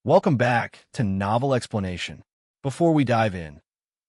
Welcome back to Novel Explanation. Before we dive in,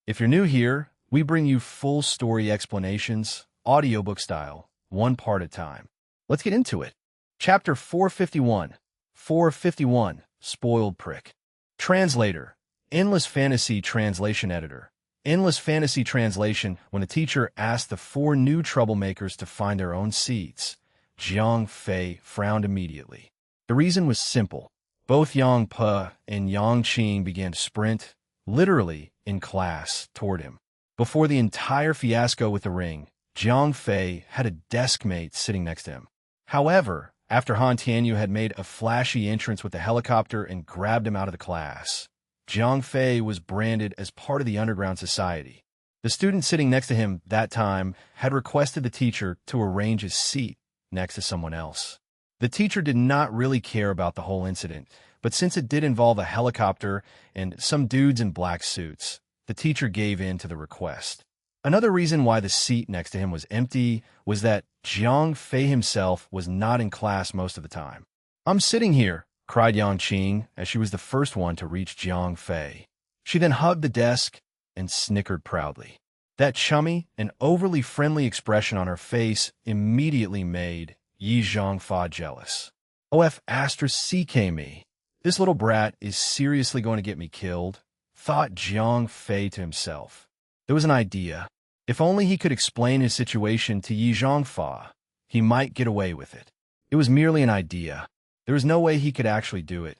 if you're new here, we bring you full story explanations, audiobook style, one part at a time. Let's get into it. Chapter 451. 451. Spoiled Prick. Translator. Endless Fantasy Translation Editor. Endless Fantasy Translation. When the teacher asked the four new troublemakers to find their own seats, Jiang Fei frowned immediately. The reason was simple. Both Yang Pe and Yang Qing began to sprint, literally, in class, toward him. Before the entire fiasco with the ring, Jiang Fei had a desk mate sitting next to him. However, after Han Tianyu had made a flashy entrance with the helicopter and grabbed him out of the class, Jiang Fei was branded as part of the underground society. The student sitting next to him that time had requested the teacher to arrange his seat next to someone else. The teacher did not really care about the whole incident, but since it did involve a helicopter and some dudes in black suits, the teacher gave in to the request. Another reason why the seat next to him was empty was that Jiang Fei himself was not in class most of the time. "I'm sitting here," cried Yang Qing as she was the first one to reach Jiang Fei. She then hugged the desk and snickered proudly. That chummy and overly friendly expression on her face immediately made Yi Zhangfa jealous. OF*CK me. This little brat is seriously going to get me killed, thought Jiang Fei to himself. There was an idea. If only he could explain his situation to Yi Zhangfa, he might get away with it. It was merely an idea. There was no way he could actually do it.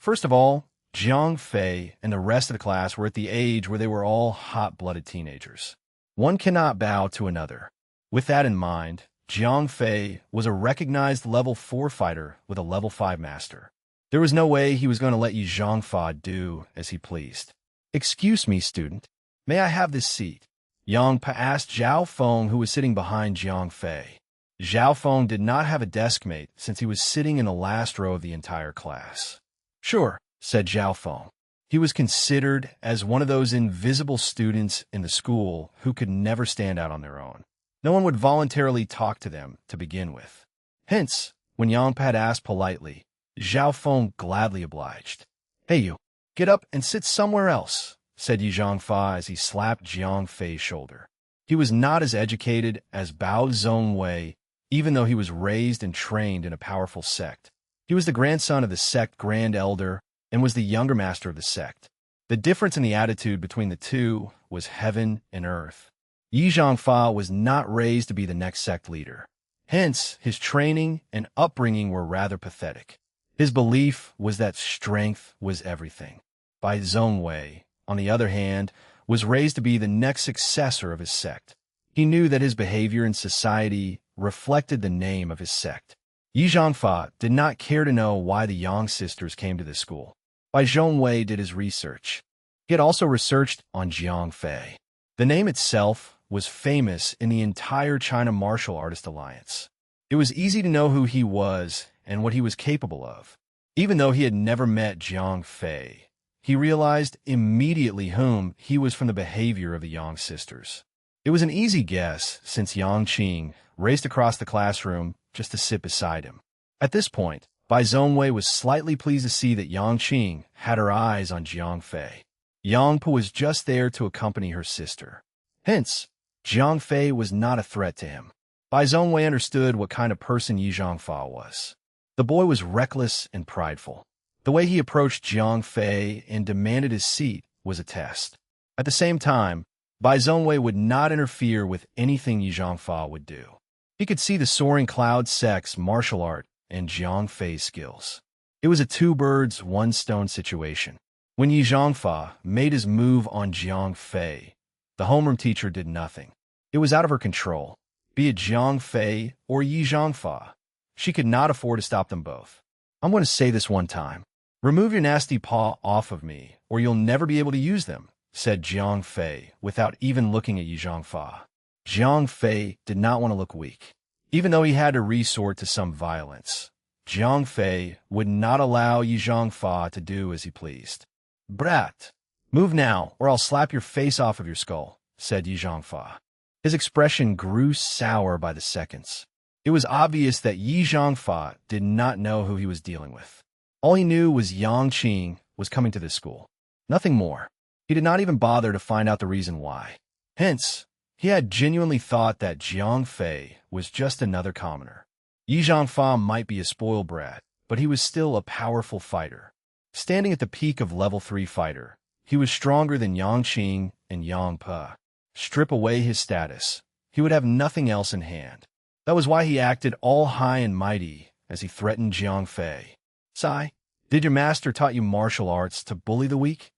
First of all, Jiang Fei and the rest of the class were at the age where they were all hot-blooded teenagers. One cannot bow to another. With that in mind, Jiang Fei was a recognized level 4 fighter with a level 5 master. There was no way he was going to let Yi Zhangfa do as he pleased. "Excuse me, student. May I have this seat?" Yang Pe asked Zhao Feng, who was sitting behind Jiang Fei. Zhao Feng did not have a desk mate since he was sitting in the last row of the entire class. "Sure," said Zhao Feng. He was considered as one of those invisible students in the school who could never stand out on their own. No one would voluntarily talk to them to begin with. Hence, when Yang Pe asked politely, Zhao Feng gladly obliged. "Hey you, get up and sit somewhere else," said Yi Zhangfa as he slapped Jiang Fei's shoulder. He was not as educated as Bao Zhongwei, even though he was raised and trained in a powerful sect. He was the grandson of the sect Grand Elder and was the younger master of the sect. The difference in the attitude between the two was heaven and earth. Yi Zhangfa was not raised to be the next sect leader. Hence, his training and upbringing were rather pathetic. His belief was that strength was everything. Bai Zhongwei, on the other hand, was raised to be the next successor of his sect. He knew that his behavior in society reflected the name of his sect. Yi Zhangfa did not care to know why the Yang sisters came to this school. Bai Zhongwei did his research. He had also researched on Jiang Fei. The name itself was famous in the entire China Martial Artist Alliance. It was easy to know who he was and what he was capable of. Even though he had never met Jiang Fei, he realized immediately whom he was from the behavior of the Yang sisters. It was an easy guess since Yang Qing raced across the classroom just to sit beside him. At this point, Bai Zhongwei was slightly pleased to see that Yang Qing had her eyes on Jiang Fei. Yang Pe was just there to accompany her sister. Hence, Jiang Fei was not a threat to him. Bai Zhongwei understood what kind of person Yi Zhangfa was. The boy was reckless and prideful. The way he approached Jiang Fei and demanded his seat was a test. At the same time, Bai Zhongwei would not interfere with anything Yi Zhangfa would do. He could see the soaring cloud sex, martial art, and Jiang Fei's skills. It was a two birds, one stone situation. When Yi Zhangfa made his move on Jiang Fei, the homeroom teacher did nothing. It was out of her control, be it Jiang Fei or Yi Zhangfa. She could not afford to stop them both. "I'm going to say this one time. Remove your nasty paw off of me, or you'll never be able to use them," said Jiang Fei without even looking at Yi Zhangfa. Jiang Fei did not want to look weak. Even though he had to resort to some violence, Jiang Fei would not allow Yi Zhangfa to do as he pleased. "Brat, move now, or I'll slap your face off of your skull," said Yi Zhangfa. His expression grew sour by the seconds. It was obvious that Yi Zhangfa did not know who he was dealing with. All he knew was Yang Qing was coming to this school. Nothing more. He did not even bother to find out the reason why. Hence, he had genuinely thought that Jiang Fei was just another commoner. Yi Zhangfa might be a spoiled brat, but he was still a powerful fighter. Standing at the peak of level 3 fighter, he was stronger than Yang Qing and Yang Pe. Strip away his status, he would have nothing else in hand. That was why he acted all high and mighty as he threatened Jiang Fei. "Sai, did your master taught you martial arts to bully the weak?"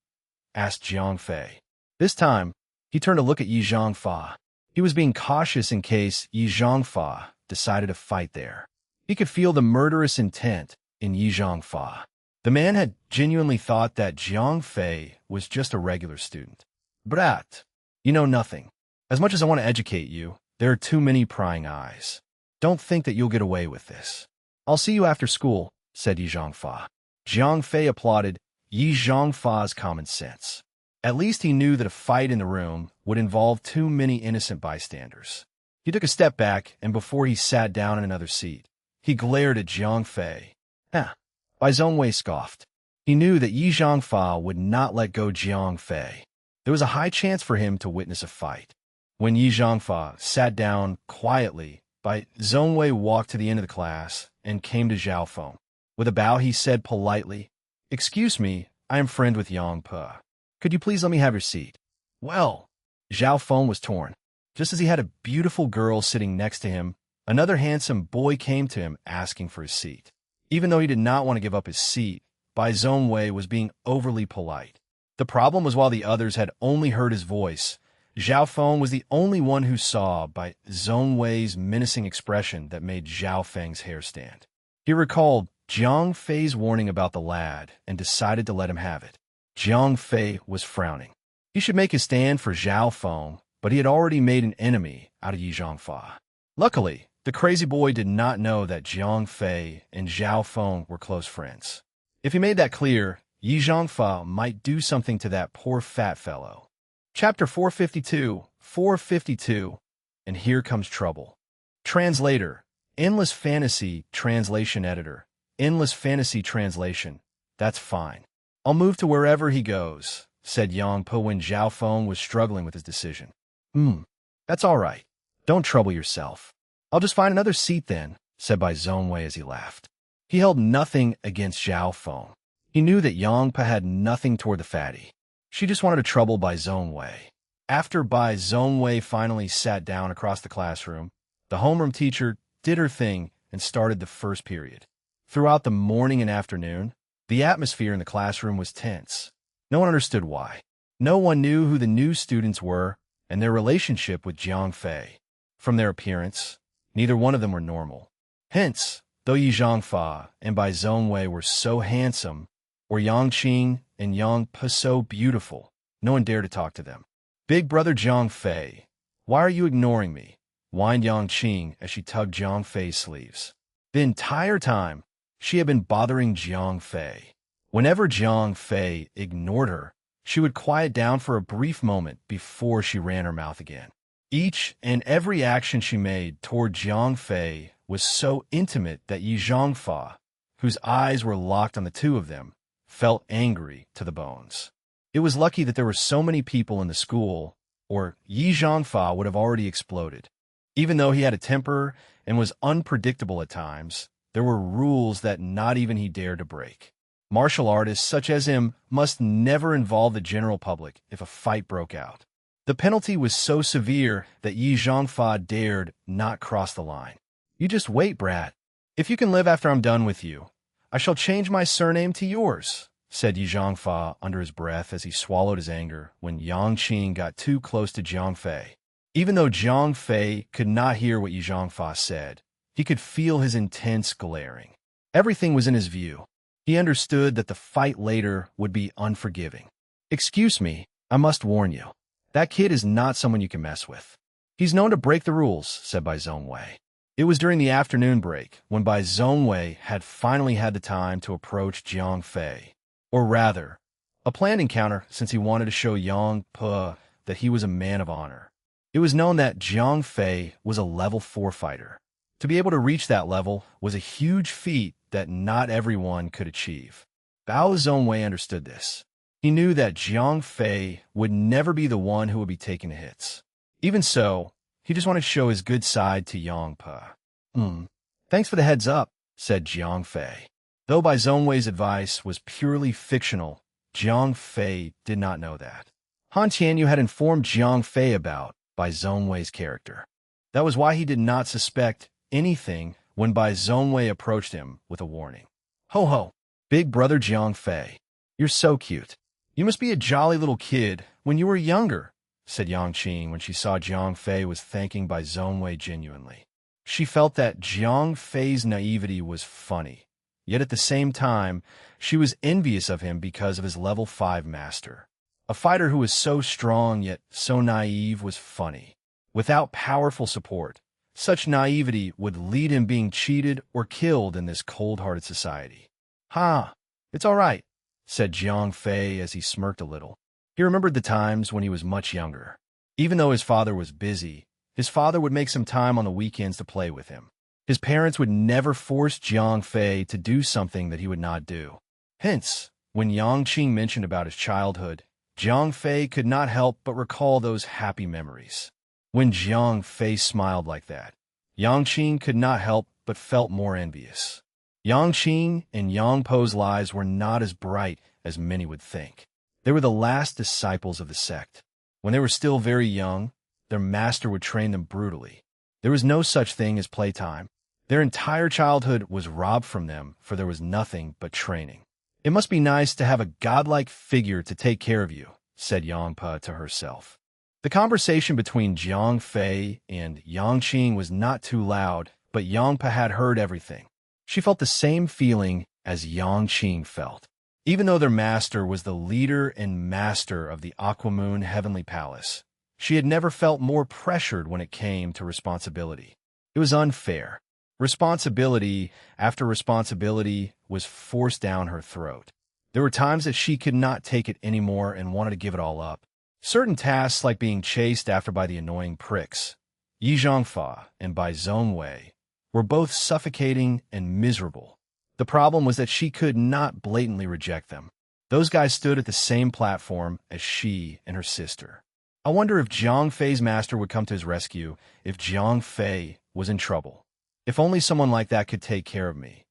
asked Jiang Fei. This time, he turned to look at Yi Zhangfa. He was being cautious in case Yi Zhangfa decided to fight there. He could feel the murderous intent in Yi Zhangfa. The man had genuinely thought that Jiang Fei was just a regular student. "Brat, you know nothing. As much as I want to educate you, there are too many prying eyes. Don't think that you'll get away with this." "I'll see you after school," said Yi Zhangfa. Jiang Fei applauded Yi Zhangfa's common sense. At least he knew that a fight in the room would involve too many innocent bystanders. He took a step back, and before he sat down in another seat, he glared at Jiang Fei. Bai Zhongwei scoffed. He knew that Yi Zhangfa would not let go Jiang Fei. There was a high chance for him to witness a fight. When Yi Zhangfa sat down quietly, Bai Zhongwei walked to the end of the class and came to Zhao Feng. With a bow, he said politely, "Excuse me, I am friend with Yang Pe. Could you please let me have your seat?" Well, Zhao Feng was torn. Just as he had a beautiful girl sitting next to him, another handsome boy came to him asking for his seat. Even though he did not want to give up his seat, Bai Zhongwei was being overly polite. The problem was while the others had only heard his voice, Zhao Feng was the only one who saw Bai Zhongwei's menacing expression that made Zhao Feng's hair stand. He recalled Jiang Fei's warning about the lad and decided to let him have it. Jiang Fei was frowning. He should make his stand for Zhao Feng, but he had already made an enemy out of Yi Zhangfa. Luckily, the crazy boy did not know that Jiang Fei and Zhao Feng were close friends. If he made that clear, Yi Zhangfa might do something to that poor fat fellow. Chapter 452, and here comes trouble. Translator, Endless Fantasy Translation Editor, Endless Fantasy Translation, that's fine. I'll move to wherever he goes, said Yang Pe when Zhao Feng was struggling with his decision. That's all right. Don't trouble yourself. I'll just find another seat then, said Bai Zhongwei as he laughed. He held nothing against Zhao Feng. He knew that Yang Pe had nothing toward the fatty. She just wanted to trouble Bai Zhongwei. After Bai Zhongwei finally sat down across the classroom, the homeroom teacher did her thing and started the first period. Throughout the morning and afternoon, the atmosphere in the classroom was tense. No one understood why. No one knew who the new students were and their relationship with Jiang Fei. From their appearance, neither one of them were normal. Hence, though Yi Zhangfa and Bai Zhongwei were so handsome, or Yang Qing and Yang Pe so beautiful, no one dared to talk to them. "Big brother Jiang Fei, why are you ignoring me?" whined Yang Qing as she tugged Jiang Fei's sleeves. The entire time, she had been bothering Jiang Fei. Whenever Jiang Fei ignored her, she would quiet down for a brief moment before she ran her mouth again. Each and every action she made toward Jiang Fei was so intimate that Yi Zhangfa, whose eyes were locked on the two of them, felt angry to the bones. It was lucky that there were so many people in the school, or Yi Zhangfa would have already exploded. Even though he had a temper and was unpredictable at times, there were rules that not even he dared to break. Martial artists such as him must never involve the general public if a fight broke out. The penalty was so severe that Yi Zhangfa dared not cross the line. "You just wait, brat. If you can live after I'm done with you, I shall change my surname to yours," said Yi Zhangfa under his breath as he swallowed his anger when Yang Qing got too close to Jiang Fei. Even though Jiang Fei could not hear what Yi Zhangfa said, he could feel his intense glaring. Everything was in his view. He understood that the fight later would be unforgiving. "Excuse me, I must warn you. That kid is not someone you can mess with. He's known to break the rules," said Bai Zhongwei. It was during the afternoon break when Bai Zhongwei had finally had the time to approach Jiang Fei. Or rather, a planned encounter since he wanted to show Yang Pe that he was a man of honor. It was known that Jiang Fei was a level 4 fighter. To be able to reach that level was a huge feat that not everyone could achieve. Bao Zhongwei understood this. He knew that Jiang Fei would never be the one who would be taking the hits. Even so, he just wanted to show his good side to Yang Pe. Thanks for the heads up, said Jiang Fei. Though Bai Zhongwei's advice was purely fictional, Jiang Fei did not know that. Han Tianyu had informed Jiang Fei about Bai Zhongwei's character. That was why he did not suspect anything when Bai Zhongwei approached him with a warning. Ho ho, big brother Jiang Fei, you're so cute. You must be a jolly little kid when you were younger, said Yang Qing when she saw Jiang Fei was thanking Bai Zhongwei genuinely. She felt that Jiang Fei's naivety was funny, yet at the same time, she was envious of him because of his level 5 master. A fighter who was so strong yet so naive was funny. Without powerful support, such naivety would lead him being cheated or killed in this cold-hearted society. Ha, it's all right, said Jiang Fei as he smirked a little. He remembered the times when he was much younger. Even though his father was busy, his father would make some time on the weekends to play with him. His parents would never force Jiang Fei to do something that he would not do. Hence, when Yang Qing mentioned about his childhood, Jiang Fei could not help but recall those happy memories. When Jiang Fei smiled like that, Yang Qing could not help but felt more envious. Yang Qing and Yang Po's lives were not as bright as many would think. They were the last disciples of the sect. When they were still very young, their master would train them brutally. There was no such thing as playtime. Their entire childhood was robbed from them, for there was nothing but training. It must be nice to have a godlike figure to take care of you, said Yang Pa to herself. The conversation between Jiang Fei and Yang Qing was not too loud, but Yang Pa had heard everything. She felt the same feeling as Yang Qing felt. Even though their master was the leader and master of the Aquamoon Heavenly Palace, she had never felt more pressured when it came to responsibility. It was unfair. Responsibility after responsibility was forced down her throat. There were times that she could not take it anymore and wanted to give it all up. Certain tasks, like being chased after by the annoying pricks, Yi Zhongfa and Bai Zhongwei, were both suffocating and miserable. The problem was that she could not blatantly reject them. Those guys stood at the same platform as she and her sister. I wonder if Jiang Fei's master would come to his rescue if Jiang Fei was in trouble. If only someone like that could take care of me.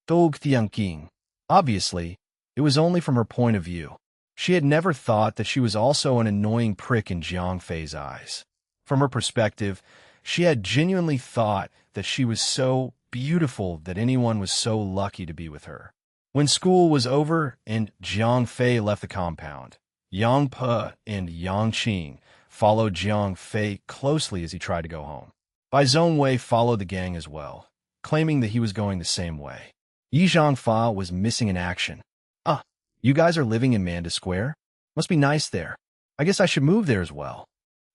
Dog Tianqing. Obviously, it was only from her point of view. She had never thought that she was also an annoying prick in Jiang Fei's eyes. From her perspective, she had genuinely thought that she was so beautiful that anyone was so lucky to be with her. When school was over and Jiang Fei left the compound, Yang Pe and Yang Qing followed Jiang Fei closely as he tried to go home. Bai Zhongwei followed the gang as well, claiming that he was going the same way. Yi Zhongfa was missing in action. You guys are living in Manda Square? Must be nice there. I guess I should move there as well,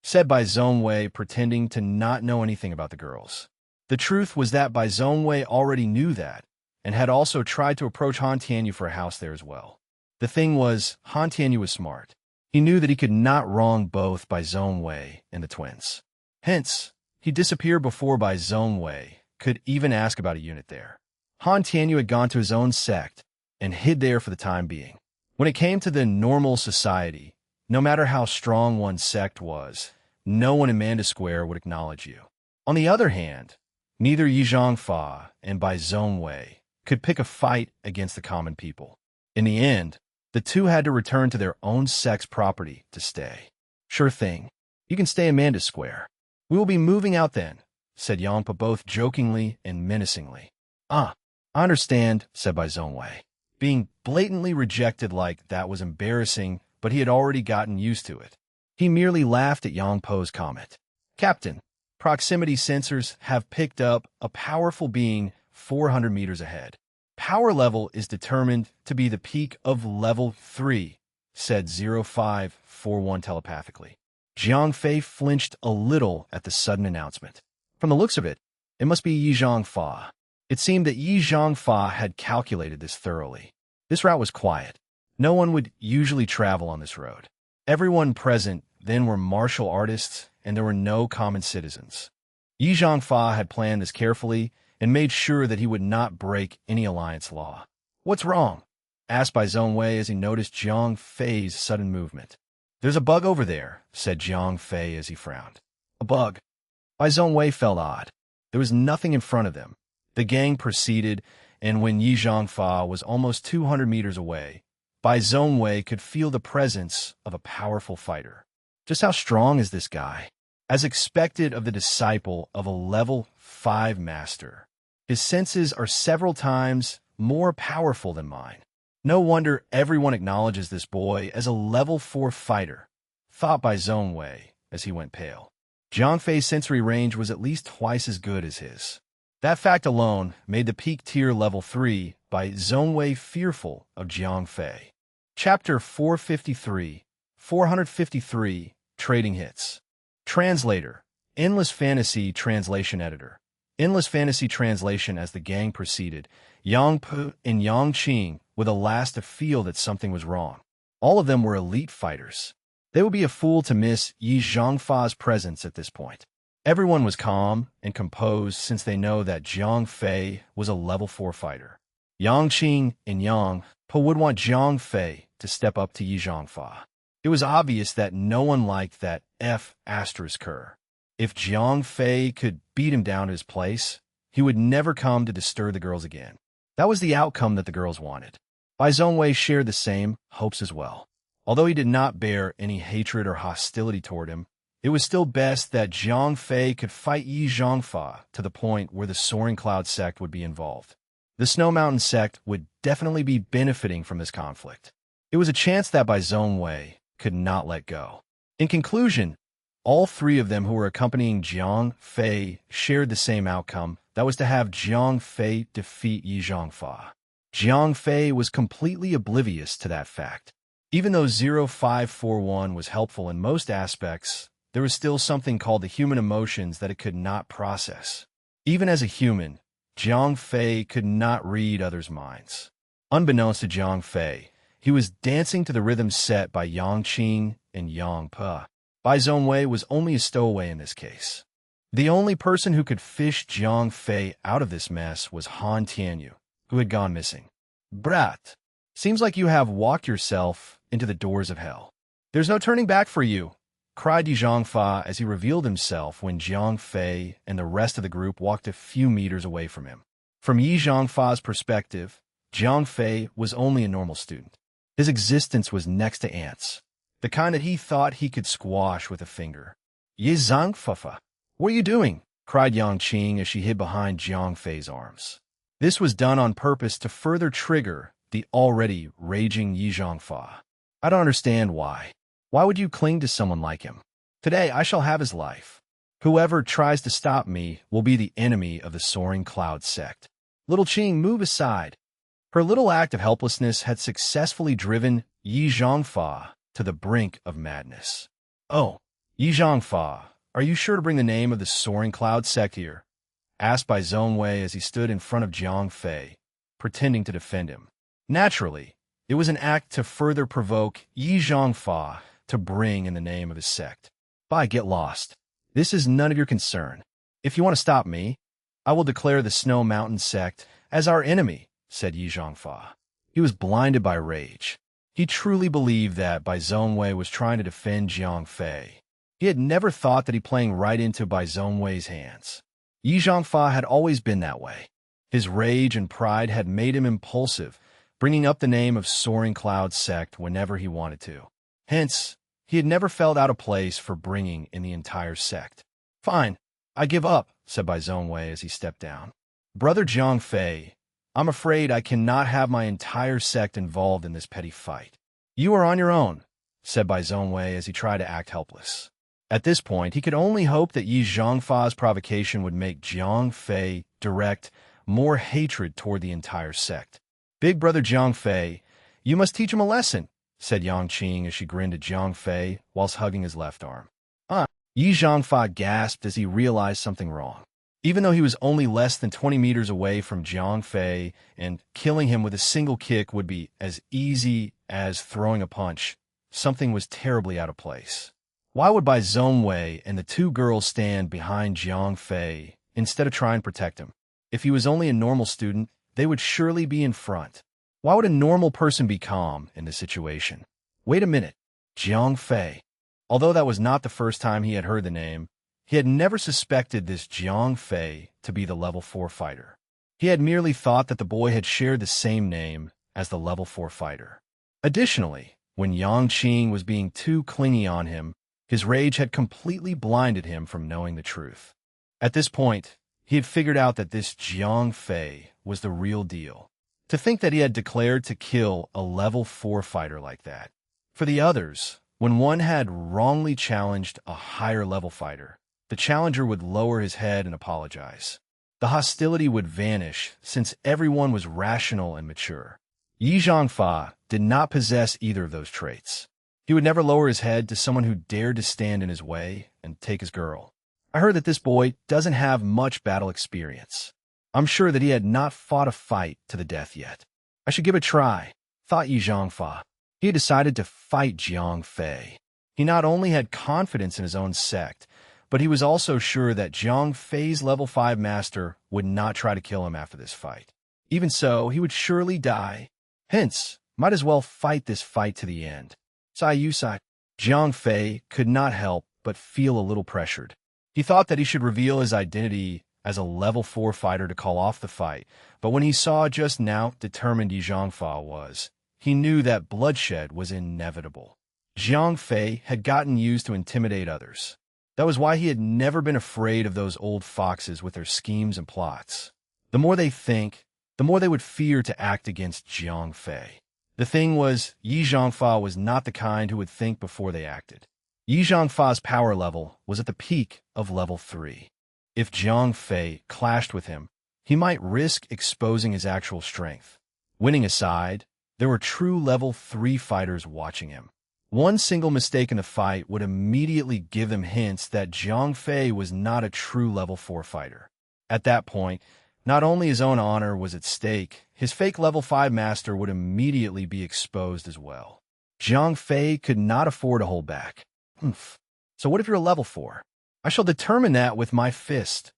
said Bai Zhongwei, pretending to not know anything about the girls. The truth was that Bai Zhongwei already knew that, and had also tried to approach Han Tianyu for a house there as well. The thing was, Han Tianyu was smart. He knew that he could not wrong both Bai Zhongwei and the twins. Hence, he disappeared before Bai Zhongwei could even ask about a unit there. Han Tianyu had gone to his own sect and hid there for the time being. When it came to the normal society, no matter how strong one's sect was, no one in Manda Square would acknowledge you. On the other hand, neither Yi Zhongfa and Bai Zhongwei could pick a fight against the common people. In the end, the two had to return to their own sect's property to stay. Sure thing. You can stay in Manda Square. We will be moving out then, said Yangpa both jokingly and menacingly. I understand, said Bai Zhongwei. Being blatantly rejected like that was embarrassing, but he had already gotten used to it. He merely laughed at Yang Po's comment. Captain, proximity sensors have picked up a powerful being 400 meters ahead. Power level is determined to be the peak of level 3, said 0541 telepathically. Jiang Fei flinched a little at the sudden announcement. From the looks of it, it must be Yi Zhongfa. It seemed that Yi Zhongfa had calculated this thoroughly. This route was quiet. No one would usually travel on this road. Everyone present then were martial artists, and there were no common citizens. Yi Zhongfa had planned this carefully, and made sure that he would not break any alliance law. "What's wrong?" asked Bai Zhongwei as he noticed Jiang Fei's sudden movement. "There's a bug over there," said Jiang Fei as he frowned. "A bug?" Bai Zhongwei felt odd. There was nothing in front of them. The gang proceeded, and when Yi Zhangfa was almost 200 meters away, Bai Zhongwei could feel the presence of a powerful fighter. Just how strong is this guy? As expected of the disciple of a level 5 master, his senses are several times more powerful than mine. No wonder everyone acknowledges this boy as a level 4 fighter, thought Bai Zhongwei as he went pale. Jiang Fei's sensory range was at least twice as good as his. That fact alone made the peak tier level 3 Bai Zhongwei fearful of Jiang Fei. Chapter 453, Trading Hits. Translator, Endless Fantasy Translation Editor. Endless Fantasy Translation. As the gang proceeded, Yang Pu and Yang Qing were the last to feel that something was wrong. All of them were elite fighters. They would be a fool to miss Yi Zhangfa's presence at this point. Everyone was calm and composed since they know that Jiang Fei was a level 4 fighter. Yang Qing and Yang Pu would want Jiang Fei to step up to Yi Zhangfa. It was obvious that no one liked that F***er. If Jiang Fei could beat him down to his place, he would never come to disturb the girls again. That was the outcome that the girls wanted. Bai Zhongwei shared the same hopes as well. Although he did not bear any hatred or hostility toward him, it was still best that Jiang Fei could fight Yi Zhangfa to the point where the Soaring Cloud sect would be involved. The Snow Mountain sect would definitely be benefiting from this conflict. It was a chance that Bai Zhongwei could not let go. In conclusion, all three of them who were accompanying Jiang Fei shared the same outcome, that was to have Jiang Fei defeat Yi Zhangfa. Jiang Fei was completely oblivious to that fact. Even though 0541 was helpful in most aspects, there was still something called the human emotions that it could not process. Even as a human, Jiang Fei could not read others' minds. Unbeknownst to Jiang Fei, he was dancing to the rhythm set by Yang Qing and Yang Pu. Bai Zhongwei was only a stowaway in this case. The only person who could fish Jiang Fei out of this mess was Han Tianyu, who had gone missing. "Brat, seems like you have walked yourself into the doors of hell. There's no turning back for you," cried Yi Zhangfa as he revealed himself when Jiang Fei and the rest of the group walked a few meters away from him. From Yi Zhangfa's perspective, Jiang Fei was only a normal student. His existence was next to ants, the kind that he thought he could squash with a finger. "Yi Zhangfa, what are you doing?" cried Yang Qing as she hid behind Jiang Fei's arms. This was done on purpose to further trigger the already raging Yi Zhangfa. "I don't understand why. Why would you cling to someone like him? Today I shall have his life. Whoever tries to stop me will be the enemy of the Soaring Cloud sect." Little Qing, move aside. Her little act of helplessness had successfully driven Yi Zhangfa to the brink of madness. "Oh, Yi Zhangfa, are you sure to bring the name of the Soaring Cloud sect here?" asked Bai Zhongwei as he stood in front of Jiang Fei, pretending to defend him. Naturally, it was an act to further provoke Yi Zhangfa to bring in the name of his sect. "Bai, get lost. This is none of your concern. If you want to stop me, I will declare the Snow Mountain sect as our enemy," said Yi Zhangfa. He was blinded by rage. He truly believed that Bai Zhongwei was trying to defend Jiang Fei. He had never thought that he playing right into Bai Zhongwei's hands. Yi Zhangfa had always been that way. His rage and pride had made him impulsive, bringing up the name of Soaring Cloud sect whenever he wanted to. Hence, he had never felt out of place for bringing in the entire sect. "Fine, I give up," said Bai Zhongwei as he stepped down. "Brother Jiang Fei, I'm afraid I cannot have my entire sect involved in this petty fight." "You are on your own," said Bai Zhongwei as he tried to act helpless. At this point, he could only hope that Yi Zhangfa's provocation would make Jiang Fei direct more hatred toward the entire sect. "Big brother Jiang Fei, you must teach him a lesson," said Yang Qing as she grinned at Jiang Fei whilst hugging his left arm. Yi Zhangfa gasped as he realized something wrong. Even though he was only less than 20 meters away from Jiang Fei, and killing him with a single kick would be as easy as throwing a punch, something was terribly out of place. Why would Bai Zhongwei and the two girls stand behind Jiang Fei instead of trying to protect him? If he was only a normal student, they would surely be in front. Why would a normal person be calm in this situation? Wait a minute. Jiang Fei. Although that was not the first time he had heard the name, he had never suspected this Jiang Fei to be the level 4 fighter. He had merely thought that the boy had shared the same name as the level 4 fighter. Additionally, when Yang Qing was being too clingy on him, his rage had completely blinded him from knowing the truth. At this point, he had figured out that this Jiang Fei was the real deal. To think that he had declared to kill a level 4 fighter like that. For the others, when one had wrongly challenged a higher level fighter, the challenger would lower his head and apologize. The hostility would vanish since everyone was rational and mature. Yi Zhangfa did not possess either of those traits. He would never lower his head to someone who dared to stand in his way and take his girl. I heard that this boy doesn't have much battle experience. I'm sure that he had not fought a fight to the death yet. I should give it a try, thought Yi Zhangfa. He had decided to fight Jiang Fei. He not only had confidence in his own sect, but he was also sure that Jiang Fei's level 5 master would not try to kill him after this fight. Even so, he would surely die. Hence, might as well fight this fight to the end. Sai. Jiang Fei could not help but feel a little pressured. He thought that he should reveal his identity as a level 4 fighter to call off the fight, but when he saw just now determined Yi Zhangfa was, he knew that bloodshed was inevitable. Jiang Fei had gotten used to intimidate others. That was why he had never been afraid of those old foxes with their schemes and plots. The more they think, the more they would fear to act against Jiang Fei. The thing was, Yi Zhangfa was not the kind who would think before they acted. Yi Zhangfa's power level was at the peak of level 3. If Jiang Fei clashed with him, he might risk exposing his actual strength. Winning aside, there were true level 3 fighters watching him. One single mistake in the fight would immediately give them hints that Jiang Fei was not a true level 4 fighter. At that point, not only his own honor was at stake, his fake level 5 master would immediately be exposed as well. Jiang Fei could not afford to hold back. So what if you're a level 4? I shall determine that with my fist,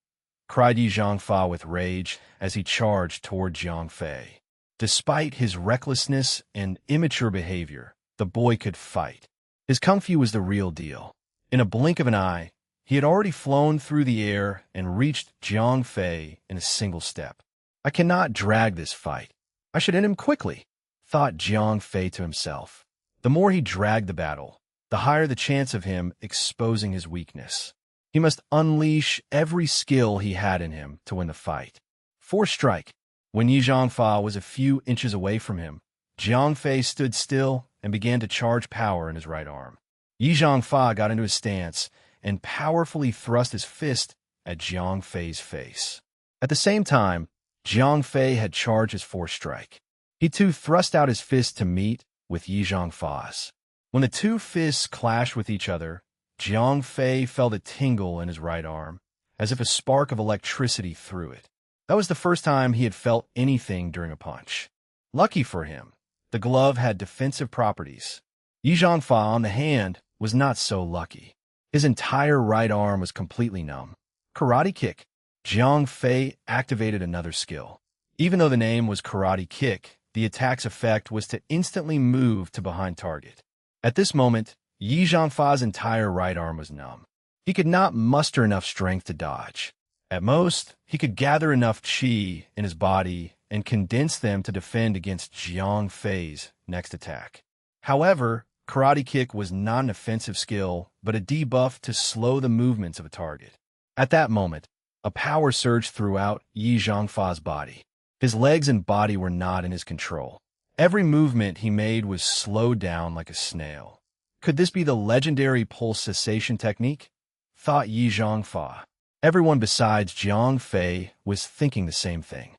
cried Yi Zhangfa with rage as he charged toward Jiang Fei. Despite his recklessness and immature behavior, the boy could fight. His kung fu was the real deal. In a blink of an eye, he had already flown through the air and reached Jiang Fei in a single step. I cannot drag this fight. I should end him quickly, thought Jiang Fei to himself. The more he dragged the battle, the higher the chance of him exposing his weakness. He must unleash every skill he had in him to win the fight. Force strike. When Yi Zhangfa was a few inches away from him, Jiang Fei stood still and began to charge power in his right arm. Yi Zhangfa got into a stance and powerfully thrust his fist at Jiang Fei's face. At the same time, Jiang Fei had charged his force strike. He too thrust out his fist to meet with Yi Zhangfa's. When the two fists clashed with each other, Jiang Fei felt a tingle in his right arm, as if a spark of electricity through it. That was the first time he had felt anything during a punch. Lucky for him, the glove had defensive properties. Yi Zhangfa, on the hand, was not so lucky. His entire right arm was completely numb. Karate kick. Jiang Fei activated another skill. Even though the name was karate kick, the attack's effect was to instantly move to behind target. At this moment, Yi Zhangfa's entire right arm was numb. He could not muster enough strength to dodge. At most, he could gather enough qi in his body and condense them to defend against Jiang Fei's next attack. However, karate kick was not an offensive skill, but a debuff to slow the movements of a target. At that moment, a power surged throughout Yi Zhangfa's body. His legs and body were not in his control. Every movement he made was slowed down like a snail. Could this be the legendary pulse cessation technique? Thought Yi Zhangfa. Everyone besides Jiang Fei was thinking the same thing.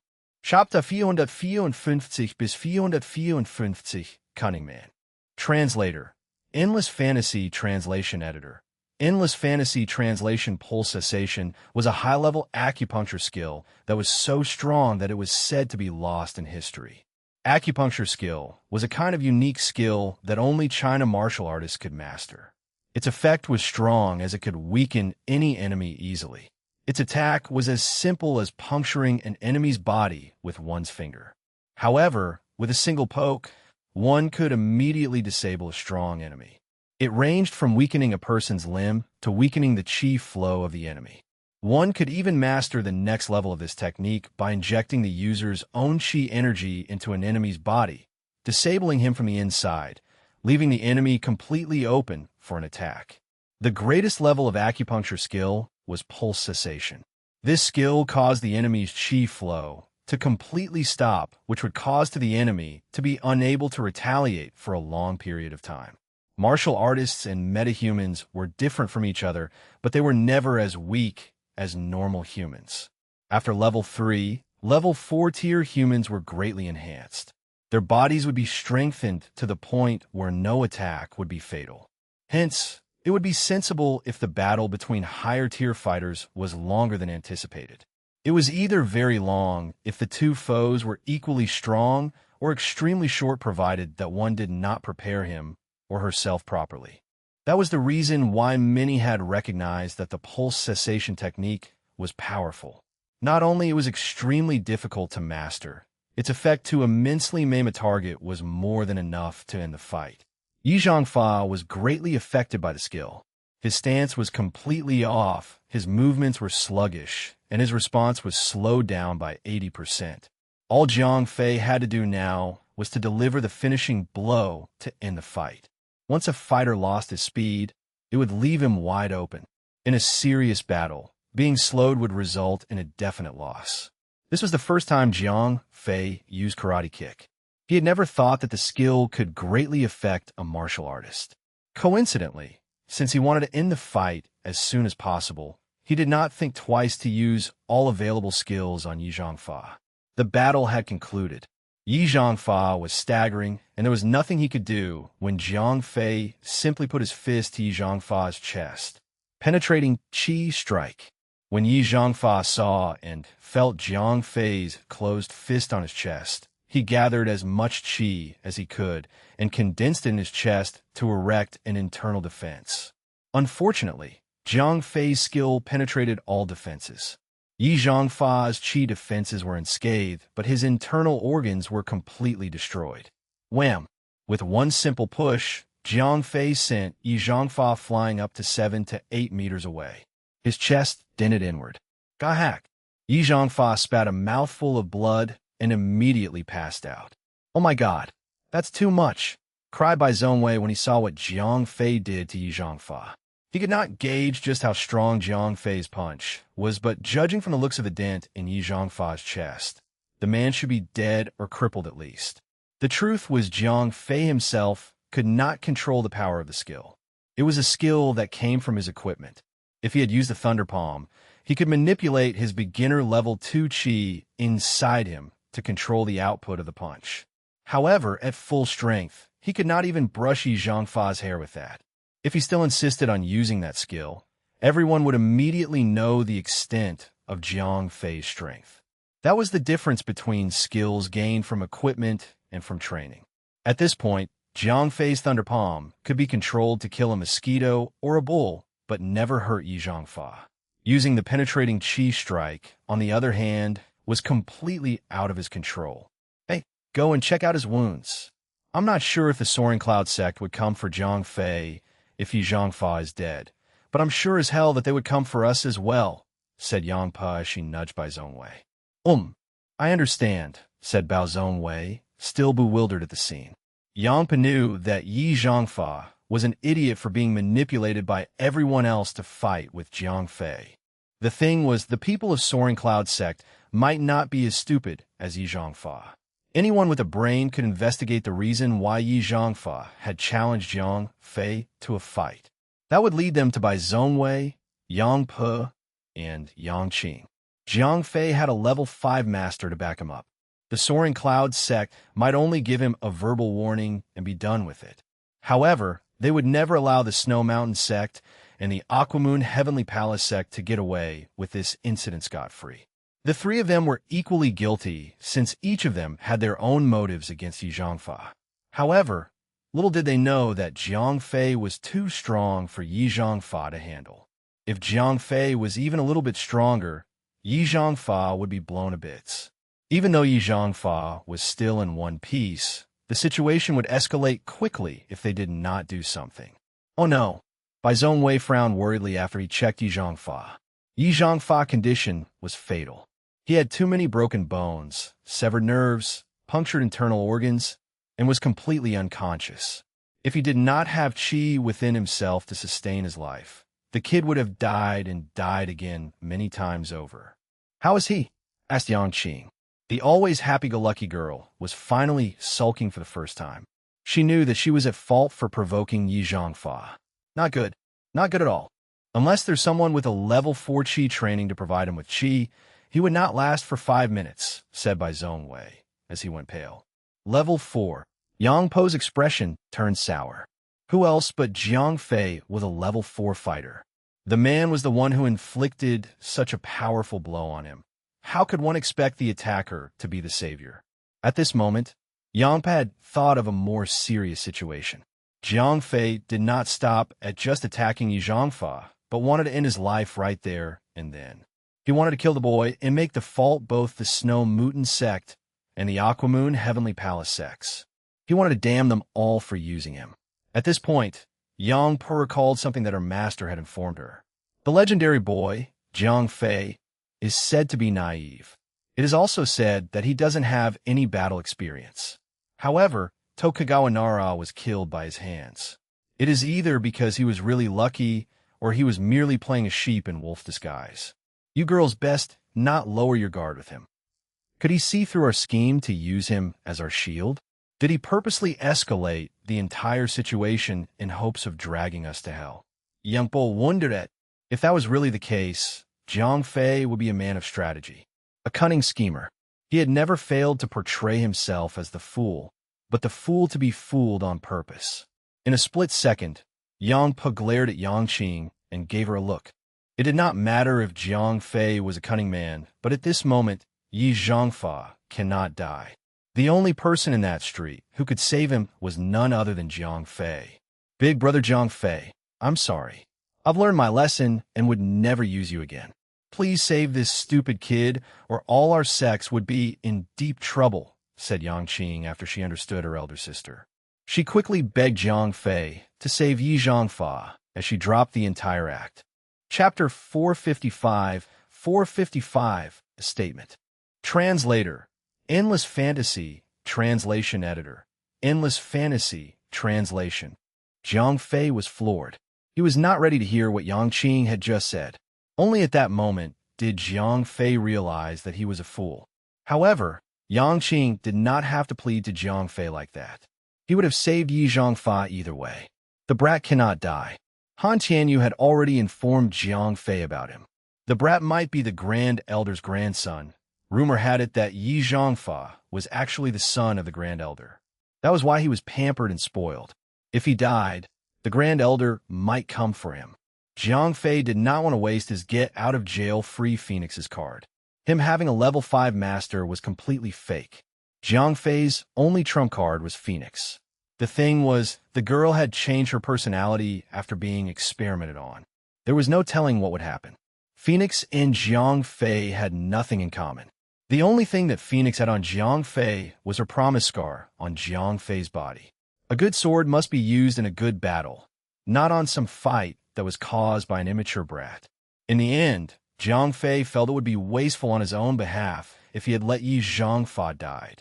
Chapter 454 bis 454, Cunning Man. Translator. Endless Fantasy Translation Editor. Endless Fantasy Translation Pulse Cessation was a high-level acupuncture skill that was so strong that it was said to be lost in history. Acupuncture skill was a kind of unique skill that only China martial artists could master. Its effect was strong as it could weaken any enemy easily. Its attack was as simple as puncturing an enemy's body with one's finger. However, with a single poke, one could immediately disable a strong enemy. It ranged from weakening a person's limb to weakening the chi flow of the enemy. One could even master the next level of this technique by injecting the user's own chi energy into an enemy's body, disabling him from the inside, leaving the enemy completely open for an attack. The greatest level of acupuncture skill was pulse cessation. This skill caused the enemy's chi flow to completely stop, which would cause to the enemy to be unable to retaliate for a long period of time. Martial artists and metahumans were different from each other, but they were never as weak as normal humans. After level 3, level 4 tier humans were greatly enhanced. Their bodies would be strengthened to the point where no attack would be fatal. Hence, it would be sensible if the battle between higher tier fighters was longer than anticipated. It was either very long if the two foes were equally strong, or extremely short provided that one did not prepare him or herself properly. That was the reason why many had recognized that the pulse cessation technique was powerful. Not only it was extremely difficult to master, its effect to immensely maim a target was more than enough to end the fight. Yi Zhangfa was greatly affected by the skill. His stance was completely off, his movements were sluggish, and his response was slowed down by 80%. All Jiang Fei had to do now was to deliver the finishing blow to end the fight. Once a fighter lost his speed, it would leave him wide open. In a serious battle, being slowed would result in a definite loss. This was the first time Jiang Fei used karate kick. He had never thought that the skill could greatly affect a martial artist. Coincidentally, since he wanted to end the fight as soon as possible, he did not think twice to use all available skills on Yi Zhangfa. The battle had concluded. Yi Zhangfa was staggering, and there was nothing he could do when Jiang Fei simply put his fist to Yi Zhangfa's chest. Penetrating chi strike. When Yi Zhangfa saw and felt Jiang Fei's closed fist on his chest, he gathered as much chi as he could and condensed it in his chest to erect an internal defense. Unfortunately, Jiang Fei's skill penetrated all defenses. Yi Zhangfa's chi defenses were unscathed, but his internal organs were completely destroyed. Wham! With one simple push, Jiang Fei sent Yi Zhangfa flying up to 7 to 8 meters away. His chest dented inward. Gahak! Yi Zhangfa spat a mouthful of blood and immediately passed out. Oh my god, that's too much, cried Bai Zhongwei when he saw what Jiang Fei did to Yi Zhangfa. He could not gauge just how strong Jiang Fei's punch was, but judging from the looks of the dent in Yi Zhangfa's chest, the man should be dead or crippled at least. The truth was Jiang Fei himself could not control the power of the skill. It was a skill that came from his equipment. If he had used the Thunder Palm, he could manipulate his beginner level 2 chi inside him to control the output of the punch. However, at full strength, he could not even brush Yi Zhangfa's hair with that. If he still insisted on using that skill, everyone would immediately know the extent of Jiang Fei's strength. That was the difference between skills gained from equipment and from training. At this point, Jiang Fei's Thunder Palm could be controlled to kill a mosquito or a bull, but never hurt Yi Zhangfa. Using the penetrating chi strike, on the other hand, was completely out of his control. Hey, go and check out his wounds. I'm not sure if the Soaring Cloud sect would come for Jiang Fei if Yi Zhangfa is dead, but I'm sure as hell that they would come for us as well, said Yang Pa as she nudged Bai Zhongwei. I understand, said Bao Zhongwei, still bewildered at the scene. Yang Pa knew that Yi Zhangfa was an idiot for being manipulated by everyone else to fight with Jiang Fei. The thing was, the people of Soaring Cloud sect might not be as stupid as Yi Zhangfa. Anyone with a brain could investigate the reason why Yi Zhangfa had challenged Jiang Fei to a fight. That would lead them to Bai Zhongwei, Yang Pa, and Yang Qing. Jiang Fei had a level 5 master to back him up. The Soaring Cloud sect might only give him a verbal warning and be done with it. However, they would never allow the Snow Mountain sect and the Aquamoon Heavenly Palace sect to get away with this incident scot-free. The three of them were equally guilty, since each of them had their own motives against Yi Zhangfa. However, little did they know that Jiang Fei was too strong for Yi Zhangfa to handle. If Jiang Fei was even a little bit stronger, Yi Zhangfa would be blown to bits. Even though Yi Zhangfa was still in one piece, the situation would escalate quickly if they did not do something. Oh no! Bai Zhongwei frowned worriedly after he checked Yi Zhangfa. Yi Zhangfa's condition was fatal. He had too many broken bones, severed nerves, punctured internal organs, and was completely unconscious. If he did not have qi within himself to sustain his life, the kid would have died and died again many times over. "How is he?" asked Yang Qing. The always happy-go-lucky girl was finally sulking for the first time. She knew that she was at fault for provoking Yi Zhangfa. Not good. Not good at all. Unless there's someone with a level 4 qi training to provide him with qi, he would not last for 5 minutes, said Bai Zhongwei, as he went pale. Level 4. Yang Po's expression turned sour. Who else but Jiang Fei was a level 4 fighter? The man was the one who inflicted such a powerful blow on him. How could one expect the attacker to be the savior? At this moment, Yang Pa had thought of a more serious situation. Jiang Fei did not stop at just attacking Yi Zhangfa, but wanted to end his life right there and then. He wanted to kill the boy and make the fault both the Snow Mutant sect and the Aquamoon Heavenly Palace sects. He wanted to damn them all for using him. At this point, Yang Pa recalled something that her master had informed her. The legendary boy, Jiang Fei, is said to be naive. It is also said that he doesn't have any battle experience. However, Tokugawa Nara was killed by his hands. It is either because he was really lucky or he was merely playing a sheep in wolf disguise. You girls best not lower your guard with him. Could he see through our scheme to use him as our shield? Did he purposely escalate the entire situation in hopes of dragging us to hell? Yang Po wondered at if that was really the case. Jiang Fei would be a man of strategy, a cunning schemer. He had never failed to portray himself as the fool, but the fool to be fooled on purpose. In a split second, Yang Pa glared at Yang Qing and gave her a look. It did not matter if Jiang Fei was a cunning man, but at this moment, Yi Zhangfa cannot die. The only person in that street who could save him was none other than Jiang Fei. Big brother Jiang Fei, I'm sorry. I've learned my lesson and would never use you again. Please save this stupid kid, or all our sects would be in deep trouble, said Yang Qing after she understood her elder sister. She quickly begged Jiang Fei to save Yi Zhangfa as she dropped the entire act. Chapter 455, 455, a statement. Translator, Endless Fantasy, Translation Editor, Endless Fantasy, Translation. Jiang Fei was floored. He was not ready to hear what Yang Qing had just said. Only at that moment did Jiang Fei realize that he was a fool. However, Yang Qing did not have to plead to Jiang Fei like that. He would have saved Yi Zhangfa either way. The brat cannot die. Han Tianyu had already informed Jiang Fei about him. The brat might be the Grand Elder's grandson. Rumor had it that Yi Zhangfa was actually the son of the Grand Elder. That was why he was pampered and spoiled. If he died, the Grand Elder might come for him. Jiang Fei did not want to waste his get-out-of-jail-free Phoenix's card. Him having a level 5 master was completely fake. Jiang Fei's only trump card was Phoenix. The thing was, the girl had changed her personality after being experimented on. There was no telling what would happen. Phoenix and Jiang Fei had nothing in common. The only thing that Phoenix had on Jiang Fei was her promise scar on Jiang Fei's body. A good sword must be used in a good battle, not on some fight that was caused by an immature brat. In the end, Jiang Fei felt it would be wasteful on his own behalf if he had let Yi Zhangfa die.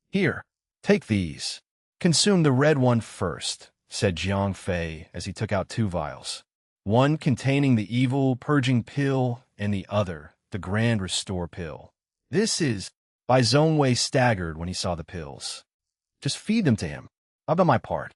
Here, take these. Consume the red one first, said Jiang Fei as he took out 2 vials. One containing the evil purging pill and the other, the grand restore pill. This is... Bai Zhongwei staggered when he saw the pills. Just feed them to him. I've done my part.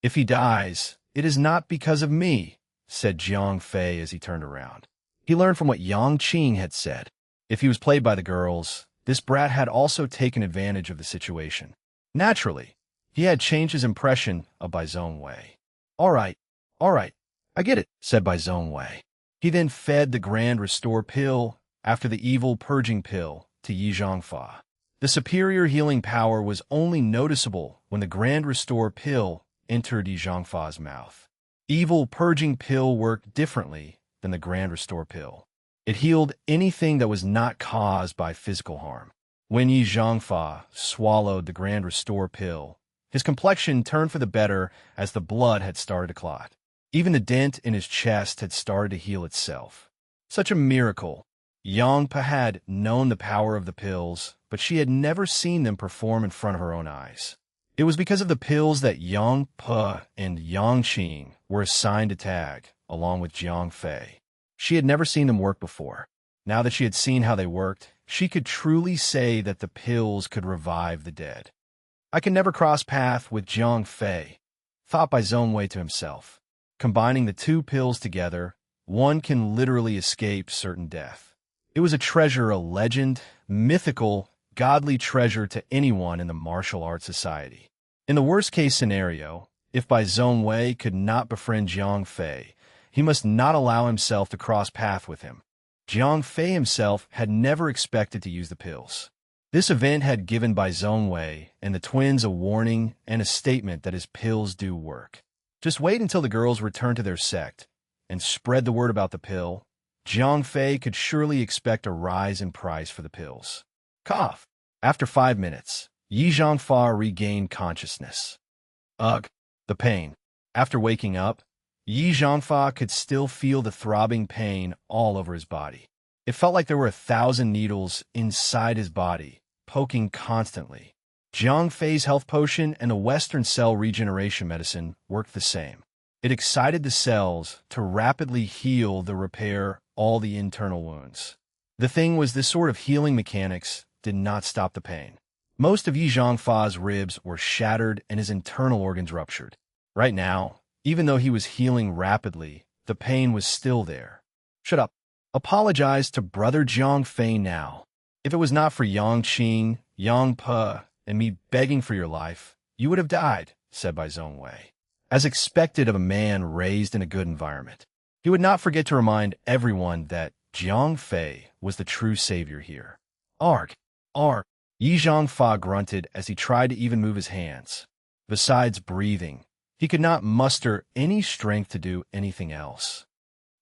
If he dies, it is not because of me, said Jiang Fei as he turned around. He learned from what Yang Qing had said. If he was played by the girls, this brat had also taken advantage of the situation. Naturally, he had changed his impression of Bai Zhongwei. All right, I get it, said Bai Zhongwei. He then fed the Grand Restore pill after the evil purging pill to Yi Zhangfa. The superior healing power was only noticeable when the Grand Restore pill entered Yi Zhangfa's mouth. Evil purging pill worked differently than the Grand Restore pill. It healed anything that was not caused by physical harm. When Yi Zhangfa swallowed the Grand Restore pill, his complexion turned for the better as the blood had started to clot. Even the dent in his chest had started to heal itself. Such a miracle. Yang Pa had known the power of the pills, but she had never seen them perform in front of her own eyes. It was because of the pills that Yang Pa and Yang Qing were assigned to tag, along with Jiang Fei. She had never seen them work before. Now that she had seen how they worked, she could truly say that the pills could revive the dead. I can never cross path with Jiang Fei, thought Bai Zhongwei to himself. Combining the two pills together, one can literally escape certain death. It was a treasure, a legend, mythical, godly treasure to anyone in the martial arts society. In the worst-case scenario, if Bai Zhongwei could not befriend Jiang Fei, he must not allow himself to cross path with him. Jiang Fei himself had never expected to use the pills. This event had given Bai Zhongwei and the twins a warning and a statement that his pills do work. Just wait until the girls return to their sect and spread the word about the pill. Jiang Fei could surely expect a rise in price for the pills. Cough. After 5 minutes, Yi Zhangfa regained consciousness. Ugh, the pain. After waking up, Yi Zhangfa could still feel the throbbing pain all over his body. It felt like there were 1,000 needles inside his body, poking constantly. Jiang Fei's health potion and a Western cell regeneration medicine worked the same. It excited the cells to rapidly heal the repair all the internal wounds. The thing was, this sort of healing mechanics did not stop the pain. Most of Yi Zhangfa's ribs were shattered and his internal organs ruptured. Right now, even though he was healing rapidly, the pain was still there. Shut up. Apologize to Brother Jiang Fei now. If it was not for Yang Qing, Yang Pa, and me begging for your life, you would have died, said Bai Zhongwei. As expected of a man raised in a good environment, he would not forget to remind everyone that Jiang Fei was the true savior here. Arg, arg, Yi Zhangfa grunted as he tried to even move his hands. Besides breathing, he could not muster any strength to do anything else.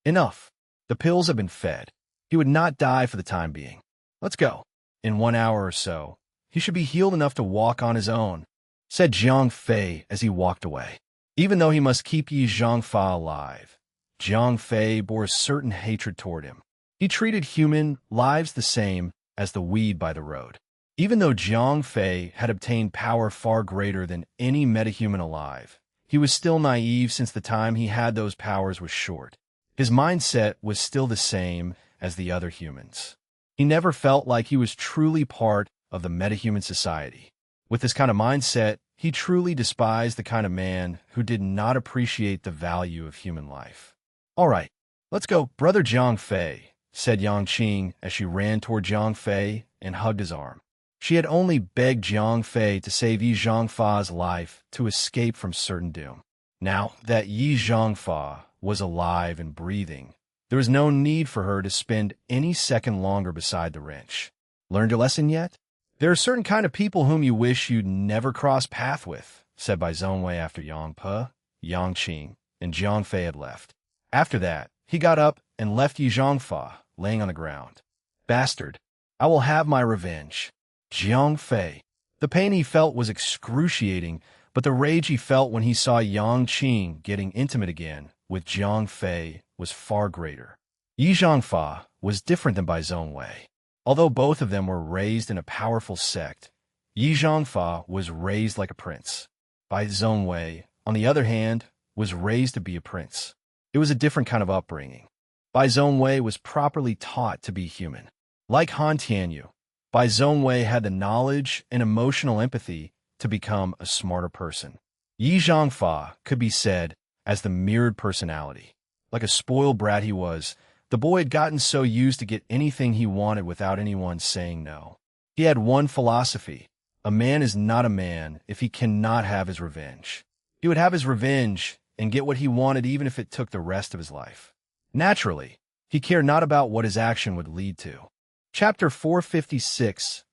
Enough. The pills have been fed. He would not die for the time being. Let's go. In 1 hour or so, he should be healed enough to walk on his own, said Jiang Fei as he walked away. Even though he must keep Yi Zhangfa alive, Jiang Fei bore a certain hatred toward him. He treated human lives the same as the weed by the road. Even though Jiang Fei had obtained power far greater than any metahuman alive, he was still naive since the time he had those powers was short. His mindset was still the same as the other humans. He never felt like he was truly part of the metahuman society. With this kind of mindset, he truly despised the kind of man who did not appreciate the value of human life. All right, let's go, Brother Jiang Fei, said Yang Qing as she ran toward Jiang Fei and hugged his arm. She had only begged Jiang Fei to save Yi Zhangfa's life to escape from certain doom. Now that Yi Zhangfa was alive and breathing, there was no need for her to spend any second longer beside the wrench. Learned your lesson yet? There are certain kind of people whom you wish you'd never cross path with, said Bai Zhongwei after Yang Pa, Yang Qing, and Jiang Fei had left. After that, he got up and left Yi Zhangfa laying on the ground. Bastard, I will have my revenge. Jiang Fei. The pain he felt was excruciating, but the rage he felt when he saw Yang Qing getting intimate again with Jiang Fei was far greater. Yi Zhangfa was different than Bai Zhongwei. Although both of them were raised in a powerful sect, Yi Zhangfa was raised like a prince. Bai Zhongwei, on the other hand, was raised to be a prince. It was a different kind of upbringing. Bai Zhongwei was properly taught to be human. Like Han Tianyu, Bai Zhongwei had the knowledge and emotional empathy to become a smarter person. Yi Zhangfa could be said as the mirrored personality. Like a spoiled brat he was, the boy had gotten so used to get anything he wanted without anyone saying no. He had one philosophy: a man is not a man if he cannot have his revenge. He would have his revenge and get what he wanted even if it took the rest of his life. Naturally, he cared not about what his action would lead to. Chapter 456,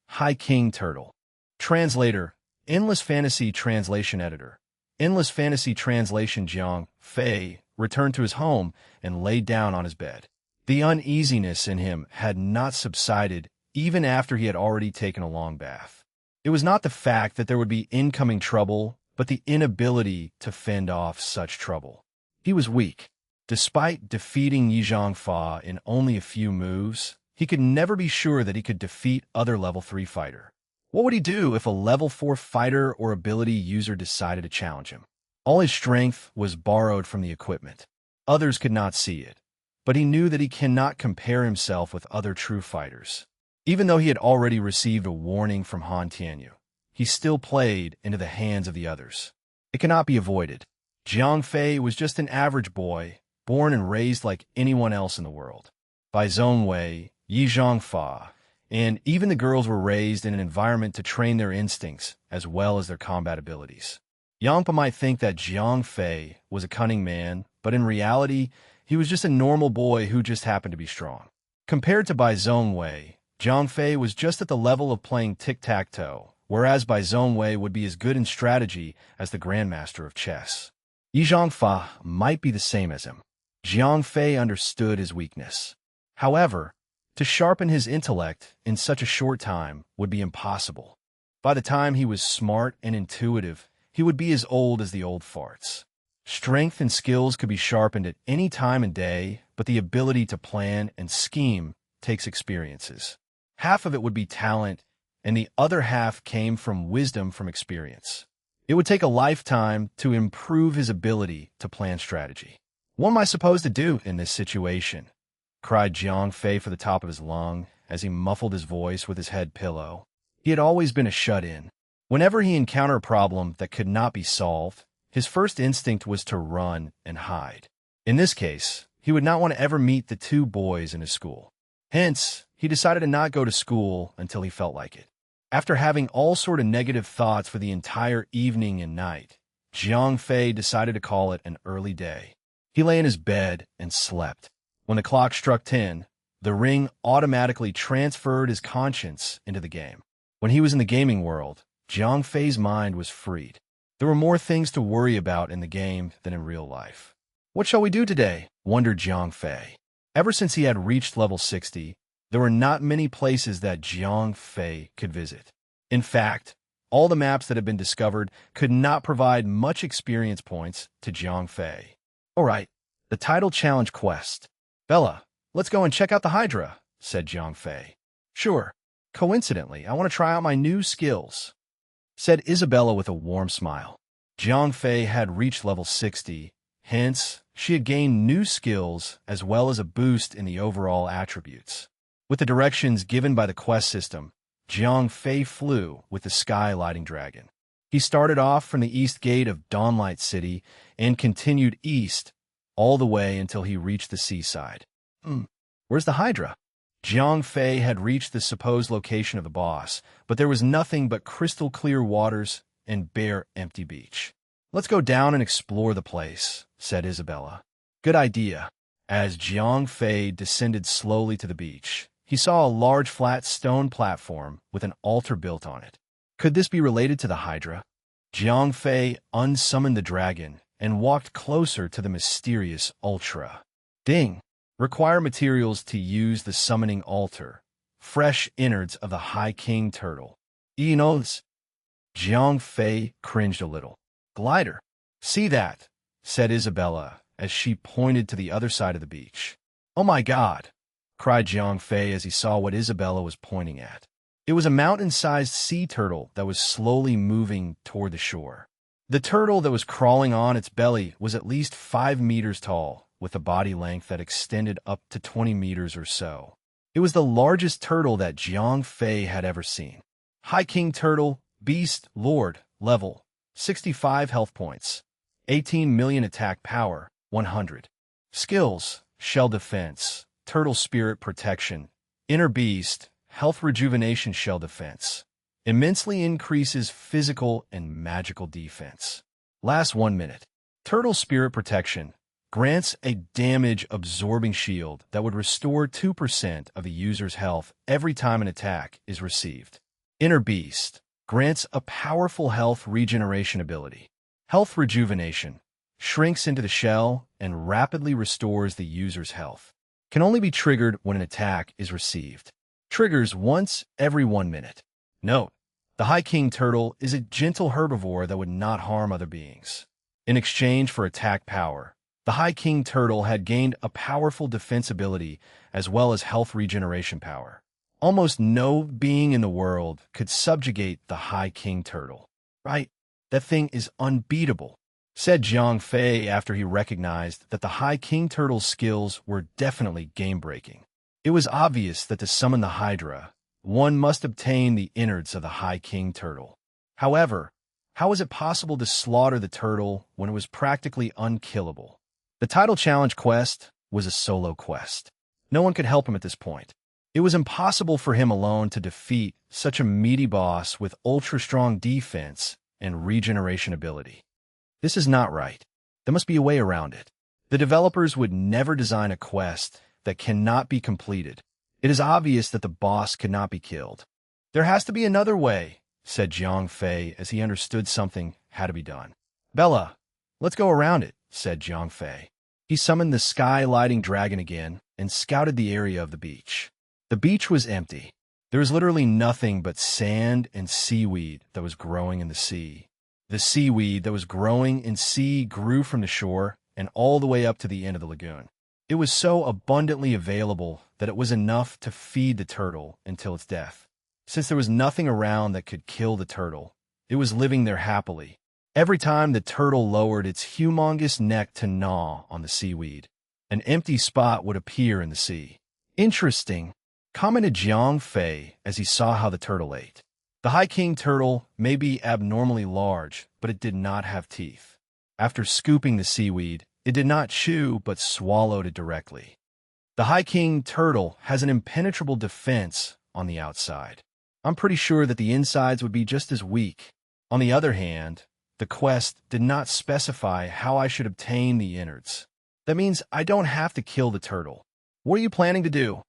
High King Turtle. Translator, Endless Fantasy Translation Editor. Endless Fantasy Translation Jiang Fei returned to his home and laid down on his bed. The uneasiness in him had not subsided even after he had already taken a long bath. It was not the fact that there would be incoming trouble, but the inability to fend off such trouble. He was weak. Despite defeating Yi Zhangfa in only a few moves, he could never be sure that he could defeat other level 3 fighter. What would he do if a level 4 fighter or ability user decided to challenge him? All his strength was borrowed from the equipment. Others could not see it, but he knew that he cannot compare himself with other true fighters. Even though he had already received a warning from Han Tianyu, he still played into the hands of the others. It cannot be avoided. Jiang Fei was just an average boy, born and raised like anyone else in the world. By Zhong Wei, Yi Zhangfa, and even the girls were raised in an environment to train their instincts as well as their combat abilities. Yangpa might think that Jiang Fei was a cunning man, but in reality, he was just a normal boy who just happened to be strong. Compared to Bai Zhongwei, Jiang Fei was just at the level of playing tic-tac-toe, whereas Bai Zhongwei would be as good in strategy as the grandmaster of chess. Yi Zhangfa might be the same as him. Jiang Fei understood his weakness. However, to sharpen his intellect in such a short time would be impossible. By the time he was smart and intuitive, he would be as old as the old farts. Strength and skills could be sharpened at any time and day, but the ability to plan and scheme takes experiences. Half of it would be talent, and the other half came from wisdom from experience. It would take a lifetime to improve his ability to plan strategy. What am I supposed to do in this situation? Cried Jiang Fei for the top of his lung as he muffled his voice with his head pillow. He had always been a shut-in. Whenever he encountered a problem that could not be solved, his first instinct was to run and hide. In this case, he would not want to ever meet the 2 boys in his school. Hence, he decided to not go to school until he felt like it. After having all sort of negative thoughts for the entire evening and night, Jiang Fei decided to call it an early day. He lay in his bed and slept. When the clock struck 10, the ring automatically transferred his conscience into the game. When he was in the gaming world, Jiang Fei's mind was freed. There were more things to worry about in the game than in real life. What shall we do today? Wondered Jiang Fei. Ever since he had reached level 60, there were not many places that Jiang Fei could visit. In fact, all the maps that had been discovered could not provide much experience points to Jiang Fei. All right, the title challenge quest. Bella, let's go and check out the Hydra, said Jiang Fei. Sure. Coincidentally, I want to try out my new skills, said Isabella with a warm smile. Jiang Fei had reached level 60, hence, she had gained new skills as well as a boost in the overall attributes. With the directions given by the quest system, Jiang Fei flew with the Sky Lighting Dragon. He started off from the east gate of Dawnlight City and continued east all the way until he reached the seaside. Where's the Hydra? Jiang Fei had reached the supposed location of the boss, but there was nothing but crystal clear waters and bare empty beach. Let's go down and explore the place, said Isabella. Good idea. As Jiang Fei descended slowly to the beach, he saw a large flat stone platform with an altar built on it. Could this be related to the Hydra? Jiang Fei unsummoned the dragon and walked closer to the mysterious Ultra. Ding! Require materials to use the summoning altar. Fresh innards of the High King Turtle. Enos. Jiang Fei cringed a little. Glider. See that, said Isabella as she pointed to the other side of the beach. Oh my God, cried Jiang Fei as he saw what Isabella was pointing at. It was a mountain-sized sea turtle that was slowly moving toward the shore. The turtle that was crawling on its belly was at least 5 meters tall, with a body length that extended up to 20 meters or so. It was the largest turtle that Jiang Fei had ever seen. High King Turtle, Beast, Lord, level, 65 health points, 18 million attack power, 100. Skills, Shell Defense, Turtle Spirit Protection, Inner Beast, Health Rejuvenation Shell Defense. Immensely increases physical and magical defense. Lasts 1 minute. Turtle Spirit Protection grants a damage-absorbing shield that would restore 2% of the user's health every time an attack is received. Inner Beast grants a powerful health regeneration ability. Health Rejuvenation. shrinks into the shell, and rapidly restores the user's health. Can only be triggered when an attack is received. Triggers once every 1 minute. Note: the High King Turtle is a gentle herbivore that would not harm other beings. In exchange for attack power, the High King Turtle had gained a powerful defense ability as well as health regeneration power. Almost no being in the world could subjugate the High King Turtle. Right? That thing is unbeatable, said Jiang Fei after he recognized that the High King Turtle's skills were definitely game-breaking. It was obvious that to summon the Hydra, one must obtain the innards of the High King Turtle. However, how was it possible to slaughter the turtle when it was practically unkillable? The title challenge quest was a solo quest. No one could help him at this point. It was impossible for him alone to defeat such a meaty boss with ultra-strong defense and regeneration ability. This is not right. There must be a way around it. The developers would never design a quest that cannot be completed. It is obvious that the boss could not be killed. There has to be another way, said Jiang Fei as he understood something had to be done. Bella, let's go around it, said Jiang Fei. He summoned the sky-lighting dragon again and scouted the area of the beach. The beach was empty. There was literally nothing but sand and seaweed that was growing in the sea. The seaweed that was growing in sea grew from the shore and all the way up to the end of the lagoon. It was so abundantly available that it was enough to feed the turtle until its death. Since there was nothing around that could kill the turtle, it was living there happily. Every time the turtle lowered its humongous neck to gnaw on the seaweed, an empty spot would appear in the sea. Interesting, commented Jiang Fei as he saw how the turtle ate. The High King Turtle may be abnormally large, but it did not have teeth. After scooping the seaweed, it did not chew but swallowed it directly. The High King Turtle has an impenetrable defense on the outside. I'm pretty sure that the insides would be just as weak. On the other hand, the quest did not specify how I should obtain the innards. That means I don't have to kill the turtle. What are you planning to do?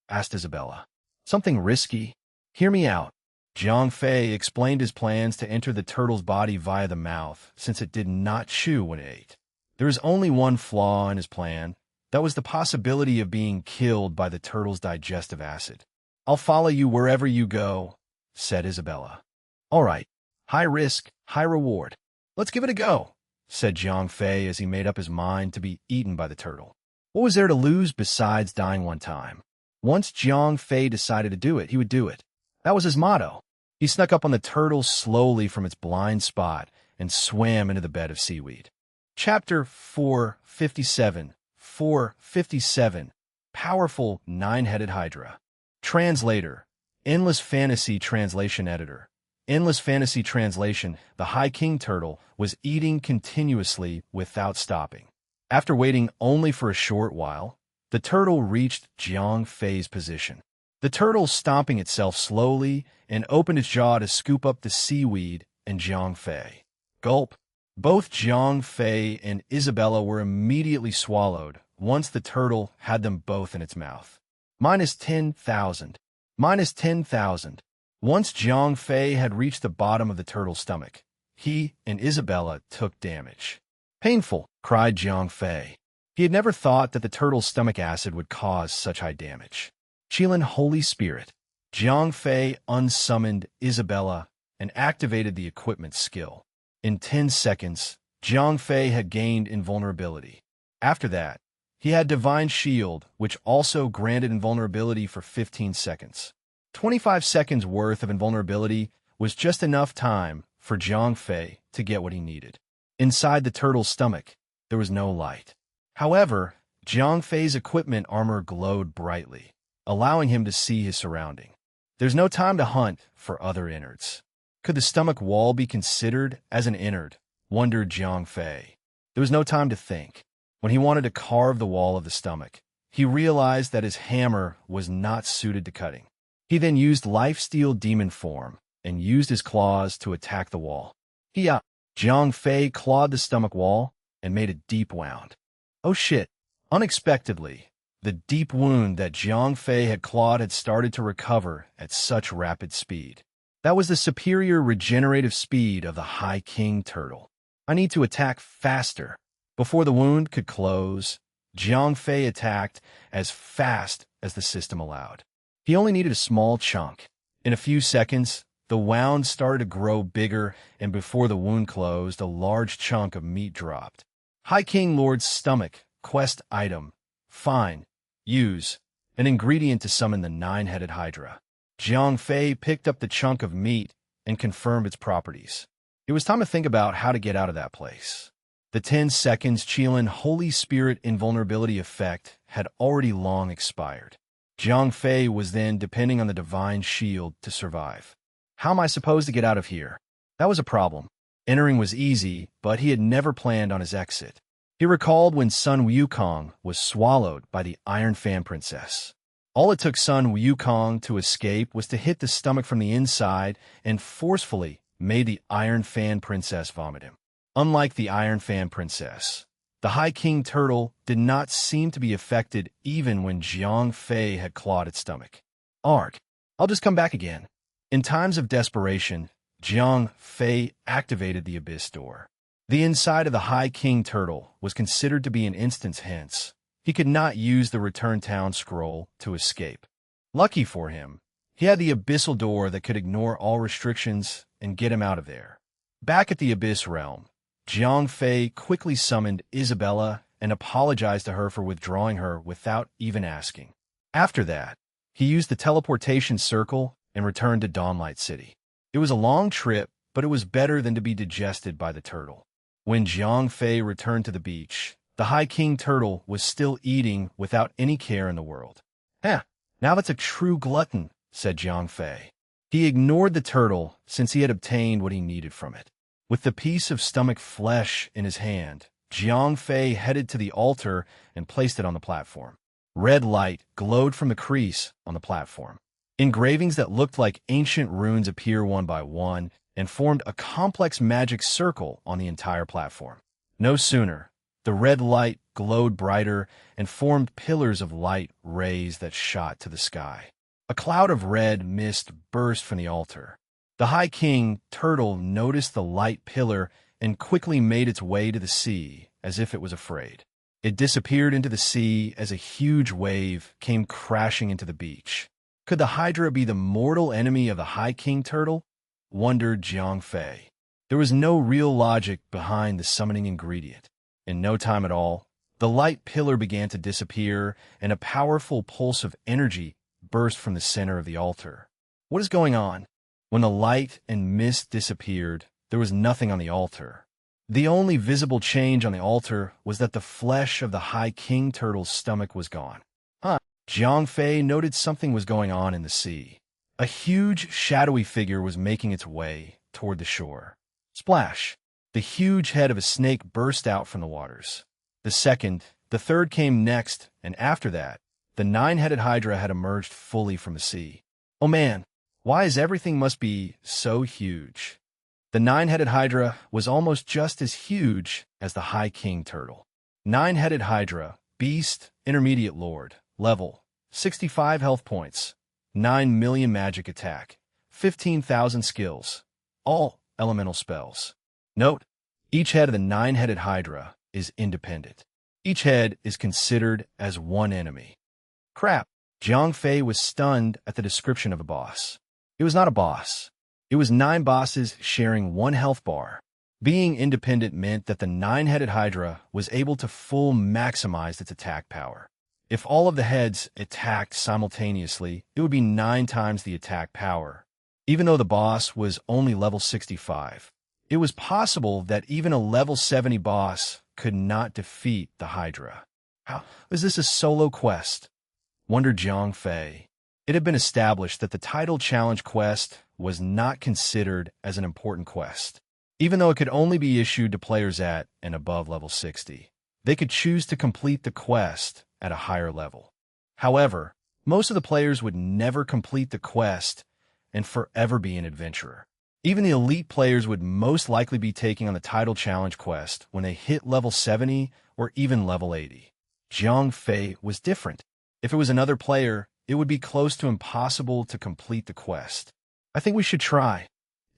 Asked Isabella. Something risky. Hear me out. Jiang Fei explained his plans to enter the turtle's body via the mouth, since it did not chew when it ate. There is only one flaw in his plan. That was the possibility of being killed by the turtle's digestive acid. I'll follow you wherever you go, said Isabella. All right. High risk, high reward. Let's give it a go, said Jiang Fei as he made up his mind to be eaten by the turtle. What was there to lose besides dying one time? Once Jiang Fei decided to do it, he would do it. That was his motto. He snuck up on the turtle slowly from its blind spot and swam into the bed of seaweed. Chapter 457. 457. Powerful Nine-Headed Hydra. Translator. Endless Fantasy Translation Editor. Endless Fantasy Translation. The High King Turtle was eating continuously without stopping. After waiting only for a short while, the turtle reached Jiang Fei's position. The turtle stomping itself slowly and opened its jaw to scoop up the seaweed and Jiang Fei. Gulp. Both Jiang Fei and Isabella were immediately swallowed once the turtle had them both in its mouth. Minus 10,000. Minus 10,000. Once Jiang Fei had reached the bottom of the turtle's stomach, he and Isabella took damage. Painful, cried Jiang Fei. He had never thought that the turtle's stomach acid would cause such high damage. Qilin Holy Spirit. Jiang Fei unsummoned Isabella and activated the equipment skill. In 10 seconds, Jiang Fei had gained invulnerability. After that, he had Divine Shield, which also granted invulnerability for 15 seconds. 25 seconds worth of invulnerability was just enough time for Jiang Fei to get what he needed. Inside the turtle's stomach, there was no light. However, Jiang Fei's equipment armor glowed brightly, allowing him to see his surrounding. There's no time to hunt for other innards. Could the stomach wall be considered as an innard? Wondered Jiang Fei. There was no time to think. When he wanted to carve the wall of the stomach, he realized that his hammer was not suited to cutting. He then used Lifesteal Demon form and used his claws to attack the wall. Jiang Fei clawed the stomach wall and made a deep wound. Oh shit! Unexpectedly, the deep wound that Jiang Fei had clawed had started to recover at such rapid speed. That was the superior regenerative speed of the High King Turtle. I need to attack faster. Before the wound could close, Jiang Fei attacked as fast as the system allowed. He only needed a small chunk. In a few seconds, the wound started to grow bigger, and before the wound closed, a large chunk of meat dropped. High King Lord's stomach, quest item. Fine. Use an ingredient to summon the nine-headed Hydra. Jiang Fei picked up the chunk of meat and confirmed its properties. It was time to think about how to get out of that place. The 10 seconds Qilin Holy Spirit invulnerability effect had already long expired. Jiang Fei was then depending on the divine shield to survive. How am I supposed to get out of here? That was a problem. Entering was easy, but he had never planned on his exit. He recalled when Sun Wukong was swallowed by the Iron Fan Princess. All it took Sun Wukong to escape was to hit the stomach from the inside and forcefully made the Iron Fan Princess vomit him. Unlike the Iron Fan Princess, the High King Turtle did not seem to be affected even when Jiang Fei had clawed its stomach. Arg, I'll just come back again. In times of desperation, Jiang Fei activated the Abyss Door. The inside of the High King Turtle was considered to be an instance, hence, he could not use the Return Town scroll to escape. Lucky for him, he had the Abyssal Door that could ignore all restrictions and get him out of there. Back at the Abyss Realm, Jiang Fei quickly summoned Isabella and apologized to her for withdrawing her without even asking. After that, he used the teleportation circle and returned to Dawnlight City. It was a long trip, but it was better than to be digested by the turtle. When Jiang Fei returned to the beach, the High King Turtle was still eating without any care in the world. Now that's a true glutton, said Jiang Fei. He ignored the turtle since he had obtained what he needed from it. With the piece of stomach flesh in his hand, Jiang Fei headed to the altar and placed it on the platform. Red light glowed from the crease on the platform. Engravings that looked like ancient runes appeared one by one and formed a complex magic circle on the entire platform. No sooner, the red light glowed brighter and formed pillars of light rays that shot to the sky. A cloud of red mist burst from the altar. The High King Turtle noticed the light pillar and quickly made its way to the sea, as if it was afraid. It disappeared into the sea as a huge wave came crashing into the beach. Could the Hydra be the mortal enemy of the High King Turtle? Wondered Jiang Fei. There was no real logic behind the summoning ingredient. In no time at all, the light pillar began to disappear, and a powerful pulse of energy burst from the center of the altar. What is going on? When the light and mist disappeared, there was nothing on the altar. The only visible change on the altar was that the flesh of the High King Turtle's stomach was gone. Jiang Fei noted something was going on in the sea. A huge, shadowy figure was making its way toward the shore. Splash! The huge head of a snake burst out from the waters. The third came next, and after that, the nine-headed Hydra had emerged fully from the sea. Oh man, why is everything must be so huge? The nine-headed Hydra was almost just as huge as the High King Turtle. Nine-headed Hydra, Beast, Intermediate Lord, level, 65 health points, 9 million magic attack, 15,000 skills, all elemental spells. Note, each head of the nine-headed Hydra is independent. Each head is considered as one enemy. Crap! Jiang Fei was stunned at the description of a boss. It was not a boss. It was 9 bosses sharing 1 health bar. Being independent meant that the nine-headed Hydra was able to full maximize its attack power. If all of the heads attacked simultaneously, it would be 9 times the attack power. Even though the boss was only level 65, it was possible that even a level 70 boss could not defeat the Hydra. How is this a solo quest? Wondered Jiang Fei. It had been established that the title challenge quest was not considered as an important quest. Even though it could only be issued to players at and above level 60, they could choose to complete the quest at a higher level. However, most of the players would never complete the quest and forever be an adventurer. Even the elite players would most likely be taking on the title challenge quest when they hit level 70 or even level 80. Jiang Fei was different. If it was another player, it would be close to impossible to complete the quest. I think we should try,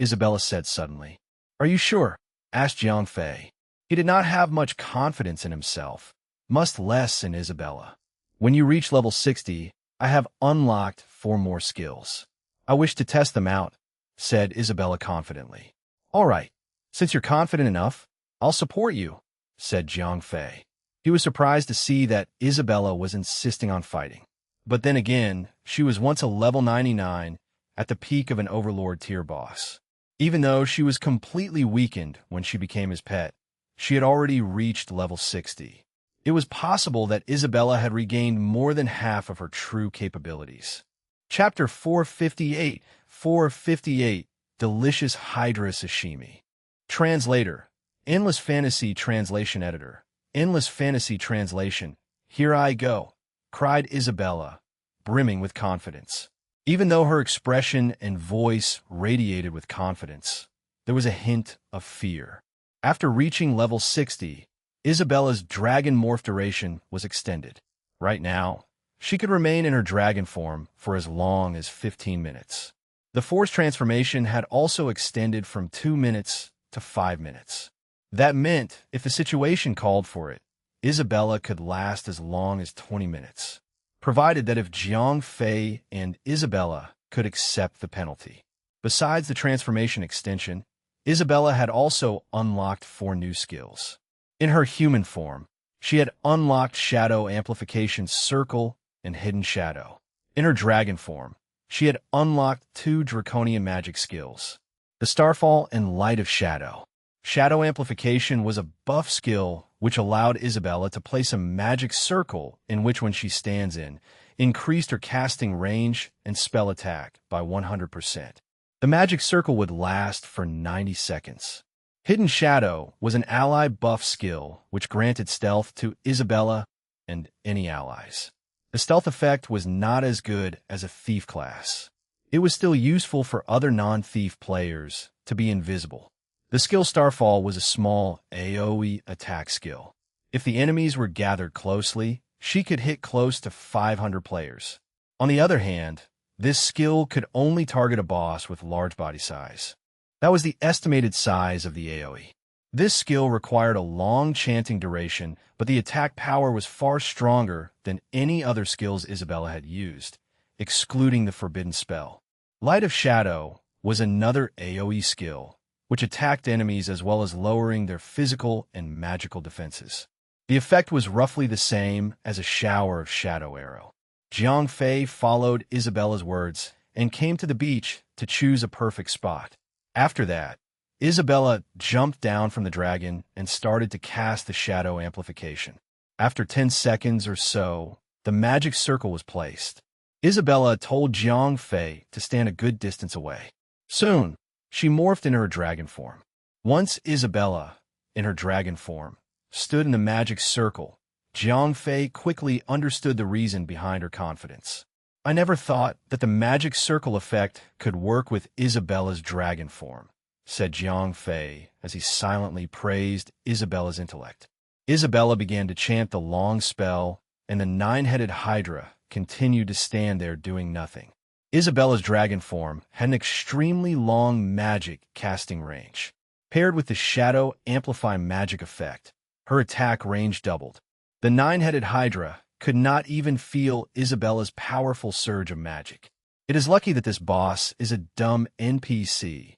Isabella said suddenly. Are you sure? Asked Jiang Fei. He did not have much confidence in himself, much less in Isabella. When you reach level 60, I have unlocked 4 more skills. I wish to test them out, said Isabella confidently. All right, since you're confident enough, I'll support you, said Jiang Fei. He was surprised to see that Isabella was insisting on fighting. But then again, she was once a level 99 at the peak of an Overlord tier boss. Even though she was completely weakened when she became his pet, she had already reached level 60. It was possible that Isabella had regained more than half of her true capabilities. Chapter 458, 458, Delicious Hydra Sashimi. Translator, Endless Fantasy Translation Editor. Endless Fantasy Translation. Here I go, cried Isabella, brimming with confidence. Even though her expression and voice radiated with confidence, there was a hint of fear. After reaching level 60, Isabella's dragon morph duration was extended. Right now, she could remain in her dragon form for as long as 15 minutes. The force transformation had also extended from 2 minutes to 5 minutes. That meant, if the situation called for it, Isabella could last as long as 20 minutes, provided that if Jiang Fei and Isabella could accept the penalty. Besides the transformation extension, Isabella had also unlocked 4 new skills. In her human form, she had unlocked Shadow Amplification Circle and Hidden Shadow. In her dragon form, she had unlocked 2 Draconian magic skills, the Starfall and Light of Shadow. Shadow Amplification was a buff skill which allowed Isabella to place a magic circle in which, when she stands in, increased her casting range and spell attack by 100%. The magic circle would last for 90 seconds. Hidden Shadow was an ally buff skill which granted stealth to Isabella and any allies. The stealth effect was not as good as a thief class. It was still useful for other non-thief players to be invisible. The skill Starfall was a small AoE attack skill. If the enemies were gathered closely, she could hit close to 500 players. On the other hand, this skill could only target a boss with large body size. That was the estimated size of the AoE. This skill required a long chanting duration, but the attack power was far stronger than any other skills Isabella had used, excluding the forbidden spell. Light of Shadow was another AoE skill, which attacked enemies as well as lowering their physical and magical defenses. The effect was roughly the same as a shower of shadow arrow. Jiang Fei followed Isabella's words and came to the beach to choose a perfect spot. After that, Isabella jumped down from the dragon and started to cast the shadow amplification. After 10 seconds or so, the magic circle was placed. Isabella told Jiang Fei to stand a good distance away. Soon, she morphed into her dragon form. Once Isabella, in her dragon form, stood in the magic circle, Jiang Fei quickly understood the reason behind her confidence. I never thought that the magic circle effect could work with Isabella's dragon form, said Jiang Fei as he silently praised Isabella's intellect. Isabella began to chant the long spell, and the 9-headed Hydra continued to stand there doing nothing. Isabella's dragon form had an extremely long magic casting range. Paired with the Shadow Amplify magic effect, her attack range doubled. The 9-headed Hydra could not even feel Isabella's powerful surge of magic. It is lucky that this boss is a dumb NPC.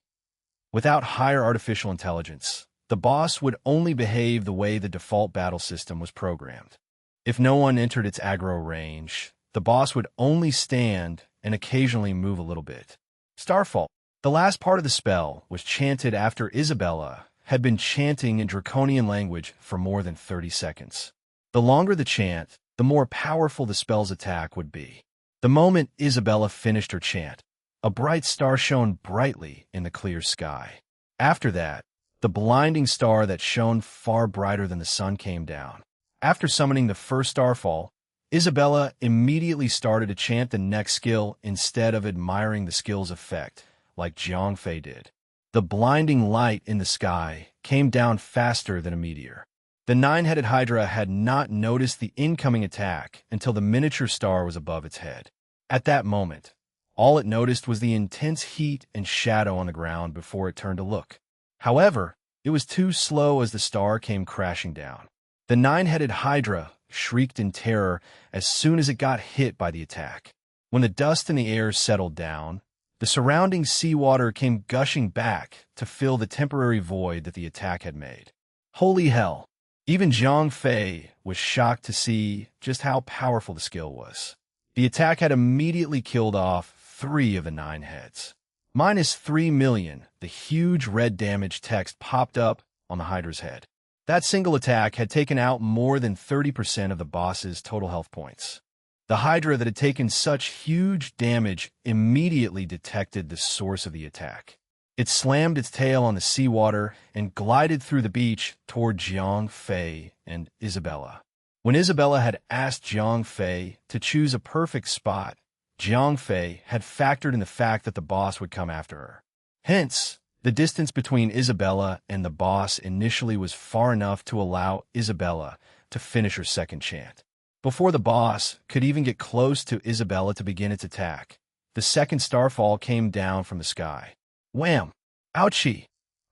Without higher artificial intelligence, the boss would only behave the way the default battle system was programmed. If no one entered its aggro range, the boss would only stand and occasionally move a little bit. Starfall. The last part of the spell was chanted after Isabella had been chanting in Draconian language for more than 30 seconds. The longer the chant, the more powerful the spell's attack would be. The moment Isabella finished her chant, a bright star shone brightly in the clear sky. After that, the blinding star that shone far brighter than the sun came down. After summoning the first starfall, Isabella immediately started to chant the next skill instead of admiring the skill's effect, like Jiang Fei did. The blinding light in the sky came down faster than a meteor. The 9-headed Hydra had not noticed the incoming attack until the miniature star was above its head. At that moment, all it noticed was the intense heat and shadow on the ground before it turned to look. However, It was too slow as the star came crashing down. The nine-headed Hydra shrieked in terror as soon as it got hit by the attack. When the dust in the air settled down, the surrounding seawater came gushing back to fill the temporary void that the attack had made. Holy hell! Even Zhang Fei was shocked to see just how powerful the skill was. The attack had immediately killed off 3 of the 9 heads. Minus 3 million, the huge red damage text popped up on the Hydra's head. That single attack had taken out more than 30% of the boss's total health points. The Hydra that had taken such huge damage immediately detected the source of the attack. It slammed its tail on the seawater and glided through the beach toward Zhang Fei and Isabella. When Isabella had asked Zhang Fei to choose a perfect spot, Zhang Fei had factored in the fact that the boss would come after her. Hence, the distance between Isabella and the boss initially was far enough to allow Isabella to finish her second chant. Before the boss could even get close to Isabella to begin its attack, the second starfall came down from the sky. Wham! Ouchie!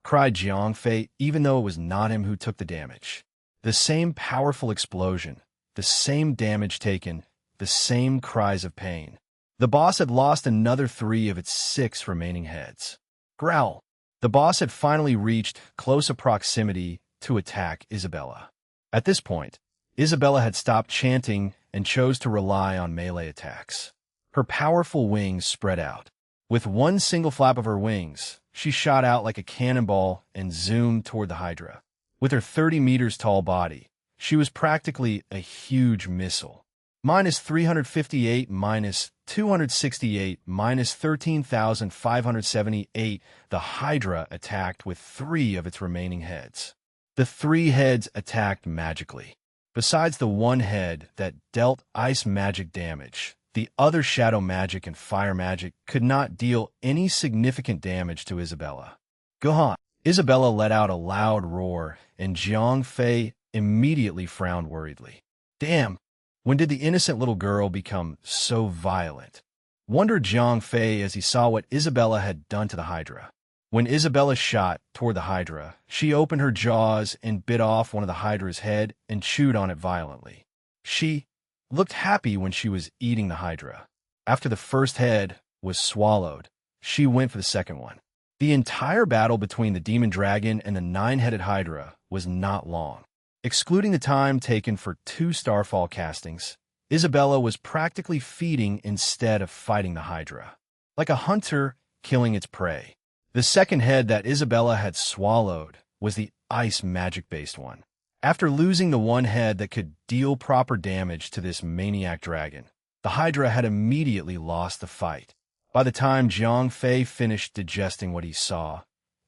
Cried Zhang Fei, even though it was not him who took the damage. The same powerful explosion, the same damage taken, the same cries of pain. The boss had lost another 3 of its 6 remaining heads. Growl! The boss had finally reached close proximity to attack Isabella. At this point, Isabella had stopped chanting and chose to rely on melee attacks. Her powerful wings spread out. With one single flap of her wings, she shot out like a cannonball and zoomed toward the Hydra. With her 30 meters tall body, she was practically a huge missile. Minus 358, minus 268, minus 13,578, the Hydra attacked with 3 of its remaining heads. The 3 heads attacked magically. Besides the one head that dealt ice magic damage, the other shadow magic and fire magic could not deal any significant damage to Isabella. Go on! Isabella let out a loud roar, and Zhang Fei immediately frowned worriedly. Damn! When did the innocent little girl become so violent? Wondered Zhang Fei as he saw what Isabella had done to the Hydra. When Isabella shot toward the Hydra, she opened her jaws and bit off one of the Hydra's head and chewed on it violently. She looked happy when she was eating the Hydra. After the first head was swallowed, she went for the second one. The entire battle between the demon dragon and the 9-headed Hydra was not long. Excluding the time taken for 2 starfall castings, Isabella was practically feeding instead of fighting the Hydra, like a hunter killing its prey. The second head that Isabella had swallowed was the ice magic-based one. After losing the one head that could deal proper damage to this maniac dragon, the Hydra had immediately lost the fight. By the time Zhang Fei finished digesting what he saw,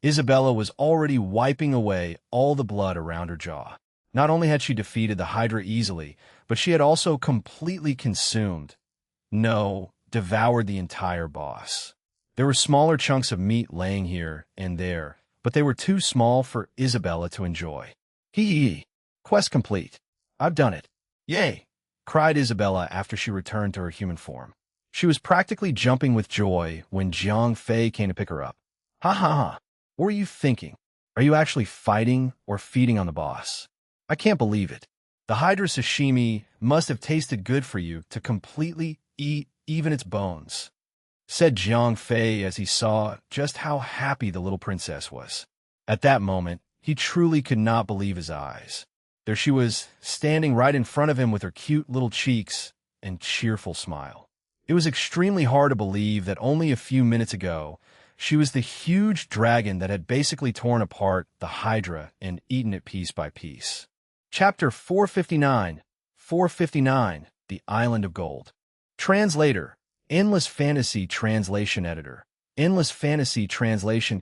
Isabella was already wiping away all the blood around her jaw. Not only had she defeated the Hydra easily, but she had also completely devoured the entire boss. There were smaller chunks of meat laying here and there, but they were too small for Isabella to enjoy. Hee. Quest complete. I've done it. Yay! Cried Isabella after she returned to her human form. She was practically jumping with joy when Zhang Fei came to pick her up. Ha ha ha. What were you thinking? Are you actually fighting or feeding on the boss? I can't believe it. The Hydra sashimi must have tasted good for you to completely eat even its bones, said Zhang Fei as he saw just how happy the little princess was. At that moment, he truly could not believe his eyes. There she was, standing right in front of him with her cute little cheeks and cheerful smile. It was extremely hard to believe that only a few minutes ago, she was the huge dragon that had basically torn apart the Hydra and eaten it piece by piece. Chapter 459, The Island of Gold. Translator, Endless Fantasy Translation Editor, Endless Fantasy Translation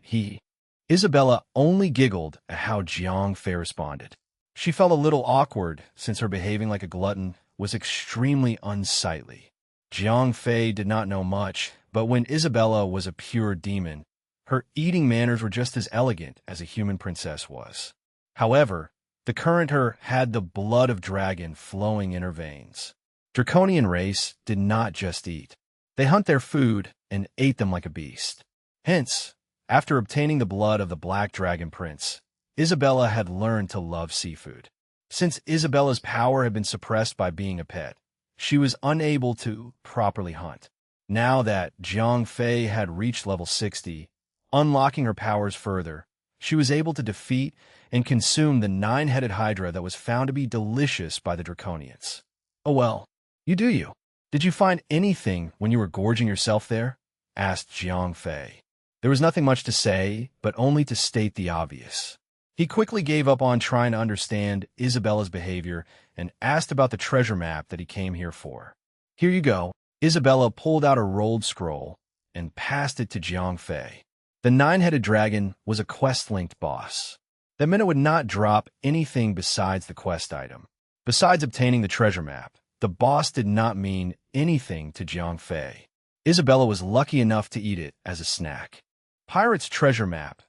Isabella only giggled at how Zhang Fei responded. She felt a little awkward since her behaving like a glutton was extremely unsightly. Zhang Fei did not know much, but when Isabella was a pure demon, her eating manners were just as elegant as a human princess was. However, the current her had the blood of dragon flowing in her veins. Draconian race did not just eat. They hunt their food and ate them like a beast. Hence, after obtaining the blood of the Black Dragon Prince, Isabella had learned to love seafood. Since Isabella's power had been suppressed by being a pet, she was unable to properly hunt. Now that Jiang Fei had reached level 60, unlocking her powers further, she was able to defeat and consume the 9-headed hydra that was found to be delicious by the Draconians. Oh well, you do you. Did you find anything when you were gorging yourself there? Asked Jiang Fei. There was nothing much to say, but only to state the obvious. He quickly gave up on trying to understand Isabella's behavior and asked about the treasure map that he came here for. Here you go. Isabella pulled out a rolled scroll and passed it to Jiang Fei. The 9-headed dragon was a quest-linked boss. That meant it would not drop anything besides the quest item. Besides obtaining the treasure map, the boss did not mean anything to Jiang Fei. Isabella was lucky enough to eat it as a snack. Pirate's treasure map,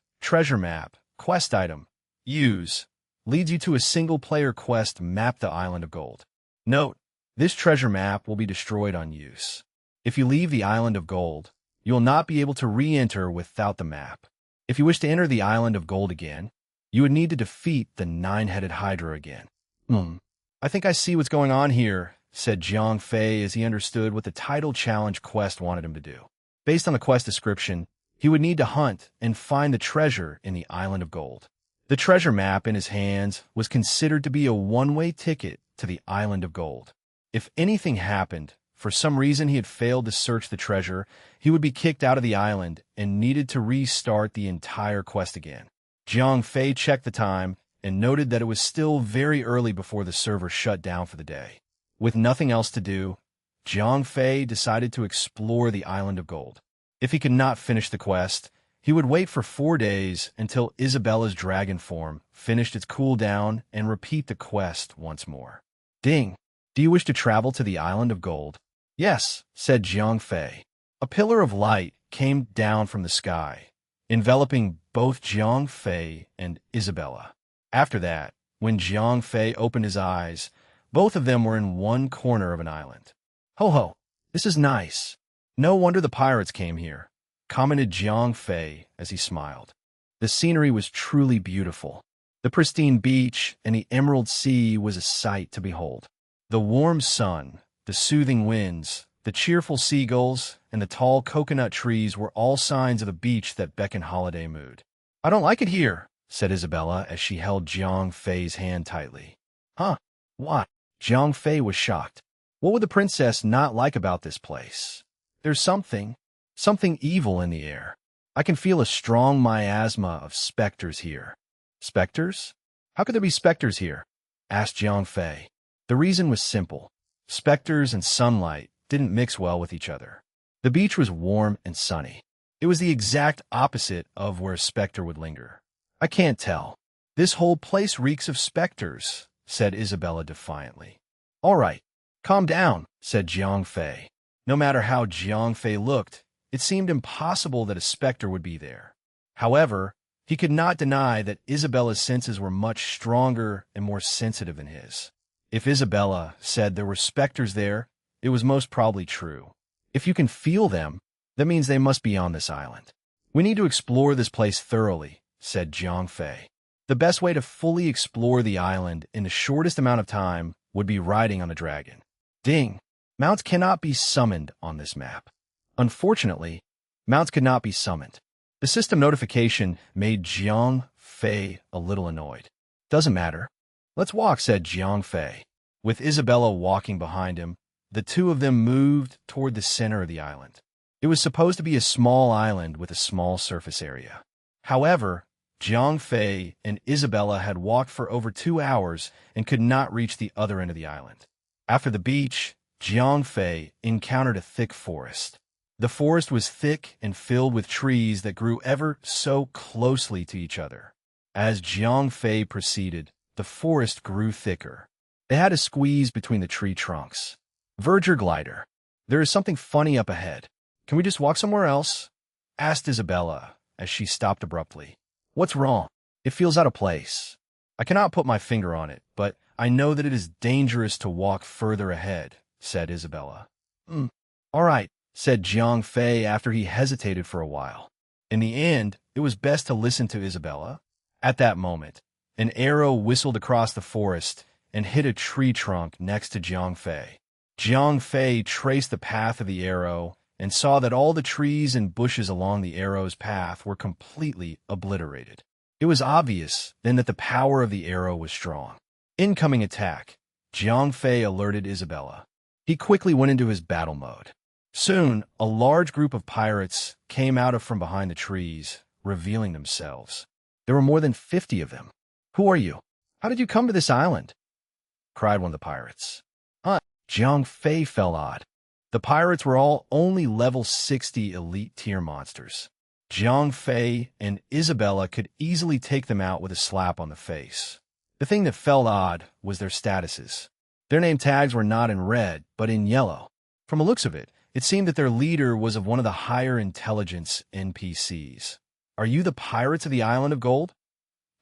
quest item, use, leads you to a single-player quest Map the Island of Gold. Note, this treasure map will be destroyed on use. If you leave the Island of Gold, you will not be able to re-enter without the map. If you wish to enter the Island of Gold again, you would need to defeat the 9-headed hydra again. I think I see what's going on here, said Jiang Fei as he understood what the title challenge quest wanted him to do. Based on the quest description, he would need to hunt and find the treasure in the Island of Gold. The treasure map in his hands was considered to be a one-way ticket to the Island of Gold. If anything happened, for some reason he had failed to search the treasure, he would be kicked out of the island and needed to restart the entire quest again. Jiang Fei checked the time and noted that it was still very early before the server shut down for the day. With nothing else to do, Jiang Fei decided to explore the Island of Gold. If he could not finish the quest, he would wait for 4 days until Isabella's dragon form finished its cooldown and repeat the quest once more. Ding! Do you wish to travel to the Island of Gold? Yes, said Jiang Fei. A pillar of light came down from the sky, enveloping both Jiang Fei and Isabella. After that, when Jiang Fei opened his eyes, both of them were in one corner of an island. Ho ho, this is nice. No wonder the pirates came here, commented Jiang Fei as he smiled. The scenery was truly beautiful. The pristine beach and the emerald sea was a sight to behold. The warm sun, the soothing winds, the cheerful seagulls, and the tall coconut trees were all signs of a beach that beckoned holiday mood. I don't like it here, said Isabella as she held Jiang Fei's hand tightly. Huh? Why? Jiang Fei was shocked. What would the princess not like about this place? There's something evil in the air. I can feel a strong miasma of specters here. Specters? How could there be specters here? Asked Jiang Fei. The reason was simple. Specters and sunlight didn't mix well with each other. The beach was warm and sunny. It was the exact opposite of where a specter would linger. I can't tell. This whole place reeks of specters, said Isabella defiantly. All right, calm down, said Jiang Fei. No matter how Jiang Fei looked, it seemed impossible that a specter would be there. However, he could not deny that Isabella's senses were much stronger and more sensitive than his. If Isabella said there were specters there, it was most probably true. If you can feel them, that means they must be on this island. We need to explore this place thoroughly, said Jiang Fei. The best way to fully explore the island in the shortest amount of time would be riding on a dragon. Ding! Mounts cannot be summoned on this map. Unfortunately, mounts could not be summoned. The system notification made Jiang Fei a little annoyed. Doesn't matter. Let's walk, said Jiang Fei. With Isabella walking behind him, the two of them moved toward the center of the island. It was supposed to be a small island with a small surface area. However, Jiang Fei and Isabella had walked for over 2 hours and could not reach the other end of the island. After the beach, Jiang Fei encountered a thick forest. The forest was thick and filled with trees that grew ever so closely to each other. As Jiang Fei proceeded, the forest grew thicker. They had to squeeze between the tree trunks. Verdure glider. There is something funny up ahead. Can we just walk somewhere else? Asked Isabella as she stopped abruptly. What's wrong? It feels out of place. I cannot put my finger on it, but I know that it is dangerous to walk further ahead, said Isabella. All right, said Jiang Fei after he hesitated for a while. In the end, it was best to listen to Isabella. At that moment, An arrow whistled across the forest and hit a tree trunk next to Jiang Fei. Jiang Fei traced the path of the arrow and saw that all the trees and bushes along the arrow's path were completely obliterated. It was obvious then that the power of the arrow was strong. Incoming attack. Jiang Fei alerted Isabella. He quickly went into his battle mode. Soon, a large group of pirates came out from behind the trees, revealing themselves. There were more than 50 of them. "Who are you? How did you come to this island?" cried one of the pirates. Jiang Fei felt odd. The pirates were all only level 60 elite tier monsters. Jiang Fei and Isabella could easily take them out with a slap on the face. The thing that felt odd was their statuses. Their name tags were not in red, but in yellow. From the looks of it, it seemed that their leader was of one of the higher intelligence NPCs. "Are you the pirates of the Island of Gold?"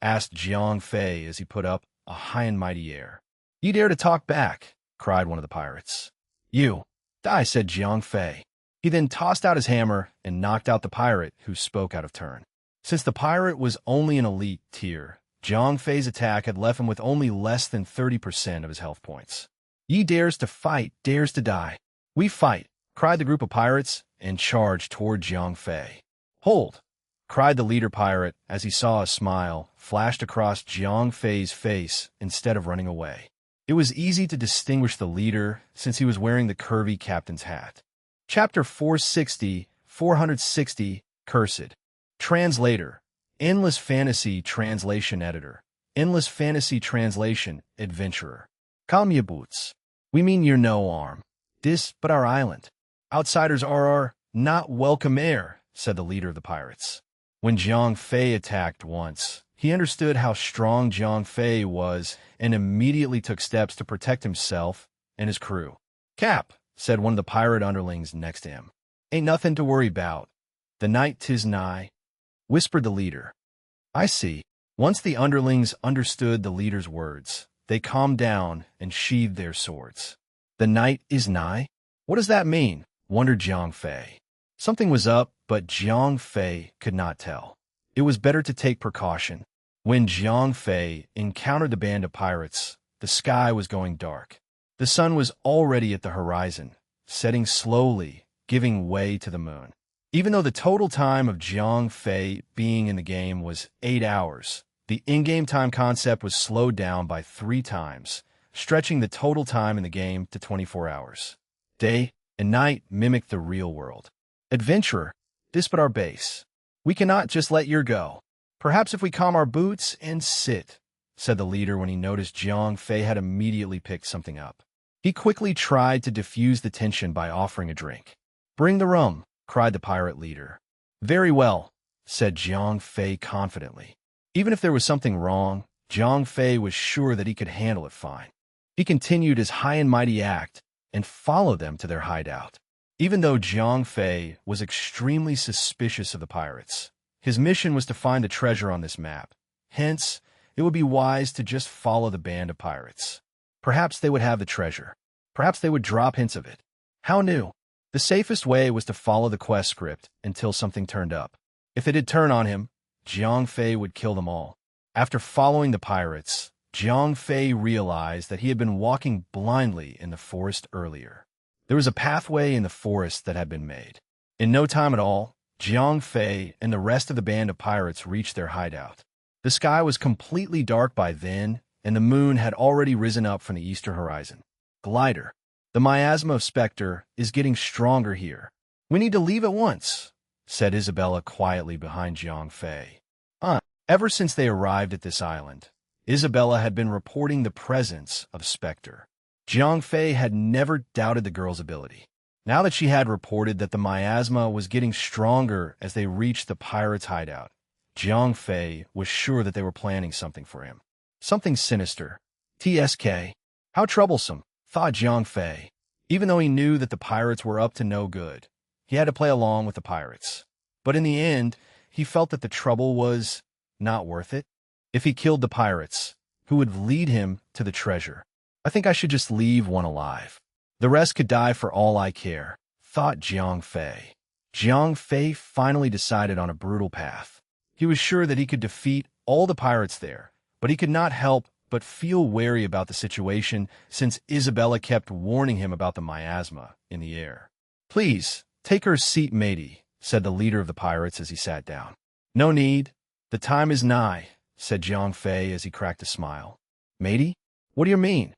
asked Jiang Fei as he put up a high and mighty air. "You dare to talk back?" cried one of the pirates. "You, die," said Jiang Fei. He then tossed out his hammer and knocked out the pirate who spoke out of turn. Since the pirate was only an elite tier, Jiang Fei's attack had left him with only less than 30% of his health points. "Ye dares to fight, dares to die. We fight," cried the group of pirates and charged toward Jiang Fei. "Hold!" cried the leader pirate as he saw a smile flashed across Jiang Fei's face instead of running away. It was easy to distinguish the leader since he was wearing the curvy captain's hat. Chapter 460, Cursed. Translator. Endless Fantasy Translation Editor. Endless Fantasy Translation Adventurer. Calm your boots. We mean you're no harm. This but our island. Outsiders are our not welcome air, said the leader of the pirates. When Jiang Fei attacked once, he understood how strong Jiang Fei was and immediately took steps to protect himself and his crew. "Cap," said one of the pirate underlings next to him. "Ain't nothing to worry about. The night 'tis nigh," whispered the leader. "I see." Once the underlings understood the leader's words, they calmed down and sheathed their swords. "The night is nigh? What does that mean?" wondered Jiang Fei. Something was up, but Jiang Fei could not tell. It was better to take precaution. When Jiang Fei encountered the band of pirates, the sky was going dark. The sun was already at the horizon, setting slowly, giving way to the moon. Even though the total time of Jiang Fei being in the game was 8 hours, the in-game time concept was slowed down by 3 times, stretching the total time in the game to 24 hours. Day and night mimicked the real world. "Adventurer, this but our base. We cannot just let you go. Perhaps if we calm our boots and sit," said the leader when he noticed Jiang Fei had immediately picked something up. He quickly tried to diffuse the tension by offering a drink. "Bring the rum," cried the pirate leader. "Very well," said Jiang Fei confidently. Even if there was something wrong, Jiang Fei was sure that he could handle it fine. He continued his high and mighty act and followed them to their hideout. Even though Jiang Fei was extremely suspicious of the pirates, his mission was to find the treasure on this map. Hence, it would be wise to just follow the band of pirates. Perhaps they would have the treasure. Perhaps they would drop hints of it. How new? The safest way was to follow the quest script until something turned up. If they did turn on him, Jiang Fei would kill them all. After following the pirates, Jiang Fei realized that he had been walking blindly in the forest earlier. There was a pathway in the forest that had been made. In no time at all, Jiang Fei and the rest of the band of pirates reached their hideout. The sky was completely dark by then, and the moon had already risen up from the eastern horizon. "Glider. The miasma of Spectre is getting stronger here. We need to leave at once," said Isabella quietly behind Jiang Fei. Ever since they arrived at this island, Isabella had been reporting the presence of Spectre. Jiang Fei had never doubted the girl's ability. Now that she had reported that the miasma was getting stronger as they reached the pirates' hideout, Jiang Fei was sure that they were planning something for him. Something sinister. TSK. How troublesome, thought Jiang Fei. Even though he knew that the pirates were up to no good, he had to play along with the pirates. But in the end, he felt that the trouble was not worth it. If he killed the pirates, who would lead him to the treasure? "I think I should just leave one alive. The rest could die for all I care," thought Jiang Fei. Jiang Fei finally decided on a brutal path. He was sure that he could defeat all the pirates there, but he could not help but feel wary about the situation since Isabella kept warning him about the miasma in the air. "Please, take her seat, matey," said the leader of the pirates as he sat down. "No need. The time is nigh," said Jiang Fei as he cracked a smile. "Matey? What do you mean?"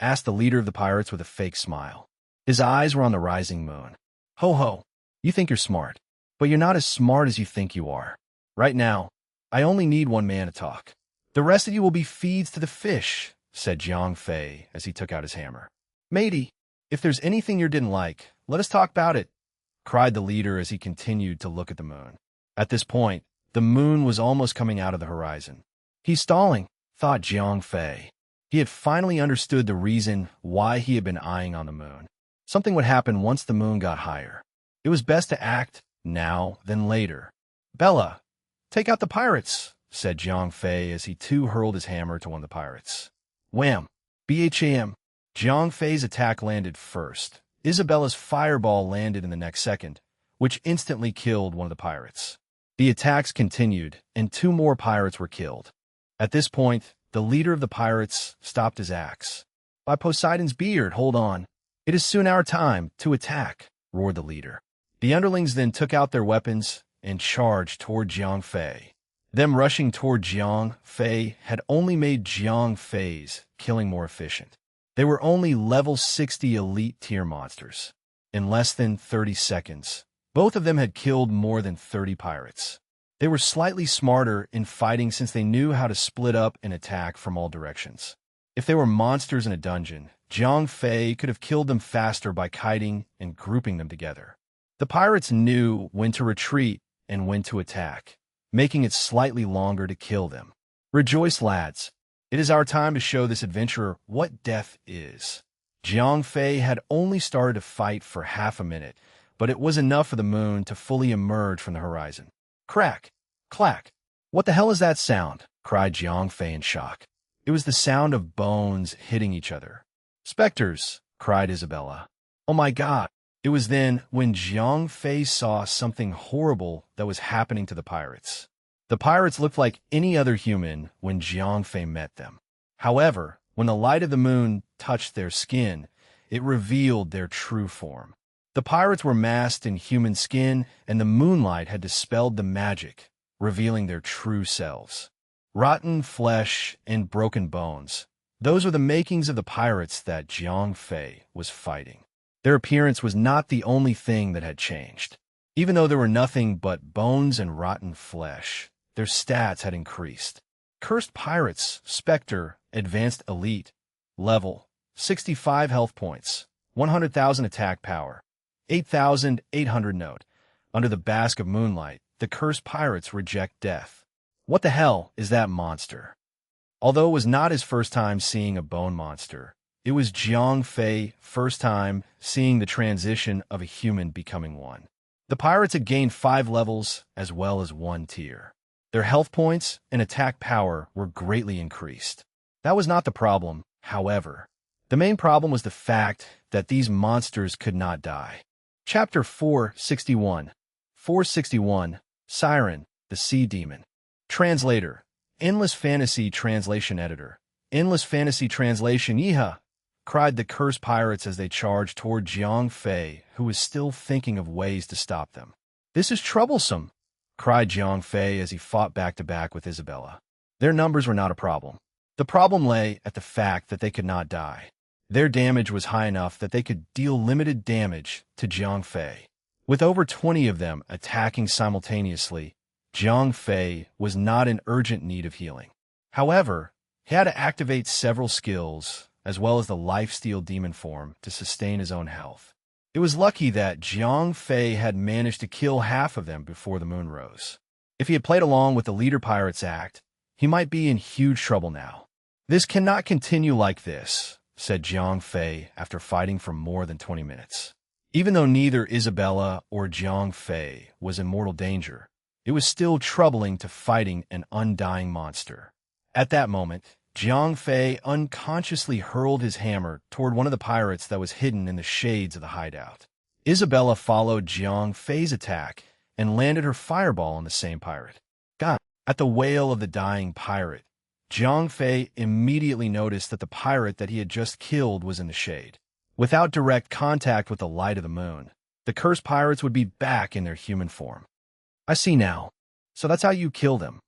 asked the leader of the pirates with a fake smile. His eyes were on the rising moon. "Ho ho, you think you're smart, but you're not as smart as you think you are. Right now, I only need one man to talk. The rest of you will be feeds to the fish," said Jiang Fei as he took out his hammer. "Matey, if there's anything you didn't like, let us talk about it," cried the leader as he continued to look at the moon. At this point, the moon was almost coming out of the horizon. "He's stalling," thought Jiang Fei. He had finally understood the reason why he had been eyeing on the moon. Something would happen once the moon got higher. It was best to act now than later. "Bella, take out the pirates," said Jiang Fei as he too hurled his hammer to one of the pirates. Wham! BHAM! Jiang Fei's attack landed first. Isabella's fireball landed in the next second, which instantly killed one of the pirates. The attacks continued, and 2 more pirates were killed. At this point, the leader of the pirates stopped his axe. "By Poseidon's beard, hold on. It is soon our time to attack," roared the leader. The underlings then took out their weapons and charged toward Jiang Fei. Them rushing toward Jiang Fei had only made Jiang Fei's killing more efficient. They were only level 60 elite tier monsters. In less than 30 seconds, both of them had killed more than 30 pirates. They were slightly smarter in fighting since they knew how to split up and attack from all directions. If they were monsters in a dungeon, Jiang Fei could have killed them faster by kiting and grouping them together. The pirates knew when to retreat and when to attack, making it slightly longer to kill them. Rejoice, lads. It is our time to show this adventurer what death is. Jiang Fei had only started to fight for half a minute, but it was enough for the moon to fully emerge from the horizon. Crack! Clack! "What the hell is that sound?" cried Jiang Fei in shock. It was the sound of bones hitting each other. "Specters!" cried Isabella. "Oh my God!" It was then when Jiang Fei saw something horrible that was happening to the pirates. The pirates looked like any other human when Jiang Fei met them. However, when the light of the moon touched their skin, it revealed their true form. The pirates were masked in human skin, and the moonlight had dispelled the magic, revealing their true selves. Rotten flesh and broken bones. Those were the makings of the pirates that Jiang Fei was fighting. Their appearance was not the only thing that had changed. Even though there were nothing but bones and rotten flesh, their stats had increased. Cursed Pirates, Spectre, Advanced Elite, Level, 65 health points, 100,000 attack power, 8,800 note. Under the bask of moonlight, the Cursed Pirates reject death. What the hell is that monster? Although it was not his first time seeing a bone monster, it was Jiang Fei's first time seeing the transition of a human becoming one. The pirates had gained 5 levels as well as 1 tier. Their health points and attack power were greatly increased. That was not the problem, however. The main problem was the fact that these monsters could not die. Chapter 461. 461. Siren, the Sea Demon. Translator. Endless Fantasy Translation Editor. Endless Fantasy Translation Yeehaw! Cried the cursed pirates as they charged toward Jiang Fei, who was still thinking of ways to stop them. "This is troublesome," cried Jiang Fei as he fought back-to-back with Isabella. Their numbers were not a problem. The problem lay at the fact that they could not die. Their damage was high enough that they could deal limited damage to Jiang Fei. With over 20 of them attacking simultaneously, Jiang Fei was not in urgent need of healing. However, he had to activate several skills, as well as the lifesteal demon form, to sustain his own health. It was lucky that Jiang Fei had managed to kill half of them before the moon rose. If he had played along with the Leader Pirates Act, he might be in huge trouble now. "This cannot continue like this," said Jiang Fei after fighting for more than 20 minutes. Even though neither Isabella or Jiang Fei was in mortal danger, it was still troubling to fighting an undying monster. At that moment, Jiang Fei unconsciously hurled his hammer toward one of the pirates that was hidden in the shades of the hideout. Isabella followed Jiang Fei's attack and landed her fireball on the same pirate. God! At the wail of the dying pirate, Jiang Fei immediately noticed that the pirate that he had just killed was in the shade. Without direct contact with the light of the moon, the cursed pirates would be back in their human form. I see now. So that's how you kill them.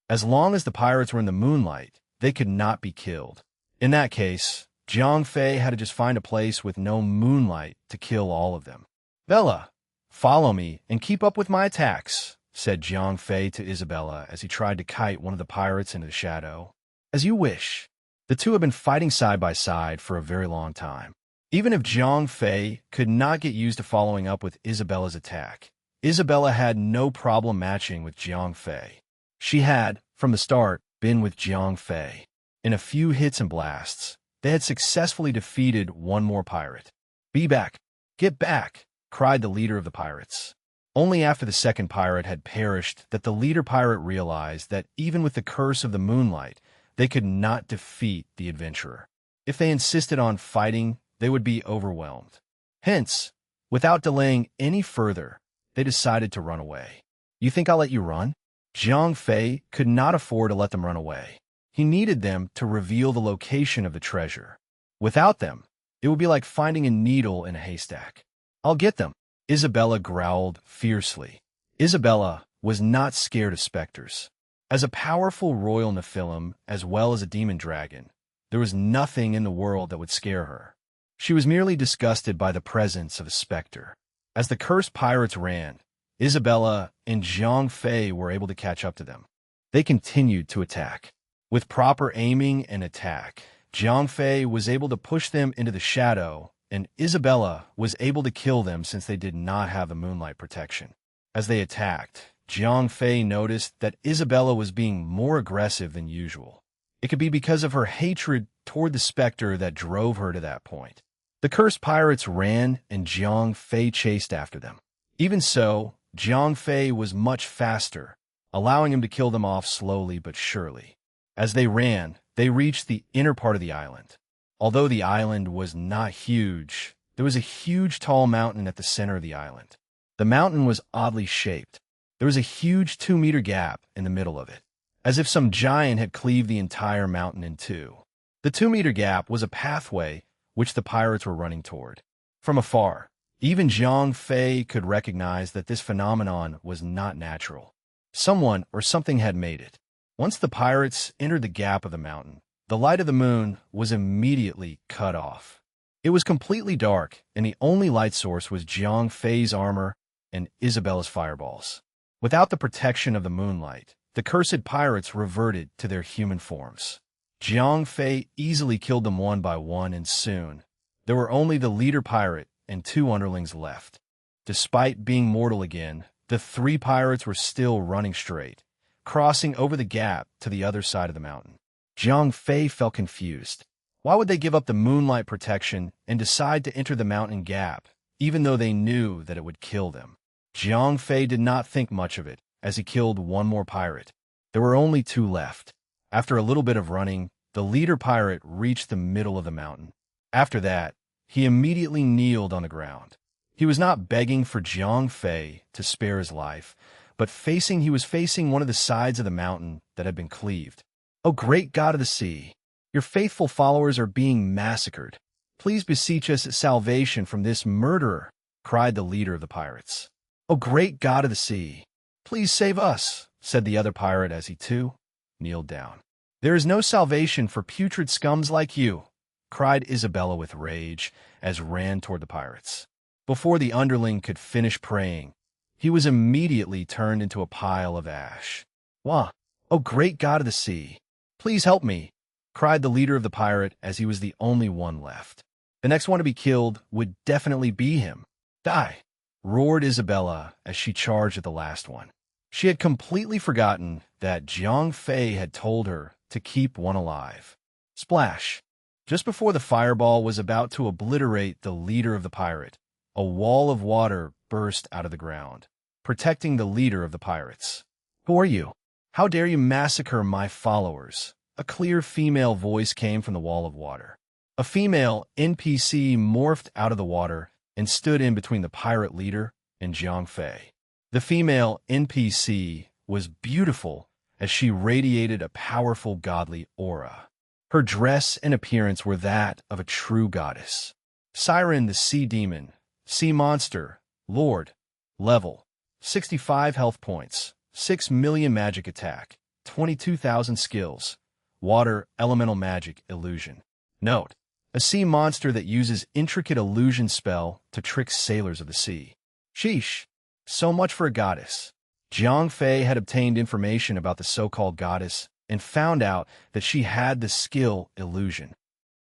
As long as the pirates were in the moonlight, they could not be killed. In that case, Jiang Fei had to just find a place with no moonlight to kill all of them. Bella, follow me and keep up with my attacks, said Jiang Fei to Isabella as he tried to kite one of the pirates into the shadow. As you wish. The two had been fighting side by side for a very long time. Even if Jiang Fei could not get used to following up with Isabella's attack, Isabella had no problem matching with Jiang Fei. She had, from the start, been with Jiang Fei. In a few hits and blasts, they had successfully defeated one more pirate. Be back! Get back! Cried the leader of the pirates. Only after the second pirate had perished that the leader pirate realized that even with the curse of the moonlight, they could not defeat the adventurer. If they insisted on fighting, they would be overwhelmed. Hence, without delaying any further, they decided to run away. You think I'll let you run? Jiang Fei could not afford to let them run away. He needed them to reveal the location of the treasure. Without them, it would be like finding a needle in a haystack. I'll get them, Isabella growled fiercely. Isabella was not scared of specters. As a powerful royal Nephilim, as well as a demon dragon, there was nothing in the world that would scare her. She was merely disgusted by the presence of a specter. As the cursed pirates ran, Isabella and Jiang Fei were able to catch up to them. They continued to attack. With proper aiming and attack, Jiang Fei was able to push them into the shadow, and Isabella was able to kill them since they did not have the moonlight protection. As they attacked, Jiang Fei noticed that Isabella was being more aggressive than usual. It could be because of her hatred toward the specter that drove her to that point. The cursed pirates ran, and Jiang Fei chased after them. Even so, Jiang Fei was much faster, allowing him to kill them off slowly but surely. As they ran, they reached the inner part of the island. Although the island was not huge, there was a huge tall mountain at the center of the island. The mountain was oddly shaped. There was a huge 2-meter gap in the middle of it, as if some giant had cleaved the entire mountain in two. The 2-meter gap was a pathway which the pirates were running toward. From afar, even Jiang Fei could recognize that this phenomenon was not natural. Someone or something had made it. Once the pirates entered the gap of the mountain, the light of the moon was immediately cut off. It was completely dark, and the only light source was Jiang Fei's armor and Isabella's fireballs. Without the protection of the moonlight, the cursed pirates reverted to their human forms. Jiang Fei easily killed them one by one, and soon, there were only the leader pirate and 2 underlings left. Despite being mortal again, the 3 pirates were still running straight, crossing over the gap to the other side of the mountain. Jiang Fei felt confused. Why would they give up the moonlight protection and decide to enter the mountain gap, even though they knew that it would kill them? Jiang Fei did not think much of it, as he killed one more pirate. There were only 2 left. After a little bit of running, the leader pirate reached the middle of the mountain. After that, he immediately kneeled on the ground. He was not begging for Jiang Fei to spare his life, but he was facing one of the sides of the mountain that had been cleaved. "O great God of the sea, your faithful followers are being massacred. Please beseech us salvation from this murderer," cried the leader of the pirates. "O great God of the sea, please save us," said the other pirate as he too kneeled down. "There is no salvation for putrid scums like you," cried Isabella with rage as ran toward the pirates. Before the underling could finish praying, he was immediately turned into a pile of ash. "Wah! O great God of the sea, please help me," cried the leader of the pirate as he was the only one left. The next one to be killed would definitely be him. "Die!" roared Isabella as she charged at the last one. She had completely forgotten that Jiang Fei had told her to keep one alive. Splash! Just before the fireball was about to obliterate the leader of the pirate, a wall of water burst out of the ground, protecting the leader of the pirates. "Who are you? How dare you massacre my followers?" A clear female voice came from the wall of water. A female NPC morphed out of the water and stood in between the pirate leader and Jiang Fei. The female NPC was beautiful as she radiated a powerful godly aura. Her dress and appearance were that of a true goddess. Siren the Sea Demon, Sea Monster, Lord, level, 65 health points, 6 million magic attack, 22,000 skills, water, elemental magic, illusion. Note: a sea monster that uses intricate illusion spell to trick sailors of the sea. Sheesh, so much for a goddess. Jiang Fei had obtained information about the so-called goddess and found out that she had the skill illusion.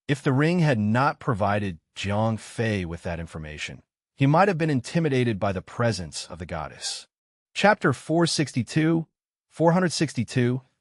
If the ring had not provided Jiang Fei with that information, he might have been intimidated by the presence of the goddess. Chapter 462,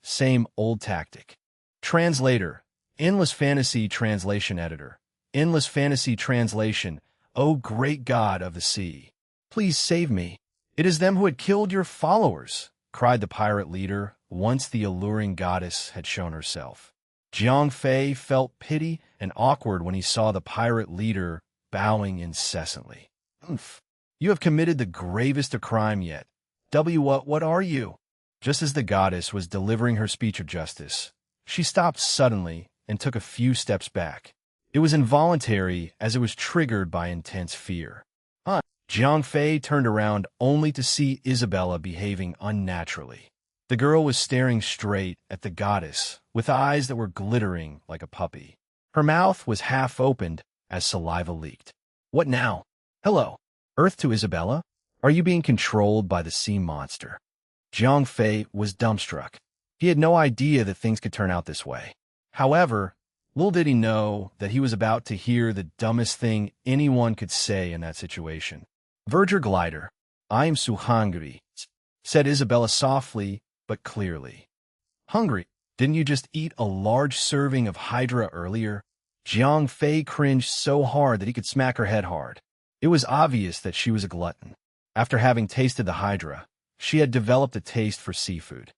same old tactic. Translator, Endless Fantasy Translation Editor. Endless Fantasy Translation, O great god of the sea, please save me. It is them who had killed your followers, cried the pirate leader once the alluring goddess had shown herself. Jiang Fei felt pity and awkward when he saw the pirate leader bowing incessantly. Umph, you have committed the gravest of crime yet. What are you? Just as the goddess was delivering her speech of justice, she stopped suddenly and took a few steps back. It was involuntary as it was triggered by intense fear. Jiang Fei turned around only to see Isabella behaving unnaturally. The girl was staring straight at the goddess with eyes that were glittering like a puppy. Her mouth was half opened as saliva leaked. What now? Hello, Earth to Isabella? Are you being controlled by the sea monster? Jiang Fei was dumbstruck. He had no idea that things could turn out this way. However, little did he know that he was about to hear the dumbest thing anyone could say in that situation. Verger Glider, I am so hungry, said Isabella softly but clearly. Hungry? Didn't you just eat a large serving of Hydra earlier? Jiang Fei cringed so hard that he could smack her head hard. It was obvious that she was a glutton. After having tasted the Hydra, she had developed a taste for seafood.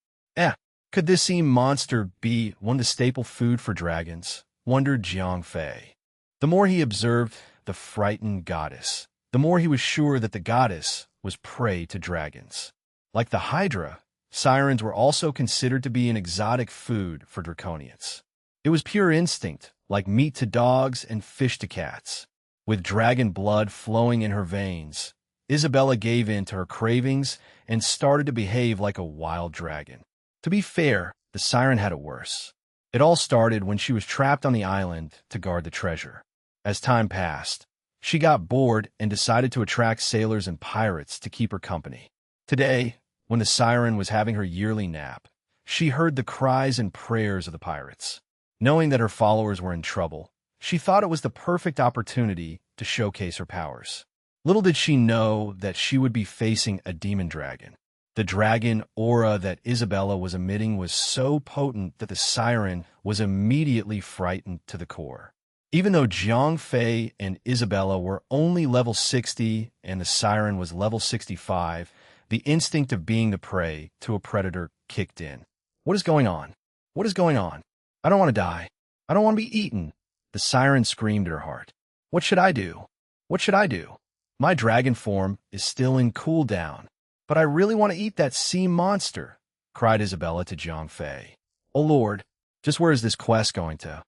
Could this sea monster be one of the staple food for dragons? Wondered Jiang Fei. The more he observed the frightened goddess, the more he was sure that the goddess was prey to dragons. Like the Hydra, sirens were also considered to be an exotic food for draconians. It was pure instinct, like meat to dogs and fish to cats. With dragon blood flowing in her veins, Isabella gave in to her cravings and started to behave like a wild dragon. To be fair, the siren had it worse. It all started when she was trapped on the island to guard the treasure. As time passed, she got bored and decided to attract sailors and pirates to keep her company. Today, when the siren was having her yearly nap, she heard the cries and prayers of the pirates. Knowing that her followers were in trouble, she thought it was the perfect opportunity to showcase her powers. Little did she know that she would be facing a demon dragon. The dragon aura that Isabella was emitting was so potent that the siren was immediately frightened to the core. Even though Jiang Fei and Isabella were only level 60 and the siren was level 65, the instinct of being the prey to a predator kicked in. What is going on? What is going on? I don't want to die. I don't want to be eaten. The siren screamed at her heart. What should I do? What should I do? My dragon form is still in cooldown, but I really want to eat that sea monster, cried Isabella to Jiang Fei. Oh Lord, just where is this quest going to?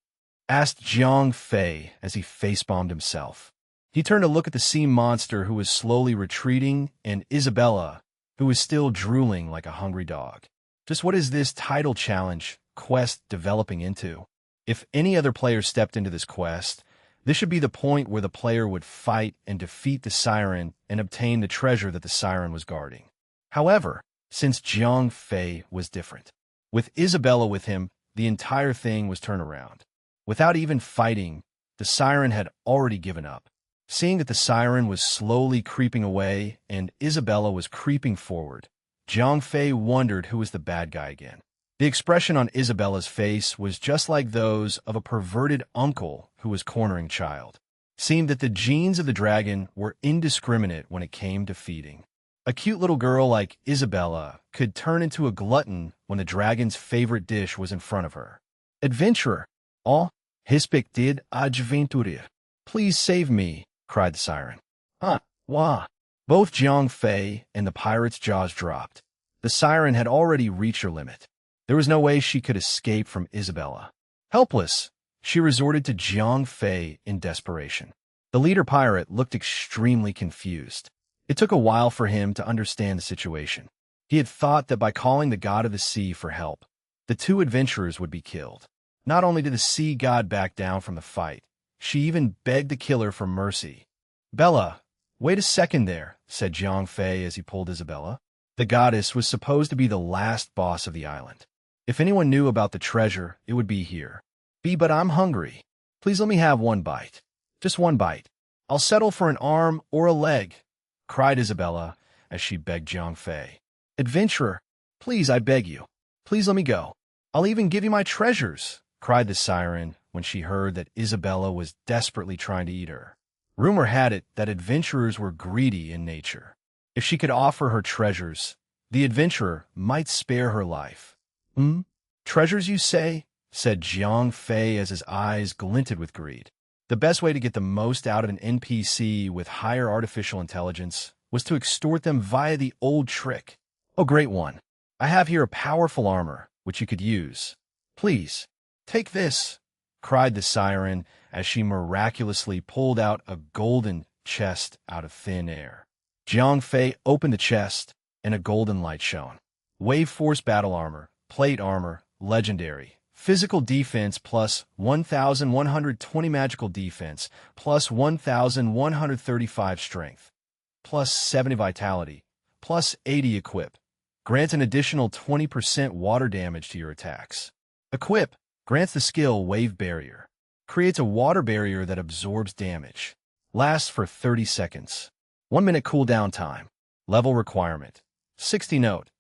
Asked Jiang Fei as he face-bombed himself. He turned to look at the sea monster who was slowly retreating and Isabella, who was still drooling like a hungry dog. Just what is this title challenge quest developing into? If any other player stepped into this quest, this should be the point where the player would fight and defeat the siren and obtain the treasure that the siren was guarding. However, since Jiang Fei was different, with Isabella with him, the entire thing was turned around. Without even fighting, the siren had already given up. Seeing that the siren was slowly creeping away and Isabella was creeping forward, Jiang Fei wondered who was the bad guy again. The expression on Isabella's face was just like those of a perverted uncle who was cornering child. Seemed that the genes of the dragon were indiscriminate when it came to feeding. A cute little girl like Isabella could turn into a glutton when the dragon's favorite dish was in front of her. Adventurer, respected adventurer, please save me, cried the siren. Wah. Both Jiang Fei and the pirate's jaws dropped. The siren had already reached her limit. There was no way she could escape from Isabella. Helpless, she resorted to Jiang Fei in desperation. The leader pirate looked extremely confused. It took a while for him to understand the situation. He had thought that by calling the god of the sea for help, the two adventurers would be killed. Not only did the sea god back down from the fight, she even begged the killer for mercy. "Bella, wait a second there," said Jiang Fei as he pulled Isabella. The goddess was supposed to be the last boss of the island. If anyone knew about the treasure, it would be here. But I'm hungry. Please let me have one bite. Just one bite. I'll settle for an arm or a leg," cried Isabella as she begged Jiang Fei. "Adventurer, please, I beg you. Please let me go. I'll even give you my treasures," cried the siren when she heard that Isabella was desperately trying to eat her. Rumor had it that adventurers were greedy in nature. If she could offer her treasures, the adventurer might spare her life. Treasures, you say?" said Jiang Fei as his eyes glinted with greed. The best way to get the most out of an NPC with higher artificial intelligence was to extort them via the old trick. "Oh, great one. I have here a powerful armor, which you could use. Please, take this," cried the siren as she miraculously pulled out a golden chest out of thin air. Jiang Fei opened the chest, and a golden light shone. Wave Force Battle Armor, Plate Armor, Legendary. Physical Defense plus 1,120 Magical Defense, plus 1,135 Strength, plus 70 Vitality, plus 80 Equip. Grants an additional 20% water damage to your attacks. Equip grants the skill Wave Barrier. Creates a water barrier that absorbs damage. Lasts for 30 seconds. 1 minute cooldown time. Level requirement. 60 note.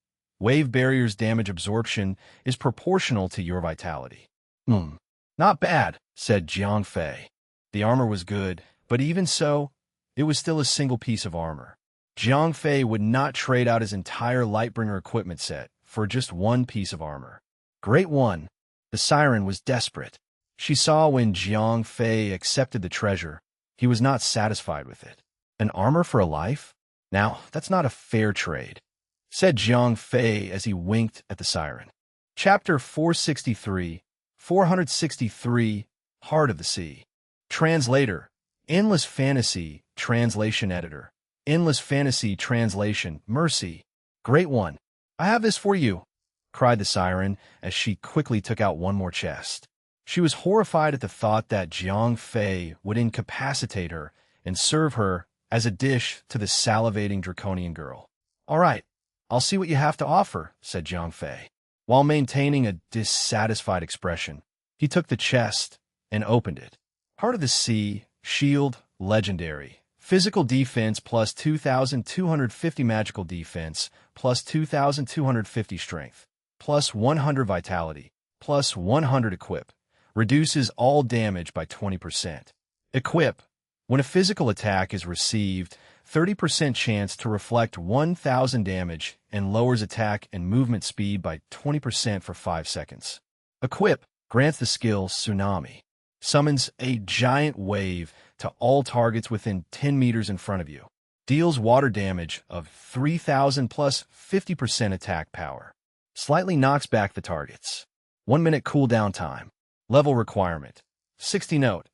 Wave Barrier's damage absorption is proportional to your vitality. Not bad," said Jiang Fei. The armor was good, but even so, it was still a single piece of armor. Jiang Fei would not trade out his entire Lightbringer equipment set for just one piece of armor. "Great one." The siren was desperate. She saw when Jiang Fei accepted the treasure, he was not satisfied with it. An armor for a life? Now, that's not a fair trade, said Jiang Fei as he winked at the siren. Chapter 463, Heart of the Sea. Translator, Endless Fantasy, Translation Editor. Endless Fantasy Translation, Mercy. Great one. I have this for you, cried the siren as she quickly took out one more chest. She was horrified at the thought that Jiang Fei would incapacitate her and serve her as a dish to the salivating draconian girl. "All right, I'll see what you have to offer," said Jiang Fei. While maintaining a dissatisfied expression, he took the chest and opened it. Heart of the Sea, Shield, Legendary. Physical Defense plus 2,250 Magical Defense, plus 2,250 Strength, plus 100 Vitality, plus 100 Equip. Reduces all damage by 20%. Equip. When a physical attack is received, 30% chance to reflect 1,000 damage and lowers attack and movement speed by 20% for 5 seconds. Equip grants the skill Tsunami. Summons a giant wave to all targets within 10 meters in front of you. Deals water damage of 3,000 plus 50% attack power. Slightly knocks back the targets. 1 minute cooldown time. Level requirement. 60 note.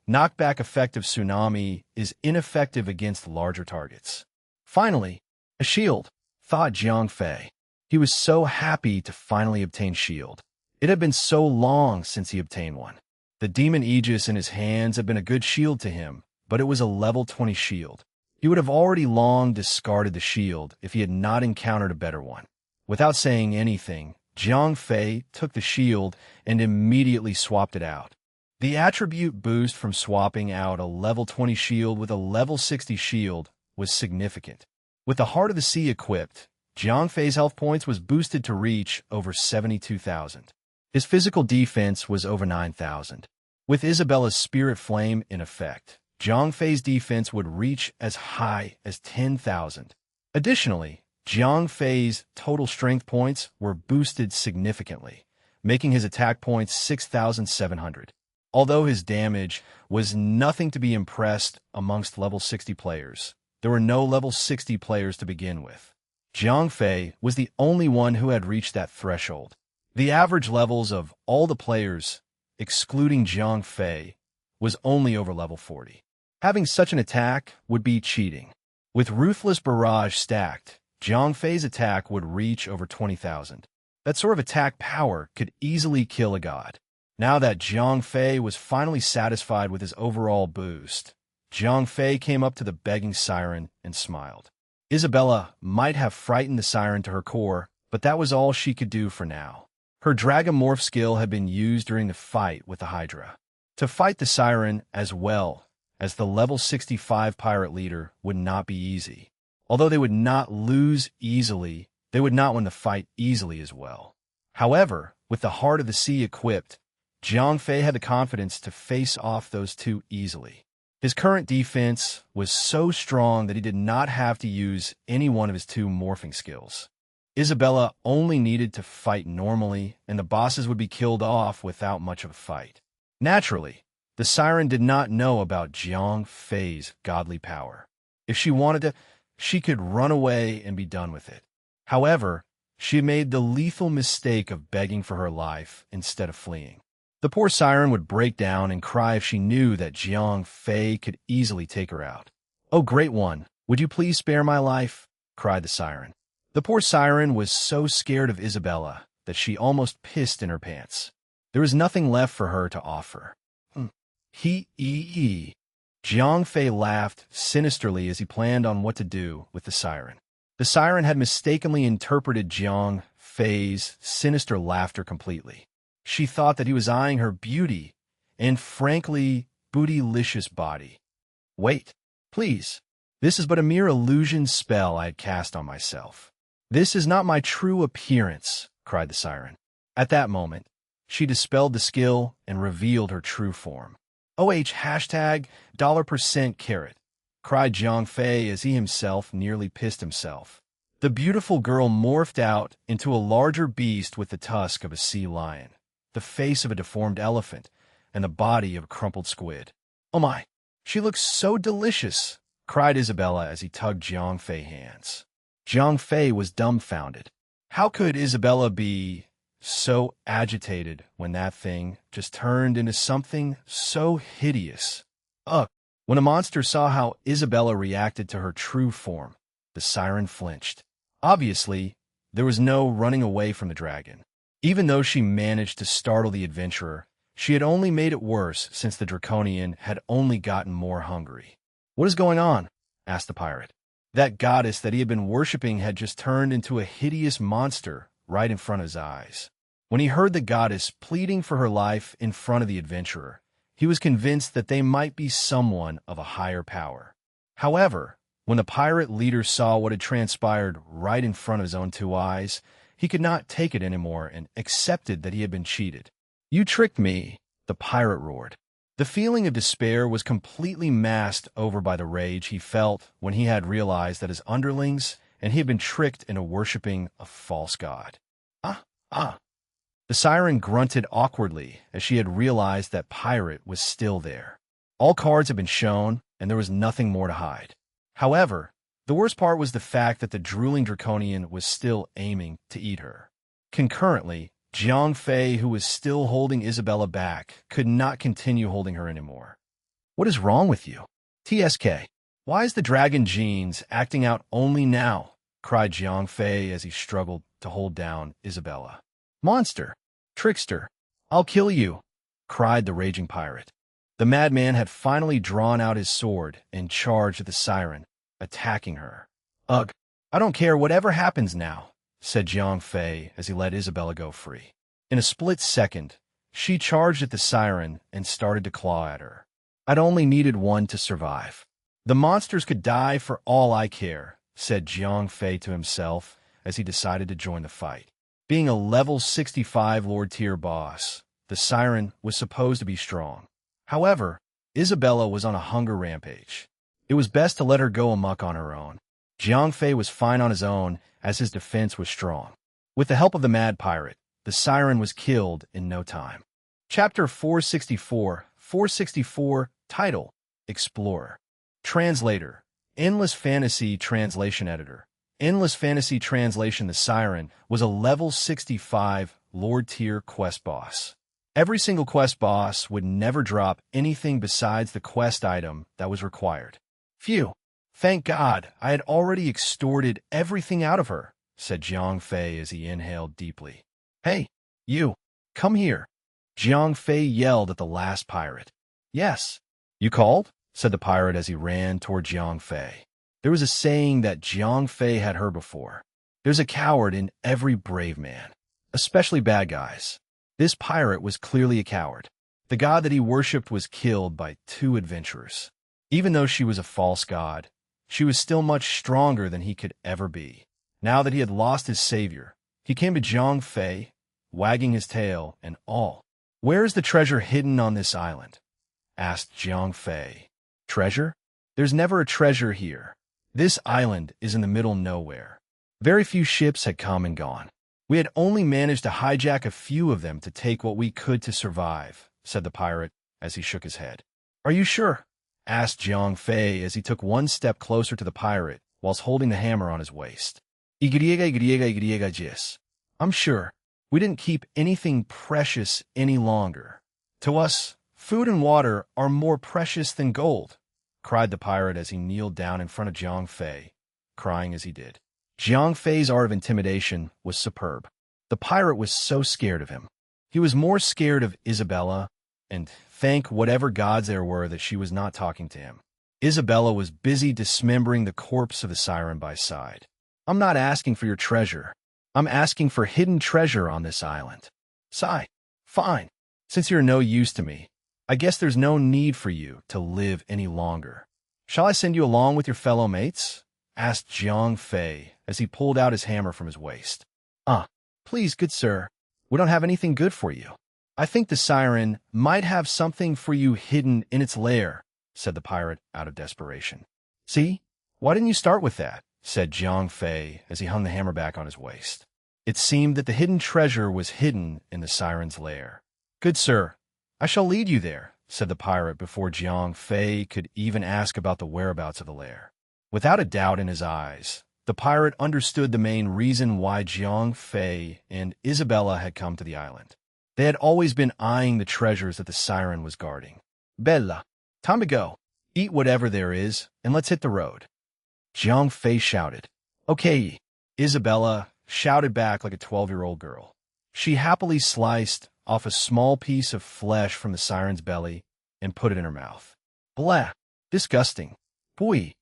Knockback effect of Tsunami is ineffective against larger targets. Finally, a shield, thought Jiang Fei. He was so happy to finally obtain shield. It had been so long since he obtained one. The demon Aegis in his hands had been a good shield to him, but it was a level 20 shield. He would have already long discarded the shield if he had not encountered a better one. Without saying anything, Jiang Fei took the shield and immediately swapped it out. The attribute boost from swapping out a level 20 shield with a level 60 shield was significant. With the Heart of the Sea equipped, Jiang Fei's health points was boosted to reach over 72,000. His physical defense was over 9,000. With Isabella's Spirit Flame in effect, Jiang Fei's defense would reach as high as 10,000. Additionally, Jiang Fei's total strength points were boosted significantly, making his attack points 6,700. Although his damage was nothing to be impressed amongst level 60 players, there were no level 60 players to begin with. Jiang Fei was the only one who had reached that threshold. The average levels of all the players, excluding Jiang Fei, was only over level 40. Having such an attack would be cheating. With Ruthless Barrage stacked, Jiang Fei's attack would reach over 20,000. That sort of attack power could easily kill a god. Now that Jiang Fei was finally satisfied with his overall boost, Jiang Fei came up to the begging siren and smiled. Isabella might have frightened the siren to her core, but that was all she could do for now. Her Dragomorph skill had been used during the fight with the Hydra. To fight the siren as well as the level 65 pirate leader would not be easy. Although they would not lose easily, they would not win the fight easily as well. However, with the Heart of the Sea equipped, Jiang Fei had the confidence to face off those two easily. His current defense was so strong that he did not have to use any one of his two morphing skills. Isabella only needed to fight normally, and the bosses would be killed off without much of a fight. Naturally, the siren did not know about Jiang Fei's godly power. If she wanted to, she could run away and be done with it. However, she had made the lethal mistake of begging for her life instead of fleeing. The poor siren would break down and cry if she knew that Jiang Fei could easily take her out. "Oh, great one, would you please spare my life?" cried the siren. The poor siren was so scared of Isabella that she almost pissed in her pants. There was nothing left for her to offer. Jiang Fei laughed sinisterly as he planned on what to do with the siren. The siren had mistakenly interpreted Jiang Fei's sinister laughter completely. She thought that he was eyeing her beauty and frankly bootylicious body. "Wait, please. This is but a mere illusion spell I had cast on myself. This is not my true appearance," cried the siren. At that moment, she dispelled the skill and revealed her true form. hashtag $% cried Jiang Fei as he himself nearly pissed himself. The beautiful girl morphed out into a larger beast with the tusk of a sea lion, the face of a deformed elephant, and the body of a crumpled squid. "Oh my, she looks so delicious," cried Isabella as he tugged Jiang Fei's hands. Jiang Fei was dumbfounded. How could Isabella be so agitated when that thing just turned into something so hideous? Ugh! When a monster saw how Isabella reacted to her true form, the siren flinched. Obviously, there was no running away from the dragon. Even though she managed to startle the adventurer, she had only made it worse since the Draconian had only gotten more hungry. "What is going on?" asked the pirate. That goddess that he had been worshipping had just turned into a hideous monster right in front of his eyes. When he heard the goddess pleading for her life in front of the adventurer, he was convinced that they might be someone of a higher power. However, when the pirate leader saw what had transpired right in front of his own two eyes, he could not take it anymore and accepted that he had been cheated. "You tricked me," the pirate roared. The feeling of despair was completely masked over by the rage he felt when he had realized that his underlings and he had been tricked into worshipping a false god. The siren grunted awkwardly as she had realized that pirate was still there. All cards had been shown, and there was nothing more to hide. However, the worst part was the fact that the drooling Draconian was still aiming to eat her. Concurrently, Jiang Fei, who was still holding Isabella back, could not continue holding her anymore. "What is wrong with you? TSK, why is the dragon genes acting out only now?" cried Jiang Fei as he struggled to hold down Isabella. "Monster! Trickster! I'll kill you!" cried the raging pirate. The madman had finally drawn out his sword and charged at the siren, attacking her. "Ugh, I don't care whatever happens now," said Jiang Fei as he let Isabella go free. In a split second, she charged at the siren and started to claw at her. "I'd only needed one to survive. The monsters could die for all I care," said Jiang Fei to himself as he decided to join the fight. Being a level 65 Lord tier boss, the siren was supposed to be strong. However, Isabella was on a hunger rampage. It was best to let her go amok on her own. Jiang Fei was fine on his own as his defense was strong. With the help of the mad pirate, the siren was killed in no time. Chapter 464 Title, Explorer. Translator, Endless Fantasy Translation Editor. Endless Fantasy Translation. The siren was a level 65 Lord-tier quest boss. Every single quest boss would never drop anything besides the quest item that was required. Phew! Thank God, I had already extorted everything out of her, said Jiang Fei as he inhaled deeply. Hey, you! Come here! Jiang Fei yelled at the last pirate. Yes. You called? Said the pirate as he ran toward Jiang Fei. There was a saying that Jiang Fei had heard before. There's a coward in every brave man, especially bad guys. This pirate was clearly a coward. The god that he worshipped was killed by 2 adventurers. Even though she was a false god, she was still much stronger than he could ever be. Now that he had lost his savior, he came to Jiang Fei, wagging his tail and all. Where is the treasure hidden on this island? Asked Jiang Fei. Treasure? There's never a treasure here. This island is in the middle of nowhere. Very few ships had come and gone. We had only managed to hijack a few of them to take what we could to survive, said the pirate as he shook his head. Are you sure? Asked Jiang Fei as he took one step closer to the pirate whilst holding the hammer on his waist. I'm sure. We didn't keep anything precious any longer. To us, food and water are more precious than gold, cried the pirate as he kneeled down in front of Jiang Fei, crying as he did. Jiang Fei's art of intimidation was superb. The pirate was so scared of him. He was more scared of Isabella, and thank whatever gods there were that she was not talking to him. Isabella was busy dismembering the corpse of the siren by side. I'm not asking for your treasure. I'm asking for hidden treasure on this island. Sigh. Fine. Since you're no use to me, I guess there's no need for you to live any longer. Shall I send you along with your fellow mates? Asked Jiang Fei as he pulled out his hammer from his waist. Please, good sir. We don't have anything good for you. I think the siren might have something for you hidden in its lair, said the pirate out of desperation. See? Why didn't you start with that? Said Jiang Fei as he hung the hammer back on his waist. It seemed that the hidden treasure was hidden in the siren's lair. Good sir, I shall lead you there, said the pirate before Jiang Fei could even ask about the whereabouts of the lair. Without a doubt in his eyes, the pirate understood the main reason why Jiang Fei and Isabella had come to the island. They had always been eyeing the treasures that the siren was guarding. Bella, time to go. Eat whatever there is, and let's hit the road. Jiang Fei shouted. Okay, Isabella shouted back like a 12-year-old girl. She happily sliced off a small piece of flesh from the siren's belly and put it in her mouth. Blah! Disgusting. Boy!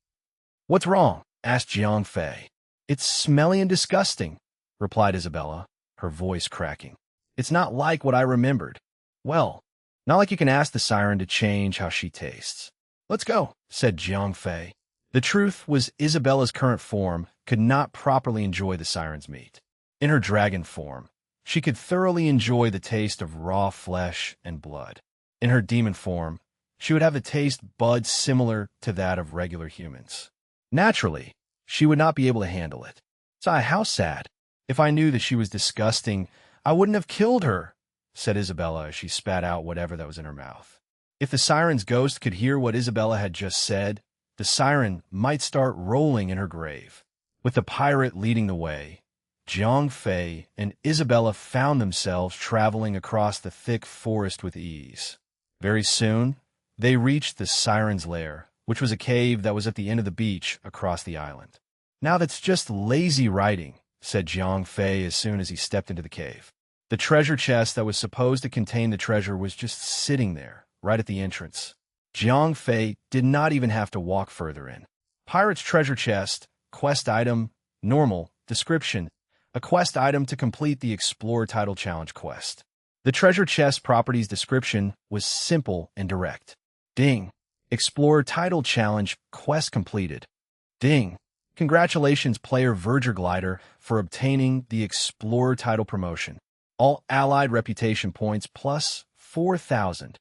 What's wrong? Asked Jiang Fei. It's smelly and disgusting, replied Isabella, her voice cracking. It's not like what I remembered. Well, not like you can ask the siren to change how she tastes. Let's go, said Jiang Fei. The truth was Isabella's current form could not properly enjoy the siren's meat. In her dragon form, she could thoroughly enjoy the taste of raw flesh and blood. In her demon form, she would have a taste buds similar to that of regular humans. Naturally, she would not be able to handle it. Sigh, how sad. If I knew that she was disgusting, I wouldn't have killed her, said Isabella as she spat out whatever that was in her mouth. If the siren's ghost could hear what Isabella had just said, the siren might start rolling in her grave. With the pirate leading the way, Jiang Fei and Isabella found themselves traveling across the thick forest with ease. Very soon, they reached the siren's lair, which was a cave that was at the end of the beach across the island. Now that's just lazy writing, said Jiang Fei as soon as he stepped into the cave. The treasure chest that was supposed to contain the treasure was just sitting there, right at the entrance. Jiang Fei did not even have to walk further in. Pirate's treasure chest, quest item, normal, description, a quest item to complete the Explore Title Challenge quest. The treasure chest properties description was simple and direct. Ding. Explore Title Challenge quest completed. Ding. Congratulations, player Verger Glider, for obtaining the Explorer title promotion. All allied reputation points plus 4,000.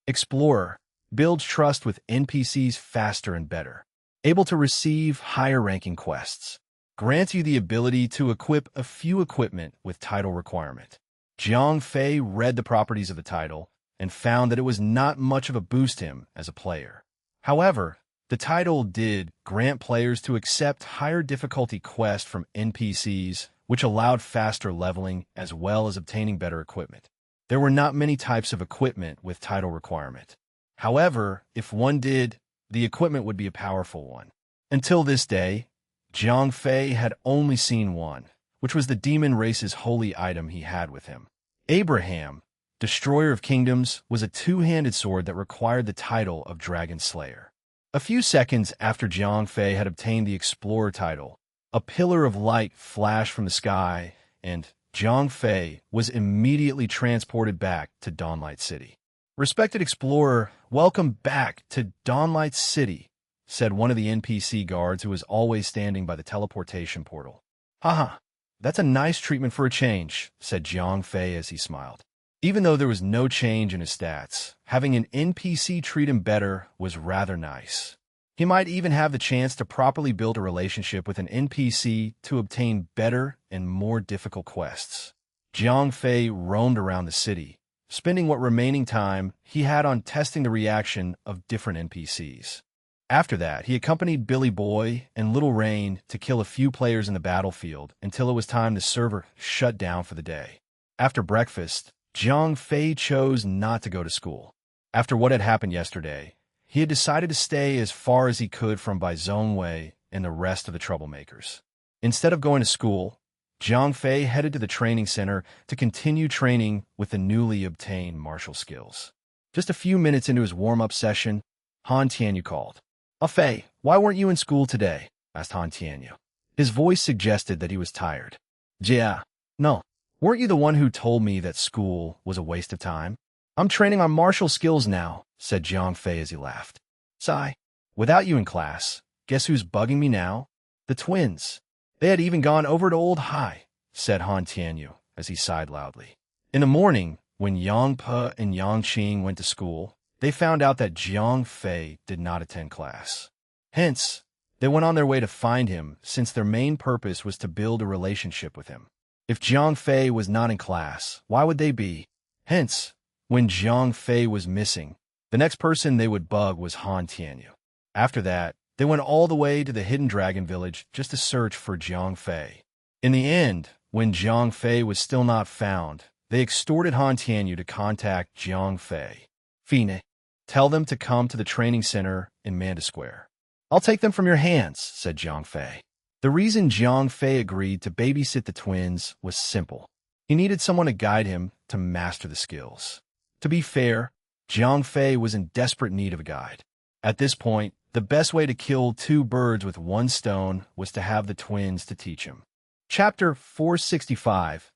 Explorer builds trust with NPCs faster and better. Able to receive higher ranking quests. Grants you the ability to equip a few equipment with title requirement. Jiang Fei read the properties of the title and found that it was not much of a boost to him as a player. However, the title did grant players to accept higher difficulty quests from NPCs which allowed faster leveling as well as obtaining better equipment. There were not many types of equipment with title requirement. However, if one did, the equipment would be a powerful one. Until this day, Jiang Fei had only seen one, which was the demon race's holy item he had with him. Abraham, Destroyer of Kingdoms, was a two-handed sword that required the title of Dragon Slayer. A few seconds after Jiang Fei had obtained the Explorer title, a pillar of light flashed from the sky, and Jiang Fei was immediately transported back to Dawnlight City. "Respected Explorer, welcome back to Dawnlight City," said one of the NPC guards who was always standing by the teleportation portal. "Haha, that's a nice treatment for a change," said Jiang Fei as he smiled. Even though there was no change in his stats, having an NPC treat him better was rather nice. He might even have the chance to properly build a relationship with an NPC to obtain better and more difficult quests. Jiang Fei roamed around the city, spending what remaining time he had on testing the reaction of different NPCs. After that, he accompanied Billy Boy and Little Rain to kill a few players in the battlefield until it was time the server shut down for the day. After breakfast, Jiang Fei chose not to go to school. After what had happened yesterday, he had decided to stay as far as he could from Baizhongwei and the rest of the troublemakers. Instead of going to school, Jiang Fei headed to the training center to continue training with the newly obtained martial skills. Just a few minutes into his warm-up session, Han Tianyu called. "Fei, why weren't you in school today?" asked Han Tianyu. His voice suggested that he was tired. "Yeah, no. Weren't you the one who told me that school was a waste of time?" "I'm training on martial skills now," said Jiang Fei as he laughed. "Sigh. Without you in class, guess who's bugging me now? The twins. They had even gone over to Old Hai," said Han Tianyu as he sighed loudly. In the morning, when Yang Pe and Yang Qing went to school, they found out that Jiang Fei did not attend class. Hence, they went on their way to find him since their main purpose was to build a relationship with him. If Jiang Fei was not in class, why would they be? Hence, when Jiang Fei was missing, the next person they would bug was Han Tianyu. After that, they went all the way to the Hidden Dragon Village just to search for Jiang Fei. In the end, when Jiang Fei was still not found, they extorted Han Tianyu to contact Jiang Fei. "Fine, tell them to come to the training center in Manda Square." "I'll take them from your hands," said Jiang Fei. The reason Jiang Fei agreed to babysit the twins was simple. He needed someone to guide him to master the skills. To be fair, Jiang Fei was in desperate need of a guide. At this point, the best way to kill two birds with one stone was to have the twins to teach him. Chapter 465,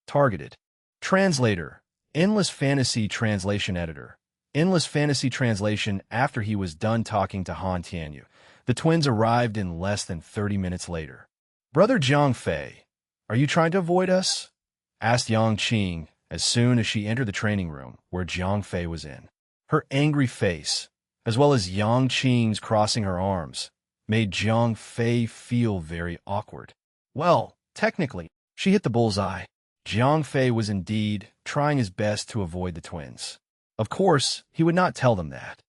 Targeted. Translator, Endless Fantasy Translation Editor. Endless Fantasy Translation. After he was done talking to Han Tianyu, the twins arrived in less than 30 minutes later. "Brother Jiang Fei, are you trying to avoid us?" asked Yang Qing as soon as she entered the training room where Jiang Fei was in. Her angry face, as well as Yang Qing's crossing her arms, made Jiang Fei feel very awkward. Well, technically, she hit the bullseye. Jiang Fei was indeed trying his best to avoid the twins. Of course, he would not tell them that.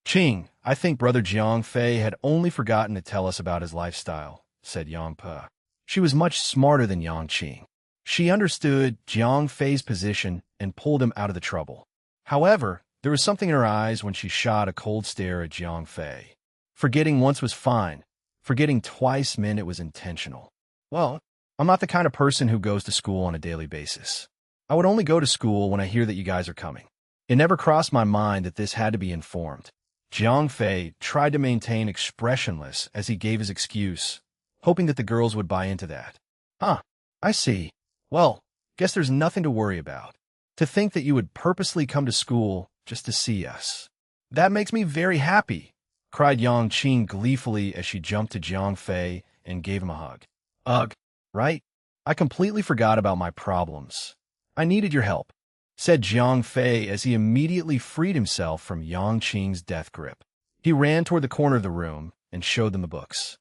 "Qing, I think Brother Jiang Fei had only forgotten to tell us about his lifestyle," said Yang Pe. She was much smarter than Yang Qing. She understood Jiang Fei's position and pulled him out of the trouble. However, there was something in her eyes when she shot a cold stare at Jiang Fei. Forgetting once was fine. Forgetting twice meant it was intentional. "Well, I'm not the kind of person who goes to school on a daily basis. I would only go to school when I hear that you guys are coming." It never crossed my mind that this had to be informed. Jiang Fei tried to maintain expressionless as he gave his excuse, hoping that the girls would buy into that. "Huh, I see. Well, guess there's nothing to worry about. To think that you would purposely come to school just to see us. That makes me very happy," cried Yang Qing gleefully as she jumped to Jiang Fei and gave him a hug. "Ugh, right? I completely forgot about my problems. I needed your help," said Jiang Fei as he immediately freed himself from Yang Qing's death grip. He ran toward the corner of the room and showed them the books.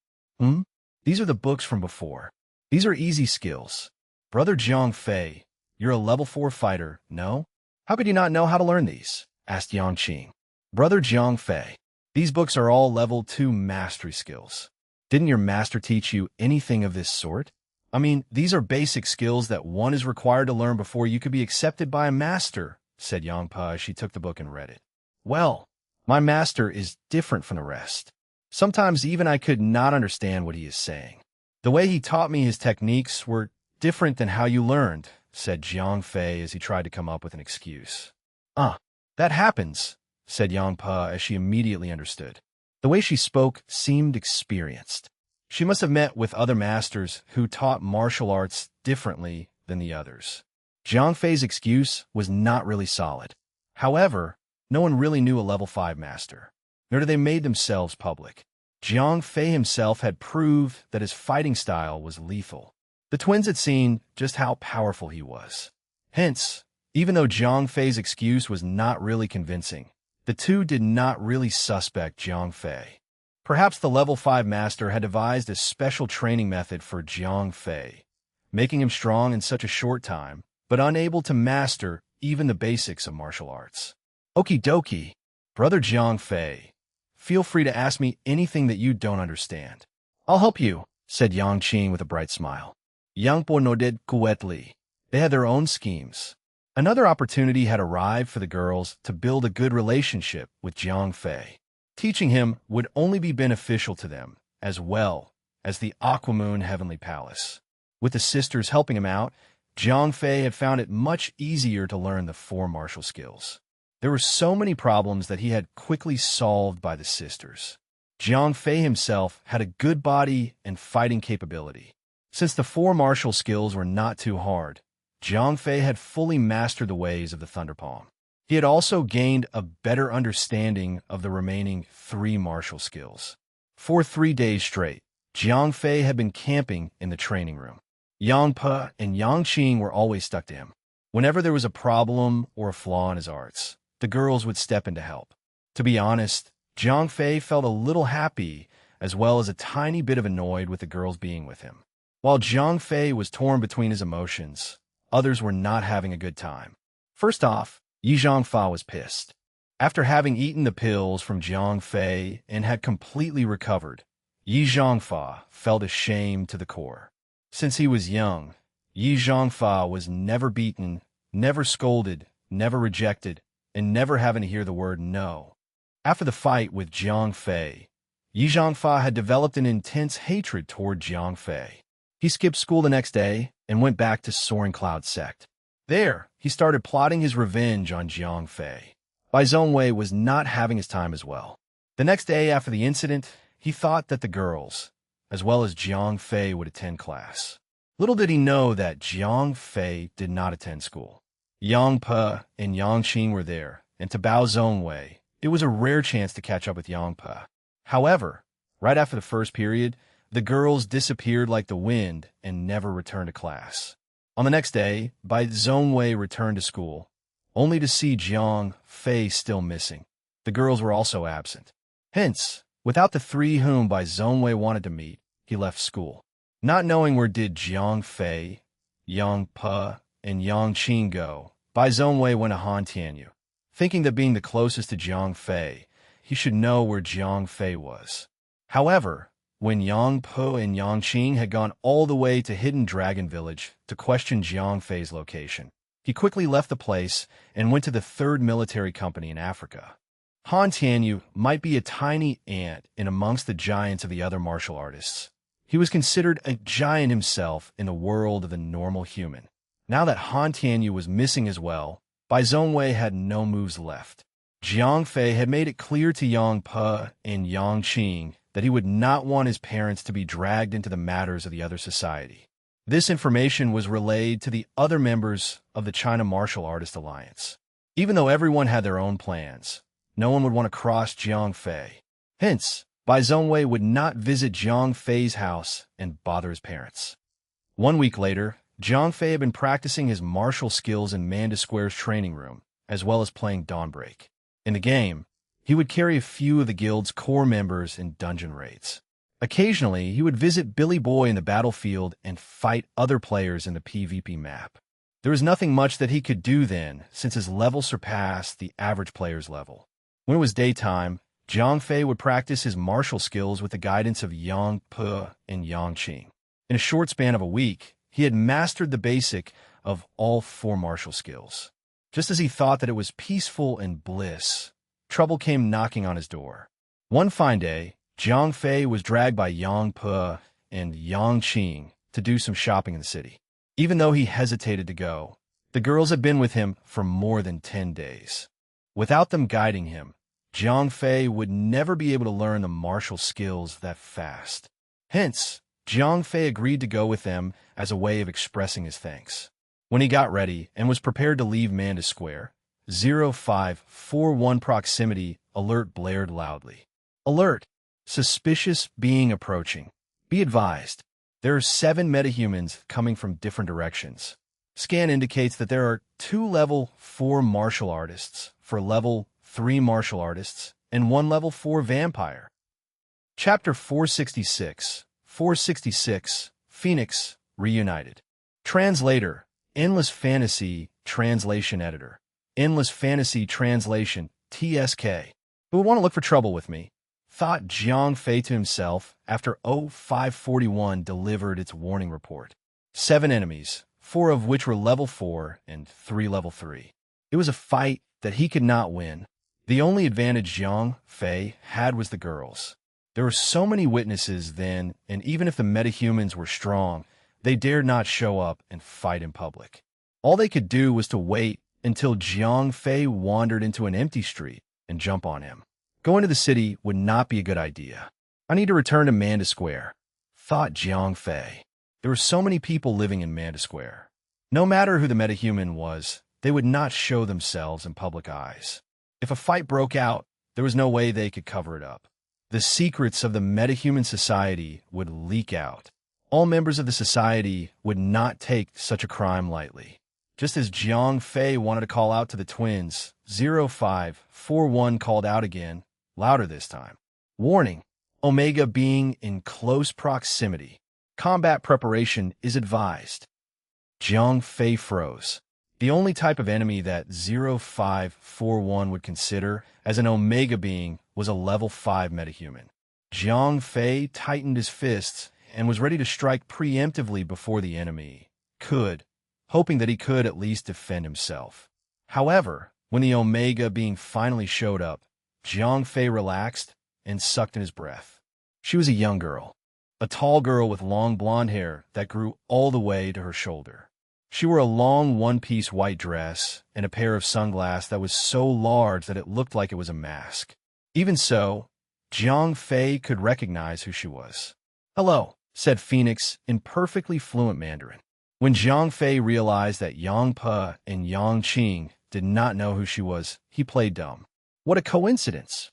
These are the books from before. These are easy skills. Brother Jiang Fei, you're a level 4 fighter, no? How could you not know how to learn these?" asked Yang Qing. "Brother Jiang Fei, these books are all level 2 mastery skills. Didn't your master teach you anything of this sort?" I mean, these are basic skills that one is required to learn before you could be accepted by a master, said Yangpa as she took the book and read it. Well, my master is different from the rest. Sometimes even I could not understand what he is saying. The way he taught me his techniques were different than how you learned, said Jiang Fei as he tried to come up with an excuse. That happens, said Yangpa as she immediately understood. The way she spoke seemed experienced. She must have met with other masters who taught martial arts differently than the others. Jiang Fei's excuse was not really solid. However, no one really knew a level 5 master, nor did they made themselves public. Jiang Fei himself had proved that his fighting style was lethal. The twins had seen just how powerful he was. Hence, even though Jiang Fei's excuse was not really convincing, the two did not really suspect Jiang Fei. Perhaps the level 5 master had devised a special training method for Jiang Fei, making him strong in such a short time, but unable to master even the basics of martial arts. Okie dokie, Brother Jiang Fei. Feel free to ask me anything that you don't understand. I'll help you, said Yang Qing with a bright smile. Yang Po nodded quietly. They had their own schemes. Another opportunity had arrived for the girls to build a good relationship with Jiang Fei. Teaching him would only be beneficial to them, as well as the Aquamoon Heavenly Palace. With the sisters helping him out, Jiang Fei had found it much easier to learn the 4 martial skills. There were so many problems that he had quickly solved by the sisters. Jiang Fei himself had a good body and fighting capability. Since the 4 martial skills were not too hard, Jiang Fei had fully mastered the ways of the Thunder Palm. He had also gained a better understanding of the remaining 3 martial skills. For 3 days straight, Jiang Fei had been camping in the training room. Yang Pe and Yang Qing were always stuck to him. Whenever there was a problem or a flaw in his arts, the girls would step in to help. To be honest, Jiang Fei felt a little happy as well as a tiny bit of annoyed with the girls being with him. While Jiang Fei was torn between his emotions, others were not having a good time. First off, Yi Zhangfa was pissed. After having eaten the pills from Jiang Fei and had completely recovered, Yi Zhangfa felt ashamed to the core. Since he was young, Yi Zhangfa was never beaten, never scolded, never rejected, and never having to hear the word no. After the fight with Jiang Fei, Yi Zhangfa had developed an intense hatred toward Jiang Fei. He skipped school the next day and went back to Soaring Cloud Sect. There, he started plotting his revenge on Jiang Fei. Bai Zhongwei was not having his time as well. The next day after the incident, he thought that the girls, as well as Jiang Fei, would attend class. Little did he know that Jiang Fei did not attend school. Yang Pe and Yang Qing were there, and to Bao Zhongwei, it was a rare chance to catch up with Yang Pe. However, right after the first period, the girls disappeared like the wind and never returned to class. On the next day, Bai Zhongwei returned to school, only to see Jiang Fei still missing. The girls were also absent. Hence, without the 3 whom Bai Zhongwei wanted to meet, he left school. Not knowing where did Jiang Fei, Yang Pe, and Yang Qing go, Bai Zhongwei went to Han Tianyu. Thinking that being the closest to Jiang Fei, he should know where Jiang Fei was. However, when Yang Pe and Yang Qing had gone all the way to Hidden Dragon Village to question Jiang Fei's location, he quickly left the place and went to the 3rd military company in Africa. Han Tianyu might be a tiny ant in amongst the giants of the other martial artists. He was considered a giant himself in the world of the normal human. Now that Han Tianyu was missing as well, Bai Zhongwei had no moves left. Jiang Fei had made it clear to Yang Pe and Yang Qing that he would not want his parents to be dragged into the matters of the other society. This information was relayed to the other members of the China Martial Artist Alliance. Even though everyone had their own plans, no one would want to cross Jiang Fei. Hence, Bai Zhongwei would not visit Jiang Fei's house and bother his parents. 1 week later, Jiang Fei had been practicing his martial skills in Manda Square's training room, as well as playing Dawnbreak. In the game, he would carry a few of the guild's core members in dungeon raids. Occasionally, he would visit Billy Boy in the battlefield and fight other players in the PvP map. There was nothing much that he could do then, since his level surpassed the average player's level. When it was daytime, Jiang Fei would practice his martial skills with the guidance of Yang Pe and Yang Qing. In a short span of a week, he had mastered the basic of all 4 martial skills. Just as he thought that it was peaceful and bliss, trouble came knocking on his door. One fine day, Jiang Fei was dragged by Yang Pe and Yang Qing to do some shopping in the city. Even though he hesitated to go, the girls had been with him for more than 10 days. Without them guiding him, Jiang Fei would never be able to learn the martial skills that fast. Hence, Jiang Fei agreed to go with them as a way of expressing his thanks. When he got ready and was prepared to leave Manda Square, 0541 proximity alert blared loudly. Alert! Suspicious being approaching. Be advised, there are 7 metahumans coming from different directions. Scan indicates that there are 2 level 4 martial artists for level 3 martial artists and 1 level 4 vampire. Chapter 466, Phoenix Reunited. Translator, Endless Fantasy Translation Editor. Endless Fantasy Translation, TSK. Who would want to look for trouble with me? Thought Jiang Fei to himself after 0541 delivered its warning report. 7 enemies, 4 of which were level 4 and 3 level 3. It was a fight that he could not win. The only advantage Jiang Fei had was the girls. There were so many witnesses then, and even if the metahumans were strong, they dared not show up and fight in public. All they could do was to wait until Jiang Fei wandered into an empty street and jump on him. Going to the city would not be a good idea. I need to return to Manda Square, thought Jiang Fei. There were so many people living in Manda Square. No matter who the metahuman was, they would not show themselves in public eyes. If a fight broke out, there was no way they could cover it up. The secrets of the metahuman society would leak out. All members of the society would not take such a crime lightly. Just as Jiang Fei wanted to call out to the twins, 0541 called out again, louder this time. Warning, Omega being in close proximity. Combat preparation is advised. Jiang Fei froze. The only type of enemy that 0541 would consider as an Omega being was a level 5 metahuman. Jiang Fei tightened his fists and was ready to strike preemptively before the enemy could, hoping that he could at least defend himself. However, when the Omega being finally showed up, Jiang Fei relaxed and sucked in his breath. She was a young girl, a tall girl with long blonde hair that grew all the way to her shoulder. She wore a long one-piece white dress and a pair of sunglasses that was so large that it looked like it was a mask. Even so, Jiang Fei could recognize who she was. "Hello," said Phoenix in perfectly fluent Mandarin. When Jiang Fei realized that Yang Pe and Yang Qing did not know who she was, he played dumb. What a coincidence!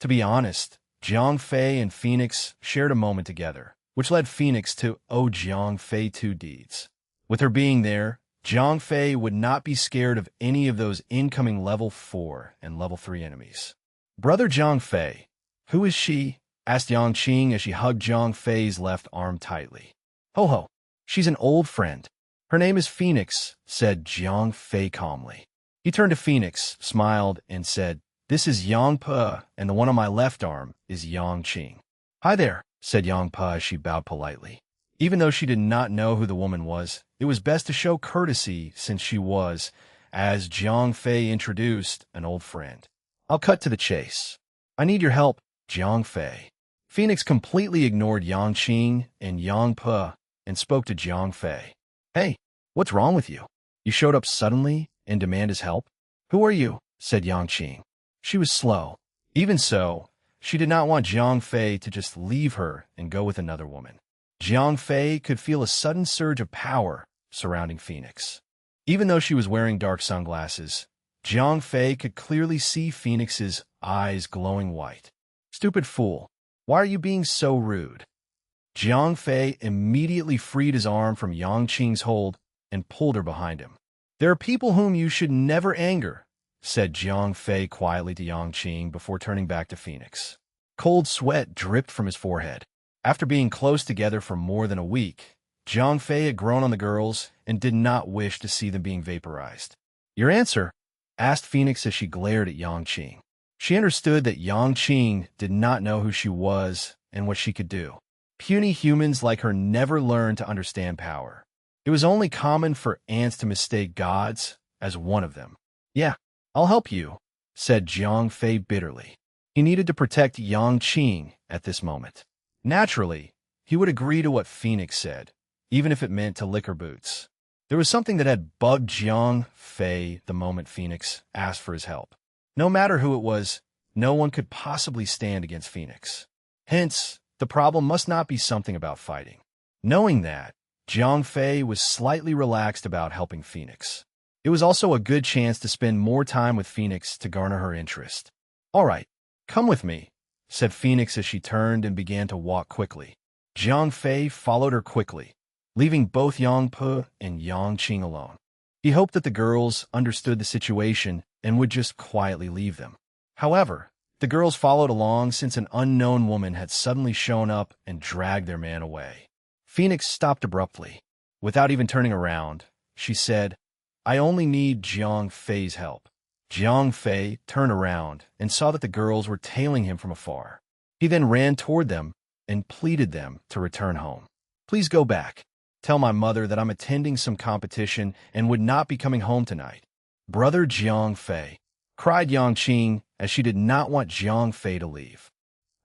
To be honest, Jiang Fei and Phoenix shared a moment together, which led Phoenix to owe Jiang Fei 2 deeds. With her being there, Jiang Fei would not be scared of any of those incoming level 4 and level 3 enemies. "Brother Jiang Fei, who is she?" asked Yang Qing as she hugged Jiang Fei's left arm tightly. "Ho ho, she's an old friend. Her name is Phoenix," said Jiang Fei calmly. He turned to Phoenix, smiled, and said, "This is Yang Pe, and the one on my left arm is Yang Qing." "Hi there," said Yang Pe as she bowed politely. Even though she did not know who the woman was, it was best to show courtesy since she was, as Jiang Fei introduced, an old friend. "I'll cut to the chase. I need your help, Jiang Fei." Phoenix completely ignored Yang Qing and Yang Pe and spoke to Jiang Fei. "Hey, what's wrong with you? You showed up suddenly and demand his help?" "Who are you?" said Yang Qing. She was slow. Even so, she did not want Jiang Fei to just leave her and go with another woman. Jiang Fei could feel a sudden surge of power surrounding Phoenix. Even though she was wearing dark sunglasses, Jiang Fei could clearly see Phoenix's eyes glowing white. "Stupid fool, why are you being so rude?" Jiang Fei immediately freed his arm from Yang Qing's hold and pulled her behind him. "There are people whom you should never anger," said Jiang Fei quietly to Yang Qing before turning back to Phoenix. Cold sweat dripped from his forehead. After being close together for more than a week, Jiang Fei had grown on the girls and did not wish to see them being vaporized. "Your answer?" asked Phoenix as she glared at Yang Qing. She understood that Yang Qing did not know who she was and what she could do. Puny humans like her never learned to understand power. It was only common for ants to mistake gods as one of them. Yeah, I'll help you, said Jiang Fei bitterly. He needed to protect Yang Qing at this moment. Naturally, he would agree to what Phoenix said, even if it meant to lick her boots. There was something that had bugged Jiang Fei the moment Phoenix asked for his help. No matter who it was, no one could possibly stand against Phoenix. Hence, the problem must not be something about fighting. Knowing that, Jiang Fei was slightly relaxed about helping Phoenix. It was also a good chance to spend more time with Phoenix to garner her interest. All right, come with me, said Phoenix as she turned and began to walk quickly. Jiang Fei followed her quickly, leaving both Yang Pe and Yang Qing alone. He hoped that the girls understood the situation and would just quietly leave them. However, the girls followed along since an unknown woman had suddenly shown up and dragged their man away. Phoenix stopped abruptly. Without even turning around, she said, I only need Jiang Fei's help. Jiang Fei turned around and saw that the girls were tailing him from afar. He then ran toward them and pleaded them to return home. Please go back. Tell my mother that I'm attending some competition and would not be coming home tonight. Brother Jiang Fei, cried Yang Qing as she did not want Jiang Fei to leave.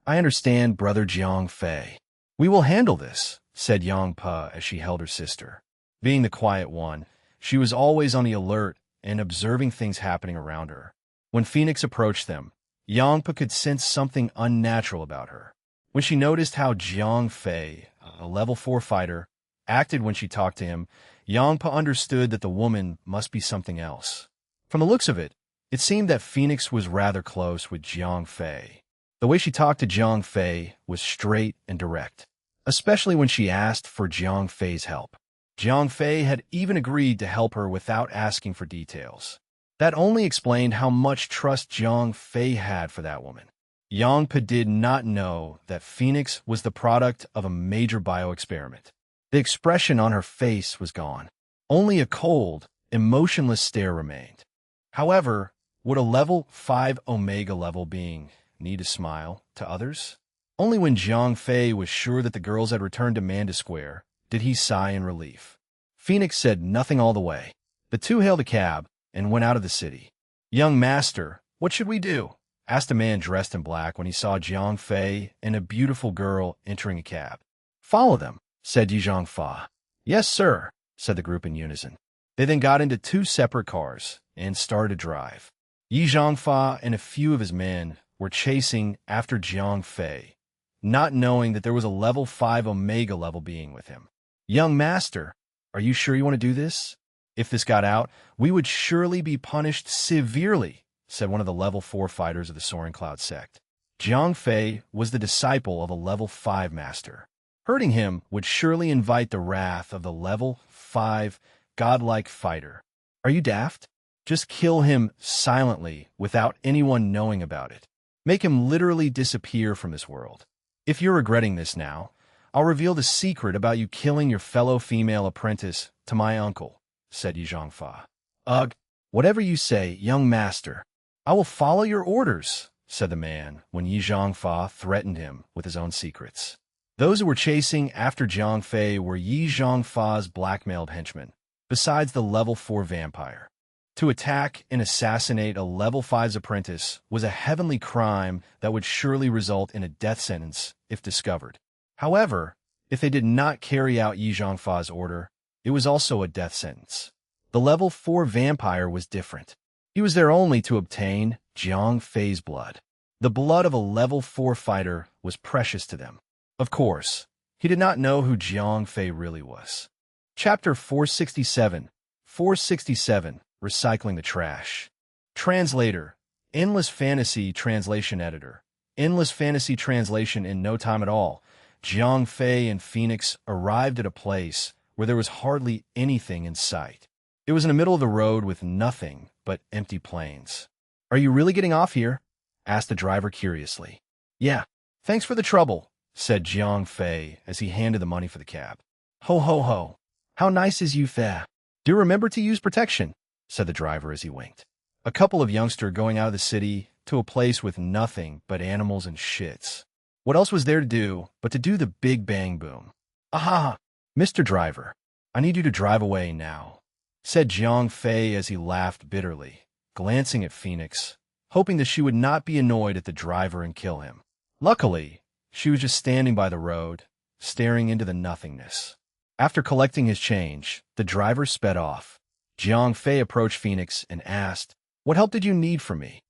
I understand, Brother Jiang Fei. We will handle this, said Yang Pe as she held her sister. Being the quiet one, she was always on the alert and observing things happening around her. When Phoenix approached them, Yang Pe could sense something unnatural about her. When she noticed how Jiang Fei, a level 4 fighter, acted when she talked to him, Yang Pe understood that the woman must be something else. From the looks of it, it seemed that Phoenix was rather close with Jiang Fei. The way she talked to Jiang Fei was straight and direct, especially when she asked for Jiang Fei's help. Jiang Fei had even agreed to help her without asking for details. That only explained how much trust Jiang Fei had for that woman. Yang Pe did not know that Phoenix was the product of a major bioexperiment. The expression on her face was gone. Only a cold, emotionless stare remained. However, would a level 5 Omega level being need to smile to others? Only when Jiang Fei was sure that the girls had returned to Manda Square did he sigh in relief. Phoenix said nothing all the way. The two hailed a cab and went out of the city. Young master, what should we do? Asked a man dressed in black when he saw Jiang Fei and a beautiful girl entering a cab. Follow them, said Yi Zhangfa. Yes, sir, said the group in unison. They then got into two separate cars and started to drive. Yi Zhangfa and a few of his men were chasing after Jiang Fei, not knowing that there was a level 5 Omega level being with him. Young master, are you sure you want to do this? If this got out, we would surely be punished severely, said one of the level 4 fighters of the Soaring Cloud sect. Jiang Fei was the disciple of a level 5 master. Hurting him would surely invite the wrath of the level 5 godlike fighter. Are you daft? Just kill him silently without anyone knowing about it. Make him literally disappear from this world. If you're regretting this now, I'll reveal the secret about you killing your fellow female apprentice to my uncle, said Yi Zhangfa. Ugh, whatever you say, young master. I will follow your orders, said the man when Yi Zhangfa threatened him with his own secrets. Those who were chasing after Jiang Fei were Yi Zhangfa's blackmailed henchmen, besides the level 4 vampire. To attack and assassinate a level 5's apprentice was a heavenly crime that would surely result in a death sentence if discovered. However, if they did not carry out Yi Zhangfa's order, it was also a death sentence. The level 4 vampire was different. He was there only to obtain Jiang Fei's blood. The blood of a level 4 fighter was precious to them. Of course, he did not know who Jiang Fei really was. Chapter 467. 467. Recycling the trash. Translator. Endless Fantasy Translation Editor. Endless Fantasy Translation. In no time at all, Jiang Fei and Phoenix arrived at a place where there was hardly anything in sight. It was in the middle of the road with nothing but empty plains. Are you really getting off here? Asked the driver curiously. Yeah, thanks for the trouble, said Jiang Fei as he handed the money for the cab. Ho ho ho. How nice is you, Fei. Do remember to use protection, said the driver as he winked. A couple of youngsters going out of the city to a place with nothing but animals and shits. What else was there to do but to do the big bang boom? Aha! Mr. Driver, I need you to drive away now, said Jiang Fei as he laughed bitterly, glancing at Phoenix, hoping that she would not be annoyed at the driver and kill him. Luckily, she was just standing by the road, staring into the nothingness. After collecting his change, the driver sped off. Jiang Fei approached Phoenix and asked, "What help did you need from me?"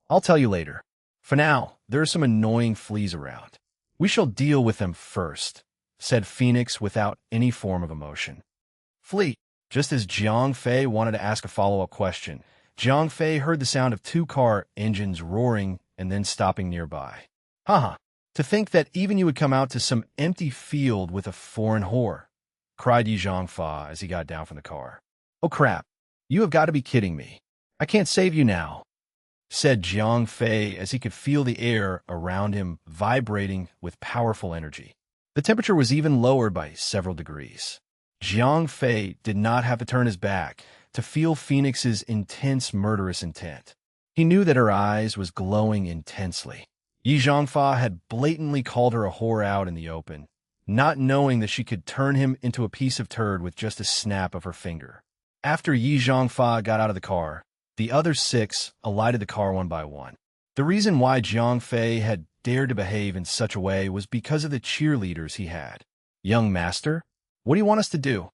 "I'll tell you later. For now, there are some annoying fleas around. We shall deal with them first," said Phoenix without any form of emotion. "Flea." Just as Jiang Fei wanted to ask a follow-up question, Jiang Fei heard the sound of 2 car engines roaring and then stopping nearby. "Haha, to think that even you would come out to some empty field with a foreign whore," cried Yi Zhangfa as he got down from the car. "Oh crap, you have got to be kidding me. I can't save you now," said Jiang Fei as he could feel the air around him vibrating with powerful energy. The temperature was even lowered by several degrees. Jiang Fei did not have to turn his back to feel Phoenix's intense murderous intent. He knew that her eyes was glowing intensely. Yi Zhangfa had blatantly called her a whore out in the open, not knowing that she could turn him into a piece of turd with just a snap of her finger. After Yi Zhangfa got out of the car, the other 6 alighted the car one by one. The reason why Jiang Fei had dared to behave in such a way was because of the cheerleaders he had. "Young master, what do you want us to do?"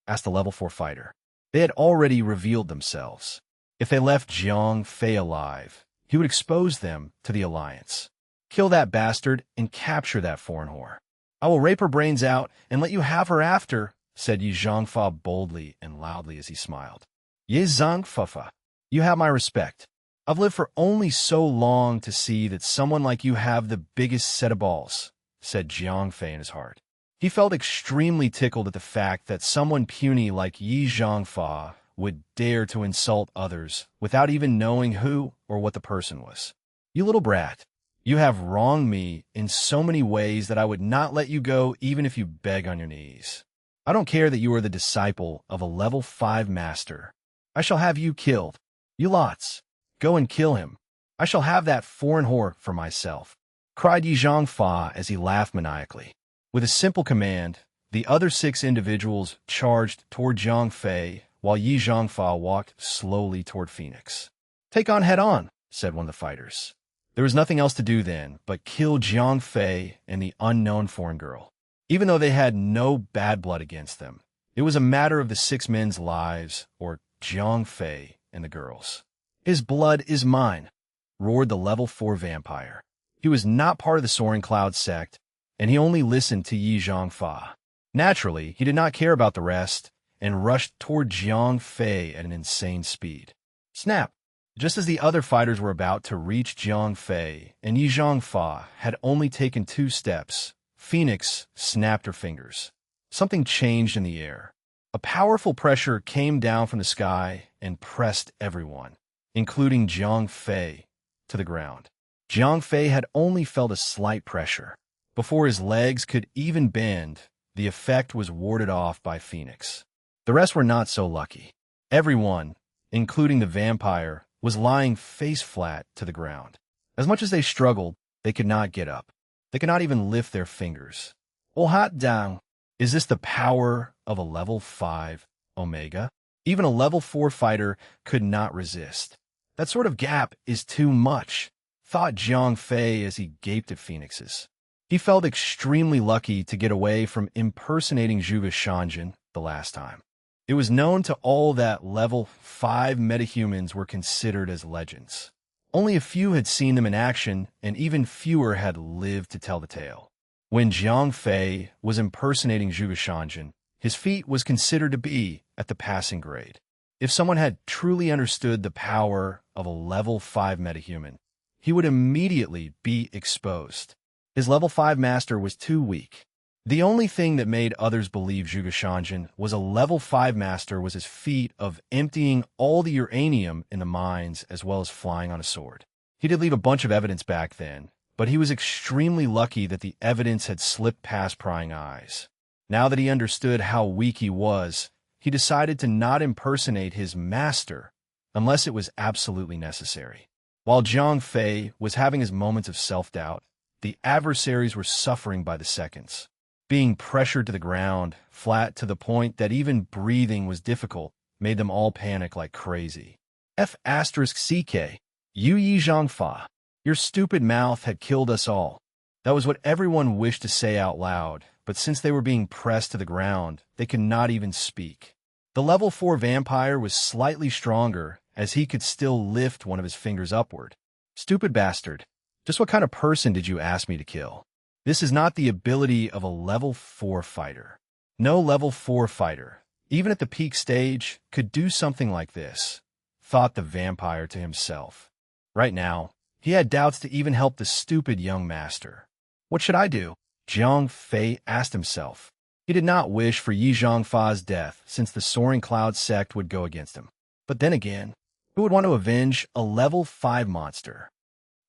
asked the level 4 fighter. They had already revealed themselves. If they left Jiang Fei alive, he would expose them to the Alliance. "Kill that bastard and capture that foreign whore. I will rape her brains out and let you have her after," said Yi Zhangfa boldly and loudly as he smiled. "Yi Zhangfa, you have my respect. I've lived for only so long to see that someone like you have the biggest set of balls," said Jiang Fei in his heart. He felt extremely tickled at the fact that someone puny like Yi Zhangfa would dare to insult others without even knowing who or what the person was. "You little brat, you have wronged me in so many ways that I would not let you go even if you beg on your knees. I don't care that you are the disciple of a level 5 master. I shall have you killed. You lots, go and kill him. I shall have that foreign whore for myself," cried Yi Zhangfa as he laughed maniacally. With a simple command, the other 6 individuals charged toward Jiang Fei while Yi Zhangfa walked slowly toward Phoenix. "Take on head-on," said one of the fighters. There was nothing else to do then but kill Jiang Fei and the unknown foreign girl. Even though they had no bad blood against them, it was a matter of the 6 men's lives, or Jiang Fei and the girls. "His blood is mine," roared the level 4 vampire. He was not part of the Soaring Cloud sect, and he only listened to Yi Zhangfa. Naturally, he did not care about the rest and rushed toward Jiang Fei at an insane speed. Snap! Just as the other fighters were about to reach Jiang Fei and Yi Zhangfa had only taken 2 steps, Phoenix snapped her fingers. Something changed in the air. A powerful pressure came down from the sky and pressed everyone, including Jiang Fei, to the ground. Jiang Fei had only felt a slight pressure. Before his legs could even bend, the effect was warded off by Phoenix. The rest were not so lucky. Everyone, including the vampire, was lying face flat to the ground. As much as they struggled, they could not get up. They could not even lift their fingers. "Oh, hot dang! Is this the power of a level 5 Omega?" Even a level 4 fighter could not resist. "That sort of gap is too much," thought Jiang Fei as he gaped at Phoenix's. He felt extremely lucky to get away from impersonating Zhuge Shanjin the last time. It was known to all that level 5 metahumans were considered as legends. Only a few had seen them in action, and even fewer had lived to tell the tale. When Jiang Fei was impersonating Zhuge Shanjin, his feat was considered to be at the passing grade. If someone had truly understood the power of a level 5 metahuman, he would immediately be exposed. His level 5 master was too weak. The only thing that made others believe Zhuge Shanjin was a level 5 master was his feat of emptying all the uranium in the mines as well as flying on a sword. He did leave a bunch of evidence back then, but he was extremely lucky that the evidence had slipped past prying eyes. Now that he understood how weak he was, he decided to not impersonate his master unless it was absolutely necessary. While Jiang Fei was having his moments of self-doubt, The adversaries were suffering by the seconds, being pressured to the ground, flat to the point that even breathing was difficult, made them all panic like crazy. F***CK, Yu Yi Zhangfa, your stupid mouth had killed us all. That was what everyone wished to say out loud, but since they were being pressed to the ground, they could not even speak. The level 4 vampire was slightly stronger, as he could still lift one of his fingers upward. Stupid bastard. Just what kind of person did you ask me to kill? This is not the ability of a level 4 fighter. No level 4 fighter, even at the peak stage, could do something like this, thought the vampire to himself. Right now, he had doubts to even help the stupid young master. What should I do? Jiang Fei asked himself. He did not wish for Yi Zhangfa's death, since the Soaring Cloud sect would go against him. But then again, who would want to avenge a level 5 monster?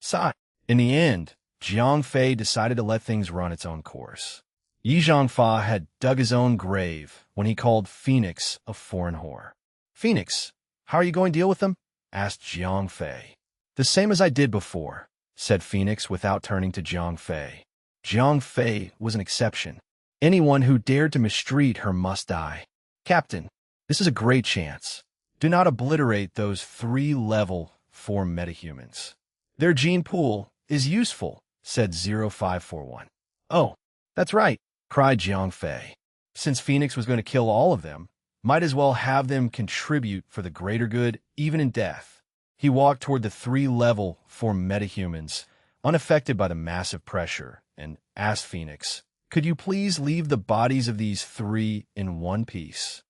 Sigh. In the end, Jiang Fei decided to let things run its own course. Yi Zhangfa had dug his own grave when he called Phoenix a foreign whore. Phoenix, how are you going to deal with them? Asked Jiang Fei. The same as I did before, said Phoenix without turning to Jiang Fei. Jiang Fei was an exception. Anyone who dared to mistreat her must die. Captain, this is a great chance. Do not obliterate those 3 level 4 metahumans. Their gene pool is useful, said 0541. Oh, that's right, cried Jiang Fei. Since Phoenix was going to kill all of them, might as well have them contribute for the greater good, even in death. He walked toward the 3 level 4 metahumans, unaffected by the massive pressure, and asked Phoenix, could you please leave the bodies of these 3 in one piece?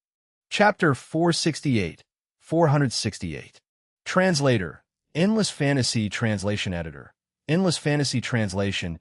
Chapter 468, 468. Translator, Endless Fantasy Translation Editor. Endless Fantasy Translation,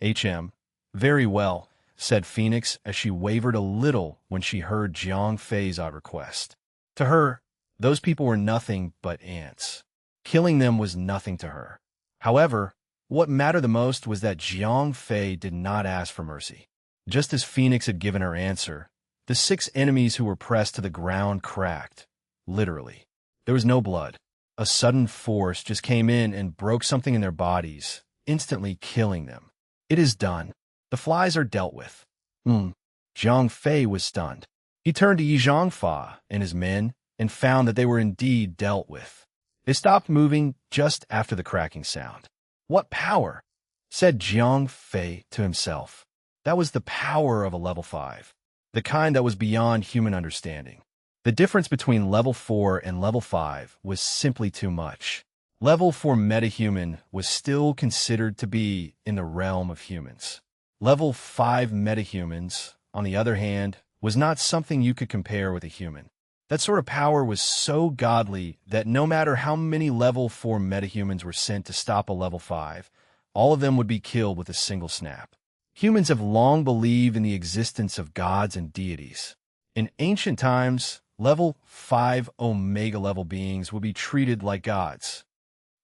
HM. Very well, said Phoenix as she wavered a little when she heard Jiang Fei's request. To her, those people were nothing but ants. Killing them was nothing to her. However, what mattered the most was that Jiang Fei did not ask for mercy. Just as Phoenix had given her answer, the 6 enemies who were pressed to the ground cracked. Literally. There was no blood. A sudden force just came in and broke something in their bodies, instantly killing them. It is done. The flies are dealt with. Jiang Fei was stunned. He turned to Yi Zhangfa and his men and found that they were indeed dealt with. They stopped moving just after the cracking sound. What power? Said Jiang Fei to himself. That was the power of a level 5, the kind that was beyond human understanding. The difference between level 4 and level 5 was simply too much. Level 4 metahuman was still considered to be in the realm of humans. Level 5 metahumans, on the other hand, was not something you could compare with a human. That sort of power was so godly that no matter how many level 4 metahumans were sent to stop a level 5, all of them would be killed with a single snap. Humans have long believed in the existence of gods and deities. In ancient times, level 5 Omega level beings would be treated like gods.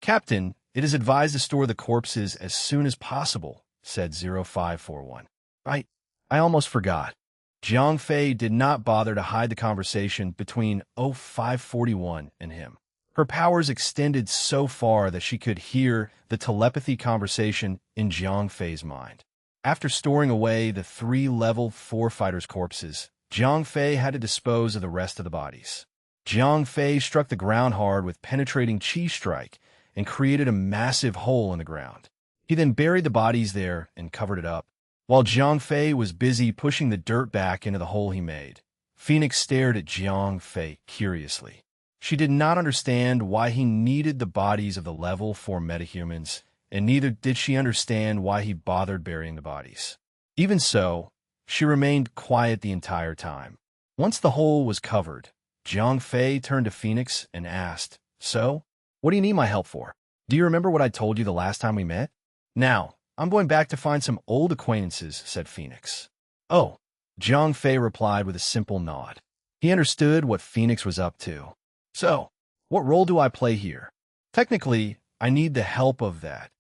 Captain, it is advised to store the corpses as soon as possible, said 0541. I almost forgot. Jiang Fei did not bother to hide the conversation between 0541 and him. Her powers extended so far that she could hear the telepathy conversation in Jiang Fei's mind. After storing away the 3 level 4 fighters' corpses, Jiang Fei had to dispose of the rest of the bodies. Jiang Fei struck the ground hard with penetrating chi strike and created a massive hole in the ground. He then buried the bodies there and covered it up. While Jiang Fei was busy pushing the dirt back into the hole he made, Phoenix stared at Jiang Fei curiously. She did not understand why he needed the bodies of the level 4 metahumans, and neither did she understand why he bothered burying the bodies. Even so, she remained quiet the entire time. Once the hole was covered, Jiang Fei turned to Phoenix and asked, "So, what do you need my help for? Do you remember what I told you the last time we met?" "Now, I'm going back to find some old acquaintances," said Phoenix. "Oh," Jiang Fei replied with a simple nod. He understood what Phoenix was up to. "So, what role do I play here? Technically, I need the help of that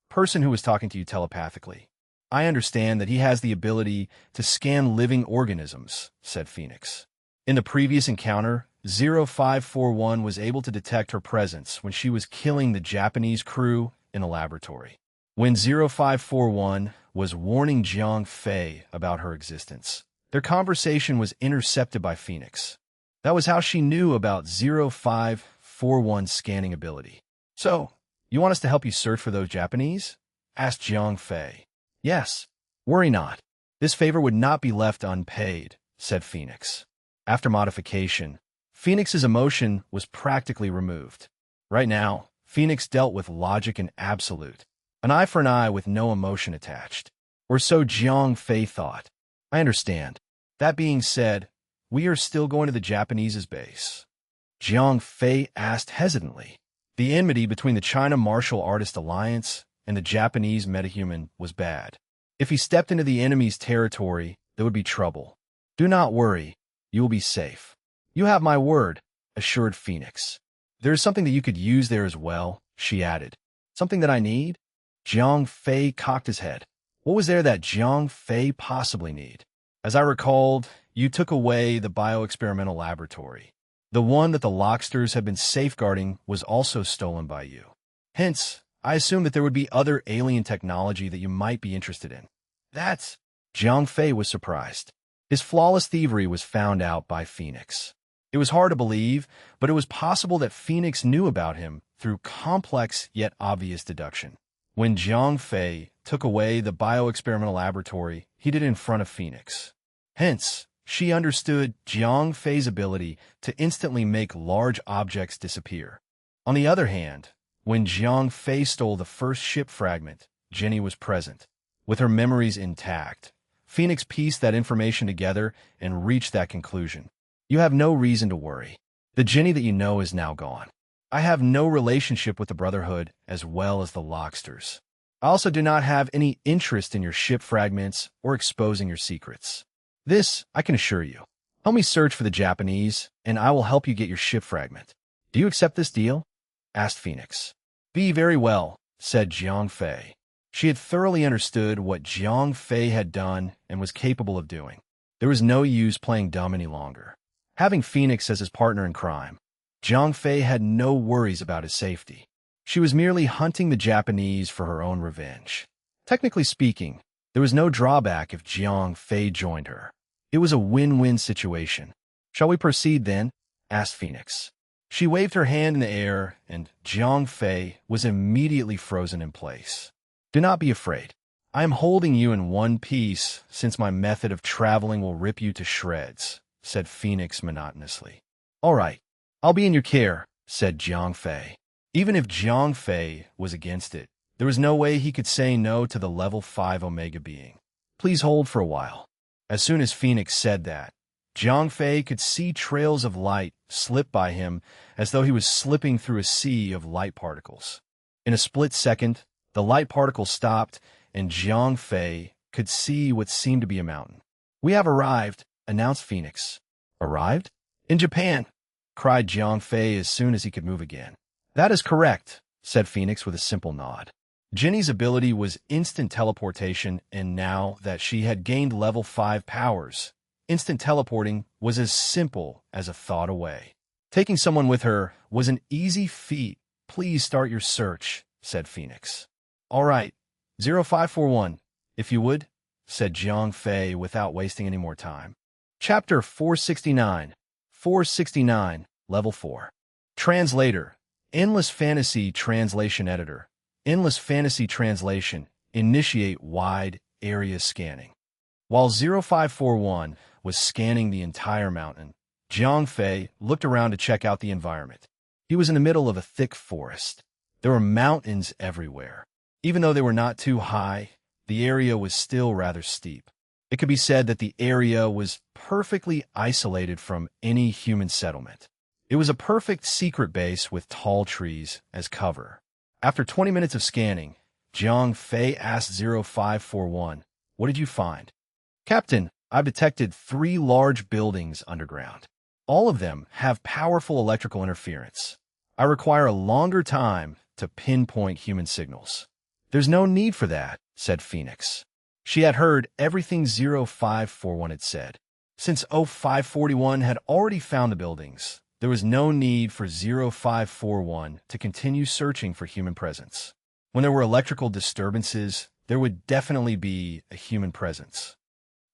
person who was talking to you telepathically. I understand that he has the ability to scan living organisms," said Phoenix. In the previous encounter, 0541 was able to detect her presence when she was killing the Japanese crew in a laboratory. when 0541 was warning Jiang Fei about her existence. Their conversation was intercepted by Phoenix. That was how she knew about 0541's scanning ability. "So, you want us to help you search for those Japanese?" asked Jiang Fei. "Yes. Worry not. This favor would not be left unpaid," said Phoenix. After modification, Phoenix's emotion was practically removed. Right now, Phoenix dealt with logic and absolute, an eye for an eye with no emotion attached. Or so Jiang Fei thought. "I understand. That being said, we are still going to the Japanese's base." Jiang Fei asked hesitantly. The enmity between the China Martial Artist Alliance and the Japanese metahuman was bad. If he stepped into the enemy's territory, there would be trouble. "Do not worry. You will be safe." "You have my word," assured Phoenix. "There is something that you could use there as well," she added. "Something that I need?" Jiang Fei cocked his head. What was there that Jiang Fei possibly need? "As I recalled, you took away the bioexperimental laboratory. The one that the Locksters had been safeguarding was also stolen by you. Hence, I assumed that there would be other alien technology that you might be interested in." "That's—" Jiang Fei was surprised. His flawless thievery was found out by Phoenix. It was hard to believe, but it was possible that Phoenix knew about him through complex yet obvious deduction. When Jiang Fei took away the bioexperimental laboratory, he did it in front of Phoenix. Hence, she understood Jiang Fei's ability to instantly make large objects disappear. On the other hand, when Jiang Fei stole the first ship fragment, Jenny was present. With her memories intact, Phoenix pieced that information together and reached that conclusion. "You have no reason to worry. The Jenny that you know is now gone. I have no relationship with the Brotherhood as well as the Locksters. I also do not have any interest in your ship fragments or exposing your secrets. This, I can assure you. Help me search for the Japanese, and I will help you get your ship fragment. Do you accept this deal?" asked Phoenix. "Be very well," said Jiang Fei. She had thoroughly understood what Jiang Fei had done and was capable of doing. There was no use playing dumb any longer. Having Phoenix as his partner in crime, Jiang Fei had no worries about his safety. She was merely hunting the Japanese for her own revenge. Technically speaking, there was no drawback if Jiang Fei joined her. It was a win-win situation. "Shall we proceed then?" asked Phoenix. She waved her hand in the air, and Jiang Fei was immediately frozen in place. "Do not be afraid. I am holding you in one piece since my method of traveling will rip you to shreds," said Phoenix monotonously. "All right, I'll be in your care," said Jiang Fei. Even if Jiang Fei was against it, there was no way he could say no to the level 5 Omega being. "Please hold for a while." As soon as Phoenix said that, Jiang Fei could see trails of light slip by him as though he was slipping through a sea of light particles. In a split second, the light particles stopped, and Jiang Fei could see what seemed to be a mountain. "We have arrived," announced Phoenix. "Arrived? In Japan!" cried Jiang Fei as soon as he could move again. "That is correct," said Phoenix with a simple nod. Jenny's ability was instant teleportation, and now that she had gained level 5 powers, instant teleporting was as simple as a thought away. Taking someone with her was an easy feat. "Please start your search," said Phoenix. "All right, 0541, if you would," said Jiang Fei without wasting any more time. Chapter 469. 469, Level 4. Translator. Endless Fantasy Translation Editor. Endless Fantasy Translation. Initiate wide area scanning. While 0541 was scanning the entire mountain, Jiang Fei looked around to check out the environment. He was in the middle of a thick forest. There were mountains everywhere. Even though they were not too high, the area was still rather steep. It could be said that the area was perfectly isolated from any human settlement. It was a perfect secret base with tall trees as cover. After 20 minutes of scanning, Jiang Fei asked 0541, "What did you find?" "Captain, I've detected 3 large buildings underground. All of them have powerful electrical interference. I require a longer time to pinpoint human signals." "There's no need for that," said Phoenix. She had heard everything 0541 had said. Since 0541 had already found the buildings, there was no need for 0541 to continue searching for human presence. When there were electrical disturbances, there would definitely be a human presence.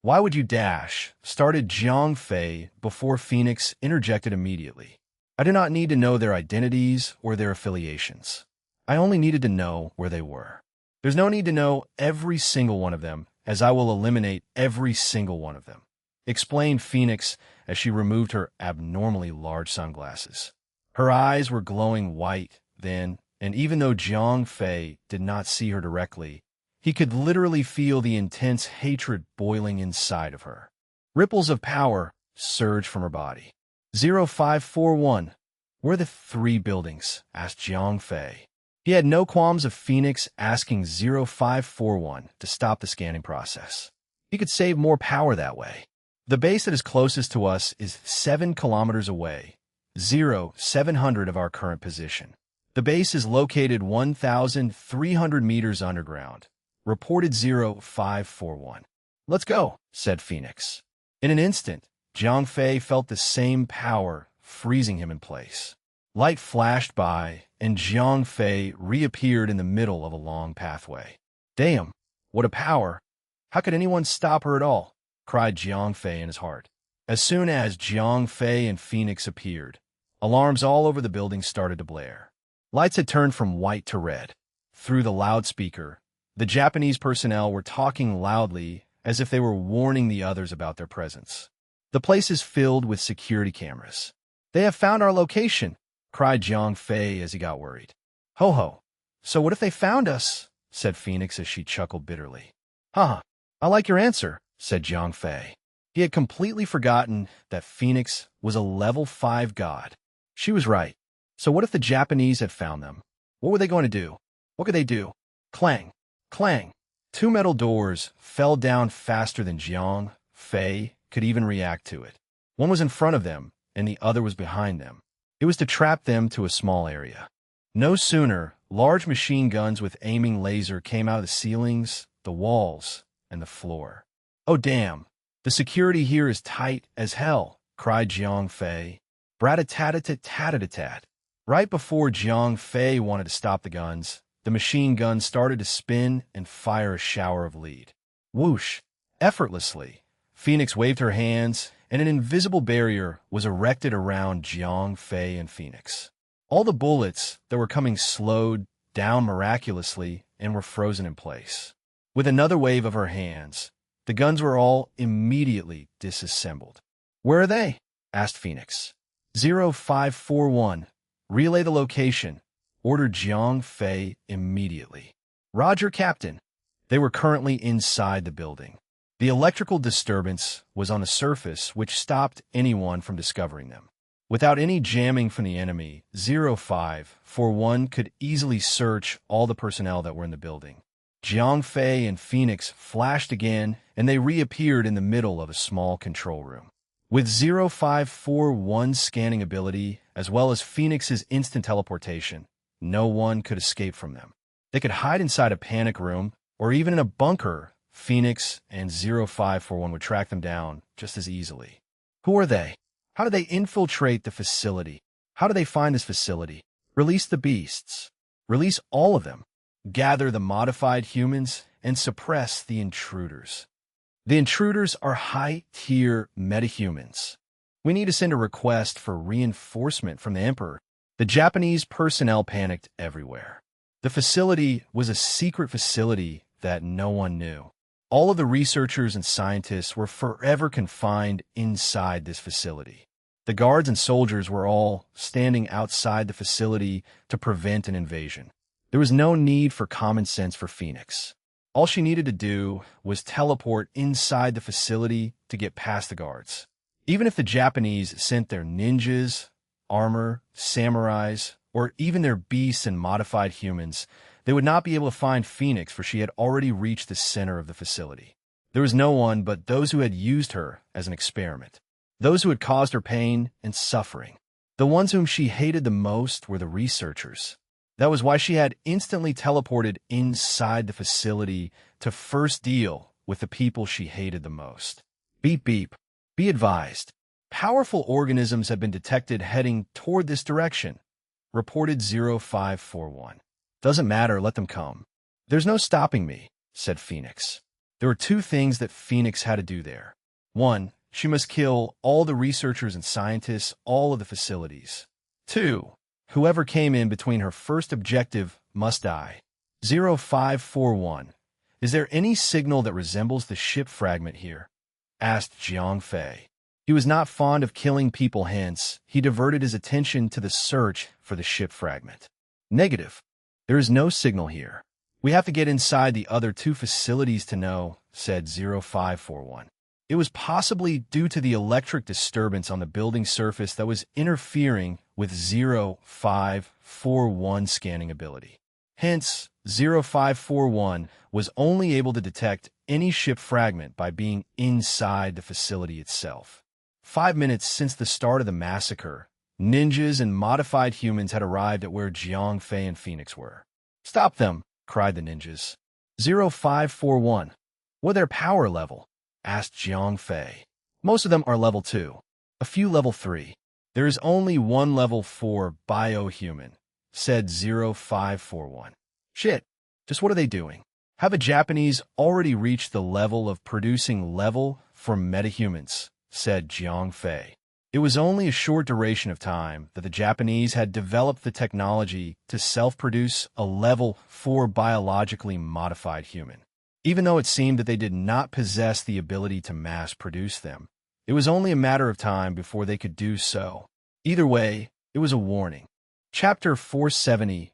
Why would you dash? Started Jiang Fei before Phoenix interjected immediately. I do not need to know their identities or their affiliations. I only needed to know where they were. There's no need to know every single one of them, as I will eliminate every single one of them, explained Phoenix as she removed her abnormally large sunglasses. Her eyes were glowing white then, and even though Jiang Fei did not see her directly, he could literally feel the intense hatred boiling inside of her. Ripples of power surged from her body. 0541. Where are the 3 buildings? Asked Jiang Fei. He had no qualms of Phoenix asking 0541 to stop the scanning process. He could save more power that way. The base that is closest to us is 7 kilometers away, 0700 of our current position. The base is located 1,300 meters underground. Reported 0541. Let's go, said Phoenix. In an instant, Jiang Fei felt the same power freezing him in place. Light flashed by, and Jiang Fei reappeared in the middle of a long pathway. Damn, what a power! How could anyone stop her at all? Cried Jiang Fei in his heart. As soon as Jiang Fei and Phoenix appeared, alarms all over the building started to blare. Lights had turned from white to red. Through the loudspeaker, the Japanese personnel were talking loudly as if they were warning the others about their presence. The place is filled with security cameras. They have found our location, cried Jiang Fei as he got worried. Ho ho, so what if they found us? Said Phoenix as she chuckled bitterly. Huh, I like your answer, said Jiang Fei. He had completely forgotten that Phoenix was a level 5 god. She was right. So what if the Japanese had found them? What were they going to do? What could they do? Clang, clang. 2 metal doors fell down faster than Jiang Fei could even react to it. One was in front of them, and the other was behind them. It was to trap them to a small area. No sooner, large machine guns with aiming laser came out of the ceilings, the walls, and the floor. Oh damn, the security here is tight as hell, cried Jiang Fei. Brat-a-tat-a-tat-tat-a-tat. Right before Jiang Fei wanted to stop the guns, the machine gun started to spin and fire a shower of lead. Whoosh! Effortlessly, Phoenix waved her hands, and an invisible barrier was erected around Jiang Fei and Phoenix. All the bullets that were coming slowed down miraculously and were frozen in place. With another wave of her hands, the guns were all immediately disassembled. Where are they? Asked Phoenix. 0541. Relay the location, ordered Jiang Fei immediately. Roger, Captain. They were currently inside the building. The electrical disturbance was on the surface, which stopped anyone from discovering them. Without any jamming from the enemy, 0541 could easily search all the personnel that were in the building. Jiang Fei and Phoenix flashed again, and they reappeared in the middle of a small control room. With 0541's scanning ability, as well as Phoenix's instant teleportation, no one could escape from them. They could hide inside a panic room, or even in a bunker. Phoenix and 0541 would track them down just as easily. Who are they? How do they infiltrate the facility? How do they find this facility? Release the beasts. Release all of them. Gather the modified humans and suppress the intruders. The intruders are high-tier metahumans. We need to send a request for reinforcement from the Emperor. The Japanese personnel panicked everywhere. The facility was a secret facility that no one knew. All of the researchers and scientists were forever confined inside this facility. The guards and soldiers were all standing outside the facility to prevent an invasion. There was no need for common sense for Phoenix. All she needed to do was teleport inside the facility to get past the guards. Even if the Japanese sent their ninjas, armor, samurais, or even their beasts and modified humans, they would not be able to find Phoenix, for she had already reached the center of the facility. There was no one but those who had used her as an experiment, those who had caused her pain and suffering. The ones whom she hated the most were the researchers. That was why she had instantly teleported inside the facility to first deal with the people she hated the most. Beep beep. Be advised. Powerful organisms have been detected heading toward this direction. Reported 0541. Doesn't matter, let them come. There's no stopping me, said Phoenix. There were two things that Phoenix had to do there. One, she must kill all the researchers and scientists, all of the facilities. Two, whoever came in between her first objective must die. 0541. Is there any signal that resembles the ship fragment here? Asked Jiang Fei. He was not fond of killing people, hence he diverted his attention to the search for the ship fragment. Negative. There is no signal here. We have to get inside the other two facilities to know, said 0541. It was possibly due to the electric disturbance on the building surface that was interfering with 0541 scanning ability. Hence, 0541 was only able to detect any ship fragment by being inside the facility itself. 5 minutes since the start of the massacre, ninjas and modified humans had arrived at where Jiang Fei and Phoenix were. Stop them, cried the ninjas. 0541. What their power level? Asked Jiang Fei. Most of them are level 2. A few level 3. There is only one level 4 bio-human, said 0541. Shit, just what are they doing? Have a Japanese already reached the level of producing level for metahumans, said Jiang Fei. It was only a short duration of time that the Japanese had developed the technology to self-produce a level 4 biologically modified human. Even though it seemed that they did not possess the ability to mass-produce them, it was only a matter of time before they could do so. Either way, it was a warning. Chapter 470,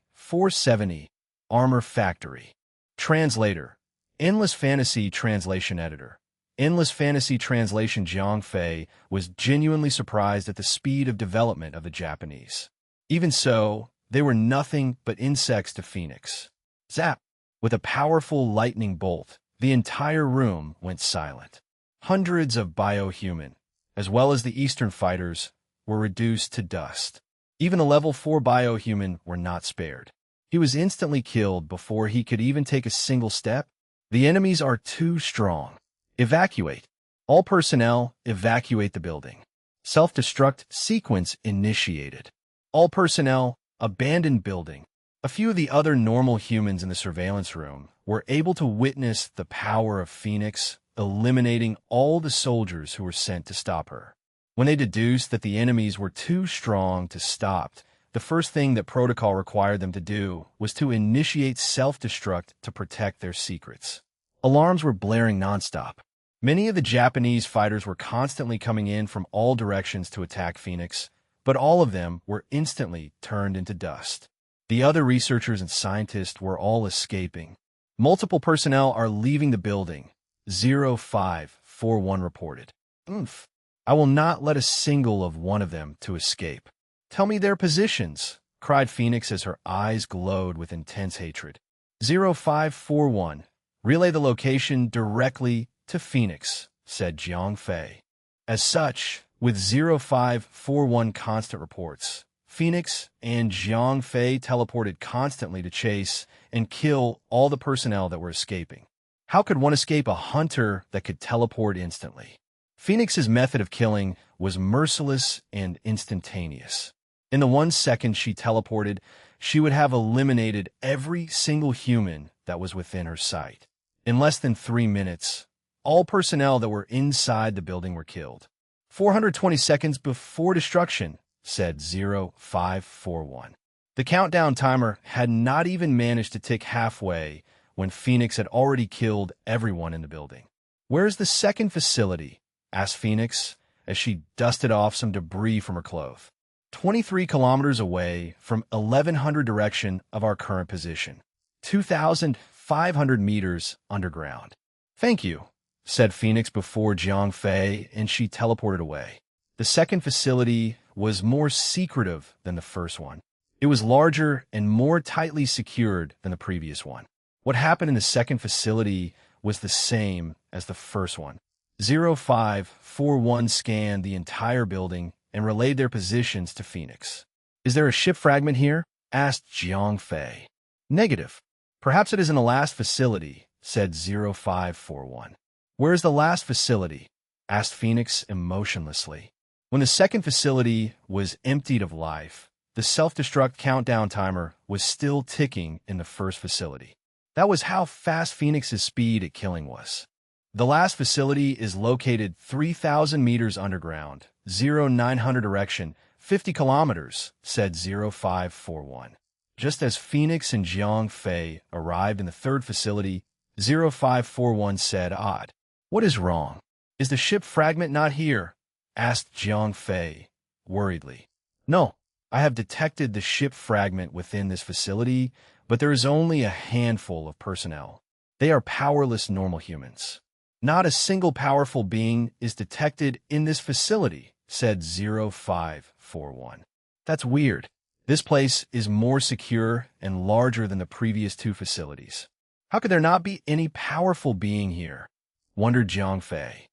Armor Factory. Translator. Endless Fantasy Translation Editor. Endless Fantasy Translation. Jiang Fei was genuinely surprised at the speed of development of the Japanese. Even so, they were nothing but insects to Phoenix. Zap! With a powerful lightning bolt, the entire room went silent. Hundreds of bio-human, as well as the Eastern fighters, were reduced to dust. Even a level 4 bio-human were not spared. He was instantly killed before he could even take a single step. The enemies are too strong. Evacuate. All personnel, evacuate the building. Self-destruct sequence initiated. All personnel, abandon building. A few of the other normal humans in the surveillance room were able to witness the power of Phoenix eliminating all the soldiers who were sent to stop her. When they deduced that the enemies were too strong to stop, the first thing that protocol required them to do was to initiate self-destruct to protect their secrets. Alarms were blaring nonstop. Many of the Japanese fighters were constantly coming in from all directions to attack Phoenix, but all of them were instantly turned into dust. The other researchers and scientists were all escaping. Multiple personnel are leaving the building, 0541 reported. Oomph. I will not let a single of one of them to escape. Tell me their positions, cried Phoenix as her eyes glowed with intense hatred. 0541. Relay the location directly to Phoenix, said Jiang Fei. As such, with 0541 constant reports, Phoenix and Jiang Fei teleported constantly to chase and kill all the personnel that were escaping. How could one escape a hunter that could teleport instantly? Phoenix's method of killing was merciless and instantaneous. In the 1 second she teleported, she would have eliminated every single human that was within her sight. In less than 3 minutes, all personnel that were inside the building were killed. 420 seconds before destruction, said 0541. The countdown timer had not even managed to tick halfway when Phoenix had already killed everyone in the building. Where's the second facility? Asked Phoenix as she dusted off some debris from her clothes. 23 kilometers away from 1100 direction of our current position. 2,500 meters underground. Thank you, said Phoenix before Jiang Fei, and she teleported away. The second facility was more secretive than the first one. It was larger and more tightly secured than the previous one. What happened in the second facility was the same as the first one. 0541 scanned the entire building and relayed their positions to Phoenix. Is there a ship fragment here? Asked Jiang Fei. Negative. Perhaps it is in the last facility, said 0541. Where is the last facility? Asked Phoenix emotionlessly. When the second facility was emptied of life, the self-destruct countdown timer was still ticking in the first facility. That was how fast Phoenix's speed at killing was. The last facility is located 3,000 meters underground, 0900 direction, 50 kilometers, said 0541. Just as Phoenix and Jiang Fei arrived in the third facility, 0541 said, "Odd. What is wrong? Is the ship fragment not here?" asked Jiang Fei, worriedly. "No, I have detected the ship fragment within this facility, but there is only a handful of personnel. They are powerless normal humans. Not a single powerful being is detected in this facility," said 0541. "That's weird. This place is more secure and larger than the previous two facilities. How could there not be any powerful being here?" wondered Jiang Fei.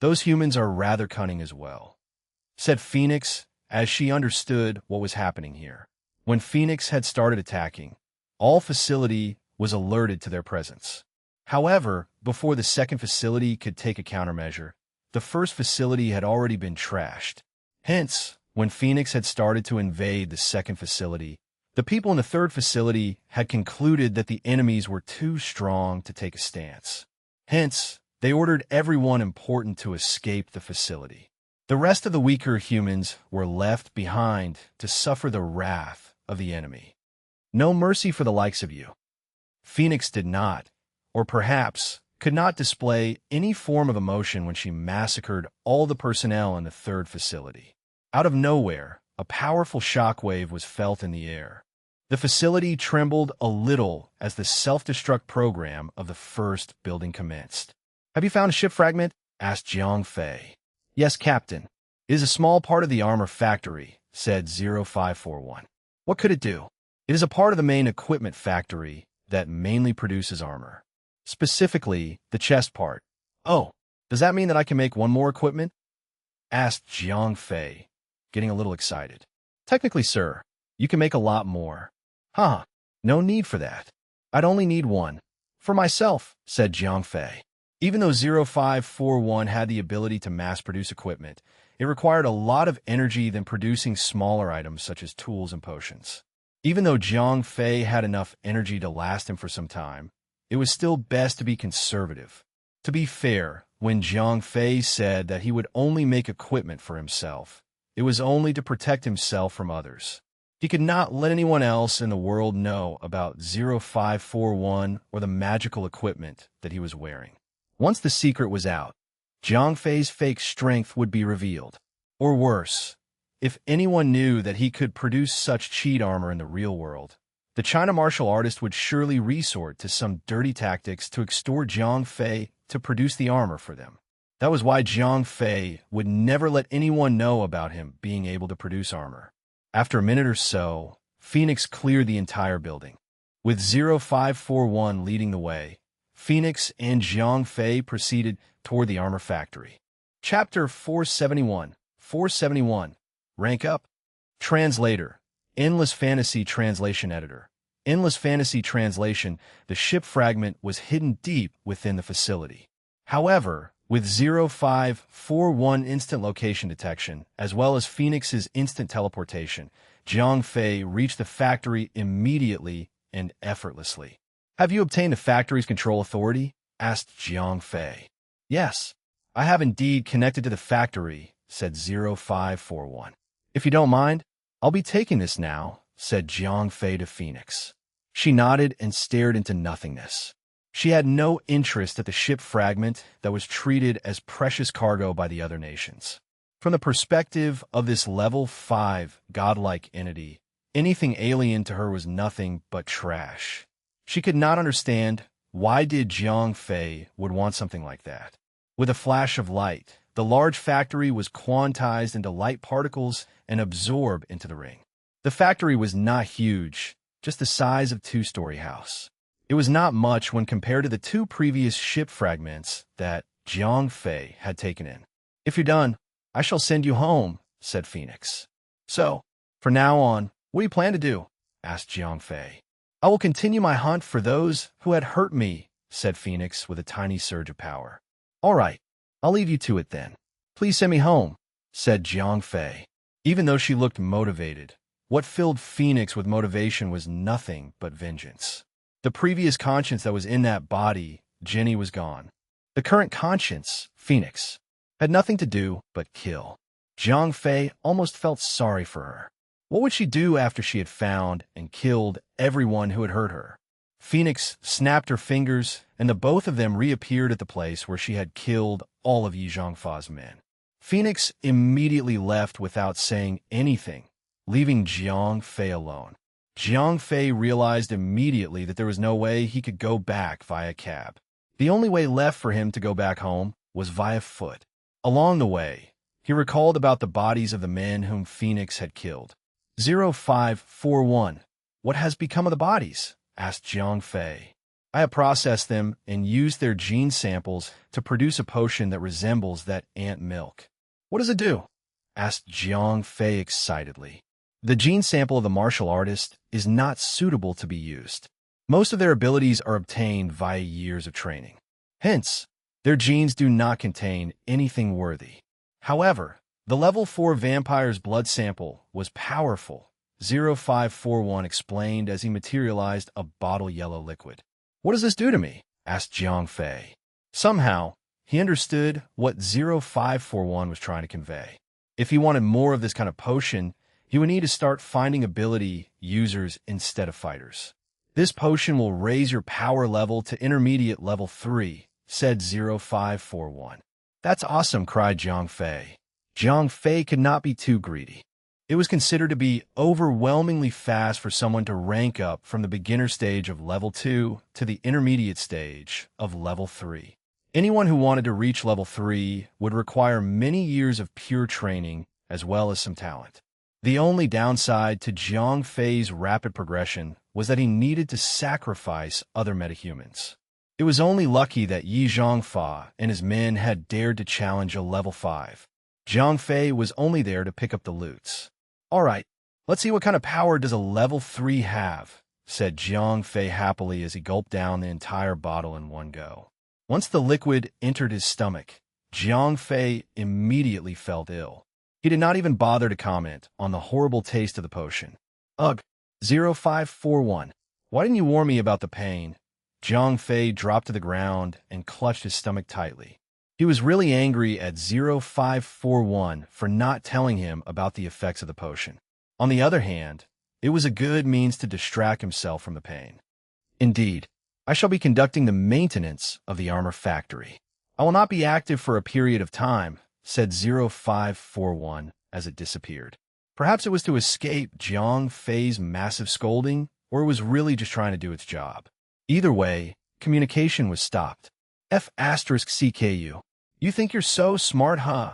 Those humans are rather cunning as well," said Phoenix, as she understood what was happening here. When Phoenix had started attacking, all facility was alerted to their presence. However, before the second facility could take a countermeasure, the first facility had already been trashed. Hence, when Phoenix had started to invade the second facility, the people in the third facility had concluded that the enemies were too strong to take a stance. Hence, they ordered everyone important to escape the facility. The rest of the weaker humans were left behind to suffer the wrath of the enemy. No mercy for the likes of you. Phoenix did not, or perhaps could not display any form of emotion when she massacred all the personnel in the third facility. Out of nowhere, a powerful shockwave was felt in the air. The facility trembled a little as the self-destruct program of the first building commenced. "Have you found a ship fragment?" asked Jiang Fei. "Yes, Captain. It is a small part of the armor factory," said 0541. "What could it do?" "It is a part of the main equipment factory that mainly produces armor. Specifically, the chest part." "Oh, does that mean that I can make one more equipment?" asked Jiang Fei, getting a little excited. "Technically, sir, you can make a lot more." "Huh, no need for that. I'd only need one. For myself," said Jiang Fei. Even though 0541 had the ability to mass-produce equipment, it required a lot of energy than producing smaller items such as tools and potions. Even though Jiang Fei had enough energy to last him for some time, it was still best to be conservative. To be fair, when Jiang Fei said that he would only make equipment for himself, it was only to protect himself from others. He could not let anyone else in the world know about 0541 or the magical equipment that he was wearing. Once the secret was out, Jiang Fei's fake strength would be revealed. Or worse, if anyone knew that he could produce such cheat armor in the real world, the China martial artist would surely resort to some dirty tactics to extort Jiang Fei to produce the armor for them. That was why Jiang Fei would never let anyone know about him being able to produce armor. After a minute or so, Phoenix cleared the entire building. With 0541 leading the way, Phoenix and Jiang Fei proceeded toward the armor factory. Chapter 471. 471. Rank Up. Translator. Endless Fantasy Translation Editor. Endless Fantasy Translation. The ship fragment was hidden deep within the facility. However, with 0541 instant location detection, as well as Phoenix's instant teleportation, Jiang Fei reached the factory immediately and effortlessly. "Have you obtained the factory's control authority?" asked Jiang Fei. "Yes, I have indeed connected to the factory," said 0541. "If you don't mind, I'll be taking this now," said Jiang Fei to Phoenix. She nodded and stared into nothingness. She had no interest at the ship fragment that was treated as precious cargo by the other nations. From the perspective of this level 5 godlike entity, anything alien to her was nothing but trash. She could not understand why did Jiang Fei would want something like that. With a flash of light, the large factory was quantized into light particles and absorbed into the ring. The factory was not huge, just the size of a two-story house. It was not much when compared to the two previous ship fragments that Jiang Fei had taken in. "If you're done, I shall send you home," said Phoenix. "So, from now on, what do you plan to do?" asked Jiang Fei. "I will continue my hunt for those who had hurt me," said Phoenix with a tiny surge of power. "All right, I'll leave you to it then. Please send me home," said Jiang Fei. Even though she looked motivated, What filled Phoenix with motivation was nothing but vengeance. The previous conscience that was in that body, Jenny, was gone. The current conscience, Phoenix, had nothing to do but kill. Jiang Fei almost felt sorry for her. What would she do after she had found and killed everyone who had hurt her? Phoenix snapped her fingers, and the both of them reappeared at the place where she had killed all of Yi Zhangfa's men. Phoenix immediately left without saying anything, leaving Jiang Fei alone. Jiang Fei realized immediately that there was no way he could go back via cab. The only way left for him to go back home was via foot. Along the way, he recalled about the bodies of the men whom Phoenix had killed. 0541. What has become of the bodies? Asked Jiang Fei. I have processed them and used their gene samples to produce a potion that resembles that ant milk. What does it do? Asked Jiang Fei excitedly. The gene sample of the martial artist is not suitable to be used. Most of their abilities are obtained via years of training. Hence, their genes do not contain anything worthy. However, the level 4 vampire's blood sample was powerful, 0541 explained as he materialized a bottle yellow liquid. What does this do to me? Asked Jiang Fei. Somehow, he understood what 0541 was trying to convey. If he wanted more of this kind of potion, he would need to start finding ability users instead of fighters. This potion will raise your power level to intermediate level 3, said 0541. That's awesome, cried Jiang Fei. Jiang Fei could not be too greedy. It was considered to be overwhelmingly fast for someone to rank up from the beginner stage of level 2 to the intermediate stage of level 3. Anyone who wanted to reach level 3 would require many years of pure training as well as some talent. The only downside to Jiang Fei's rapid progression was that he needed to sacrifice other metahumans. It was only lucky that Yi Zhangfa and his men had dared to challenge a level 5. Jiang Fei was only there to pick up the loots. All right, let's see what kind of power does a level 3 have, said Jiang Fei happily as he gulped down the entire bottle in one go. Once the liquid entered his stomach, Jiang Fei immediately felt ill. He did not even bother to comment on the horrible taste of the potion. Ugh, 0541. Why didn't you warn me about the pain? Jiang Fei dropped to the ground and clutched his stomach tightly. He was really angry at 0541 for not telling him about the effects of the potion. On the other hand, it was a good means to distract himself from the pain. Indeed, I shall be conducting the maintenance of the armor factory. I will not be active for a period of time, said 0541 as it disappeared. Perhaps it was to escape Jiang Fei's massive scolding, or it was really just trying to do its job. Either way, communication was stopped. F*CKU. You think you're so smart, huh?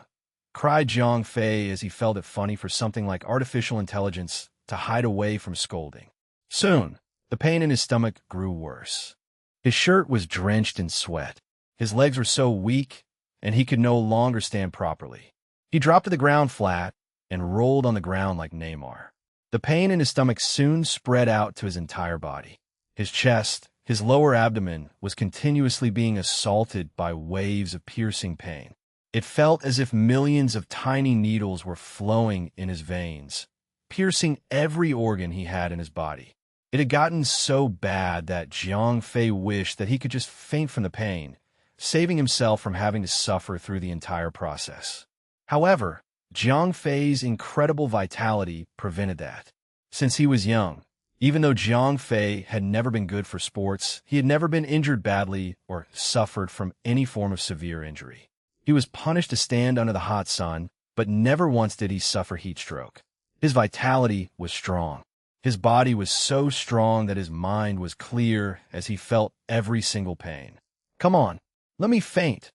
Cried Jiang Fei as he felt it funny for something like artificial intelligence to hide away from scolding. Soon, the pain in his stomach grew worse. His shirt was drenched in sweat. His legs were so weak, and he could no longer stand properly. He dropped to the ground flat and rolled on the ground like Neymar. The pain in his stomach soon spread out to his entire body. His chest, his lower abdomen, was continuously being assaulted by waves of piercing pain. It felt as if millions of tiny needles were flowing in his veins, piercing every organ he had in his body. It had gotten so bad that Jiang Fei wished that he could just faint from the pain, saving himself from having to suffer through the entire process. However, Jiang Fei's incredible vitality prevented that. Since he was young, even though Jiang Fei had never been good for sports, he had never been injured badly or suffered from any form of severe injury. He was punished to stand under the hot sun, but never once did he suffer heat stroke. His vitality was strong. His body was so strong that his mind was clear as he felt every single pain. Come on, let me faint,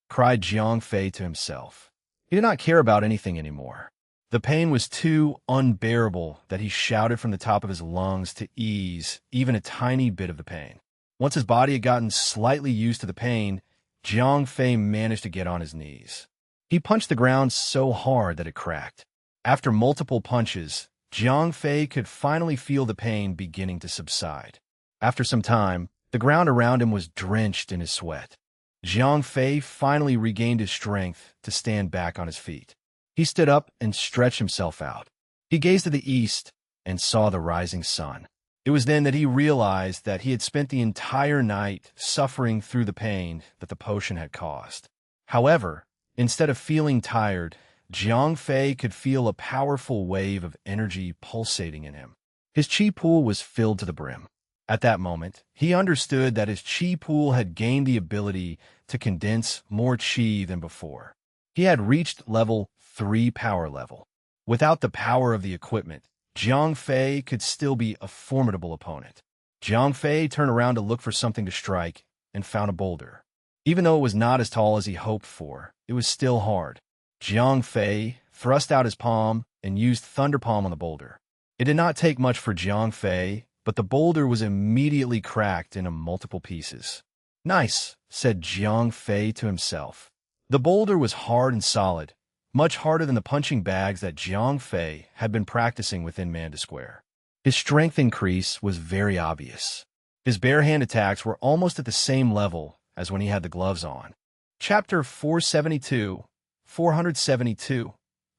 cried Jiang Fei to himself. He did not care about anything anymore. The pain was too unbearable that he shouted from the top of his lungs to ease even a tiny bit of the pain. Once his body had gotten slightly used to the pain, Jiang Fei managed to get on his knees. He punched the ground so hard that it cracked. After multiple punches, Jiang Fei could finally feel the pain beginning to subside. After some time, the ground around him was drenched in his sweat. Jiang Fei finally regained his strength to stand back on his feet. He stood up and stretched himself out. He gazed to the east and saw the rising sun. It was then that he realized that he had spent the entire night suffering through the pain that the potion had caused. However, instead of feeling tired, Jiang Fei could feel a powerful wave of energy pulsating in him. His chi pool was filled to the brim. At that moment, he understood that his chi pool had gained the ability to condense more chi than before. He had reached level 3 power level. Without the power of the equipment, Jiang Fei could still be a formidable opponent. Jiang Fei turned around to look for something to strike and found a boulder. Even though it was not as tall as he hoped for, it was still hard. Jiang Fei thrust out his palm and used Thunder Palm on the boulder. It did not take much for Jiang Fei, but the boulder was immediately cracked into multiple pieces. "Nice," said Jiang Fei to himself. The boulder was hard and solid, much harder than the punching bags that Jiang Fei had been practicing within Manda Square. His strength increase was very obvious. His bare hand attacks were almost at the same level as when he had the gloves on. Chapter 472,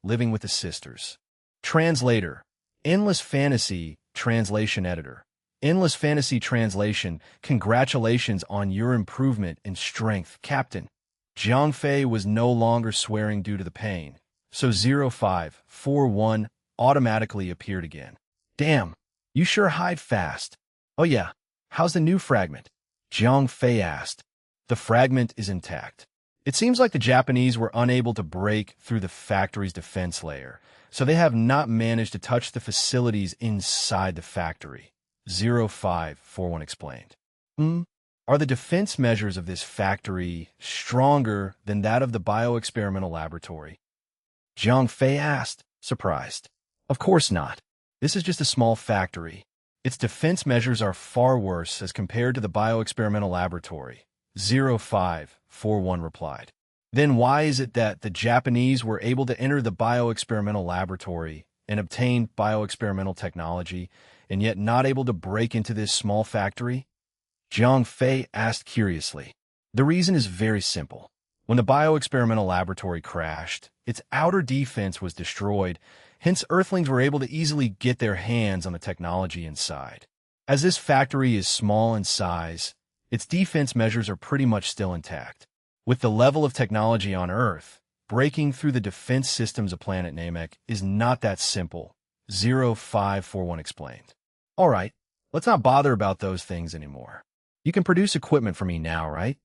Living with the Sisters. Translator, Endless Fantasy Translation Editor. Endless Fantasy Translation, congratulations on your improvement in strength, Captain. Jiang Fei was no longer swearing due to the pain, so 0541 automatically appeared again. Damn, you sure hide fast. Oh yeah, how's the new fragment? Jiang Fei asked. The fragment is intact. It seems like the Japanese were unable to break through the factory's defense layer, so they have not managed to touch the facilities inside the factory, 0541 explained. Are the defense measures of this factory stronger than that of the bioexperimental laboratory? Jiang Fei asked, surprised. Of course not. This is just a small factory. Its defense measures are far worse as compared to the bioexperimental laboratory, 0541 replied. Then why is it that the Japanese were able to enter the bioexperimental laboratory and obtain bioexperimental technology, and yet not able to break into this small factory? Jiang Fei asked curiously. The reason is very simple. When the bioexperimental laboratory crashed, its outer defense was destroyed, hence Earthlings were able to easily get their hands on the technology inside. As this factory is small in size, its defense measures are pretty much still intact. With the level of technology on Earth, breaking through the defense systems of planet Namek is not that simple, 0541 explained. All right, let's not bother about those things anymore. You can produce equipment for me now, right?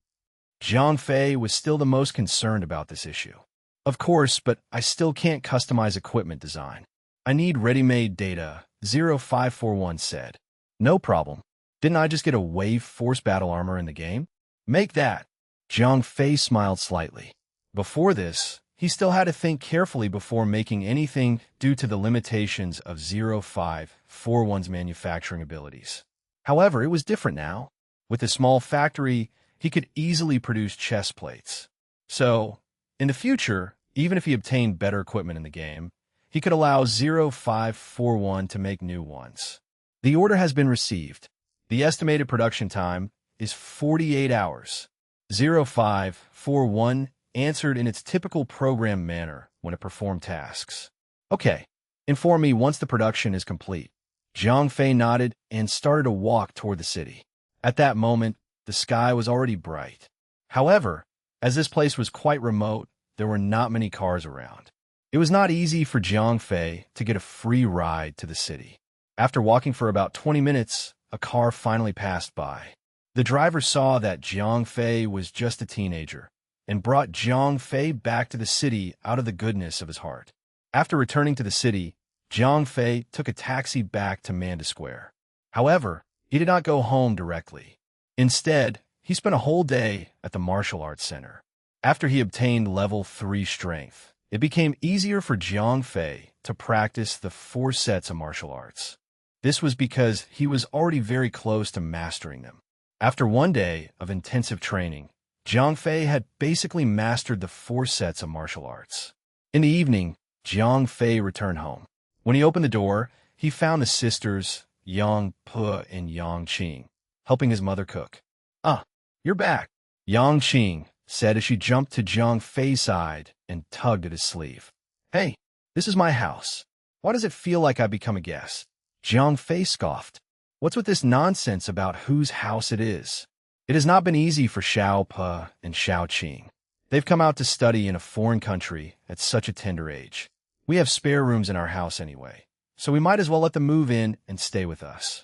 Jiang Fei was still the most concerned about this issue. Of course, but I still can't customize equipment design. I need ready-made data, 0541 said. No problem. Didn't I just get a wave force battle armor in the game? Make that. Jiang Fei smiled slightly. Before this, he still had to think carefully before making anything due to the limitations of 0541's manufacturing abilities. However, it was different now. With a small factory, he could easily produce chest plates. So, in the future, even if he obtained better equipment in the game, he could allow 0541 to make new ones. The order has been received. The estimated production time is 48 hours. 0541 answered in its typical program manner when it performed tasks. Okay, inform me once the production is complete. Jiang Fei nodded and started to walk toward the city. At that moment, the sky was already bright. However, as this place was quite remote, there were not many cars around. It was not easy for Jiang Fei to get a free ride to the city. After walking for about 20 minutes, a car finally passed by. The driver saw that Jiang Fei was just a teenager and brought Jiang Fei back to the city out of the goodness of his heart. After returning to the city, Jiang Fei took a taxi back to Manda Square. However, he did not go home directly. Instead, he spent a whole day at the martial arts center. After he obtained level 3 strength, it became easier for Jiang Fei to practice the 4 sets of martial arts. This was because he was already very close to mastering them. After one day of intensive training, Jiang Fei had basically mastered the 4 sets of martial arts. In the evening, Jiang Fei returned home. When he opened the door, he found the sisters, Yang Pu and Yang Qing, helping his mother cook. "Ah, you're back," Yang Qing said as she jumped to Jiang Fei's side and tugged at his sleeve. "Hey, this is my house. Why does it feel like I've become a guest?" Jiang Fei scoffed. What's with this nonsense about whose house it is? It has not been easy for Xiao Pe and Xiao Qing. They've come out to study in a foreign country at such a tender age. We have spare rooms in our house anyway, so we might as well let them move in and stay with us.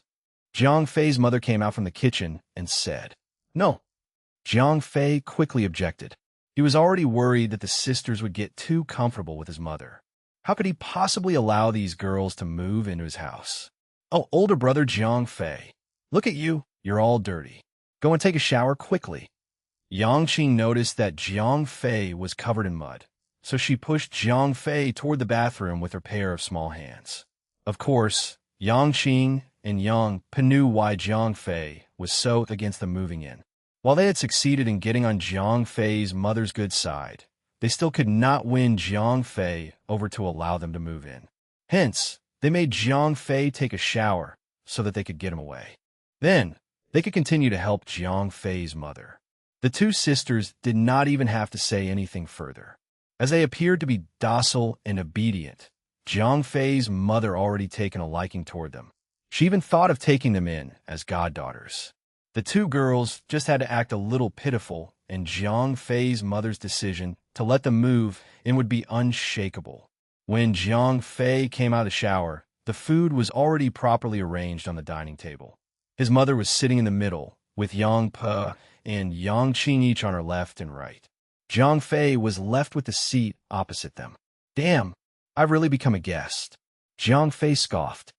Jiang Fei's mother came out from the kitchen and said, "No." Jiang Fei quickly objected. He was already worried that the sisters would get too comfortable with his mother. How could he possibly allow these girls to move into his house? "Oh, older brother Jiang Fei, look at you, you're all dirty. Go and take a shower quickly." Yang Qing noticed that Jiang Fei was covered in mud, so she pushed Jiang Fei toward the bathroom with her pair of small hands. Of course, Yang Qing and Yang Pe knew why Jiang Fei was so against them moving in. While they had succeeded in getting on Jiang Fei's mother's good side, they still could not win Jiang Fei over to allow them to move in. Hence, they made Jiang Fei take a shower so that they could get him away. Then, they could continue to help Jiang Fei's mother. The two sisters did not even have to say anything further. As they appeared to be docile and obedient, Jiang Fei's mother already taken a liking toward them. She even thought of taking them in as goddaughters. The two girls just had to act a little pitiful, and Jiang Fei's mother's decision to let them move in would be unshakable. When Jiang Fei came out of the shower, the food was already properly arranged on the dining table. His mother was sitting in the middle, with Yang Pe and Yang Qing each on her left and right. Jiang Fei was left with the seat opposite them. "Damn, I've really become a guest." Jiang Fei scoffed.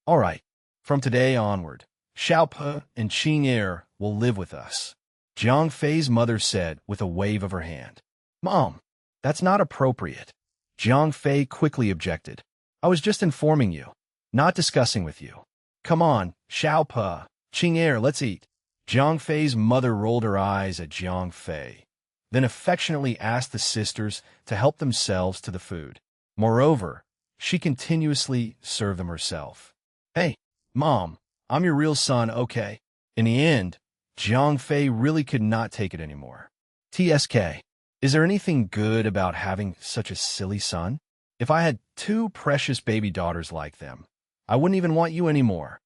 "All right, from today onward, Xiao Pe and Qing Er will live with us," Jiang Fei's mother said with a wave of her hand. "Mom, that's not appropriate." Jiang Fei quickly objected. "I was just informing you, not discussing with you. Come on, Xiao Pe, Qing Er, let's eat." Jiang Fei's mother rolled her eyes at Jiang Fei, then affectionately asked the sisters to help themselves to the food. Moreover, she continuously served them herself. "Hey, Mom, I'm your real son, okay?" In the end, Jiang Fei really could not take it anymore. "TSK, is there anything good about having such a silly son? If I had two precious baby daughters like them, I wouldn't even want you anymore."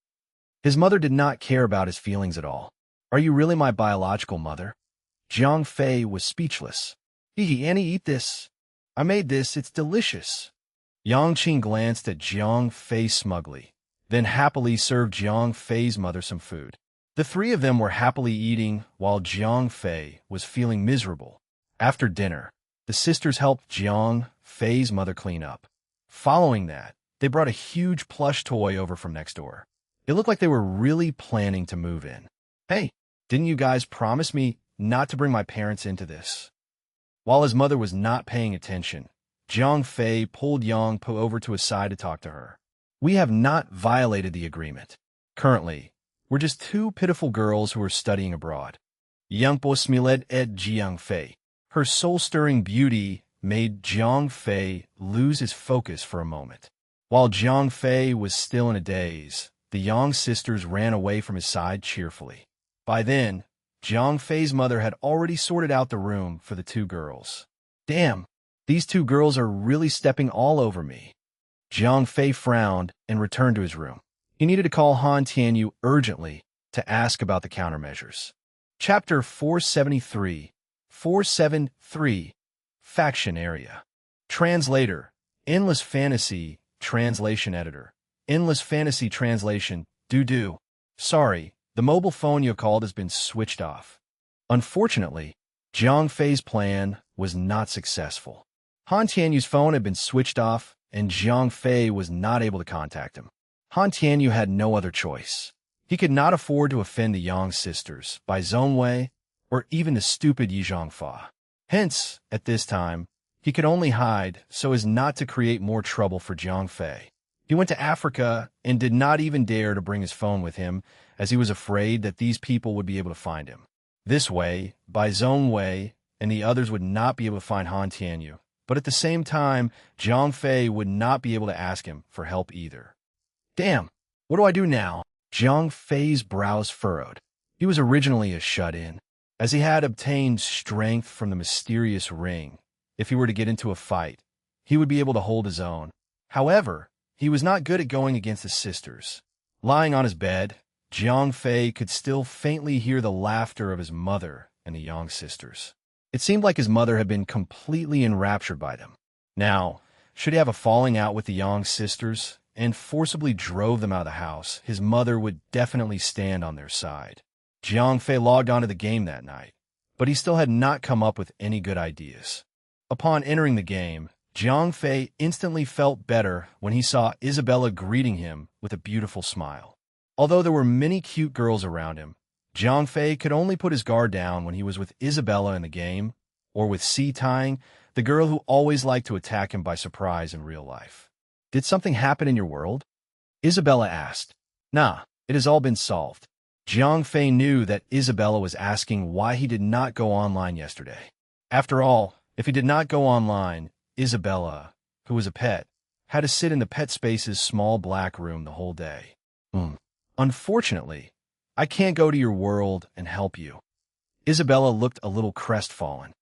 His mother did not care about his feelings at all. "Are you really my biological mother?" Jiang Fei was speechless. Annie, eat this. I made this, it's delicious." Yang Qing glanced at Jiang Fei smugly, then happily served Jiang Fei's mother some food. The three of them were happily eating while Jiang Fei was feeling miserable. After dinner, the sisters helped Jiang Fei's mother clean up. Following that, they brought a huge plush toy over from next door. It looked like they were really planning to move in. "Hey, didn't you guys promise me not to bring my parents into this?" While his mother was not paying attention, Jiang Fei pulled Yang Pe over to his side to talk to her. "We have not violated the agreement. Currently, we're just two pitiful girls who are studying abroad." Yang Po smiled at Jiang Fei. Her soul-stirring beauty made Jiang Fei lose his focus for a moment. While Jiang Fei was still in a daze, the Yang sisters ran away from his side cheerfully. By then, Jiang Fei's mother had already sorted out the room for the two girls. "Damn, these two girls are really stepping all over me." Jiang Fei frowned and returned to his room. He needed to call Han Tianyu urgently to ask about the countermeasures. Chapter 473 Faction Area. Translator, Endless Fantasy, Translation Editor. Endless Fantasy Translation, do. Sorry, the mobile phone you called has been switched off. Unfortunately, Jiang Fei's plan was not successful. Han Tianyu's phone had been switched off, and Jiang Fei was not able to contact him. Han Tianyu had no other choice. He could not afford to offend the Yang sisters by Zhong Wei or even the stupid Yi Zhongfa. Hence, at this time, he could only hide so as not to create more trouble for Jiang Fei. He went to Africa and did not even dare to bring his phone with him, as he was afraid that these people would be able to find him. This way, Bai Zhongwei and the others would not be able to find Han Tianyu, but at the same time, Jiang Fei would not be able to ask him for help either. "Damn, what do I do now?" Jiang Fei's brows furrowed. He was originally a shut-in, as he had obtained strength from the mysterious ring. If he were to get into a fight, he would be able to hold his own. However, he was not good at going against his sisters. Lying on his bed, Jiang Fei could still faintly hear the laughter of his mother and the Yang sisters. It seemed like his mother had been completely enraptured by them. Now, should he have a falling out with the Yang sisters and forcibly drove them out of the house, his mother would definitely stand on their side. Jiang Fei logged onto the game that night, but he still had not come up with any good ideas. Upon entering the game, Jiang Fei instantly felt better when he saw Isabella greeting him with a beautiful smile. Although there were many cute girls around him, Jiang Fei could only put his guard down when he was with Isabella in the game, or with Si-Tying, the girl who always liked to attack him by surprise in real life. Did something happen in your world? Isabella asked. Nah, it has all been solved. Jiang Fei knew that Isabella was asking why he did not go online yesterday. After all, if he did not go online, Isabella, who was a pet, had to sit in the pet space's small black room the whole day. Unfortunately, I can't go to your world and help you. Isabella looked a little crestfallen.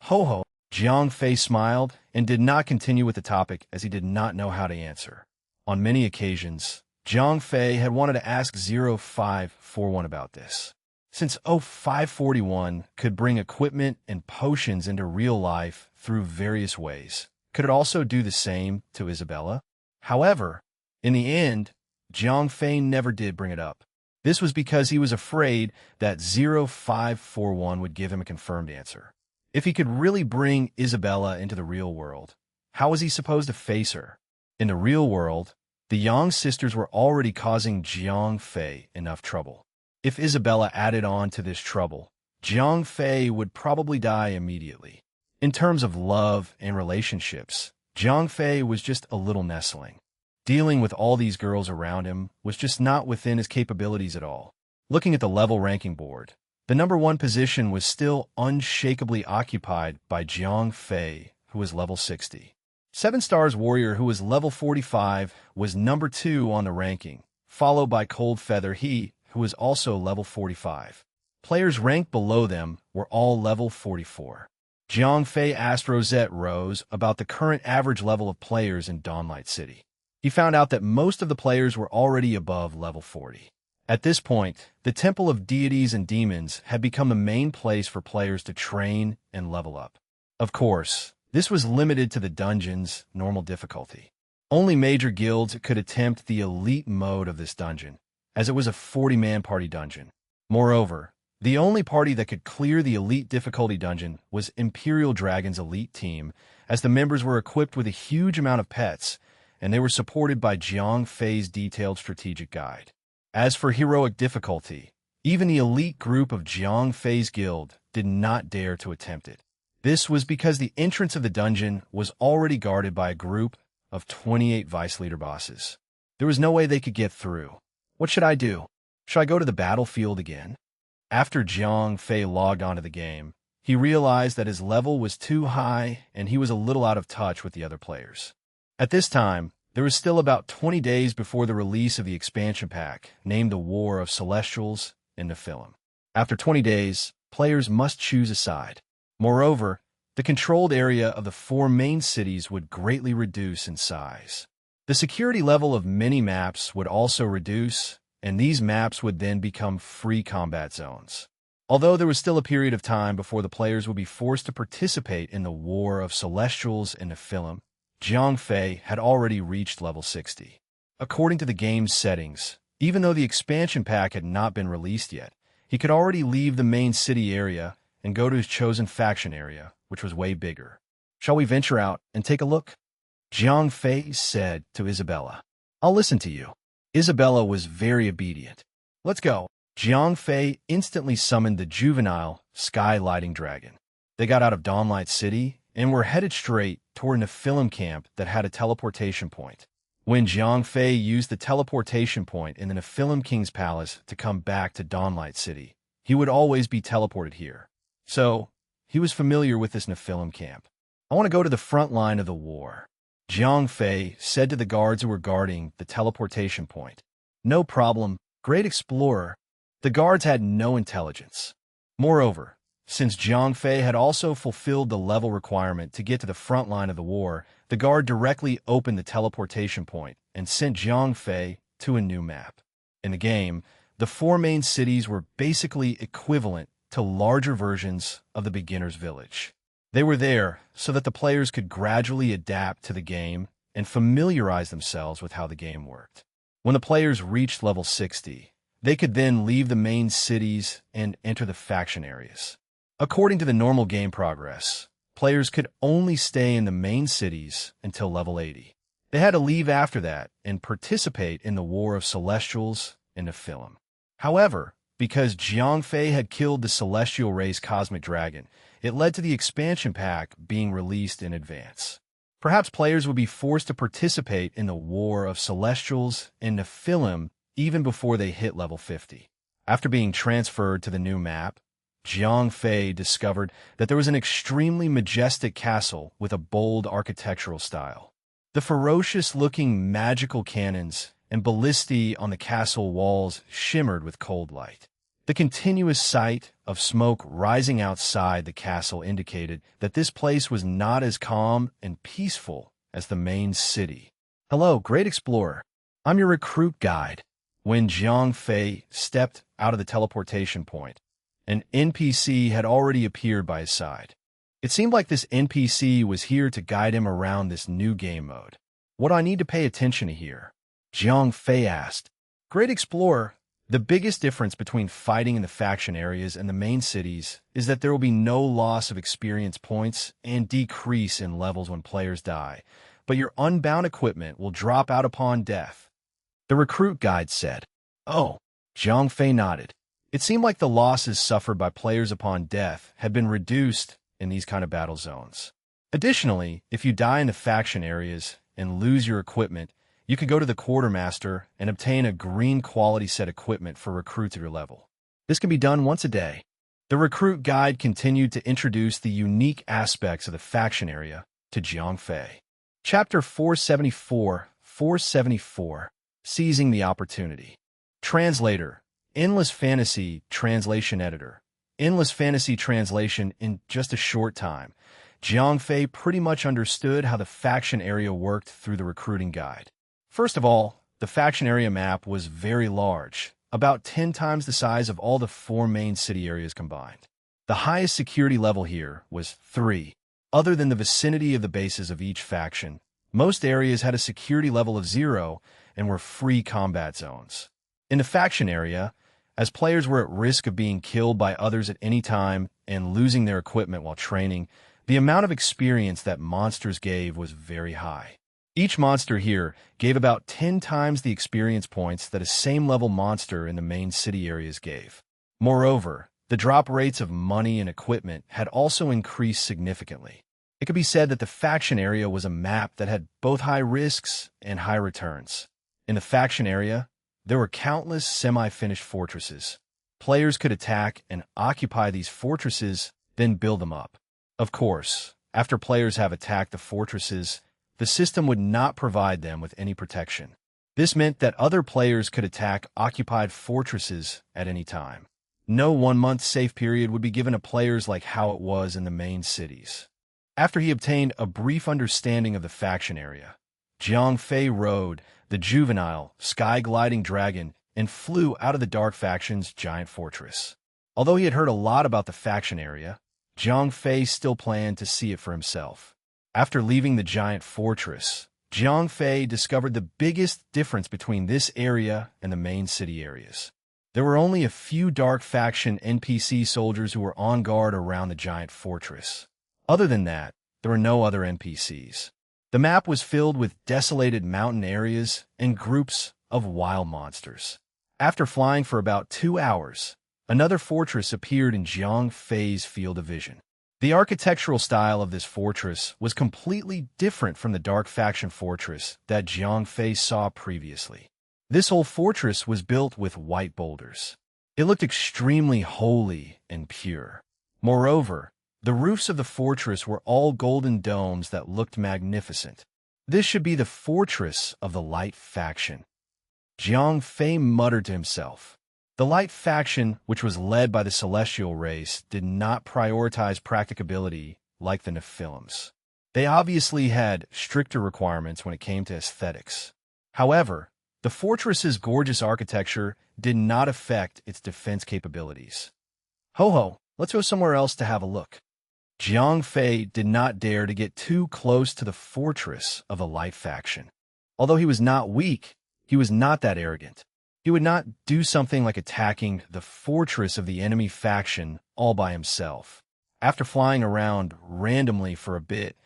Ho ho, Jiang Fei smiled and did not continue with the topic as he did not know how to answer. On many occasions, Jiang Fei had wanted to ask 0541 about this. Since 0541 could bring equipment and potions into real life through various ways, could it also do the same to Isabella? However, in the end, Jiang Fei never did bring it up. This was because he was afraid that 0541 would give him a confirmed answer. If he could really bring Isabella into the real world, how was he supposed to face her? In the real world, the Yang sisters were already causing Jiang Fei enough trouble. If Isabella added on to this trouble, Jiang Fei would probably die immediately. In terms of love and relationships, Jiang Fei was just a little nestling. Dealing with all these girls around him was just not within his capabilities at all. Looking at the level ranking board, the number 1 position was still unshakably occupied by Jiang Fei, who was level 60. 7 Stars Warrior, who was level 45, was number 2 on the ranking, followed by Cold Feather He, who was also level 45. Players ranked below them were all level 44. Jiang Fei asked Rosette Rose about the current average level of players in Dawnlight City. He found out that most of the players were already above level 40. At this point, the Temple of Deities and Demons had become the main place for players to train and level up. Of course, this was limited to the dungeon's normal difficulty. Only major guilds could attempt the elite mode of this dungeon, as it was a 40-man party dungeon. Moreover, the only party that could clear the elite difficulty dungeon was Imperial Dragon's elite team, as the members were equipped with a huge amount of pets, and they were supported by Jiang Fei's detailed strategic guide. As for heroic difficulty, even the elite group of Jiang Fei's guild did not dare to attempt it. This was because the entrance of the dungeon was already guarded by a group of 28 vice leader bosses. There was no way they could get through. What should I do? Should I go to the battlefield again? After Jiang Fei logged onto the game, he realized that his level was too high and he was a little out of touch with the other players. At this time, there was still about 20 days before the release of the expansion pack, named the War of Celestials and Nephilim. After 20 days, players must choose a side. Moreover, the controlled area of the 4 main cities would greatly reduce in size. The security level of many maps would also reduce, and these maps would then become free combat zones. Although there was still a period of time before the players would be forced to participate in the War of Celestials and Nephilim, Jiang Fei had already reached level 60. According to the game's settings, even though the expansion pack had not been released yet, he could already leave the main city area and go to his chosen faction area, which was way bigger. Shall we venture out and take a look? Jiang Fei said to Isabella. I'll listen to you. Isabella was very obedient. Let's go. Jiang Fei instantly summoned the juvenile Sky Lighting Dragon. They got out of Dawnlight City and were headed straight toward a Nephilim camp that had a teleportation point. When Jiang Fei used the teleportation point in the Nephilim King's palace to come back to Dawnlight City, he would always be teleported here. So, he was familiar with this Nephilim camp. I want to go to the front line of the war. Jiang Fei said to the guards who were guarding the teleportation point. No problem, great explorer. The guards had no intelligence. Moreover, since Jiang Fei had also fulfilled the level requirement to get to the front line of the war, the guard directly opened the teleportation point and sent Jiang Fei to a new map. In the game, the four main cities were basically equivalent to larger versions of the beginner's village. They were there so that the players could gradually adapt to the game and familiarize themselves with how the game worked. When the players reached level 60, they could then leave the main cities and enter the faction areas. According to the normal game progress, players could only stay in the main cities until level 80. They had to leave after that and participate in the War of Celestials and Nephilim. However, because Jiang Fei had killed the celestial race Cosmic Dragon, it led to the expansion pack being released in advance. Perhaps players would be forced to participate in the War of Celestials and Nephilim even before they hit level 50. After being transferred to the new map, Jiang Fei discovered that there was an extremely majestic castle with a bold architectural style. The ferocious-looking magical cannons and ballistae on the castle walls shimmered with cold light. The continuous sight of smoke rising outside the castle indicated that this place was not as calm and peaceful as the main city. Hello, great explorer. I'm your recruit guide. When Jiang Fei stepped out of the teleportation point, an NPC had already appeared by his side. It seemed like this NPC was here to guide him around this new game mode. What do I need to pay attention to here? Jiang Fei asked. Great explorer, the biggest difference between fighting in the faction areas and the main cities is that there will be no loss of experience points and decrease in levels when players die, but your unbound equipment will drop out upon death. The recruit guide said. Oh, Jiang Fei nodded. It seemed like the losses suffered by players upon death had been reduced in these kind of battle zones. Additionally, if you die in the faction areas and lose your equipment, you could go to the quartermaster and obtain a green quality set equipment for recruits of your level. This can be done once a day. The recruit guide continued to introduce the unique aspects of the faction area to Jiang Fei. Chapter 474, Seizing the Opportunity. Translator, Endless Fantasy Translation Editor. Endless Fantasy Translation. In just a short time, Jiang Fei pretty much understood how the faction area worked through the recruiting guide. First of all, the faction area map was very large, about 10 times the size of all the four main city areas combined. The highest security level here was 3. Other than the vicinity of the bases of each faction, most areas had a security level of 0 and were free combat zones. In the faction area, as players were at risk of being killed by others at any time and losing their equipment while training, the amount of experience that monsters gave was very high. Each monster here gave about 10 times the experience points that a same-level monster in the main city areas gave. Moreover, the drop rates of money and equipment had also increased significantly. It could be said that the faction area was a map that had both high risks and high returns. In the faction area, there were countless semi-finished fortresses. Players could attack and occupy these fortresses, then build them up. Of course, after players have attacked the fortresses, the system would not provide them with any protection. This meant that other players could attack occupied fortresses at any time. No 1-month safe period would be given to players like how it was in the main cities. After he obtained a brief understanding of the faction area, Jiang Fei rode the juvenile, sky-gliding dragon and flew out of the Dark Faction's giant fortress. Although he had heard a lot about the faction area, Jiang Fei still planned to see it for himself. After leaving the giant fortress, Jiang Fei discovered the biggest difference between this area and the main city areas. There were only a few Dark Faction NPC soldiers who were on guard around the giant fortress. Other than that, there were no other NPCs. The map was filled with desolated mountain areas and groups of wild monsters. After flying for about 2 hours, another fortress appeared in Jiang Fei's field of vision. The architectural style of this fortress was completely different from the Dark Faction fortress that Jiang Fei saw previously. This whole fortress was built with white boulders. It looked extremely holy and pure. Moreover, the roofs of the fortress were all golden domes that looked magnificent. This should be the fortress of the Light Faction. Jiang Fei muttered to himself. The Light Faction, which was led by the celestial race, did not prioritize practicability like the Nephilims. They obviously had stricter requirements when it came to aesthetics. However, the fortress's gorgeous architecture did not affect its defense capabilities. Ho-ho, let's go somewhere else to have a look. Jiang Fei did not dare to get too close to the fortress of the Light faction. Although he was not weak, he was not that arrogant. He would not do something like attacking the fortress of the enemy faction all by himself. After flying around randomly for a bit,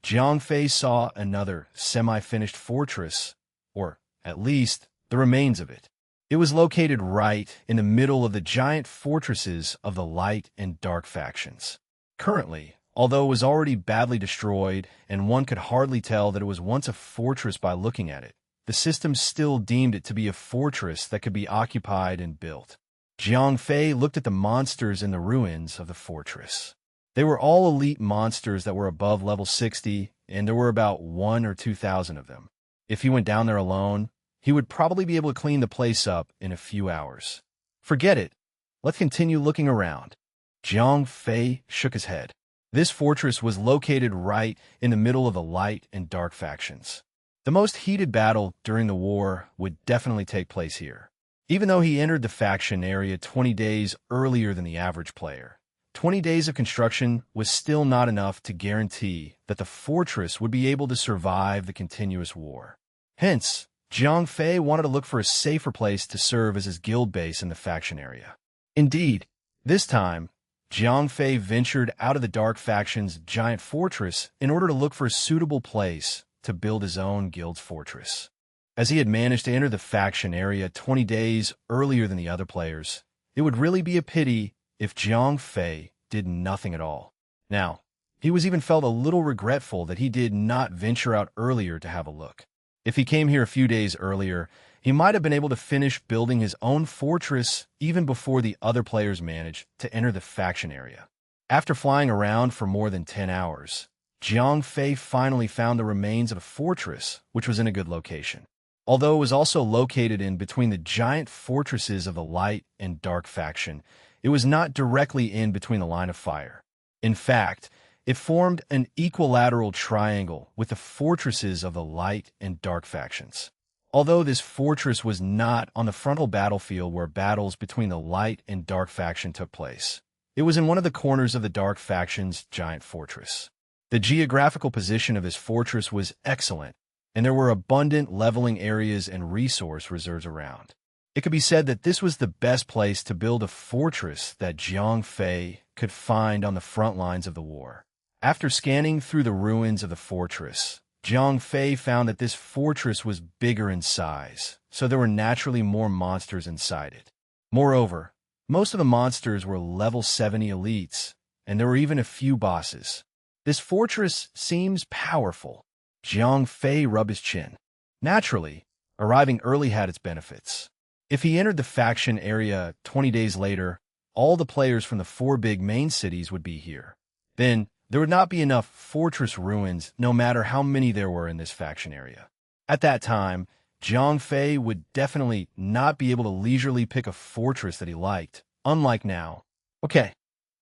Jiang Fei saw another semi-finished fortress, or at least the remains of it. It was located right in the middle of the giant fortresses of the Light and Dark factions. Currently, although it was already badly destroyed and one could hardly tell that it was once a fortress by looking at it, the system still deemed it to be a fortress that could be occupied and built. Jiang Fei looked at the monsters in the ruins of the fortress. They were all elite monsters that were above level 60, and there were about 1,000 or 2,000 of them. If he went down there alone, he would probably be able to clean the place up in a few hours. Forget it. Let's continue looking around. Jiang Fei shook his head. This fortress was located right in the middle of the Light and Dark factions. The most heated battle during the war would definitely take place here. Even though he entered the faction area 20 days earlier than the average player, 20 days of construction was still not enough to guarantee that the fortress would be able to survive the continuous war. Hence, Jiang Fei wanted to look for a safer place to serve as his guild base in the faction area. Indeed, this time, Jiang Fei ventured out of the Dark faction's giant fortress in order to look for a suitable place to build his own guild's fortress. As he had managed to enter the faction area 20 days earlier than the other players, it would really be a pity if Jiang Fei did nothing at all. Now, he was even felt a little regretful that he did not venture out earlier to have a look. If he came here a few days earlier, he might have been able to finish building his own fortress even before the other players managed to enter the faction area. After flying around for more than 10 hours, Jiang Fei finally found the remains of a fortress, which was in a good location. Although it was also located in between the giant fortresses of the Light and Dark faction, it was not directly in between the line of fire. In fact, it formed an equilateral triangle with the fortresses of the Light and Dark factions. Although this fortress was not on the frontal battlefield where battles between the Light and Dark faction took place, it was in one of the corners of the Dark faction's giant fortress. The geographical position of this fortress was excellent, and there were abundant leveling areas and resource reserves around. It could be said that this was the best place to build a fortress that Jiang Fei could find on the front lines of the war. After scanning through the ruins of the fortress, Jiang Fei found that this fortress was bigger in size, so there were naturally more monsters inside it. Moreover, most of the monsters were level 70 elites, and there were even a few bosses. This fortress seems powerful. Jiang Fei rubbed his chin. Naturally, arriving early had its benefits. If he entered the faction area 20 days later, all the players from the 4 big main cities would be here. Then, there would not be enough fortress ruins no matter how many there were in this faction area. At that time, Jiang Fei would definitely not be able to leisurely pick a fortress that he liked, unlike now. Okay,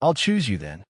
I'll choose you then.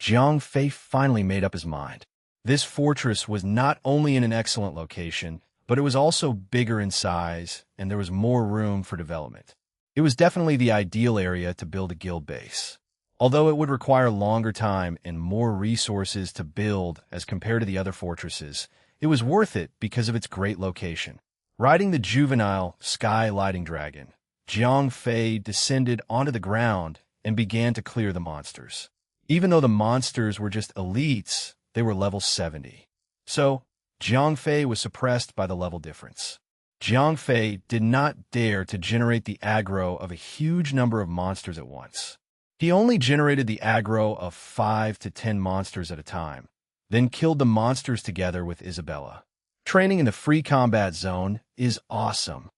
Jiang Fei finally made up his mind. This fortress was not only in an excellent location, but it was also bigger in size, and there was more room for development. It was definitely the ideal area to build a guild base. Although it would require longer time and more resources to build as compared to the other fortresses, it was worth it because of its great location. Riding the juvenile Sky Lighting Dragon, Jiang Fei descended onto the ground and began to clear the monsters. Even though the monsters were just elites, they were level 70. So, Jiang Fei was suppressed by the level difference. Jiang Fei did not dare to generate the aggro of a huge number of monsters at once. He only generated the aggro of 5 to 10 monsters at a time, then killed the monsters together with Isabella. Training in the free combat zone is awesome,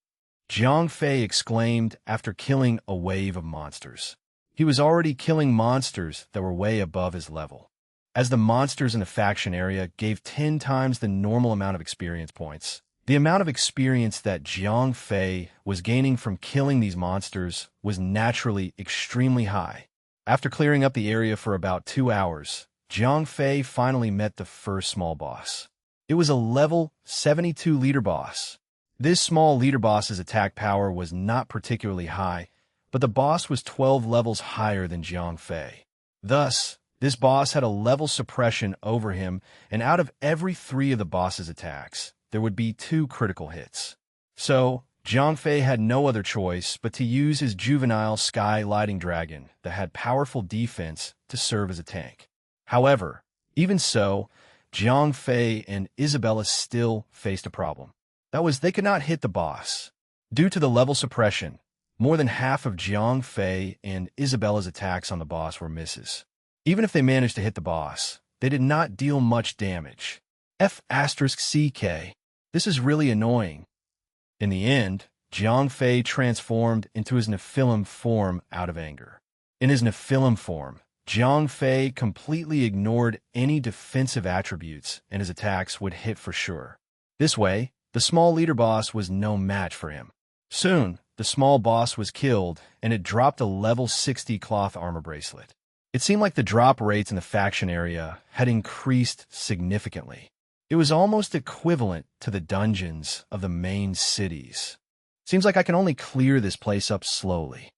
Jiang Fei exclaimed after killing a wave of monsters. He was already killing monsters that were way above his level. As the monsters in the faction area gave 10 times the normal amount of experience points, the amount of experience that Jiang Fei was gaining from killing these monsters was naturally extremely high. After clearing up the area for about 2 hours, Jiang Fei finally met the first small boss. It was a level 72 leader boss. This small leader boss's attack power was not particularly high, but the boss was 12 levels higher than Jiang Fei. Thus, this boss had a level suppression over him, and out of every 3 of the boss's attacks, there would be 2 critical hits. So, Jiang Fei had no other choice but to use his juvenile Sky Lighting Dragon that had powerful defense to serve as a tank. However, even so, Jiang Fei and Isabella still faced a problem. That was, they could not hit the boss. Due to the level suppression, more than half of Jiang Fei and Isabella's attacks on the boss were misses. Even if they managed to hit the boss, they did not deal much damage. F***CK. This is really annoying. In the end, Jiang Fei transformed into his Nephilim form out of anger. In his Nephilim form, Jiang Fei completely ignored any defensive attributes, and his attacks would hit for sure. This way, the small leader boss was no match for him. Soon, the small boss was killed, and it dropped a level 60 cloth armor bracelet. It seemed like the drop rates in the faction area had increased significantly. It was almost equivalent to the dungeons of the main cities. Seems like I can only clear this place up slowly.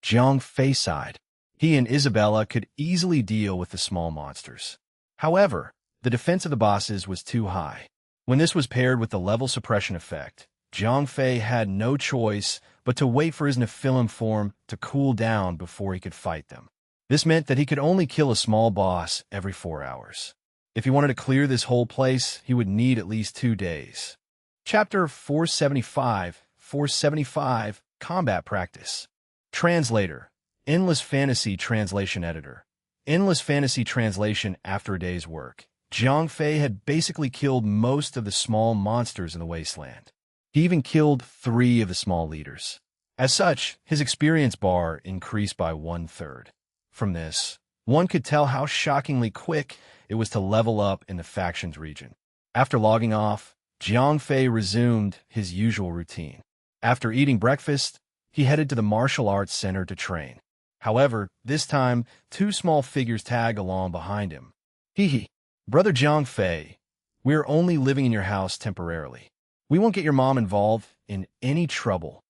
Jiang Fei sighed. He and Isabella could easily deal with the small monsters. However, the defense of the bosses was too high. When this was paired with the level suppression effect, Jiang Fei had no choice but to wait for his Nephilim form to cool down before he could fight them. This meant that he could only kill a small boss every 4 hours. If he wanted to clear this whole place, he would need at least 2 days. Chapter 475 Combat Practice. Translator. Endless Fantasy Translation Editor. Endless Fantasy Translation after a day's work. Jiang Fei had basically killed most of the small monsters in the wasteland. He even killed 3 of the small leaders. As such, his experience bar increased by 1/3. From this, one could tell how shockingly quick it was to level up in the factions region. After logging off, Jiang Fei resumed his usual routine. After eating breakfast, he headed to the martial arts center to train. However, this time, 2 small figures tag along behind him. Hee. Brother Jiang Fei, we're only living in your house temporarily. We won't get your mom involved in any trouble,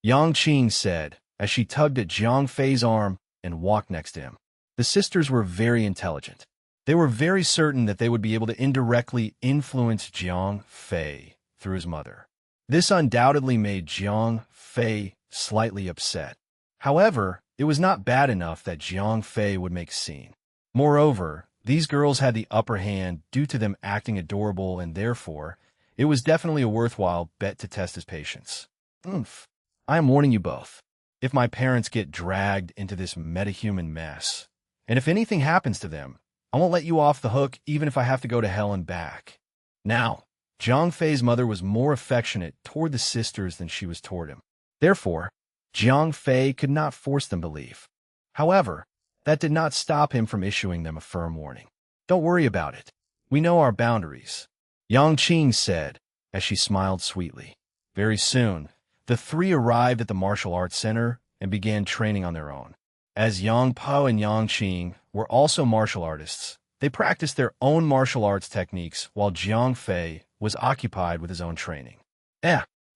Yang Qing said as she tugged at Jiang Fei's arm and walked next to him. The sisters were very intelligent. They were very certain that they would be able to indirectly influence Jiang Fei through his mother. This undoubtedly made Jiang Fei slightly upset. However, it was not bad enough that Jiang Fei would make a scene. Moreover, these girls had the upper hand due to them acting adorable, and therefore, it was definitely a worthwhile bet to test his patience. I am warning you both. If my parents get dragged into this metahuman mess, and if anything happens to them, I won't let you off the hook even if I have to go to hell and back. Now, Jiang Fei's mother was more affectionate toward the sisters than she was toward him. Therefore, Jiang Fei could not force them to leave. However, that did not stop him from issuing them a firm warning. Don't worry about it. We know our boundaries, Yang Qing said as she smiled sweetly. Very soon, the 3 arrived at the martial arts center and began training on their own. As Yang Po and Yang Qing were also martial artists, they practiced their own martial arts techniques while Jiang Fei was occupied with his own training.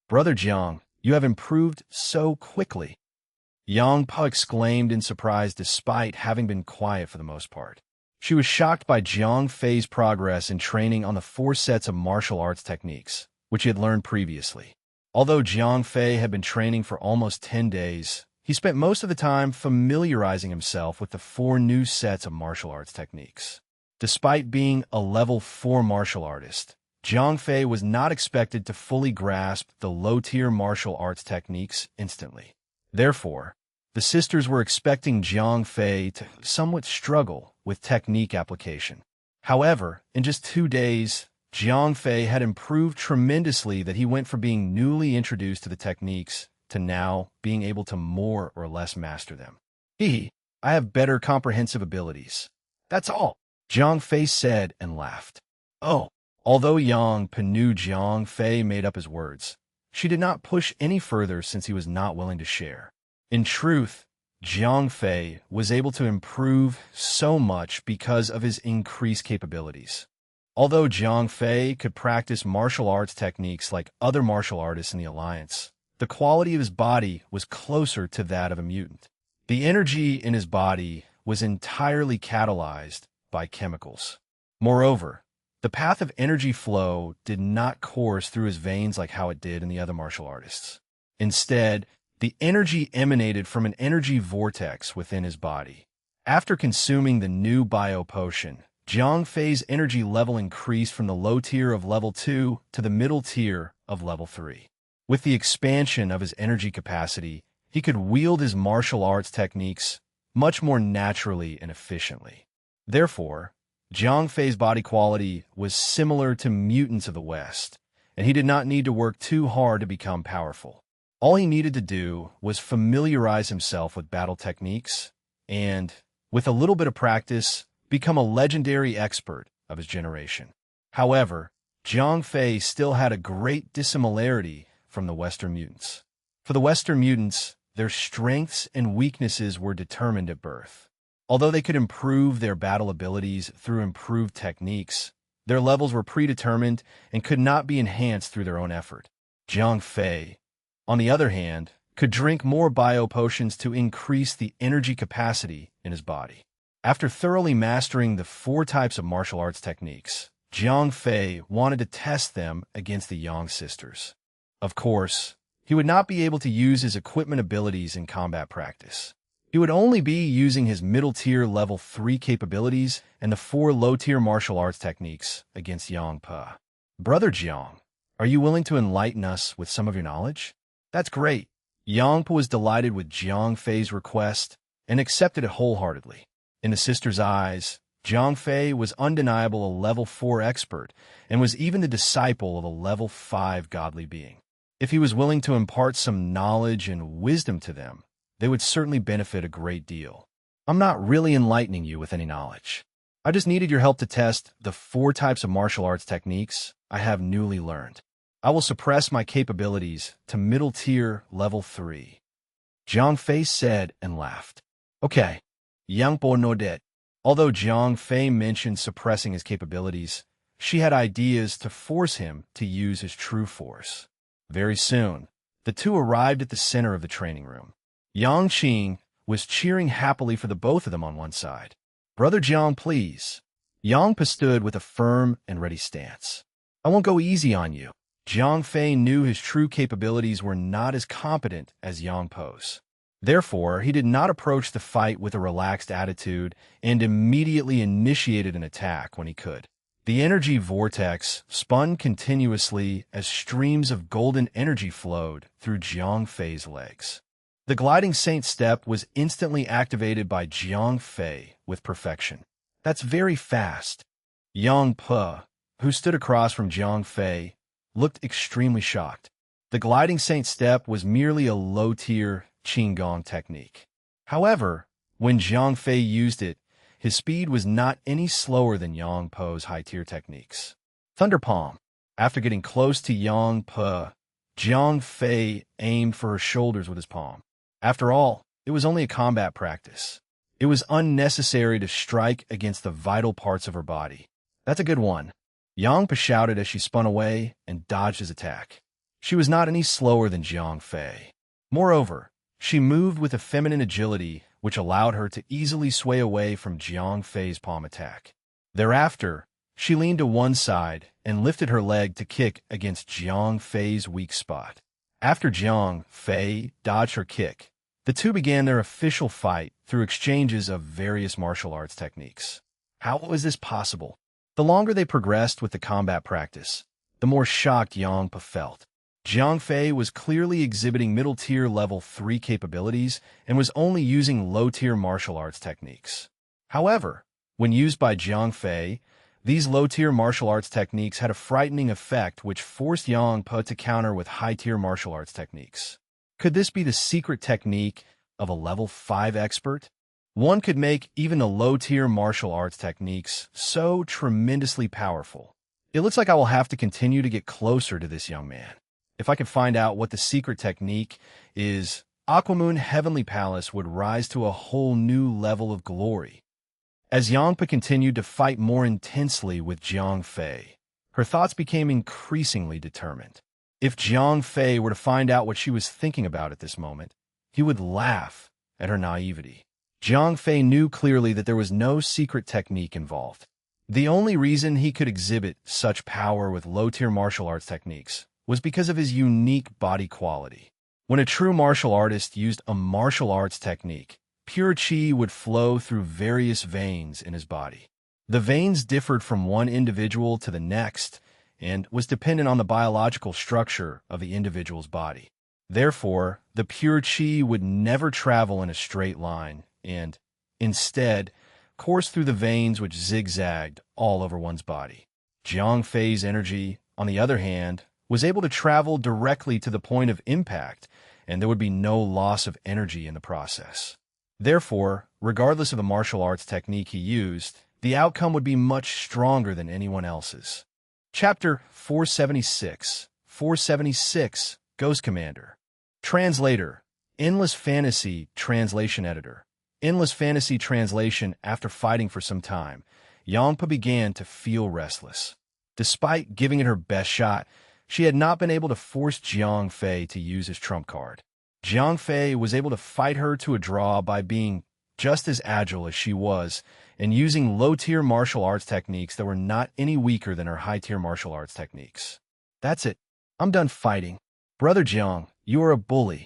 Brother Jiang, you have improved so quickly, Yang Po exclaimed in surprise despite having been quiet for the most part. She was shocked by Jiang Fei's progress in training on the 4 sets of martial arts techniques, which he had learned previously. Although Jiang Fei had been training for almost 10 days, he spent most of the time familiarizing himself with the 4 new sets of martial arts techniques. Despite being a level 4 martial artist, Jiang Fei was not expected to fully grasp the low-tier martial arts techniques instantly. Therefore, the sisters were expecting Jiang Fei to somewhat struggle with technique application. However, in just 2 days, Jiang Fei had improved tremendously that he went from being newly introduced to the techniques to now being able to more or less master them. I have better comprehensive abilities. That's all, Jiang Fei said and laughed. Although Yang Po knew Jiang Fei made up his words, she did not push any further since he was not willing to share. In truth, Jiang Fei was able to improve so much because of his increased capabilities. Although Jiang Fei could practice martial arts techniques like other martial artists in the Alliance, the quality of his body was closer to that of a mutant. The energy in his body was entirely catalyzed by chemicals. Moreover, the path of energy flow did not course through his veins like how it did in the other martial artists. Instead, the energy emanated from an energy vortex within his body. After consuming the new bio potion, Jiang Fei's energy level increased from the low tier of level 2 to the middle tier of level 3. With the expansion of his energy capacity, he could wield his martial arts techniques much more naturally and efficiently. Therefore, Jiang Fei's body quality was similar to mutants of the West, and he did not need to work too hard to become powerful. All he needed to do was familiarize himself with battle techniques and, with a little bit of practice, become a legendary expert of his generation. However, Jiang Fei still had a great dissimilarity from the Western mutants. For the Western mutants, their strengths and weaknesses were determined at birth. Although they could improve their battle abilities through improved techniques, their levels were predetermined and could not be enhanced through their own effort. Jiang Fei, on the other hand, could drink more bio potions to increase the energy capacity in his body. After thoroughly mastering the 4 types of martial arts techniques, Jiang Fei wanted to test them against the Yang sisters. Of course, he would not be able to use his equipment abilities in combat practice. He would only be using his middle-tier level 3 capabilities and the 4 low-tier martial arts techniques against Yang Pe. Brother Jiang, are you willing to enlighten us with some of your knowledge? That's great. Yang Pe was delighted with Jiang Fei's request and accepted it wholeheartedly. In the sisters' eyes, Jiang Fei was undeniable a level 4 expert and was even the disciple of a level 5 godly being. If he was willing to impart some knowledge and wisdom to them, they would certainly benefit a great deal. I'm not really enlightening you with any knowledge. I just needed your help to test the 4 types of martial arts techniques I have newly learned. I will suppress my capabilities to middle tier level 3. Jiang Fei said and laughed. Okay, Yang Po nodded. Although Jiang Fei mentioned suppressing his capabilities, she had ideas to force him to use his true force. Very soon, the two arrived at the center of the training room. Yang Qing was cheering happily for the both of them on one side. Brother Jiang, please. Yang Pe stood with a firm and ready stance. I won't go easy on you. Jiang Fei knew his true capabilities were not as competent as Yang Po's. Therefore, he did not approach the fight with a relaxed attitude and immediately initiated an attack when he could. The energy vortex spun continuously as streams of golden energy flowed through Jiang Fei's legs. The gliding saint step was instantly activated by Jiang Fei with perfection. That's very fast. Yang Pe, who stood across from Jiang Fei, looked extremely shocked. The gliding saint step was merely a low-tier Qigong technique. However, when Jiang Fei used it, his speed was not any slower than Yang Po's high-tier techniques. Thunder Palm. After getting close to Yang Pe, Jiang Fei aimed for her shoulders with his palm. After all, it was only a combat practice. It was unnecessary to strike against the vital parts of her body. That's a good one. Yang Pe shouted as she spun away and dodged his attack. She was not any slower than Jiang Fei. Moreover, she moved with a feminine agility which allowed her to easily sway away from Jiang Fei's palm attack. Thereafter, she leaned to one side and lifted her leg to kick against Jiang Fei's weak spot. After Jiang Fei dodged her kick, the two began their official fight through exchanges of various martial arts techniques. How was this possible? The longer they progressed with the combat practice, the more shocked Yang Pe felt. Jiang Fei was clearly exhibiting middle-tier level 3 capabilities and was only using low-tier martial arts techniques. However, when used by Jiang Fei, these low-tier martial arts techniques had a frightening effect which forced Yang Pe to counter with high-tier martial arts techniques. Could this be the secret technique of a level 5 expert? One could make even the low-tier martial arts techniques so tremendously powerful. It looks like I will have to continue to get closer to this young man. If I could find out what the secret technique is, Aquamoon Heavenly Palace would rise to a whole new level of glory. As Yangpa continued to fight more intensely with Jiang Fei, her thoughts became increasingly determined. If Jiang Fei were to find out what she was thinking about at this moment, he would laugh at her naivety. Jiang Fei knew clearly that there was no secret technique involved. The only reason he could exhibit such power with low-tier martial arts techniques was because of his unique body quality. When a true martial artist used a martial arts technique, pure qi would flow through various veins in his body. The veins differed from one individual to the next and was dependent on the biological structure of the individual's body. Therefore, the pure qi would never travel in a straight line and, instead, course through the veins which zigzagged all over one's body. Jiang Fei's energy, on the other hand, was able to travel directly to the point of impact, and there would be no loss of energy in the process. Therefore, regardless of the martial arts technique he used, the outcome would be much stronger than anyone else's. Chapter 476 476 Ghost Commander. Translator, Endless Fantasy Translation Editor. Endless Fantasy Translation. After fighting for some time, Yangpa began to feel restless. Despite giving it her best shot, she had not been able to force Jiang Fei to use his trump card. Jiang Fei was able to fight her to a draw by being just as agile as she was and using low-tier martial arts techniques that were not any weaker than her high-tier martial arts techniques. That's it. I'm done fighting. Brother Jiang, you are a bully.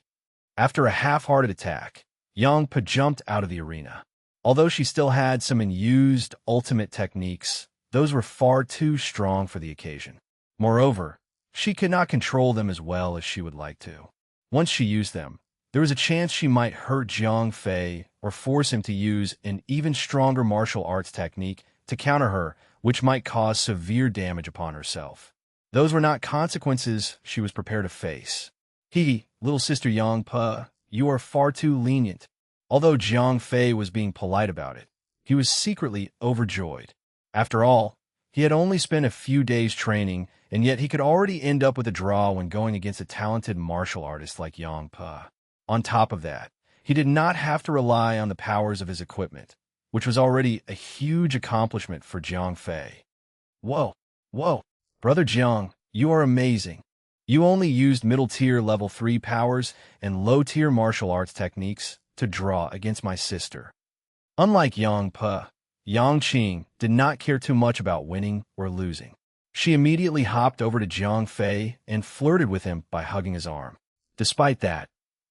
After a half-hearted attack, Yangpa jumped out of the arena. Although she still had some unused ultimate techniques, those were far too strong for the occasion. Moreover, she could not control them as well as she would like to. Once she used them, there was a chance she might hurt Jiang Fei or force him to use an even stronger martial arts technique to counter her, which might cause severe damage upon herself. Those were not consequences she was prepared to face. Little sister Yangpa, you are far too lenient. Although Jiang Fei was being polite about it, he was secretly overjoyed. After all, he had only spent a few days training, and yet he could already end up with a draw when going against a talented martial artist like Yangpa. On top of that, he did not have to rely on the powers of his equipment, which was already a huge accomplishment for Jiang Fei. Whoa, Brother Jiang, you are amazing. You only used middle-tier level 3 powers and low-tier martial arts techniques to draw against my sister. Unlike Yangpa, Yang Qing did not care too much about winning or losing. She immediately hopped over to Jiang Fei and flirted with him by hugging his arm. Despite that,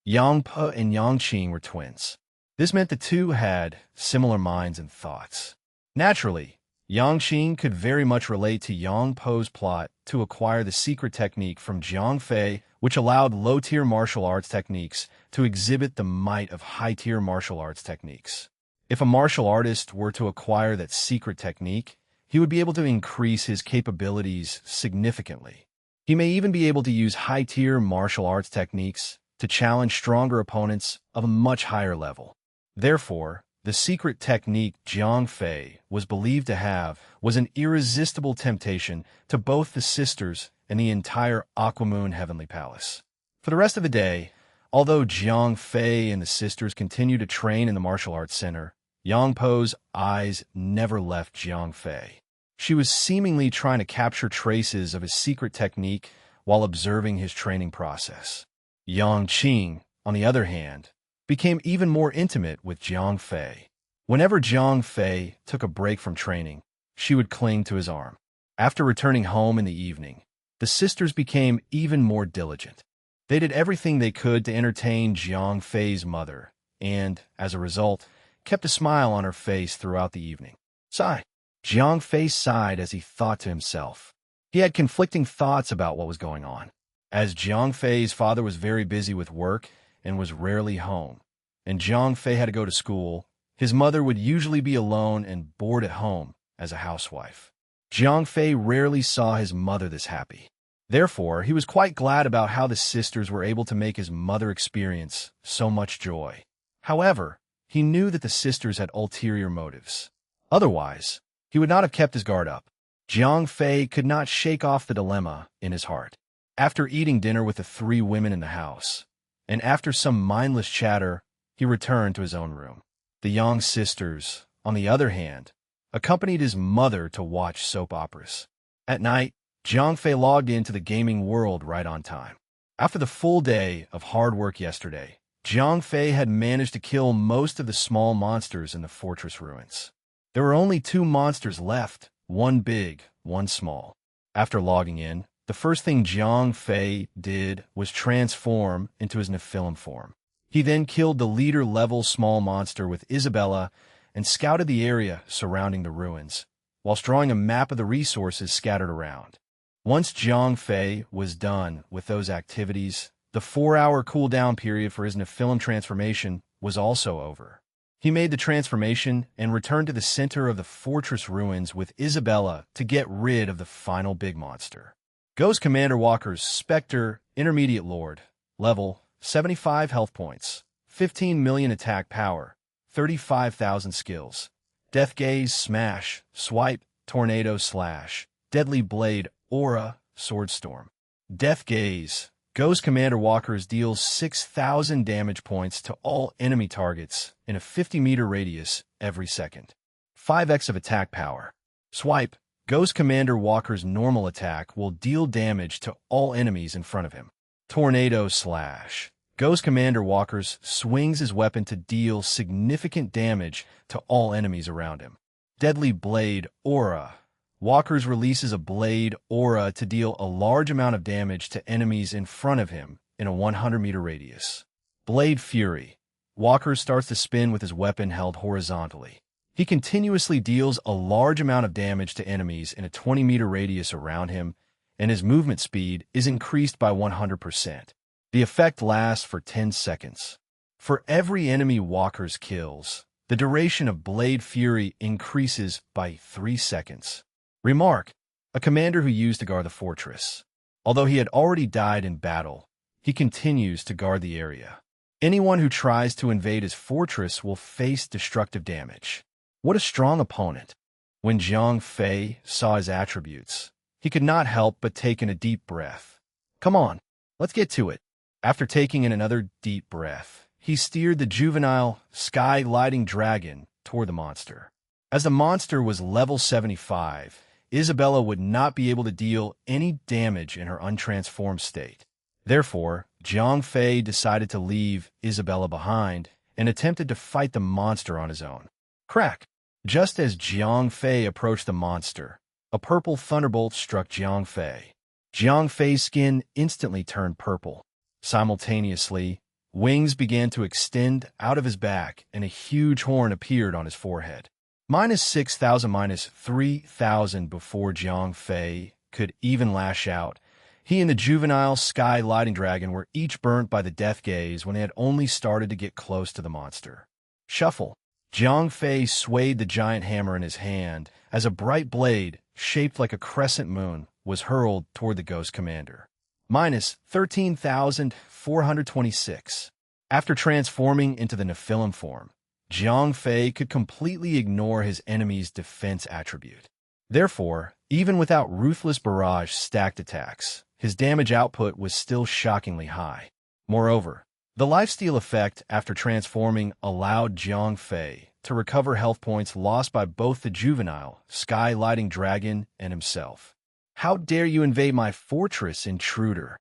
Yangpa and Yang Qing were twins. This meant the two had similar minds and thoughts. Naturally, Yang Qing could very much relate to Yang Po's plot to acquire the secret technique from Jiang Fei, which allowed low-tier martial arts techniques to exhibit the might of high-tier martial arts techniques. If a martial artist were to acquire that secret technique, he would be able to increase his capabilities significantly. He may even be able to use high-tier martial arts techniques to challenge stronger opponents of a much higher level. Therefore, the secret technique Jiang Fei was believed to have was an irresistible temptation to both the sisters and the entire Aquamoon Heavenly Palace. For the rest of the day, although Jiang Fei and the sisters continued to train in the martial arts center, Yang Po's eyes never left Jiang Fei. She was seemingly trying to capture traces of his secret technique while observing his training process. Yang Qing, on the other hand, became even more intimate with Jiang Fei. Whenever Jiang Fei took a break from training, she would cling to his arm. After returning home in the evening, the sisters became even more diligent. They did everything they could to entertain Jiang Fei's mother, and, as a result, kept a smile on her face throughout the evening. Sigh. Jiang Fei sighed as he thought to himself. He had conflicting thoughts about what was going on. As Jiang Fei's father was very busy with work and was rarely home, and Jiang Fei had to go to school, his mother would usually be alone and bored at home as a housewife. Jiang Fei rarely saw his mother this happy. Therefore, he was quite glad about how the sisters were able to make his mother experience so much joy. However, he knew that the sisters had ulterior motives. Otherwise, he would not have kept his guard up. Jiang Fei could not shake off the dilemma in his heart. After eating dinner with the 3 women in the house, and after some mindless chatter, he returned to his own room. The Yang sisters, on the other hand, accompanied his mother to watch soap operas. At night, Jiang Fei logged into the gaming world right on time. After the full day of hard work yesterday, Jiang Fei had managed to kill most of the small monsters in the fortress ruins. There were only 2 monsters left, one big, one small. After logging in, the first thing Jiang Fei did was transform into his Nephilim form. He then killed the leader-level small monster with Isabella and scouted the area surrounding the ruins, whilst drawing a map of the resources scattered around. Once Jiang Fei was done with those activities, the 4-hour cooldown period for his Nephilim transformation was also over. He made the transformation and returned to the center of the fortress ruins with Isabella to get rid of the final big monster. Ghost Commander Walker's Spectre Intermediate Lord, level 75 health points, 15 million attack power, 35,000 skills. Death Gaze, Smash, Swipe, Tornado Slash, Deadly Blade, Aura, Swordstorm. Death Gaze. Ghost Commander Walker's deals 6,000 damage points to all enemy targets in a 50-meter radius every second. 5x of attack power. Swipe. Ghost Commander Walker's normal attack will deal damage to all enemies in front of him. Tornado Slash. Ghost Commander Walker's swings his weapon to deal significant damage to all enemies around him. Deadly Blade, Aura. Walker's releases a blade aura to deal a large amount of damage to enemies in front of him in a 100-meter radius. Blade Fury. Walker starts to spin with his weapon held horizontally. He continuously deals a large amount of damage to enemies in a 20-meter radius around him, and his movement speed is increased by 100%. The effect lasts for 10 seconds. For every enemy Walker's kills, the duration of Blade Fury increases by 3 seconds. Remark, a commander who used to guard the fortress. Although he had already died in battle, he continues to guard the area. Anyone who tries to invade his fortress will face destructive damage. What a strong opponent. When Jiang Fei saw his attributes, he could not help but take in a deep breath. Come on, let's get to it. After taking in another deep breath, he steered the juvenile sky-lighting dragon toward the monster. As the monster was level 75, Isabella would not be able to deal any damage in her untransformed state. Therefore, Jiang Fei decided to leave Isabella behind and attempted to fight the monster on his own. Crack! Just as Jiang Fei approached the monster, a purple thunderbolt struck Jiang Fei. Jiang Fei's skin instantly turned purple. Simultaneously, wings began to extend out of his back and a huge horn appeared on his forehead. -6,000, -3,000 before Jiang Fei could even lash out. He and the juvenile sky lighting dragon were each burnt by the death gaze when they had only started to get close to the monster. Shuffle. Jiang Fei swayed the giant hammer in his hand as a bright blade, shaped like a crescent moon, was hurled toward the ghost commander. -13,426. After transforming into the Nephilim form, Jiang Fei could completely ignore his enemy's defense attribute. Therefore, even without ruthless barrage stacked attacks, his damage output was still shockingly high. Moreover, the lifesteal effect after transforming allowed Jiang Fei to recover health points lost by both the juvenile, sky-lighting dragon, and himself. How dare you invade my fortress, intruder?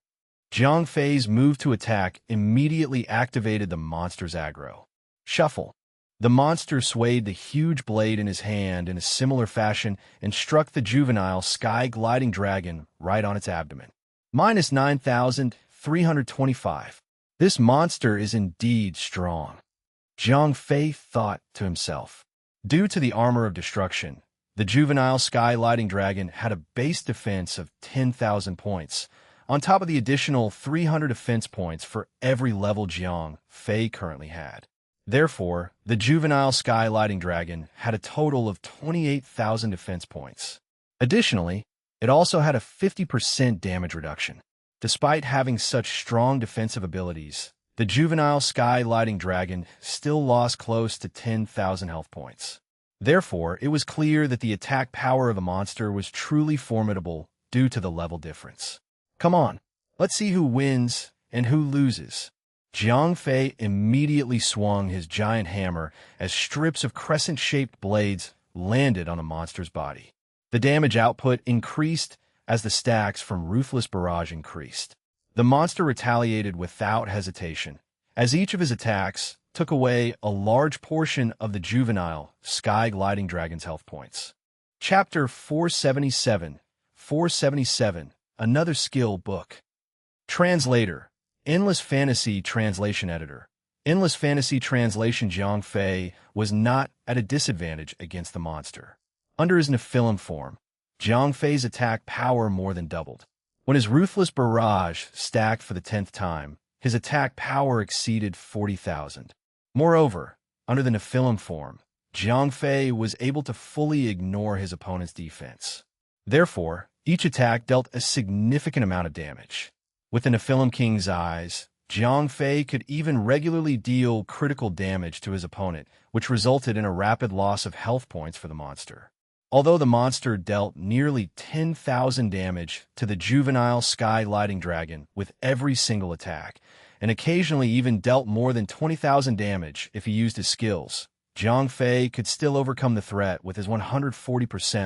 Jiang Fei's move to attack immediately activated the monster's aggro. Shuffle. The monster swayed the huge blade in his hand in a similar fashion and struck the juvenile sky-gliding dragon right on its abdomen. -9,325. This monster is indeed strong. Jiang Fei thought to himself. Due to the armor of destruction, the juvenile sky-lighting dragon had a base defense of 10,000 points, on top of the additional 300 defense points for every level Jiang Fei currently had. Therefore, the juvenile sky-lighting dragon had a total of 28,000 defense points. Additionally, it also had a 50% damage reduction. Despite having such strong defensive abilities, the juvenile sky-lighting dragon still lost close to 10,000 health points. Therefore, it was clear that the attack power of the monster was truly formidable due to the level difference. Come on, let's see who wins and who loses. Jiang Fei immediately swung his giant hammer as strips of crescent-shaped blades landed on the monster's body. The damage output increased as the stacks from Ruthless Barrage increased. The monster retaliated without hesitation, as each of his attacks took away a large portion of the juvenile sky-gliding dragon's health points. Chapter 477, Another Skill Book. Translator, Endless Fantasy Translation Editor. Endless Fantasy Translation. Jiang Fei was not at a disadvantage against the monster. Under his Nephilim form, Jiang Fei's attack power more than doubled. When his Ruthless Barrage stacked for the 10th time, his attack power exceeded 40,000. Moreover, under the Nephilim form, Jiang Fei was able to fully ignore his opponent's defense. Therefore, each attack dealt a significant amount of damage. With the Nephilim King's eyes, Jiang Fei could even regularly deal critical damage to his opponent, which resulted in a rapid loss of health points for the monster. Although the monster dealt nearly 10,000 damage to the juvenile sky-gliding dragon with every single attack, and occasionally even dealt more than 20,000 damage if he used his skills, Jiang Fei could still overcome the threat with his 140%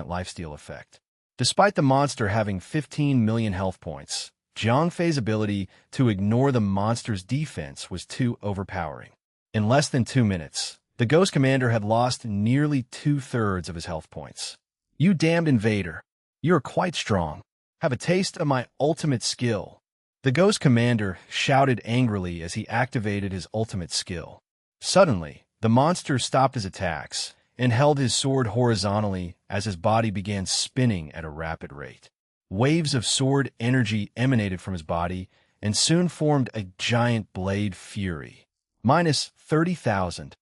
lifesteal effect. Despite the monster having 15 million health points, Jiang Fei's ability to ignore the monster's defense was too overpowering. In less than 2 minutes, the Ghost Commander had lost nearly 2/3 of his health points. "You damned invader! You are quite strong. Have a taste of my ultimate skill." The Ghost Commander shouted angrily as he activated his ultimate skill. Suddenly, the monster stopped his attacks and held his sword horizontally as his body began spinning at a rapid rate. Waves of sword energy emanated from his body and soon formed a giant blade fury. Minus 30,000.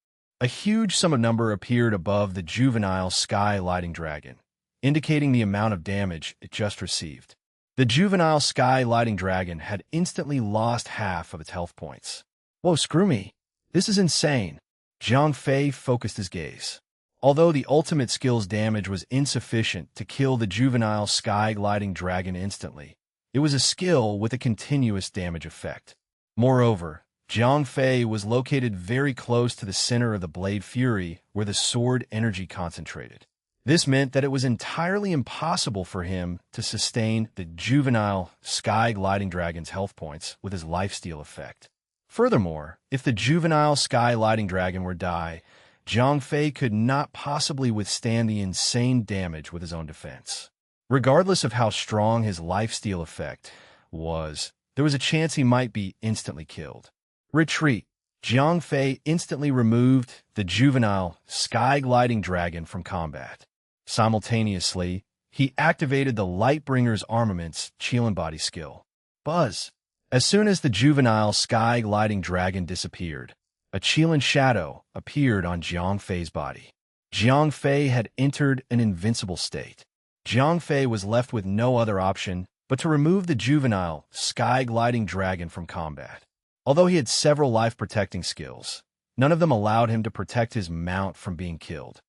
A huge sum of number appeared above the juvenile sky-gliding dragon, indicating the amount of damage it just received. The juvenile sky-gliding dragon had instantly lost half of its health points. "Whoa, screw me. This is insane." Jiang Fei focused his gaze. Although the ultimate skill's damage was insufficient to kill the juvenile sky-gliding dragon instantly, it was a skill with a continuous damage effect. Moreover, Jiang Fei was located very close to the center of the blade fury where the sword energy concentrated. This meant that it was entirely impossible for him to sustain the juvenile sky-gliding dragon's health points with his lifesteal effect. Furthermore, if the juvenile sky-gliding dragon were to die, Jiang Fei could not possibly withstand the insane damage with his own defense. Regardless of how strong his lifesteal effect was, there was a chance he might be instantly killed. Retreat. Jiang Fei instantly removed the juvenile sky-gliding dragon from combat. Simultaneously, he activated the Lightbringer's Armament's Qilin Body skill. Buzz. As soon as the juvenile sky-gliding dragon disappeared, a Qilin shadow appeared on Jiang Fei's body. Jiang Fei had entered an invincible state. Jiang Fei was left with no other option but to remove the juvenile sky-gliding dragon from combat. Although he had several life-protecting skills, none of them allowed him to protect his mount from being killed.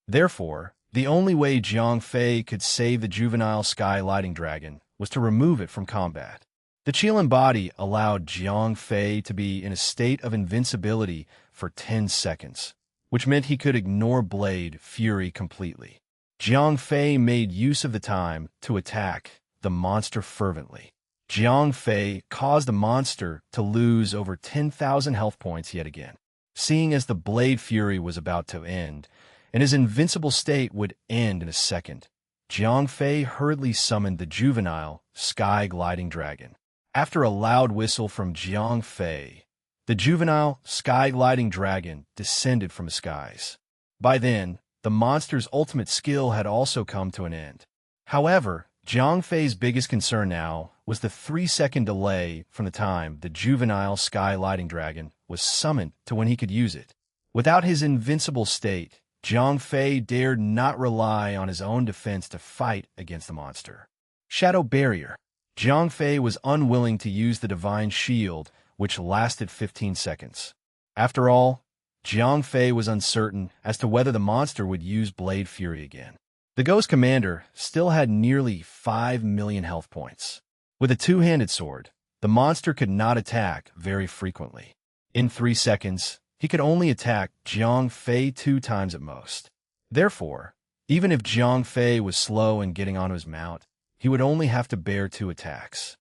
Therefore, the only way Jiang Fei could save the juvenile sky-gliding dragon was to remove it from combat. The Qilin body allowed Jiang Fei to be in a state of invincibility for 10 seconds, which meant he could ignore Blade Fury completely. Jiang Fei made use of the time to attack the monster fervently. Jiang Fei caused the monster to lose over 10,000 health points yet again. Seeing as the Blade Fury was about to end, and his invincible state would end in a second, Jiang Fei hurriedly summoned the juvenile sky-gliding dragon. After a loud whistle from Jiang Fei, the juvenile sky-gliding dragon descended from the skies. By then, the monster's ultimate skill had also come to an end. However, Jiang Fei's biggest concern now was the 3-second delay from the time the juvenile sky-gliding dragon was summoned to when he could use it. Without his invincible state, Jiang Fei dared not rely on his own defense to fight against the monster. Shadow Barrier. Jiang Fei was unwilling to use the Divine Shield, which lasted 15 seconds. After all, Jiang Fei was uncertain as to whether the monster would use Blade Fury again. The Ghost Commander still had nearly 5 million health points. With a two-handed sword, the monster could not attack very frequently. In 3 seconds, he could only attack Jiang Fei 2 times at most. Therefore, even if Jiang Fei was slow in getting onto his mount, he would only have to bear 2 attacks.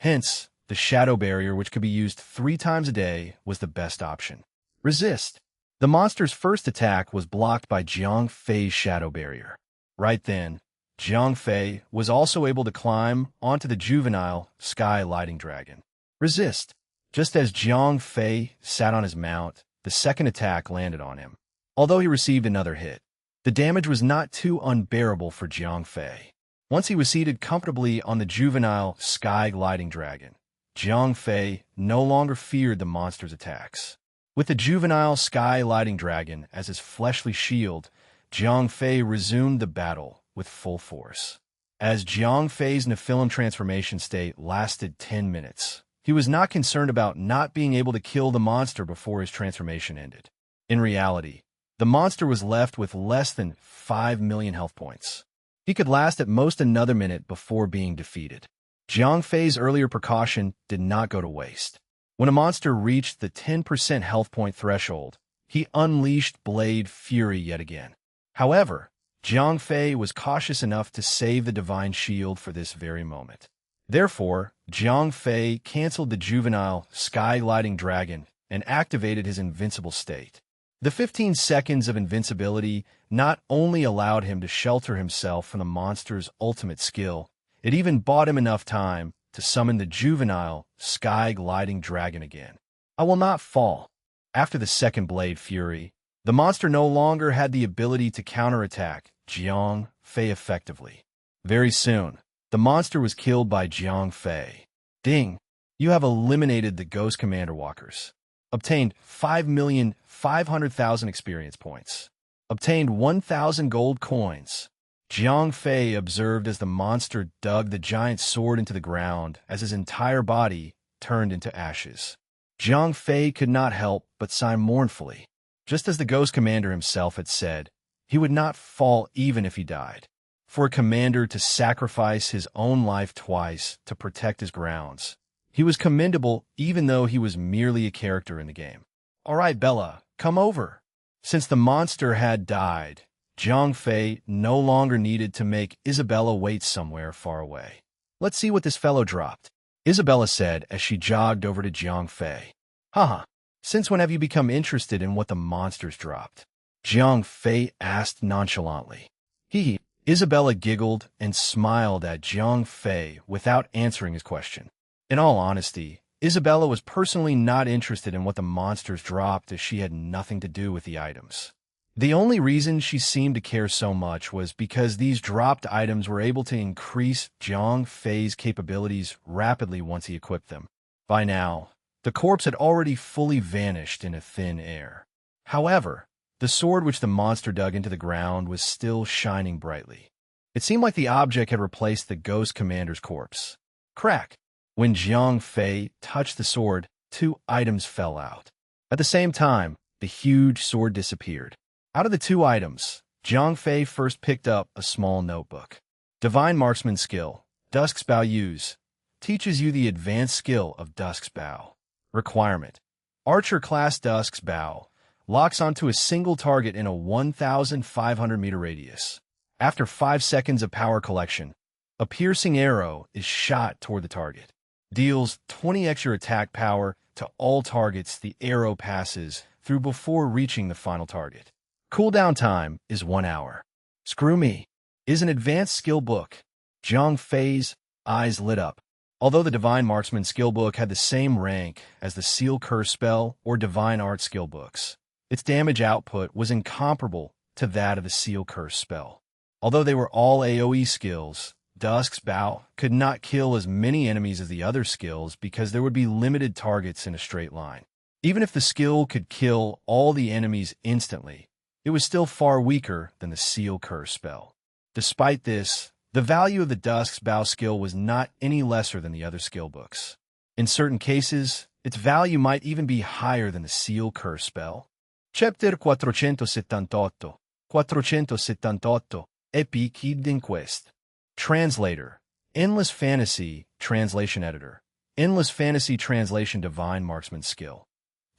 Hence, the shadow barrier, which could be used 3 times a day, was the best option. Resist. The monster's first attack was blocked by Jiang Fei's shadow barrier. Right then, Jiang Fei was also able to climb onto the juvenile sky lighting dragon. Resist. Just as Jiang Fei sat on his mount, the second attack landed on him. Although he received another hit, the damage was not too unbearable for Jiang Fei. Once he was seated comfortably on the juvenile sky gliding dragon, Jiang Fei no longer feared the monster's attacks. With the juvenile sky lighting dragon as his fleshly shield, Jiang Fei resumed the battle with full force. As Jiang Fei's Nephilim transformation state lasted 10 minutes, he was not concerned about not being able to kill the monster before his transformation ended. In reality, the monster was left with less than 5 million health points. He could last at most another minute before being defeated. Jiang Fei's earlier precaution did not go to waste. When a monster reached the 10% health point threshold, he unleashed Blade Fury yet again. However, Jiang Fei was cautious enough to save the Divine Shield for this very moment. Therefore, Jiang Fei canceled the juvenile sky lighting dragon and activated his invincible state. The 15 seconds of invincibility not only allowed him to shelter himself from the monster's ultimate skill, it even bought him enough time to summon the juvenile sky gliding dragon again. I will not fall. After the second Blade Fury, the monster no longer had the ability to counterattack Jiang Fei effectively. Very soon, the monster was killed by Jiang Fei. Ding! You have eliminated the Ghost Commander Walkers. Obtained 5,500,000 experience points. Obtained 1,000 gold coins. Jiang Fei observed as the monster dug the giant sword into the ground as his entire body turned into ashes. Jiang Fei could not help but sigh mournfully. Just as the Ghost Commander himself had said, he would not fall even if he died. For a commander to sacrifice his own life twice to protect his grounds, he was commendable even though he was merely a character in the game. All right, Bella, come over. Since the monster had died, Jiang Fei no longer needed to make Isabella wait somewhere far away. Let's see what this fellow dropped, Isabella said as she jogged over to Jiang Fei. Haha, since when have you become interested in what the monsters dropped? Jiang Fei asked nonchalantly. Hee. Isabella giggled and smiled at Jiang Fei without answering his question. In all honesty, Isabella was personally not interested in what the monsters dropped as she had nothing to do with the items. The only reason she seemed to care so much was because these dropped items were able to increase Jiang Fei's capabilities rapidly once he equipped them. By now, the corpse had already fully vanished into thin air. However, the sword which the monster dug into the ground was still shining brightly. It seemed like the object had replaced the Ghost Commander's corpse. Crack! When Jiang Fei touched the sword, 2 items fell out. At the same time, the huge sword disappeared. Out of the 2 items, Jiang Fei first picked up a small notebook. Divine Marksman Skill, Dusk's Bow Use, teaches you the advanced skill of Dusk's Bow. Requirement: Archer class Dusk's Bow locks onto a single target in a 1,500-meter radius. After 5 seconds of power collection, a piercing arrow is shot toward the target. Deals 20 extra attack power to all targets the arrow passes through before reaching the final target. Cooldown time is 1 hour. Screw me. Is an advanced skill book. Jiang Fei's eyes lit up. Although the Divine Marksman skill book had the same rank as the Seal Curse spell or Divine Art skill books, its damage output was incomparable to that of the Seal Curse spell. Although they were all AoE skills, Dusk's Bow could not kill as many enemies as the other skills because there would be limited targets in a straight line. Even if the skill could kill all the enemies instantly, it was still far weaker than the Seal Curse spell. Despite this, the value of the Dusk's Bow skill was not any lesser than the other skill books. In certain cases, its value might even be higher than the Seal Curse spell. Chapter 478. 478. Epic Hidden Quest. Translator. Endless Fantasy Translation Editor. Endless Fantasy Translation Divine Marksman Skill.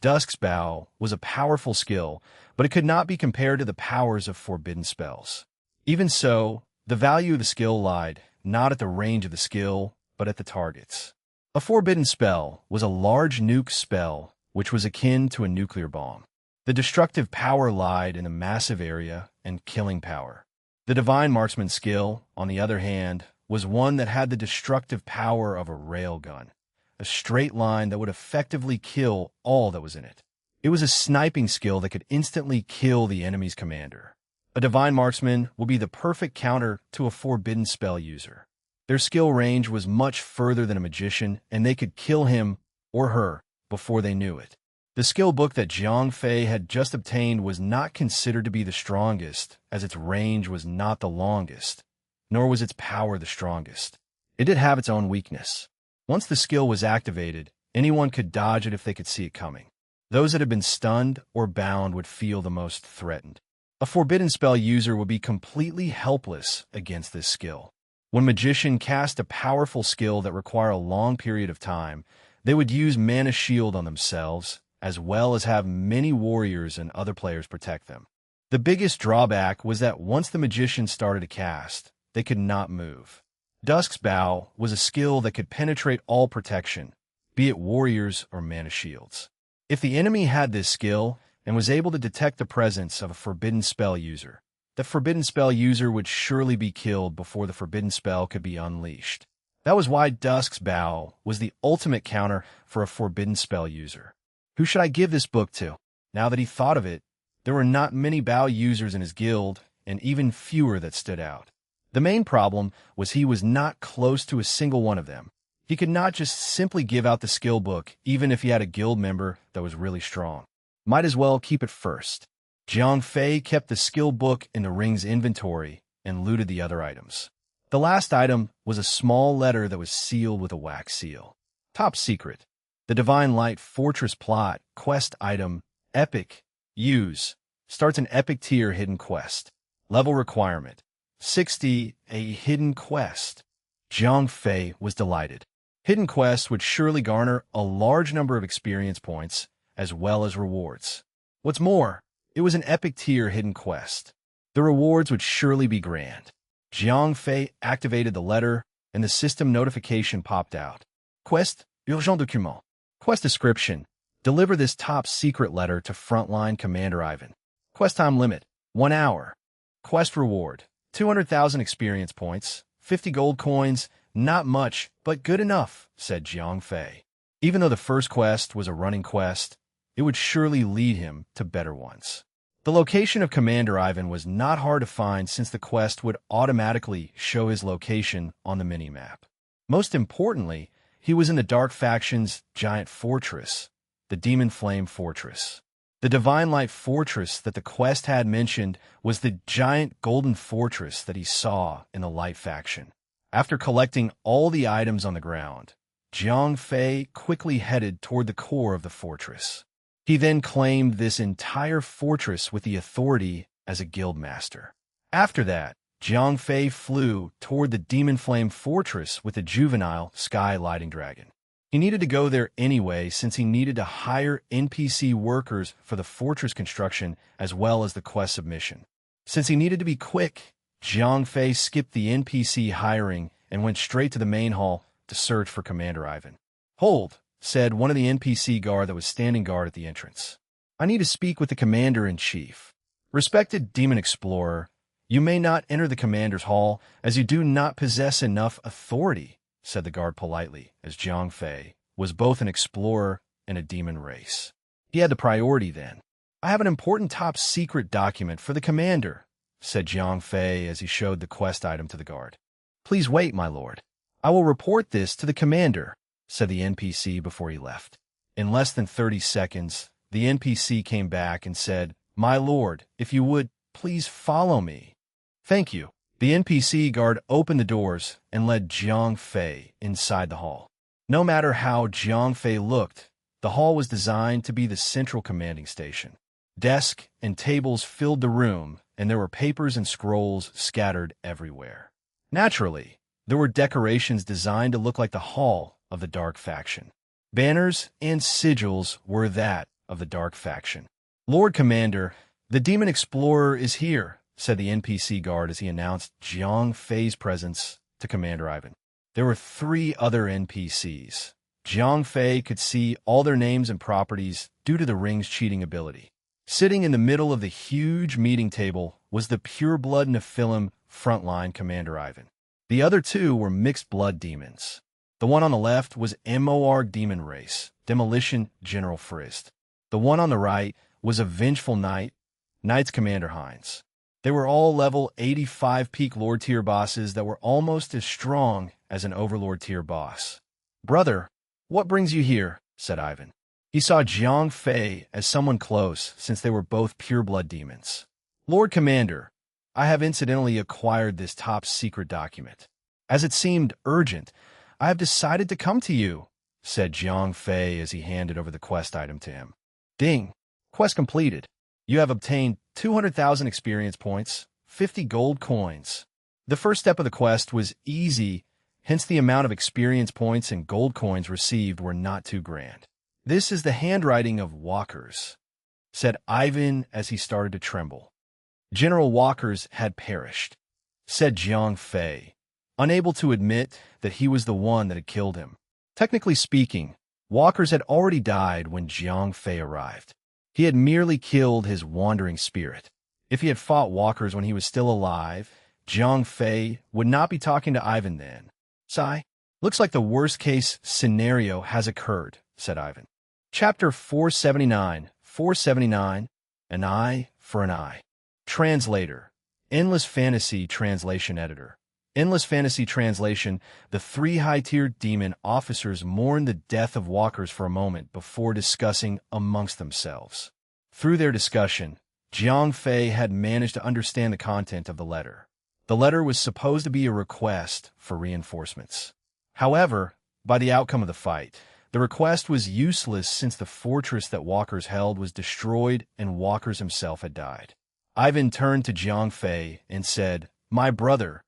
Dusk's Bow was a powerful skill, but it could not be compared to the powers of forbidden spells. Even so, the value of the skill lied not at the range of the skill, but at the targets. A forbidden spell was a large nuke spell, which was akin to a nuclear bomb. The destructive power lied in a massive area and killing power. The Divine Marksman skill, on the other hand, was one that had the destructive power of a railgun, a straight line that would effectively kill all that was in it. It was a sniping skill that could instantly kill the enemy's commander. A Divine Marksman would be the perfect counter to a forbidden spell user. Their skill range was much further than a magician, and they could kill him or her before they knew it. The skill book that Jiang Fei had just obtained was not considered to be the strongest, as its range was not the longest, nor was its power the strongest. It did have its own weakness. Once the skill was activated, anyone could dodge it if they could see it coming. Those that had been stunned or bound would feel the most threatened. A forbidden spell user would be completely helpless against this skill. When magician cast a powerful skill that required a long period of time, they would use mana shield on themselves, as well as have many warriors and other players protect them. The biggest drawback was that once the magician started to cast, they could not move. Dusk's Bow was a skill that could penetrate all protection, be it warriors or mana shields. If the enemy had this skill and was able to detect the presence of a forbidden spell user, the forbidden spell user would surely be killed before the forbidden spell could be unleashed. That was why Dusk's Bow was the ultimate counter for a forbidden spell user. Who should I give this book to? Now that he thought of it, there were not many Bow users in his guild, and even fewer that stood out. The main problem was he was not close to a single one of them. He could not just simply give out the skill book, even if he had a guild member that was really strong. Might as well keep it first. Jiang Fei kept the skill book in the ring's inventory and looted the other items. The last item was a small letter that was sealed with a wax seal. Top secret. The Divine Light Fortress plot, quest item, epic, use. Starts an epic tier hidden quest. Level requirement, 60, a hidden quest. Jiang Fei was delighted. Hidden quests would surely garner a large number of experience points, as well as rewards. What's more, it was an epic tier hidden quest. The rewards would surely be grand. Jiang Fei activated the letter, and the system notification popped out. Quest, urgent document. Quest description, deliver this top secret letter to frontline Commander Ivan. Quest time limit, 1 hour. Quest reward, 200,000 experience points, 50 gold coins, not much, but good enough, said Jiang Fei. Even though the first quest was a running quest, it would surely lead him to better ones. The location of Commander Ivan was not hard to find since the quest would automatically show his location on the minimap. Most importantly, he was in the Dark Faction's giant fortress, the Demon Flame Fortress. The Divine Light Fortress that the quest had mentioned was the giant golden fortress that he saw in the Light Faction. After collecting all the items on the ground, Jiang Fei quickly headed toward the core of the fortress. He then claimed this entire fortress with the authority as a guildmaster. After that, Jiang Fei flew toward the Demon Flame Fortress with the juvenile Sky Lighting Dragon. He needed to go there anyway since he needed to hire NPC workers for the fortress construction as well as the quest submission. Since he needed to be quick, Jiang Fei skipped the NPC hiring and went straight to the main hall to search for Commander Ivan. "Hold," said one of the NPC guard that was standing guard at the entrance. "I need to speak with the Commander-in-Chief." "Respected Demon Explorer, you may not enter the Commander's Hall as you do not possess enough authority," said the guard politely, as Jiang Fei was both an explorer and a demon race. He had the priority then. "I have an important top-secret document for the Commander," said Jiang Fei as he showed the quest item to the guard. "Please wait, my lord. I will report this to the Commander," said the NPC before he left. In less than 30 seconds, the NPC came back and said, "My lord, if you would, please follow me." "Thank you." The NPC guard opened the doors and led Jiang Fei inside the hall. No matter how Jiang Fei looked, the hall was designed to be the central commanding station. Desks and tables filled the room, and there were papers and scrolls scattered everywhere. Naturally, there were decorations designed to look like the hall of the Dark Faction. Banners and sigils were that of the Dark Faction. "Lord Commander, the Demon Explorer is here," said the NPC guard as he announced Jiang Fei's presence to Commander Ivan. There were 3 other NPCs. Jiang Fei could see all their names and properties due to the ring's cheating ability. Sitting in the middle of the huge meeting table was the pure-blood Nephilim frontline Commander Ivan. The other 2 were mixed-blood demons. The one on the left was MOR Demon Race, Demolition General Frist. The one on the right was a Vengeful Knight, Knights Commander Hines. They were all level 85 peak Lord tier bosses that were almost as strong as an Overlord tier boss. "Brother, what brings you here?" said Ivan. He saw Jiang Fei as someone close since they were both pure-blood demons. "Lord Commander, I have incidentally acquired this top-secret document. As it seemed urgent, I have decided to come to you," said Jiang Fei as he handed over the quest item to him. "Ding! Quest completed. You have obtained 200,000 experience points, 50 gold coins." The first step of the quest was easy, hence the amount of experience points and gold coins received were not too grand. "This is the handwriting of Walkers," said Ivan as he started to tremble. "General Walkers had perished," said Jiang Fei, unable to admit that he was the one that had killed him. Technically speaking, Walkers had already died when Jiang Fei arrived. He had merely killed his wandering spirit. If he had fought Walkers when he was still alive, Jiang Fei would not be talking to Ivan then. "Sigh. Looks like the worst-case scenario has occurred," said Ivan. Chapter 479, An Eye for an Eye. Translator, Endless Fantasy Translation Editor. Endless Fantasy Translation, the 3 high-tier demon officers mourned the death of Walkers for a moment before discussing amongst themselves. Through their discussion, Jiang Fei had managed to understand the content of the letter. The letter was supposed to be a request for reinforcements. However, by the outcome of the fight, the request was useless since the fortress that Walkers held was destroyed and Walkers himself had died. Ivan turned to Jiang Fei and said, "My brother,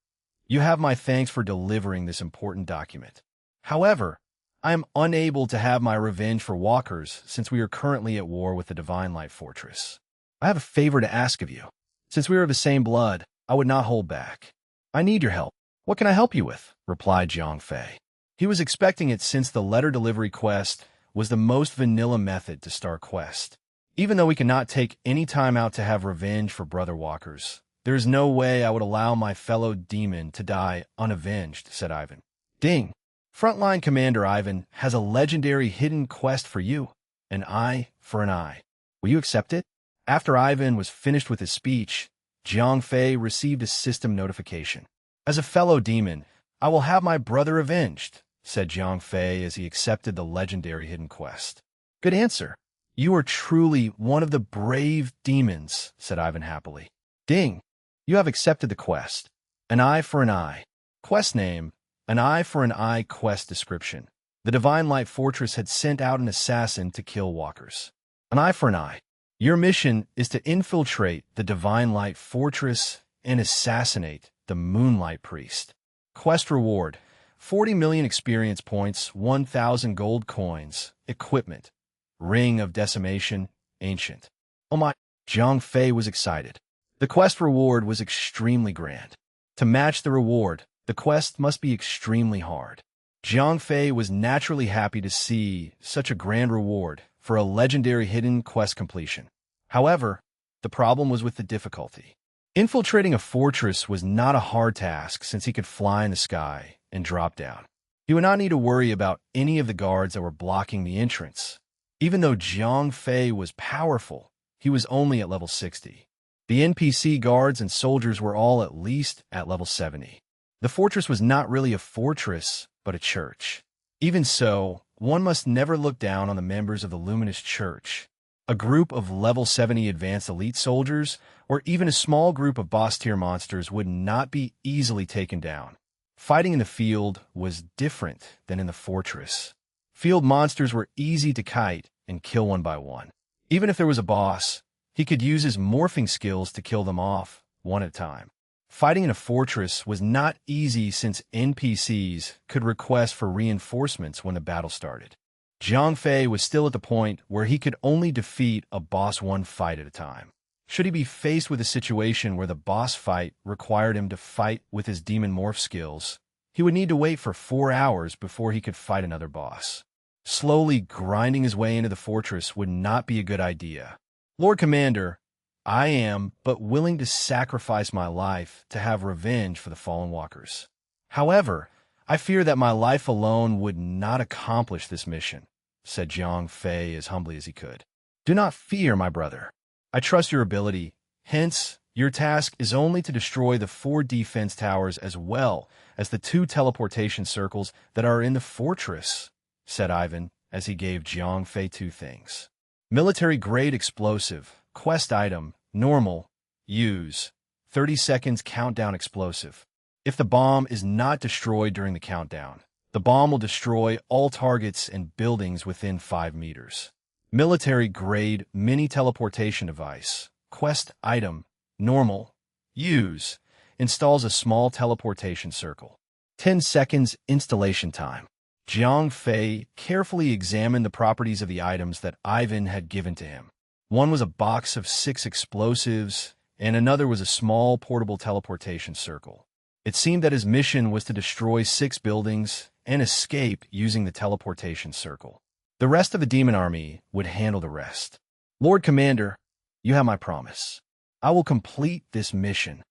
you have my thanks for delivering this important document. However, I am unable to have my revenge for Walkers since we are currently at war with the Divine Light Fortress. I have a favor to ask of you. Since we are of the same blood, I would not hold back. I need your help." "What can I help you with?" replied Jiang Fei. He was expecting it since the letter delivery quest was the most vanilla method to start quest. Even though we cannot take any time out to have revenge for Brother Walkers, there is no way I would allow my fellow demon to die unavenged, said Ivan. "Ding! Frontline Commander Ivan has a legendary hidden quest for you, an eye for an eye. Will you accept it?" After Ivan was finished with his speech, Jiang Fei received a system notification. "As a fellow demon, I will have my brother avenged," said Jiang Fei as he accepted the legendary hidden quest. "Good answer. You are truly one of the brave demons," said Ivan happily. "Ding! You have accepted the quest. An eye for an eye. Quest name, An Eye for an Eye quest description. The Divine Light Fortress had sent out an assassin to kill walkers. An eye for an eye. Your mission is to infiltrate the Divine Light Fortress and assassinate the Moonlight Priest. Quest reward, 40 million experience points, 1,000 gold coins, equipment, Ring of Decimation, Ancient. Oh my, Jiang Fei was excited. The quest reward was extremely grand. To match the reward, the quest must be extremely hard. Jiang Fei was naturally happy to see such a grand reward for a legendary hidden quest completion. However, the problem was with the difficulty. Infiltrating a fortress was not a hard task since he could fly in the sky and drop down. He would not need to worry about any of the guards that were blocking the entrance. Even though Jiang Fei was powerful, he was only at level 60. The NPC guards and soldiers were all at least at level 70. The fortress was not really a fortress, but a church. Even so, one must never look down on the members of the Luminous Church. A group of level 70 advanced elite soldiers, or even a small group of boss-tier monsters would not be easily taken down. Fighting in the field was different than in the fortress. Field monsters were easy to kite and kill one by one. Even if there was a boss, he could use his morphing skills to kill them off, one at a time. Fighting in a fortress was not easy since NPCs could request for reinforcements when the battle started. Jiang Fei was still at the point where he could only defeat a boss one fight at a time. Should he be faced with a situation where the boss fight required him to fight with his demon morph skills, he would need to wait for 4 hours before he could fight another boss. Slowly grinding his way into the fortress would not be a good idea. Lord Commander, I am but willing to sacrifice my life to have revenge for the fallen walkers. However, I fear that my life alone would not accomplish this mission, said Jiang Fei as humbly as he could. Do not fear, my brother. I trust your ability. Hence, your task is only to destroy the 4 defense towers as well as the 2 teleportation circles that are in the fortress, said Ivan as he gave Jiang Fei 2 things. Military-grade explosive, quest item, normal, use, 30 seconds countdown explosive. If the bomb is not destroyed during the countdown, the bomb will destroy all targets and buildings within 5 meters. Military-grade mini-teleportation device, quest item, normal, use, installs a small teleportation circle. 10 seconds installation time. Jiang Fei carefully examined the properties of the items that Ivan had given to him. One was a box of 6 explosives, and another was a small portable teleportation circle. It seemed that his mission was to destroy 6 buildings and escape using the teleportation circle. The rest of the demon army would handle the rest. Lord Commander, you have my promise. I will complete this mission,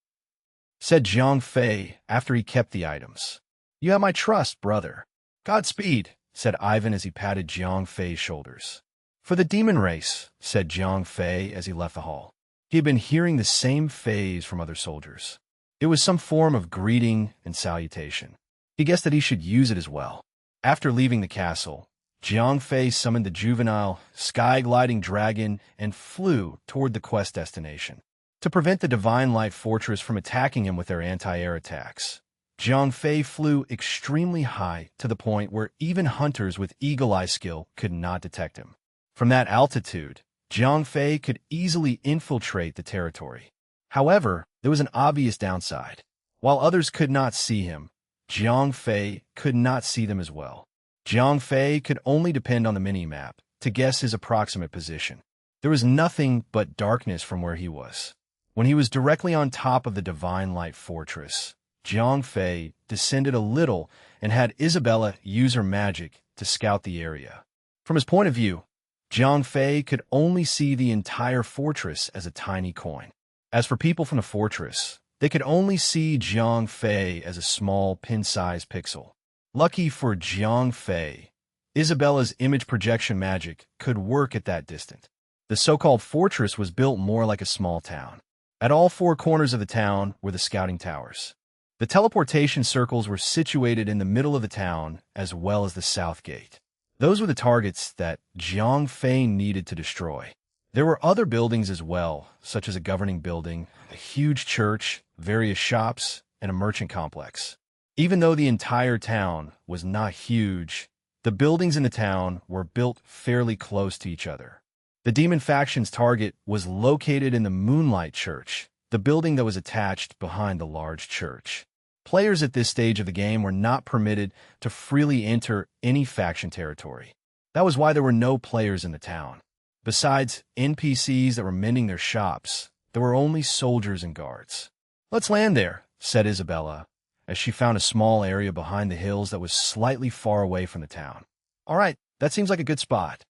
said Jiang Fei after he kept the items. You have my trust, brother. Godspeed, said Ivan as he patted Jiang Fei's shoulders. For the demon race, said Jiang Fei as he left the hall. He had been hearing the same phrase from other soldiers. It was some form of greeting and salutation. He guessed that he should use it as well. After leaving the castle, Jiang Fei summoned the juvenile, sky-gliding dragon and flew toward the quest destination. To prevent the Divine Light Fortress from attacking him with their anti-air attacks, Jiang Fei flew extremely high to the point where even hunters with eagle-eye skill could not detect him. From that altitude, Jiang Fei could easily infiltrate the territory. However, there was an obvious downside. While others could not see him, Jiang Fei could not see them as well. Jiang Fei could only depend on the mini-map to guess his approximate position. There was nothing but darkness from where he was. When he was directly on top of the Divine Light Fortress, Jiang Fei descended a little and had Isabella use her magic to scout the area. From his point of view, Jiang Fei could only see the entire fortress as a tiny coin. As for people from the fortress, they could only see Jiang Fei as a small pin-sized pixel. Lucky for Jiang Fei, Isabella's image projection magic could work at that distance. The so-called fortress was built more like a small town. At all 4 corners of the town were the scouting towers. The teleportation circles were situated in the middle of the town as well as the south gate. Those were the targets that Jiang Fei needed to destroy. There were other buildings as well, such as a governing building, a huge church, various shops, and a merchant complex. Even though the entire town was not huge, the buildings in the town were built fairly close to each other. The demon faction's target was located in the Moonlight Church, the building that was attached behind the large church. Players at this stage of the game were not permitted to freely enter any faction territory. That was why there were no players in the town. Besides NPCs that were mending their shops, there were only soldiers and guards. Let's land there, said Isabella, as she found a small area behind the hills that was slightly far away from the town. All right, that seems like a good spot.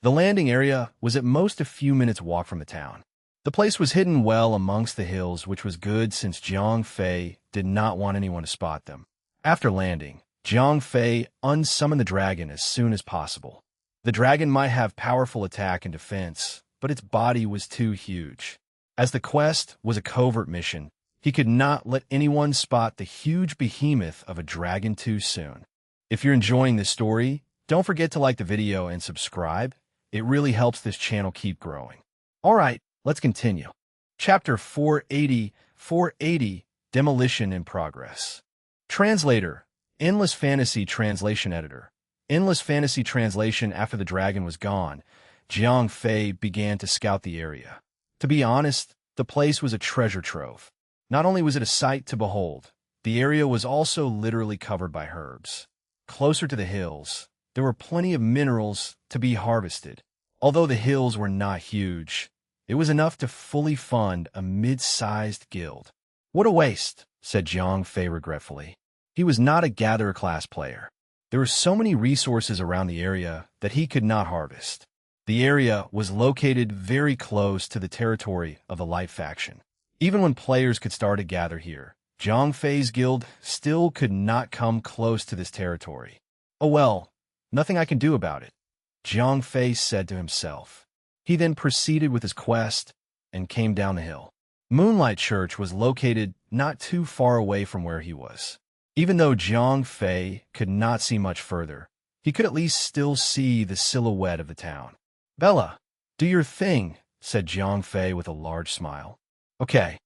The landing area was at most a few minutes' walk from the town. The place was hidden well amongst the hills, which was good since Jiang Fei did not want anyone to spot them. After landing, Jiang Fei unsummoned the dragon as soon as possible. The dragon might have powerful attack and defense, but its body was too huge. As the quest was a covert mission, he could not let anyone spot the huge behemoth of a dragon too soon. If you're enjoying this story, don't forget to like the video and subscribe. It really helps this channel keep growing. All right, let's continue. Chapter 480, Demolition in Progress. Translator, Endless Fantasy Translation Editor. Endless Fantasy Translation. After the dragon was gone, Jiang Fei began to scout the area. To be honest, the place was a treasure trove. Not only was it a sight to behold, the area was also literally covered by herbs. Closer to the hills, there were plenty of minerals to be harvested. Although the hills were not huge, it was enough to fully fund a mid-sized guild. What a waste, said Jiang Fei regretfully. He was not a gatherer-class player. There were so many resources around the area that he could not harvest. The area was located very close to the territory of the Light faction. Even when players could start to gather here, Jiang Fei's guild still could not come close to this territory. Oh well, nothing I can do about it, Jiang Fei said to himself. He then proceeded with his quest and came down the hill. Moonlight Church was located not too far away from where he was. Even though Jiang Fei could not see much further, he could at least still see the silhouette of the town. Bella, do your thing, said Jiang Fei with a large smile. Okay.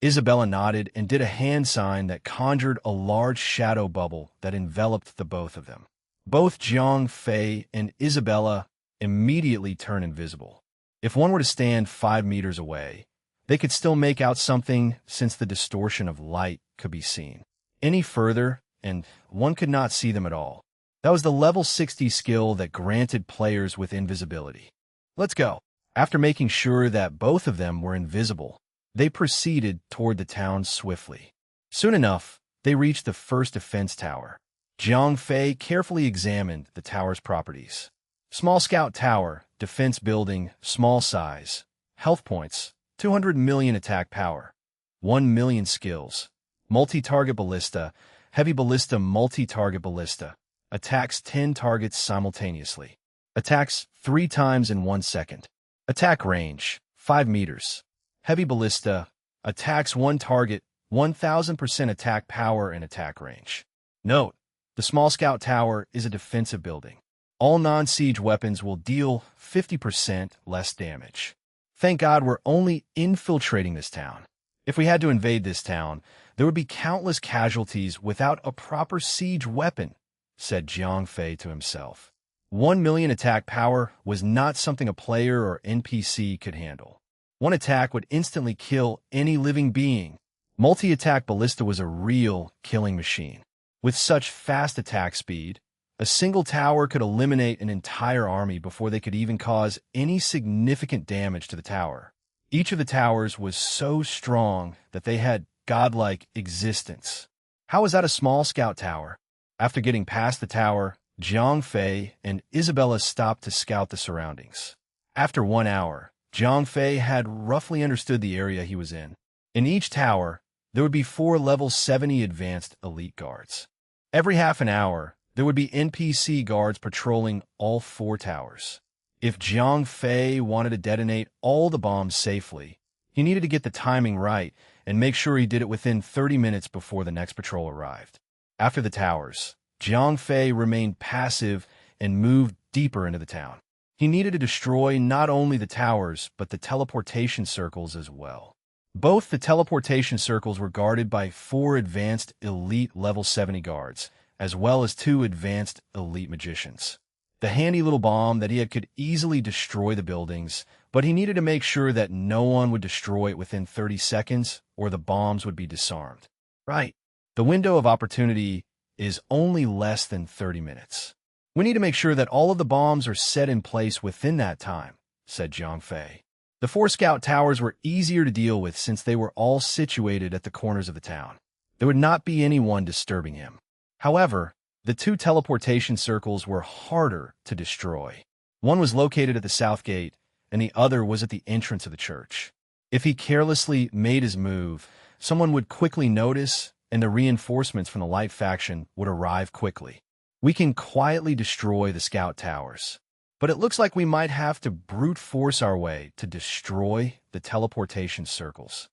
Isabella nodded and did a hand sign that conjured a large shadow bubble that enveloped the both of them. Both Jiang Fei and Isabella immediately turned invisible. If one were to stand 5 meters away, they could still make out something since the distortion of light could be seen. Any further, and one could not see them at all. That was the level 60 skill that granted players with invisibility. Let's go. After making sure that both of them were invisible, they proceeded toward the town swiftly. Soon enough, they reached the first defense tower. Jiang Fei carefully examined the tower's properties. Small scout tower, defense building, small size, health points, 200 million attack power, 1 million skills, multi-target ballista, heavy ballista, multi-target ballista, attacks 10 targets simultaneously, attacks 3 times in 1 second, attack range, 5 meters, heavy ballista, attacks 1 target, 1000% attack power and attack range. Note, the small scout tower is a defensive building. All non-siege weapons will deal 50% less damage. Thank God we're only infiltrating this town. If we had to invade this town, there would be countless casualties without a proper siege weapon, said Jiang Fei to himself. 1 million attack power was not something a player or NPC could handle. One attack would instantly kill any living being. Multi-attack ballista was a real killing machine. With such fast attack speed, a single tower could eliminate an entire army before they could even cause any significant damage to the tower. Each of the towers was so strong that they had godlike existence. How was that a small scout tower? After getting past the tower, Jiang Fei and Isabella stopped to scout the surroundings. After 1 hour, Jiang Fei had roughly understood the area he was in. In each tower, there would be 4 level 70 advanced elite guards. Every half an hour, there would be NPC guards patrolling all 4 towers. If Jiang Fei wanted to detonate all the bombs safely, he needed to get the timing right and make sure he did it within 30 minutes before the next patrol arrived. After the towers, Jiang Fei remained passive and moved deeper into the town. He needed to destroy not only the towers, but the teleportation circles as well. Both the teleportation circles were guarded by 4 advanced elite level 70 guards, as well as 2 advanced elite magicians. The handy little bomb that he had could easily destroy the buildings, but he needed to make sure that no one would destroy it within 30 seconds or the bombs would be disarmed. Right. The window of opportunity is only less than 30 minutes. We need to make sure that all of the bombs are set in place within that time, said Jiang Fei. The 4 scout towers were easier to deal with since they were all situated at the corners of the town. There would not be anyone disturbing him. However, the 2 teleportation circles were harder to destroy. One was located at the south gate, and the other was at the entrance of the church. If he carelessly made his move, someone would quickly notice, and the reinforcements from the Light faction would arrive quickly. We can quietly destroy the scout towers, but it looks like we might have to brute force our way to destroy the teleportation circles.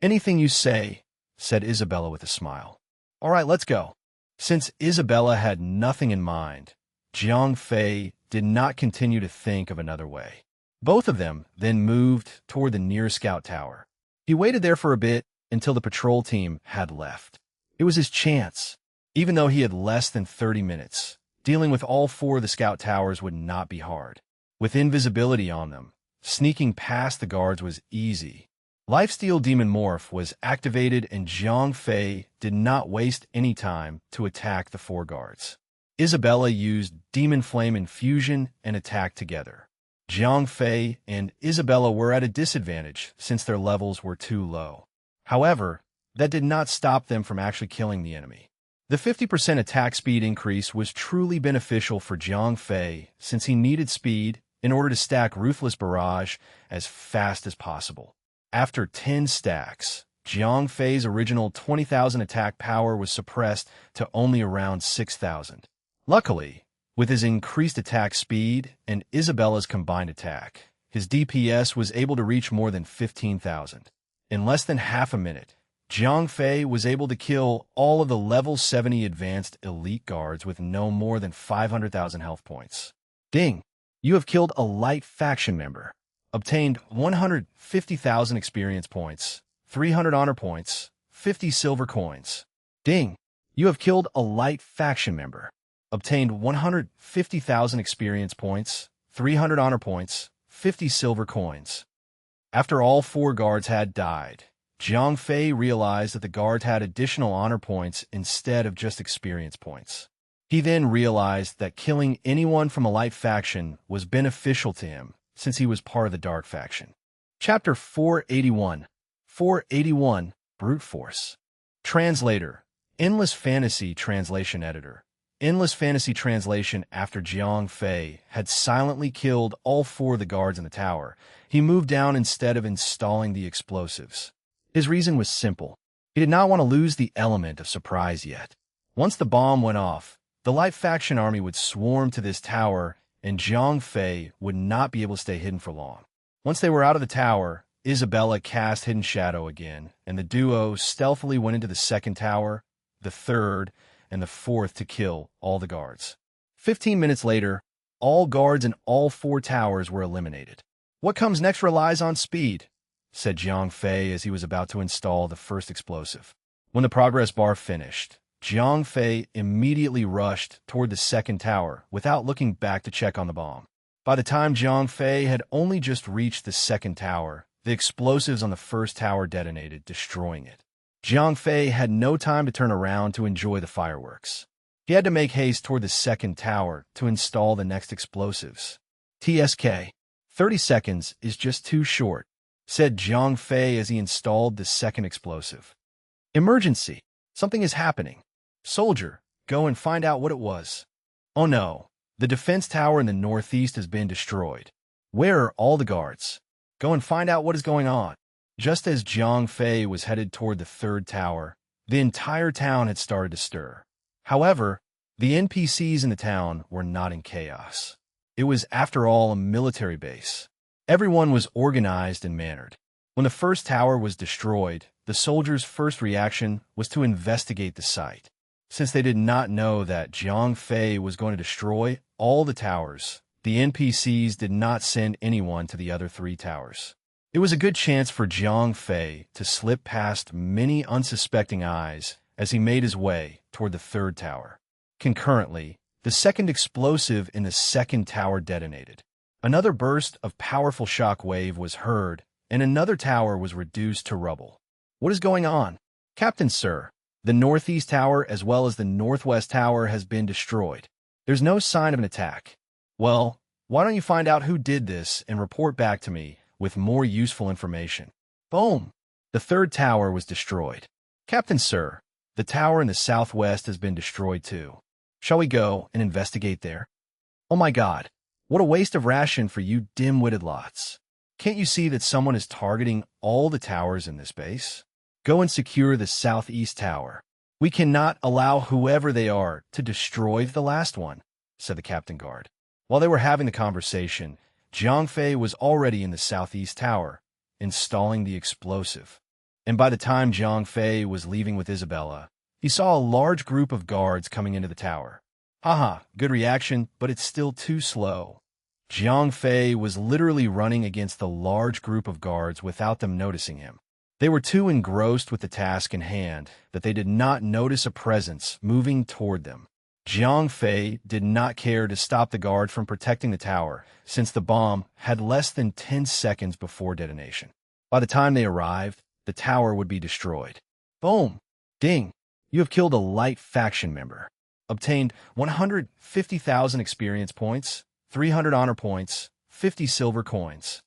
Anything you say, said Isabella with a smile. All right, let's go. Since Isabella had nothing in mind, Jiang Fei did not continue to think of another way. Both of them then moved toward the nearest scout tower. He waited there for a bit until the patrol team had left. It was his chance. Even though he had less than 30 minutes, dealing with all 4 of the scout towers would not be hard. With invisibility on them, sneaking past the guards was easy. Lifesteal Demon Morph was activated and Jiang Fei did not waste any time to attack the 4 guards. Isabella used Demon Flame Infusion and attacked together. Jiang Fei and Isabella were at a disadvantage since their levels were too low. However, that did not stop them from actually killing the enemy. The 50% attack speed increase was truly beneficial for Jiang Fei since he needed speed in order to stack Ruthless Barrage as fast as possible. After 10 stacks, Jiang Fei's original 20,000 attack power was suppressed to only around 6,000. Luckily, with his increased attack speed and Isabella's combined attack, his DPS was able to reach more than 15,000. In less than half a minute, Jiang Fei was able to kill all of the level 70 advanced elite guards with no more than 500,000 health points. Ding! You have killed a light faction member. Obtained 150,000 experience points, 300 honor points, 50 silver coins. Ding! You have killed a light faction member. Obtained 150,000 experience points, 300 honor points, 50 silver coins. After all 4 guards had died, Jiang Fei realized that the guard had additional honor points instead of just experience points. He then realized that killing anyone from a light faction was beneficial to him since he was part of the dark faction. Chapter 481. 481. Brute Force. Translator. Endless Fantasy Translation Editor. Endless Fantasy Translation. After Jiang Fei had silently killed all 4 of the guards in the tower, he moved down instead of installing the explosives. His reason was simple. He did not want to lose the element of surprise yet. Once the bomb went off, the light faction army would swarm to this tower, and Jiang Fei would not be able to stay hidden for long. Once they were out of the tower, Isabella cast Hidden Shadow again, and the duo stealthily went into the second tower, the third, and the fourth to kill all the guards. 15 minutes later, all guards in all 4 towers were eliminated. What comes next relies on speed, said Jiang Fei as he was about to install the first explosive. When the progress bar finished, Jiang Fei immediately rushed toward the second tower without looking back to check on the bomb. By the time Jiang Fei had only just reached the second tower, the explosives on the first tower detonated, destroying it. Jiang Fei had no time to turn around to enjoy the fireworks. He had to make haste toward the second tower to install the next explosives. TSK. 30 seconds is just too short, said Jiang Fei as he installed the second explosive. Emergency! Something is happening. Soldier, go and find out what it was. Oh no, the defense tower in the northeast has been destroyed. Where are all the guards? Go and find out what is going on. Just as Jiang Fei was headed toward the third tower, the entire town had started to stir. However, the NPCs in the town were not in chaos. It was, after all, a military base. Everyone was organized and mannered. When the first tower was destroyed, the soldiers' first reaction was to investigate the site. Since they did not know that Jiang Fei was going to destroy all the towers, the NPCs did not send anyone to the other 3 towers. It was a good chance for Jiang Fei to slip past many unsuspecting eyes as he made his way toward the third tower. Concurrently, the second explosive in the second tower detonated. Another burst of powerful shock wave was heard, and another tower was reduced to rubble. What is going on? Captain, sir, the northeast tower as well as the northwest tower has been destroyed. There's no sign of an attack. Well, why don't you find out who did this and report back to me with more useful information? Boom! The third tower was destroyed. Captain, sir, the tower in the southwest has been destroyed too. Shall we go and investigate there? Oh my God, what a waste of ration for you dim-witted lots. Can't you see that someone is targeting all the towers in this base? Go and secure the southeast tower. We cannot allow whoever they are to destroy the last one, said the captain guard. While they were having the conversation, Jiang Fei was already in the southeast tower, installing the explosive. And by the time Jiang Fei was leaving with Isabella, he saw a large group of guards coming into the tower. Haha, good reaction, but it's still too slow. Jiang Fei was literally running against the large group of guards without them noticing him. They were too engrossed with the task in hand that they did not notice a presence moving toward them. Jiang Fei did not care to stop the guard from protecting the tower, since the bomb had less than 10 seconds before detonation. By the time they arrived, the tower would be destroyed. Boom! Ding! You have killed a light faction member. obtained 150,000 experience points, 300 honor points, 50 silver coins.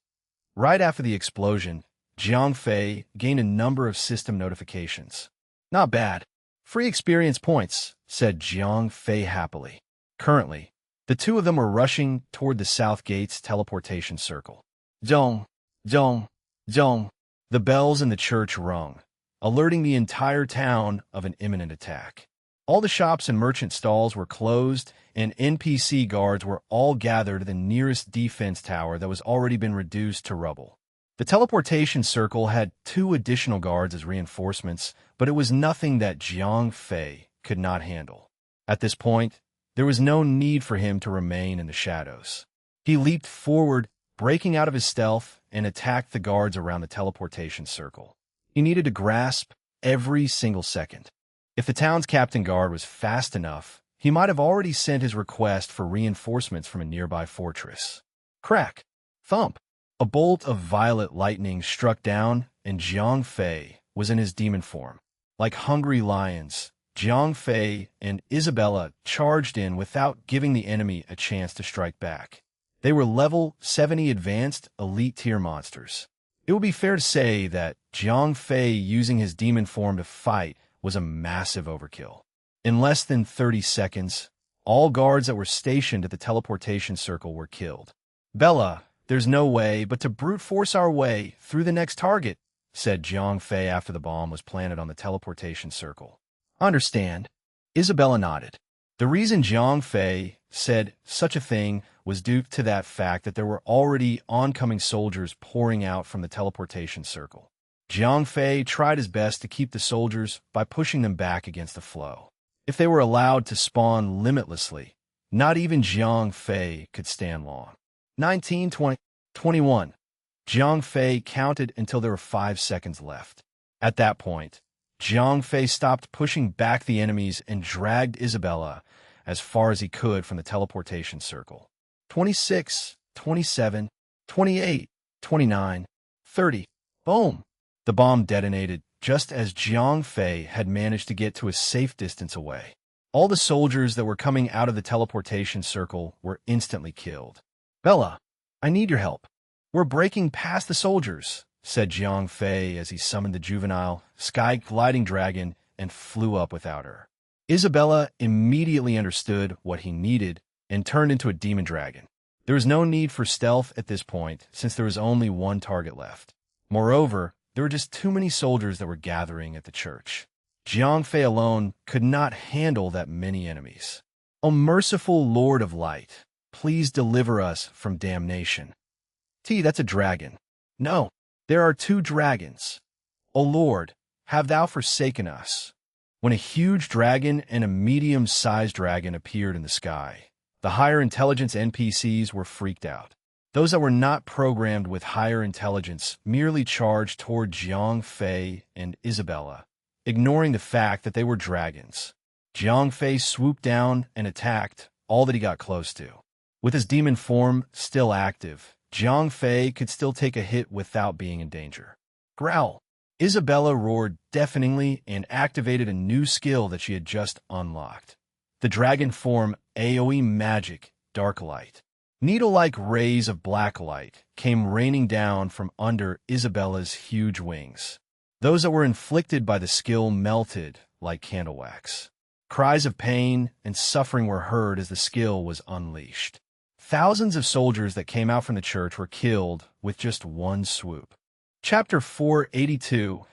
Right after the explosion, Jiang Fei gained a number of system notifications. Not bad. Free experience points, said Jiang Fei happily. Currently, the two of them were rushing toward the South Gate's teleportation circle. Zhong, zhong, zhong. The bells in the church rung, alerting the entire town of an imminent attack. All the shops and merchant stalls were closed, and NPC guards were all gathered at the nearest defense tower that was already been reduced to rubble. The teleportation circle had 2 additional guards as reinforcements, but it was nothing that Jiang Fei could not handle. At this point, there was no need for him to remain in the shadows. He leaped forward, breaking out of his stealth, and attacked the guards around the teleportation circle. He needed to grasp every single second. If the town's captain guard was fast enough, he might have already sent his request for reinforcements from a nearby fortress. Crack! Thump! A bolt of violet lightning struck down, and Jiang Fei was in his demon form. Like hungry lions, Jiang Fei and Isabella charged in without giving the enemy a chance to strike back. They were level 70 advanced elite tier monsters. It would be fair to say that Jiang Fei using his demon form to fight was a massive overkill. In less than 30 seconds, all guards that were stationed at the teleportation circle were killed. Bella, there's no way but to brute force our way through the next target, said Jiang Fei after the bomb was planted on the teleportation circle. Understand. Isabella nodded. The reason Jiang Fei said such a thing was due to that fact that there were already oncoming soldiers pouring out from the teleportation circle. Jiang Fei tried his best to keep the soldiers by pushing them back against the flow. If they were allowed to spawn limitlessly, not even Jiang Fei could stand long. 19, 20, 21. Jiang Fei counted until there were 5 seconds left. At that point, Jiang Fei stopped pushing back the enemies and dragged Isabella as far as he could from the teleportation circle. 26, 27, 28, 29, 30. Boom! The bomb detonated just as Jiang Fei had managed to get to a safe distance away. All the soldiers that were coming out of the teleportation circle were instantly killed. Bella, I need your help. We're breaking past the soldiers, said Jiang Fei as he summoned the juvenile, sky-gliding dragon and flew up without her. Isabella immediately understood what he needed and turned into a demon dragon. There was no need for stealth at this point since there was only one target left. Moreover, there were just too many soldiers that were gathering at the church. Jiang Fei alone could not handle that many enemies. O merciful Lord of Light, please deliver us from damnation. That's a dragon. No, there are 2 dragons. O Lord, have thou forsaken us? When a huge dragon and a medium-sized dragon appeared in the sky, the higher intelligence NPCs were freaked out. Those that were not programmed with higher intelligence merely charged toward Jiang Fei and Isabella, ignoring the fact that they were dragons. Jiang Fei swooped down and attacked all that he got close to. With his demon form still active, Jiang Fei could still take a hit without being in danger. Growl! Isabella roared deafeningly and activated a new skill that she had just unlocked. The dragon form AoE Magic Dark Light. Needle-like rays of black light came raining down from under Isabella's huge wings. Those that were inflicted by the skill melted like candle wax. Cries of pain and suffering were heard as the skill was unleashed. Thousands of soldiers that came out from the church were killed with just one swoop. Chapter 482,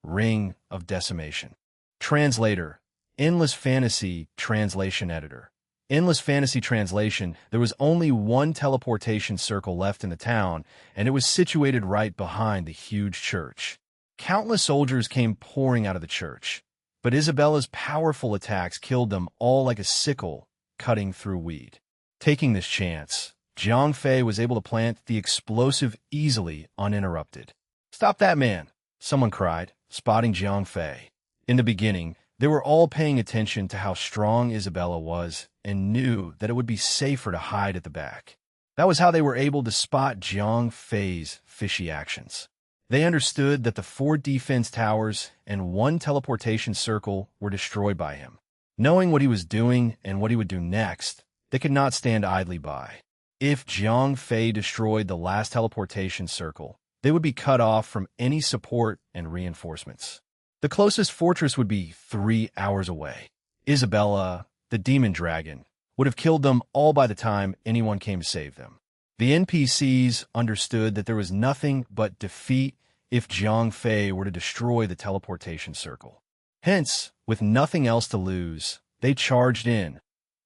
Ring of Decimation. Translator, Endless Fantasy Translation Editor. Endless Fantasy Translation, there was only one teleportation circle left in the town, and it was situated right behind the huge church. Countless soldiers came pouring out of the church, but Isabella's powerful attacks killed them all like a sickle cutting through weed. Taking this chance, Jiang Fei was able to plant the explosive easily uninterrupted. "Stop that man!" someone cried, spotting Jiang Fei. In the beginning, they were all paying attention to how strong Isabella was and knew that it would be safer to hide at the back. That was how they were able to spot Jiang Fei's fishy actions. They understood that the 4 defense towers and 1 teleportation circle were destroyed by him. Knowing what he was doing and what he would do next, they could not stand idly by. If Jiang Fei destroyed the last teleportation circle, they would be cut off from any support and reinforcements. The closest fortress would be 3 hours away. Isabella, the demon dragon, would have killed them all by the time anyone came to save them. The NPCs understood that there was nothing but defeat if Jiang Fei were to destroy the teleportation circle. Hence, with nothing else to lose, they charged in,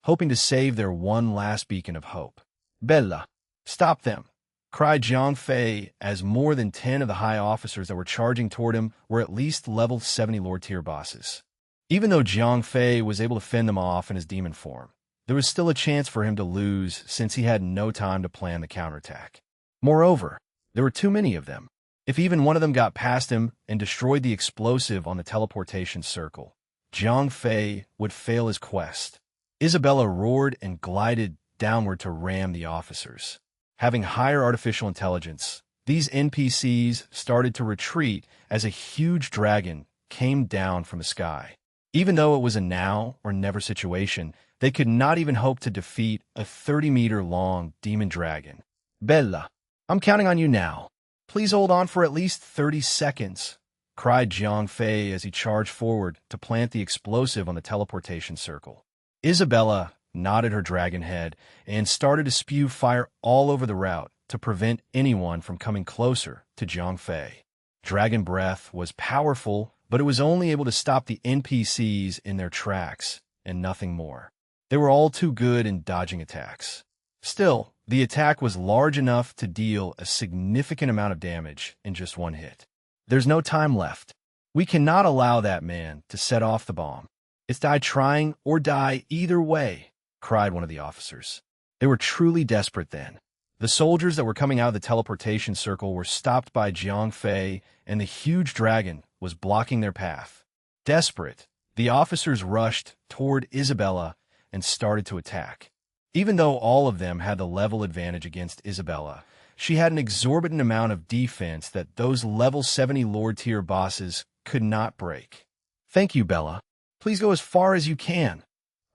hoping to save their one last beacon of hope. "Bella, stop them!" cried Jiang Fei as more than 10 of the high officers that were charging toward him were at least level 70 Lord-tier bosses. Even though Jiang Fei was able to fend them off in his demon form, there was still a chance for him to lose since he had no time to plan the counterattack. Moreover, there were too many of them. If even one of them got past him and destroyed the explosive on the teleportation circle, Jiang Fei would fail his quest. Isabella roared and glided downward to ram the officers. Having higher artificial intelligence, these NPCs started to retreat as a huge dragon came down from the sky. Even though it was a now or never situation, they could not even hope to defeat a 30-meter-long demon dragon. "Bella, I'm counting on you now. Please hold on for at least 30 seconds, cried Jiang Fei as he charged forward to plant the explosive on the teleportation circle. Isabella nodded her dragon head and started to spew fire all over the route to prevent anyone from coming closer to Jiang Fei. Dragon breath was powerful, but it was only able to stop the NPCs in their tracks and nothing more. They were all too good in dodging attacks. Still, the attack was large enough to deal a significant amount of damage in just one hit. There's no time left. We cannot allow that man to set off the bomb. It's die trying or die either way, cried one of the officers. They were truly desperate then. The soldiers that were coming out of the teleportation circle were stopped by Jiang Fei, and the huge dragon was blocking their path. Desperate, the officers rushed toward Isabella and started to attack. Even though all of them had the level advantage against Isabella, she had an exorbitant amount of defense that those level 70 Lord-tier bosses could not break. "Thank you, Bella. Please go as far as you can,"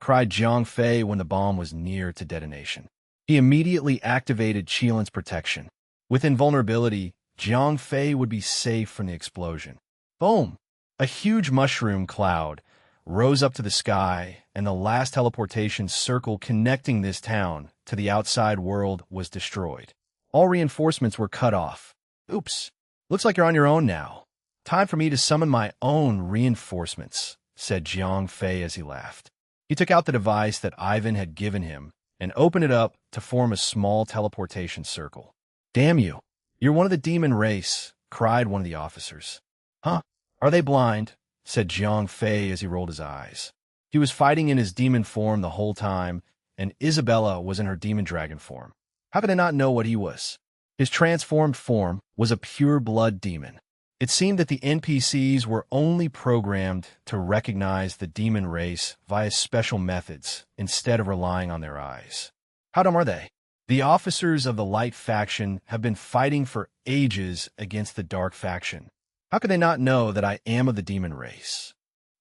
cried Jiang Fei when the bomb was near to detonation. He immediately activated Qilin's protection. With invulnerability, Jiang Fei would be safe from the explosion. Boom! A huge mushroom cloud rose up to the sky, and the last teleportation circle connecting this town to the outside world was destroyed. All reinforcements were cut off. "Oops, looks like you're on your own now. Time for me to summon my own reinforcements," said Jiang Fei as he laughed. He took out the device that Ivan had given him and opened it up to form a small teleportation circle. "Damn you, you're one of the demon race," cried one of the officers. "Huh? Are they blind?" said Jiang Fei as he rolled his eyes. He was fighting in his demon form the whole time, and Isabella was in her demon dragon form. How could they not know what he was? His transformed form was a pure blood demon. It seemed that the NPCs were only programmed to recognize the demon race via special methods instead of relying on their eyes. How dumb are they? The officers of the light faction have been fighting for ages against the dark faction. How could they not know that I am of the demon race?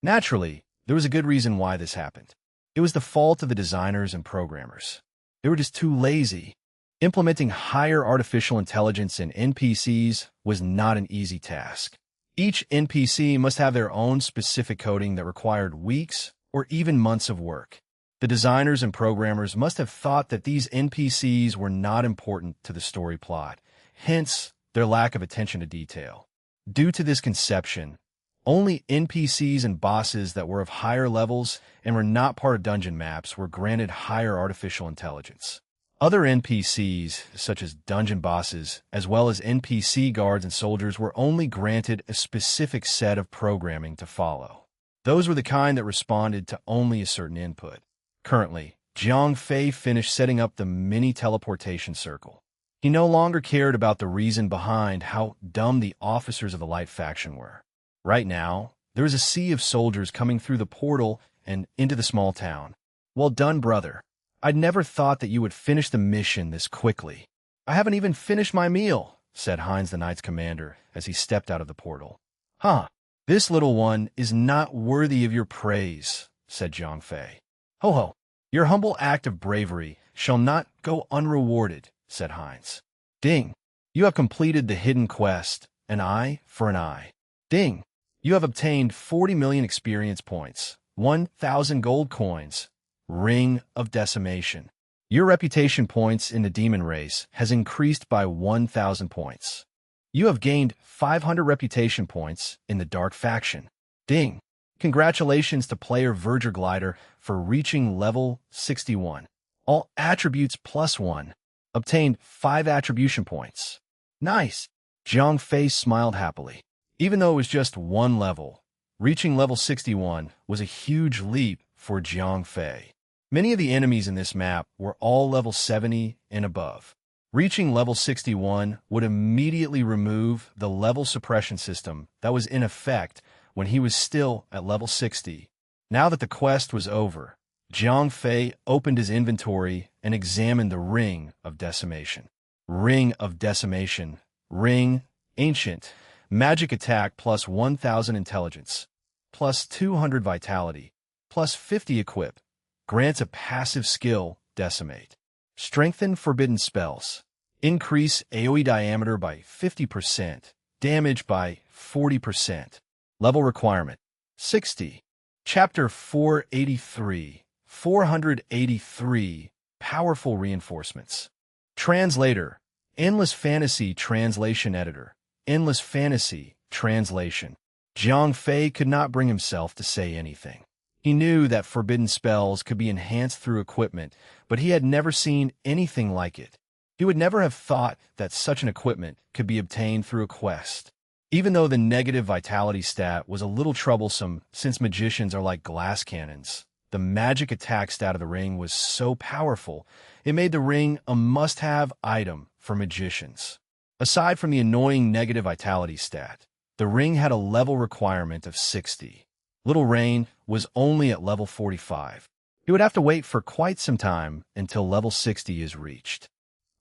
Naturally, there was a good reason why this happened. It was the fault of the designers and programmers. They were just too lazy. Implementing higher artificial intelligence in NPCs was not an easy task. Each NPC must have their own specific coding that required weeks or even months of work. The designers and programmers must have thought that these NPCs were not important to the story plot, hence their lack of attention to detail. Due to this conception, only NPCs and bosses that were of higher levels and were not part of dungeon maps were granted higher artificial intelligence. Other NPCs, such as dungeon bosses, as well as NPC guards and soldiers, were only granted a specific set of programming to follow. Those were the kind that responded to only a certain input. Currently, Jiang Fei finished setting up the mini teleportation circle. He no longer cared about the reason behind how dumb the officers of the Light faction were. Right now, there was a sea of soldiers coming through the portal and into the small town. "Well done, brother. I'd never thought that you would finish the mission this quickly." "I haven't even finished my meal," said Heinz the Knight's commander as he stepped out of the portal. Huh, this little one is not worthy of your praise, said Zhang Fei. Ho ho, your humble act of bravery shall not go unrewarded, said Heinz. Ding, you have completed the hidden quest, an eye for an eye. Ding, you have obtained 40 million experience points, 1,000 gold coins, Ring of Decimation. Your reputation points in the demon race has increased by 1,000 points. You have gained 500 reputation points in the Dark Faction. Ding! Congratulations to player Verger Glider for reaching level 61. All attributes +1. Obtained 5 attribution points. Nice! Zhang Fei smiled happily. Even though it was just one level, reaching level 61 was a huge leap for Zhang Fei. Many of the enemies in this map were all level 70 and above. Reaching level 61 would immediately remove the level suppression system that was in effect when he was still at level 60. Now that the quest was over, Zhang Fei opened his inventory and examined the Ring of Decimation. Ring of Decimation. Ring, ancient, magic attack plus 1,000 intelligence, plus 200 vitality, plus 50 equip. Grants a passive skill, Decimate. Strengthen forbidden spells. Increase AoE diameter by 50%. Damage by 40%. Level requirement, 60. Chapter 483. 483. Powerful reinforcements. Translator. Endless Fantasy Translation Editor. Endless Fantasy Translation. Zhang Fei could not bring himself to say anything. He knew that forbidden spells could be enhanced through equipment, but he had never seen anything like it. He would never have thought that such an equipment could be obtained through a quest. Even though the negative vitality stat was a little troublesome since magicians are like glass cannons, the magic attack stat of the ring was so powerful, it made the ring a must-have item for magicians. Aside from the annoying negative vitality stat, the ring had a level requirement of 60. Little Rain was only at level 45. He would have to wait for quite some time until level 60 is reached.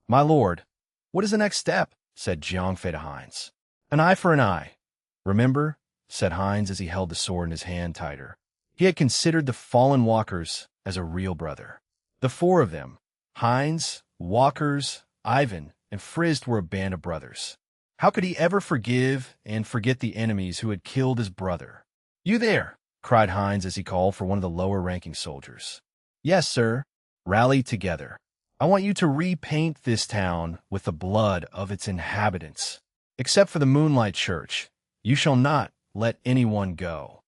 My lord, what is the next step? Said Zhang Fei to Heinz. An eye for an eye. Remember? Said Heinz as he held the sword in his hand tighter. He had considered the fallen walkers as a real brother. The 4 of them, Heinz, Walkers, Ivan, and Frizz, were a band of brothers. How could he ever forgive and forget the enemies who had killed his brother? You there, cried Heinz as he called for one of the lower-ranking soldiers. Yes, sir. Rally together. I want you to repaint this town with the blood of its inhabitants. Except for the Moonlight Church, you shall not let anyone go.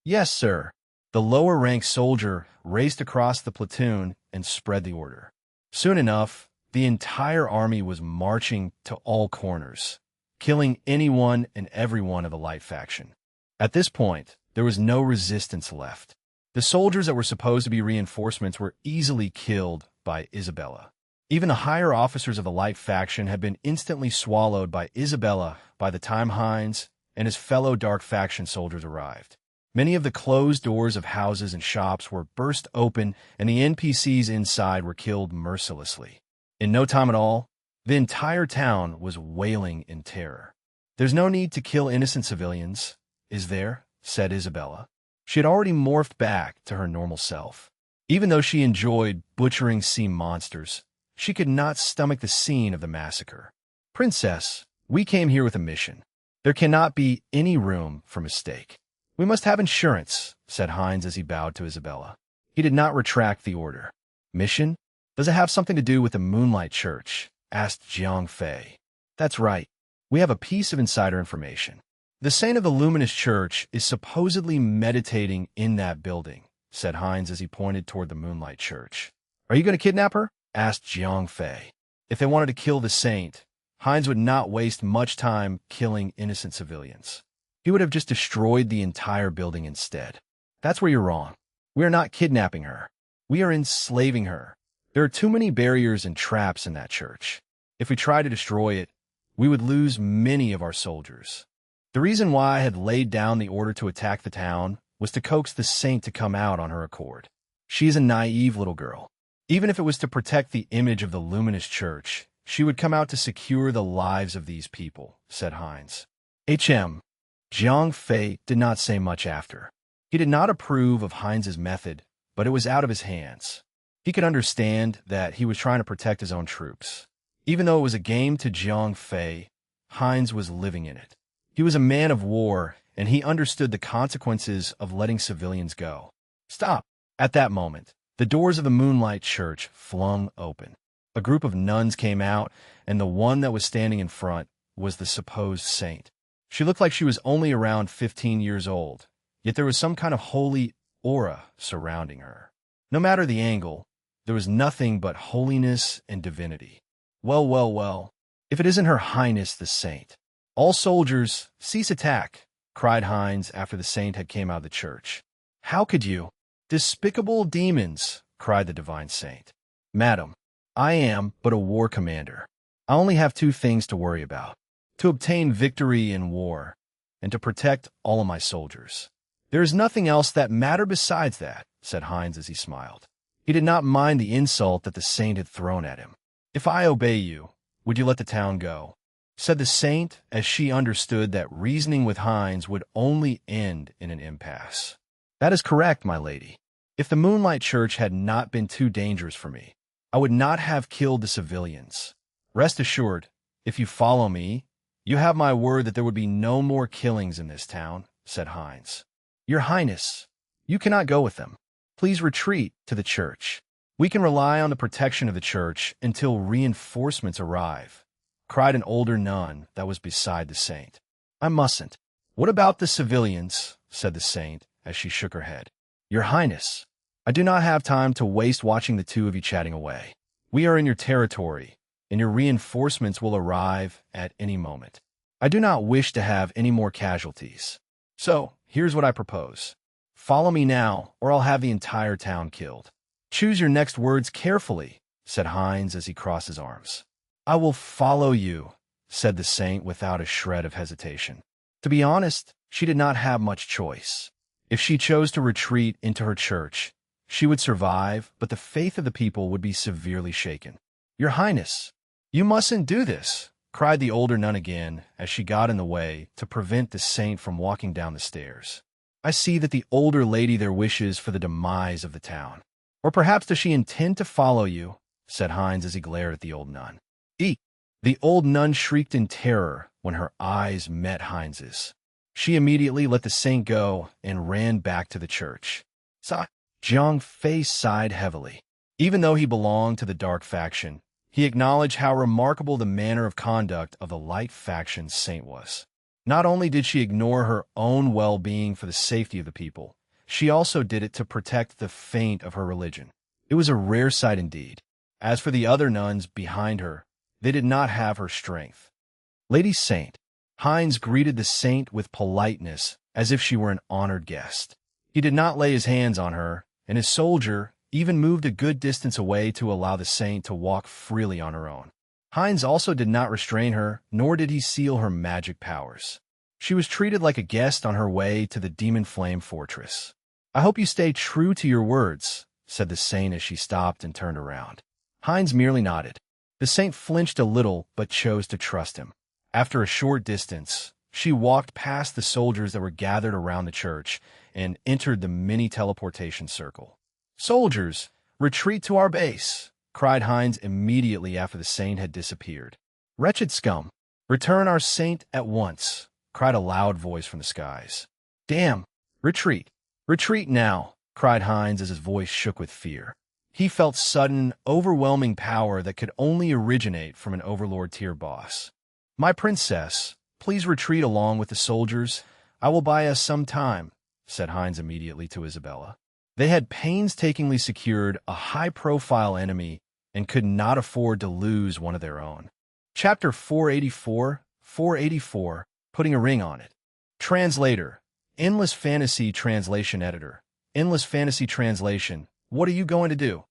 Yes, sir. The lower-ranked soldier raced across the platoon and spread the order. Soon enough, the entire army was marching to all corners, killing anyone and everyone of the Light faction. At this point, there was no resistance left. The soldiers that were supposed to be reinforcements were easily killed by Isabella. Even the higher officers of the Light faction had been instantly swallowed by Isabella by the time Heinz and his fellow Dark faction soldiers arrived. Many of the closed doors of houses and shops were burst open, and the NPCs inside were killed mercilessly. In no time at all, the entire town was wailing in terror. There's no need to kill innocent civilians, is there? Said Isabella. She had already morphed back to her normal self. Even though she enjoyed butchering sea monsters, she could not stomach the scene of the massacre. Princess, we came here with a mission. There cannot be any room for mistake. We must have insurance, said Heinz as he bowed to Isabella. He did not retract the order. Mission? Does it have something to do with the Moonlight Church? Asked Zhang Fei. That's right. We have a piece of insider information. The saint of the Luminous Church is supposedly meditating in that building, said Heinz as he pointed toward the Moonlight Church. Are you going to kidnap her? Asked Zhang Fei. If they wanted to kill the saint, Heinz would not waste much time killing innocent civilians. He would have just destroyed the entire building instead. That's where you're wrong. We are not kidnapping her. We are enslaving her. There are too many barriers and traps in that church. If we try to destroy it, we would lose many of our soldiers. The reason why I had laid down the order to attack the town was to coax the saint to come out on her accord. She is a naive little girl. Even if it was to protect the image of the Luminous Church, She would come out to secure the lives of these people, said Hines. Jiang Fei did not say much after. He did not approve of Hines's method, but it was out of his hands. He could understand that he was trying to protect his own troops. Even though it was a game to Jiang Fei, Hines was living in it. He was a man of war, and he understood the consequences of letting civilians go. Stop! At that moment, the doors of the Moonlight Church flung open. A group of nuns came out, and the one that was standing in front was the supposed saint. She looked like she was only around 15 years old, yet there was some kind of holy aura surrounding her. No matter the angle, there was nothing but holiness and divinity. Well, if it isn't Her Highness the Saint. All soldiers, cease attack, cried Hines after the saint had came out of the church. How could you? Despicable demons, cried the divine saint. Madam, I am but a war commander. I only have two things to worry about: to obtain victory in war, and to protect all of my soldiers. There is nothing else that matters besides that, said Hines as he smiled. He did not mind the insult that the saint had thrown at him. If I obey you, would you let the town go? Said the saint, as she understood that reasoning with Hines would only end in an impasse. That is correct, my lady. If the Moonlight Church had not been too dangerous for me, I would not have killed the civilians. Rest assured, if you follow me, you have my word that there would be no more killings in this town, said Hines. Your Highness, you cannot go with them. Please retreat to the church. We can rely on the protection of the church until reinforcements arrive, cried an older nun that was beside the saint. I mustn't. What about the civilians? Said the saint as she shook her head. Your Highness, I do not have time to waste watching the two of you chatting away. We are in your territory, and your reinforcements will arrive at any moment. I do not wish to have any more casualties. So, here's what I propose. Follow me now, or I'll have the entire town killed. Choose your next words carefully, said Hines as he crossed his arms. I will follow you, said the saint without a shred of hesitation. To be honest, she did not have much choice. If she chose to retreat into her church, she would survive, but the faith of the people would be severely shaken. Your Highness, you mustn't do this, cried the older nun again as she got in the way to prevent the saint from walking down the stairs. I see that the older lady there wishes for the demise of the town. Or perhaps does she intend to follow you, said Hines as he glared at the old nun. Eek! The old nun shrieked in terror when her eyes met Hines's. She immediately let the saint go and ran back to the church. Jiang Fei sighed heavily. Even though he belonged to the dark faction, he acknowledged how remarkable the manner of conduct of the light faction's saint was. Not only did she ignore her own well-being for the safety of the people, she also did it to protect the faint of her religion. It was a rare sight indeed. As for the other nuns behind her, they did not have her strength. Lady Saint, Hines greeted the saint with politeness as if she were an honored guest. He did not lay his hands on her, and his soldier even moved a good distance away to allow the saint to walk freely on her own. Hines also did not restrain her, nor did he seal her magic powers. She was treated like a guest on her way to the Demon Flame Fortress. I hope you stay true to your words, said the saint as she stopped and turned around. Hines merely nodded. The saint flinched a little, but chose to trust him. After a short distance, she walked past the soldiers that were gathered around the church and entered the mini-teleportation circle. Soldiers, retreat to our base, cried Hines immediately after the saint had disappeared. Wretched scum, return our saint at once, cried a loud voice from the skies. Damn, retreat. Retreat now, cried Hines as his voice shook with fear. He felt sudden, overwhelming power that could only originate from an Overlord tier boss. My princess, please retreat along with the soldiers. I will buy us some time, said Hines immediately to Isabella. They had painstakingly secured a high-profile enemy and could not afford to lose one of their own. Chapter 484, putting a ring on it. Translator, Endless Fantasy Translation Editor. Endless Fantasy Translation, what are you going to do?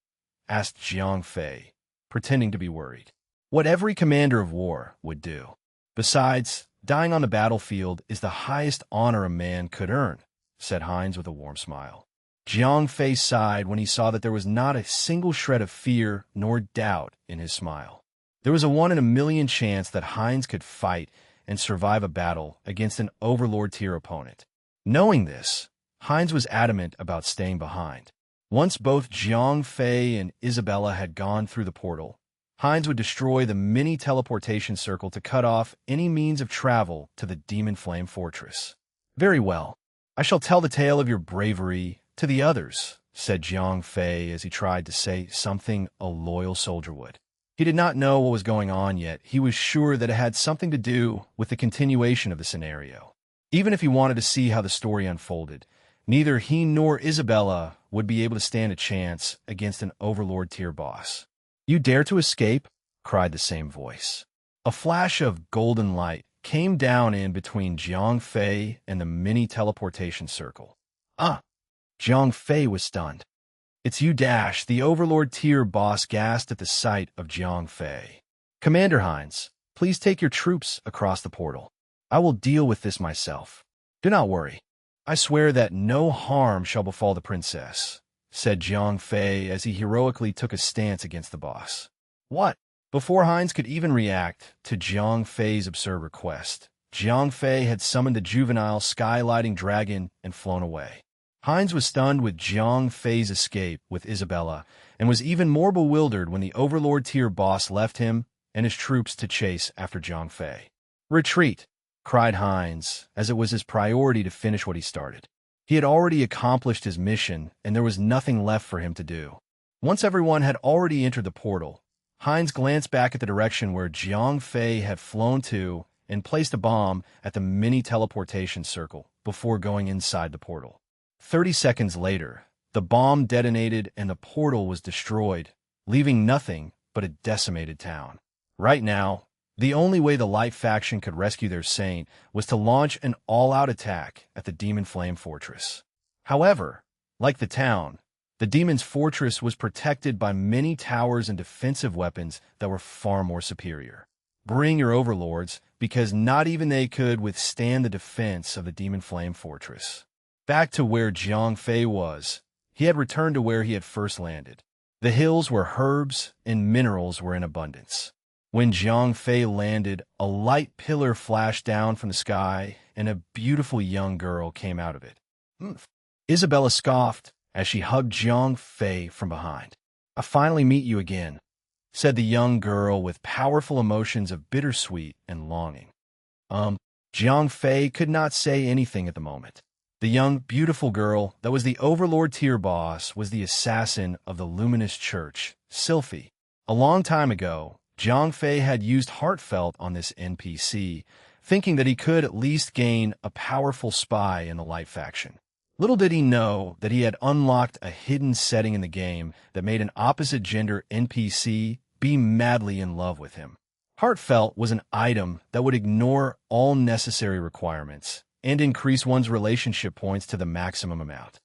Asked Jiang Fei, pretending to be worried. What every commander of war would do. Besides, dying on the battlefield is the highest honor a man could earn, said Hines with a warm smile. Jiang Fei sighed when he saw that there was not a single shred of fear nor doubt in his smile. There was a 1 in a million chance that Heinz could fight and survive a battle against an Overlord-tier opponent. Knowing this, Heinz was adamant about staying behind. Once both Jiang Fei and Isabella had gone through the portal, Heinz would destroy the mini-teleportation circle to cut off any means of travel to the Demon Flame Fortress. "Very well. I shall tell the tale of your bravery to the others," said Jiang Fei as he tried to say something a loyal soldier would. He did not know what was going on yet. He was sure that it had something to do with the continuation of the scenario. Even if he wanted to see how the story unfolded, neither he nor Isabella would be able to stand a chance against an Overlord-tier boss. "You dare to escape?" cried the same voice. A flash of golden light came down in between Jiang Fei and the mini-teleportation circle. Jiang Fei was stunned. "It's you, Dash," the Overlord-tier boss gasped at the sight of Jiang Fei. "Commander Heinz, please take your troops across the portal. I will deal with this myself. Do not worry. I swear that no harm shall befall the princess," said Jiang Fei as he heroically took a stance against the boss. "What?" Before Heinz could even react to Jiang Fei's absurd request, Jiang Fei had summoned the juvenile skylighting dragon and flown away. Heinz was stunned with Jiang Fei's escape with Isabella and was even more bewildered when the Overlord-tier boss left him and his troops to chase after Jiang Fei. "Retreat!" cried Heinz, as it was his priority to finish what he started. He had already accomplished his mission, and there was nothing left for him to do. Once everyone had already entered the portal, Heinz glanced back at the direction where Jiang Fei had flown to and placed a bomb at the mini-teleportation circle before going inside the portal. 30 seconds later, the bomb detonated and the portal was destroyed, leaving nothing but a decimated town. Right now, the only way the Light faction could rescue their saint was to launch an all-out attack at the Demon Flame Fortress. However, like the town, the Demon's Fortress was protected by many towers and defensive weapons that were far more superior. Bring your overlords, because not even they could withstand the defense of the Demon Flame Fortress. Back to where Jiang Fei was, he had returned to where he had first landed. The hills where herbs and minerals were in abundance. When Jiang Fei landed, a light pillar flashed down from the sky, and a beautiful young girl came out of it. Isabella scoffed as she hugged Jiang Fei from behind. "I finally meet you again," said the young girl with powerful emotions of bittersweet and longing. Jiang Fei could not say anything at the moment. The young, beautiful girl that was the Overlord-tier boss was the assassin of the Luminous Church, Sylphie. A long time ago, Jiang Fei had used Heartfelt on this NPC, thinking that he could at least gain a powerful spy in the Light faction. Little did he know that he had unlocked a hidden setting in the game that made an opposite-gender NPC be madly in love with him. Heartfelt was an item that would ignore all necessary requirements and increase one's relationship points to the maximum amount.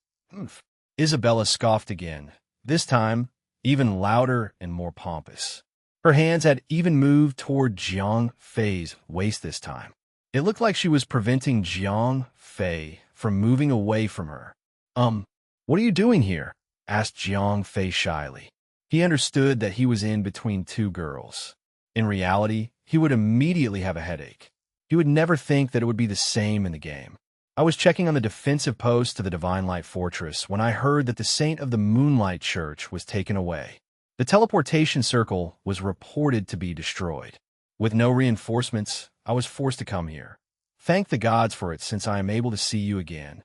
Isabella scoffed again, this time even louder and more pompous. Her hands had even moved toward Jiang Fei's waist this time. It looked like she was preventing Jiang Fei from moving away from her. What are you doing here?" asked Jiang Fei shyly. He understood that he was in between two girls. In reality, he would immediately have a headache. He would never think that it would be the same in the game. "I was checking on the defensive post to the Divine Light Fortress when I heard that the Saint of the Moonlight Church was taken away. The teleportation circle was reported to be destroyed. With no reinforcements, I was forced to come here. Thank the gods for it, since I am able to see you again."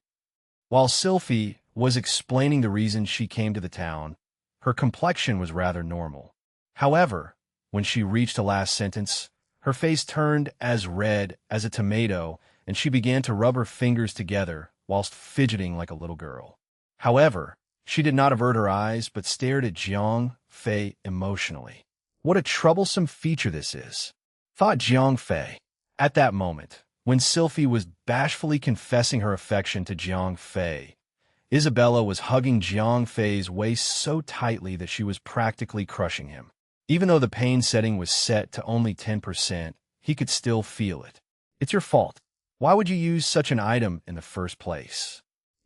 While Sylphie was explaining the reason she came to the town, her complexion was rather normal. However, when she reached the last sentence, her face turned as red as a tomato, and she began to rub her fingers together whilst fidgeting like a little girl. However, she did not avert her eyes, but stared at Jiang Fei emotionally. "What a troublesome feature this is," thought Jiang Fei. At that moment, when Sylphie was bashfully confessing her affection to Jiang Fei, Isabella was hugging Jiang Fei's waist so tightly that she was practically crushing him. Even though the pain setting was set to only 10%, he could still feel it. "It's your fault. Why would you use such an item in the first place?"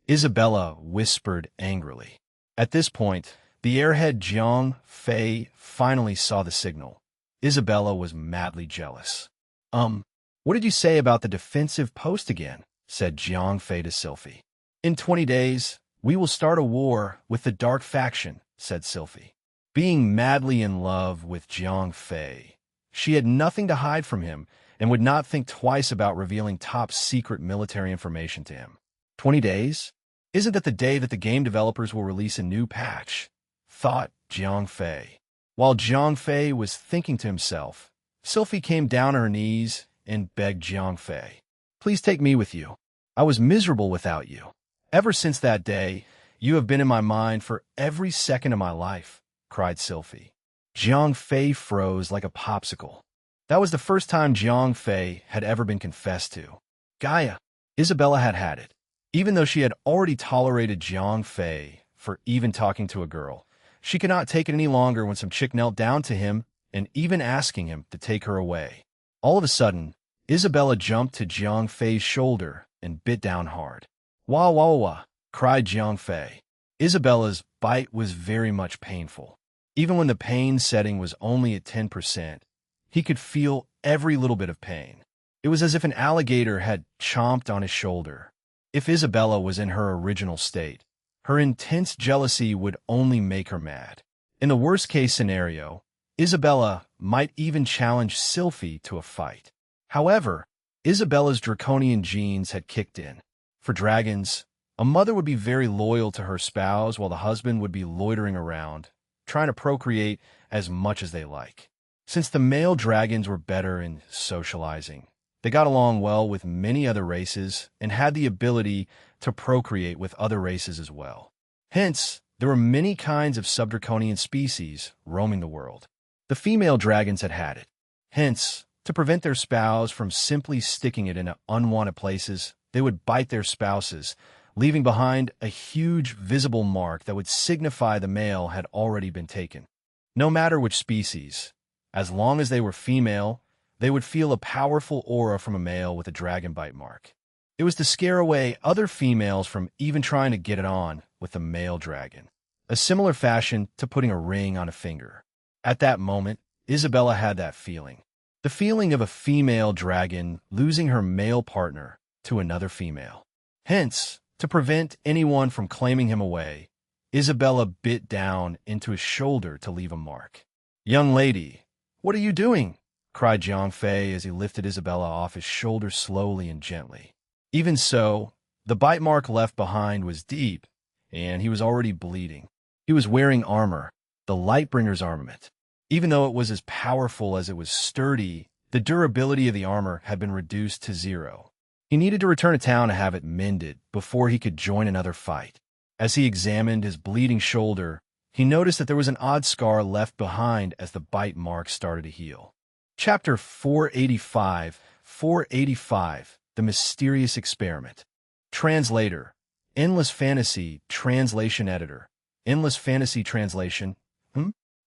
Isabella whispered angrily. At this point, the airhead Jiang Fei finally saw the signal. Isabella was madly jealous. What did you say about the defensive post again? Said Jiang Fei to Sylphie. In 20 days, we will start a war with the dark faction, said Sylphie. Being madly in love with Jiang Fei, she had nothing to hide from him and would not think twice about revealing top-secret military information to him. 20 days? Isn't that the day that the game developers will release a new patch? Thought Jiang Fei. While Jiang Fei was thinking to himself, Sylphie came down on her knees and begged Jiang Fei, "Please take me with you. I was miserable without you. Ever since that day, you have been in my mind for every second of my life," cried Sylphie. Jiang Fei froze like a popsicle. That was the first time Jiang Fei had ever been confessed to. Gaia, Isabella had it. Even though she had already tolerated Jiang Fei for even talking to a girl, she could not take it any longer when some chick knelt down to him and even asking him to take her away. All of a sudden, Isabella jumped to Jiang Fei's shoulder and bit down hard. "Wah, wah, wah," cried Jiang Fei. Isabella's bite was very much painful. Even when the pain setting was only at 10%, he could feel every little bit of pain. It was as if an alligator had chomped on his shoulder. If Isabella was in her original state, her intense jealousy would only make her mad. In the worst-case scenario, Isabella might even challenge Sylphie to a fight. However, Isabella's draconian genes had kicked in. For dragons, a mother would be very loyal to her spouse while the husband would be loitering around, trying to procreate as much as they like. Since the male dragons were better in socializing, they got along well with many other races and had the ability to procreate with other races as well. Hence, there were many kinds of subdraconian species roaming the world. The female dragons had it. Hence, to prevent their spouse from simply sticking it in unwanted places, they would bite their spouses, leaving behind a huge visible mark that would signify the male had already been taken. No matter which species, as long as they were female, they would feel a powerful aura from a male with a dragon bite mark. It was to scare away other females from even trying to get it on with the male dragon, a similar fashion to putting a ring on a finger. At that moment, Isabella had that feeling. The feeling of a female dragon losing her male partner to another female. Hence, to prevent anyone from claiming him away, Isabella bit down into his shoulder to leave a mark. "Young lady, what are you doing?" cried Jiang Fei as he lifted Isabella off his shoulder slowly and gently. Even so, the bite mark left behind was deep, and he was already bleeding. He was wearing armor, the Lightbringer's armament. Even though it was as powerful as it was sturdy, the durability of the armor had been reduced to 0. He needed to return to town to have it mended before he could join another fight. As he examined his bleeding shoulder, he noticed that there was an odd scar left behind as the bite mark started to heal. Chapter 485, The Mysterious Experiment. Translator, Endless Fantasy Translation Editor. Endless Fantasy Translation.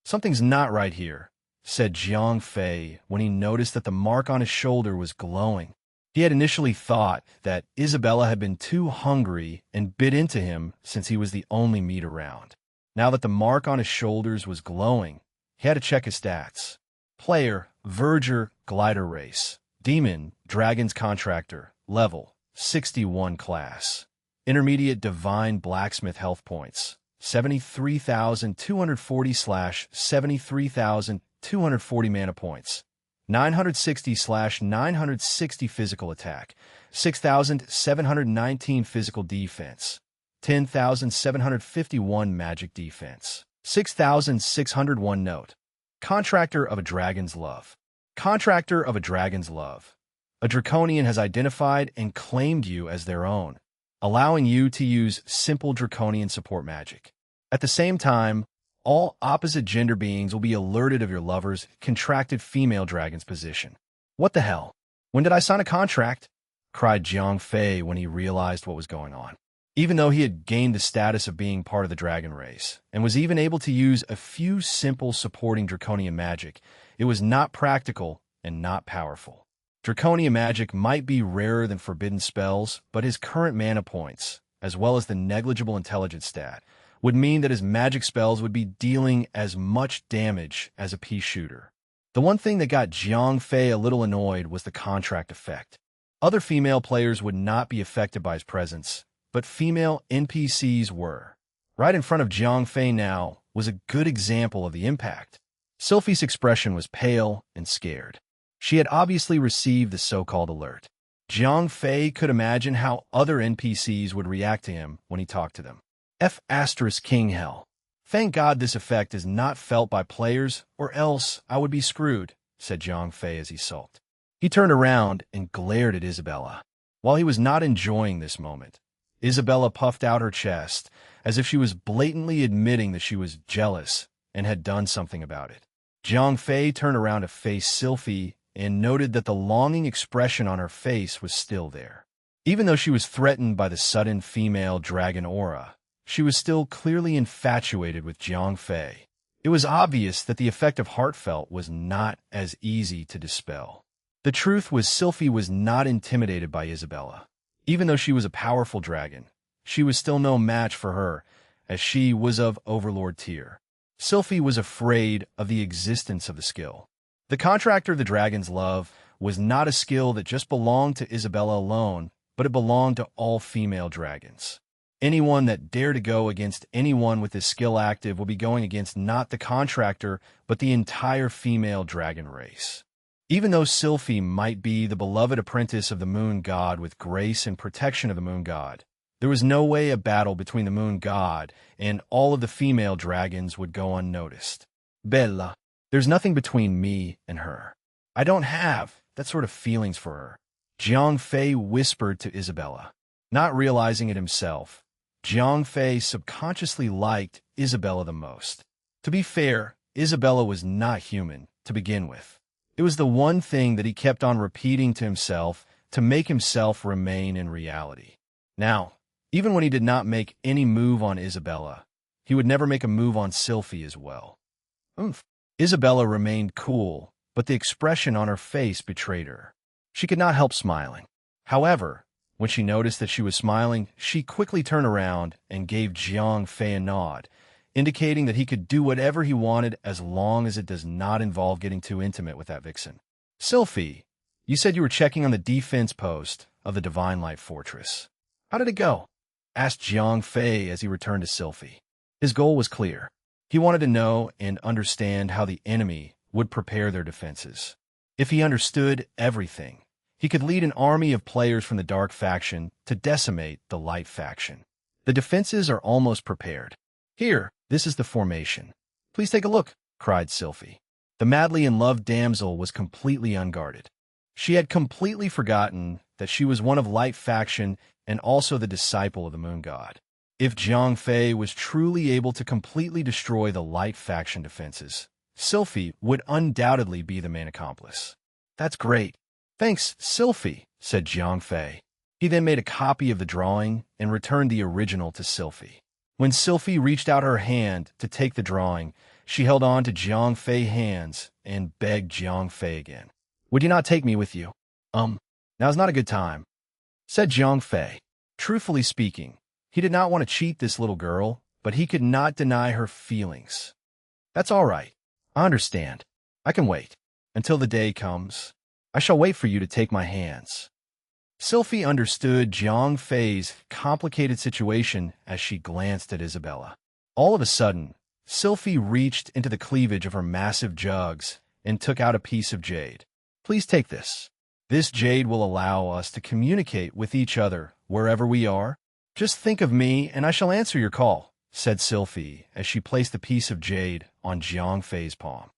Something's not right here, said Jiang Fei when he noticed that the mark on his shoulder was glowing. He had initially thought that Isabella had been too hungry and bit into him since he was the only meat around. Now that the mark on his shoulders was glowing, he had to check his stats. Player, Verger, Glider Race. Demon, Dragon's Contractor. Level, 61 class. Intermediate Divine Blacksmith health points, 73,240/73,240 mana points. 960/960 physical attack, 6,719 physical defense, 10,751 magic defense, 6,601 note. Contractor of a Dragon's Love. Contractor of a Dragon's Love. A Draconian has identified and claimed you as their own, allowing you to use simple Draconian support magic. At the same time, all opposite gender beings will be alerted of your lover's contracted female dragon's position. What the hell? When did I sign a contract? Cried Jiang Fei when he realized what was going on. Even though he had gained the status of being part of the dragon race, and was even able to use a few simple supporting Draconian magic, it was not practical and not powerful. Draconian magic might be rarer than forbidden spells, but his current mana points, as well as the negligible intelligence stat, would mean that his magic spells would be dealing as much damage as a pea shooter. The one thing that got Jiang Fei a little annoyed was the contract effect. Other female players would not be affected by his presence, but female NPCs were. Right in front of Jiang Fei now was a good example of the impact. Sylphie's expression was pale and scared. She had obviously received the so-called alert. Jiang Fei could imagine how other NPCs would react to him when he talked to them. King Hell. Thank God this effect is not felt by players, or else I would be screwed, said Jiang Fei as he sulked. He turned around and glared at Isabella. While he was not enjoying this moment, Isabella puffed out her chest as if she was blatantly admitting that she was jealous and had done something about it. Jiang Fei turned around to face Sylphie and noted that the longing expression on her face was still there. Even though she was threatened by the sudden female dragon aura, she was still clearly infatuated with Jiang Fei. It was obvious that the effect of heartfelt was not as easy to dispel. The truth was Sylphie was not intimidated by Isabella. Even though she was a powerful dragon, she was still no match for her, as she was of Overlord tier. Sylphie was afraid of the existence of the skill. The Contractor the Dragon's Love was not a skill that just belonged to Isabella alone, but it belonged to all female dragons. Anyone that dared to go against anyone with this skill active would be going against not the Contractor, but the entire female dragon race. Even though Sylphie might be the beloved apprentice of the Moon God with grace and protection of the Moon God, there was no way a battle between the Moon God and all of the female dragons would go unnoticed. Bella, there's nothing between me and her. I don't have that sort of feelings for her, Jiang Fei whispered to Isabella. Not realizing it himself, Jiang Fei subconsciously liked Isabella the most. To be fair, Isabella was not human to begin with. It was the one thing that he kept on repeating to himself to make himself remain in reality. Now, even when he did not make any move on Isabella, he would never make a move on Sylphie as well. Isabella remained cool, but the expression on her face betrayed her. She could not help smiling. However, when she noticed that she was smiling, she quickly turned around and gave Jiang Fei a nod, indicating that he could do whatever he wanted as long as it does not involve getting too intimate with that vixen. Sylphie, you said you were checking on the defense post of the Divine Light Fortress. How did it go? Asked Jiang Fei as he returned to Sylphie. His goal was clear. He wanted to know and understand how the enemy would prepare their defenses. If he understood everything, he could lead an army of players from the Dark faction to decimate the Light faction. The defenses are almost prepared. Here, this is the formation. Please take a look, cried Sylphie. The madly in love damsel was completely unguarded. She had completely forgotten that she was one of Light faction and also the disciple of the Moon God. If Jiang Fei was truly able to completely destroy the Light faction defenses, Sylphie would undoubtedly be the main accomplice. That's great. Thanks, Sylphie, said Jiang Fei. He then made a copy of the drawing and returned the original to Sylphie. When Sylphie reached out her hand to take the drawing, she held on to Jiang Fei's hands and begged Jiang Fei again. Would you not take me with you? Now's not a good time, said Jiang Fei. Truthfully speaking, he did not want to cheat this little girl, but he could not deny her feelings. That's all right. I understand. I can wait. Until the day comes, I shall wait for you to take my hands. Sylphie understood Jiang Fei's complicated situation as she glanced at Isabella. All of a sudden, Sylphie reached into the cleavage of her massive jugs and took out a piece of jade. Please take this. This jade will allow us to communicate with each other wherever we are. Just think of me and I shall answer your call, said Sylphie as she placed the piece of jade on Jiang Fei's palm.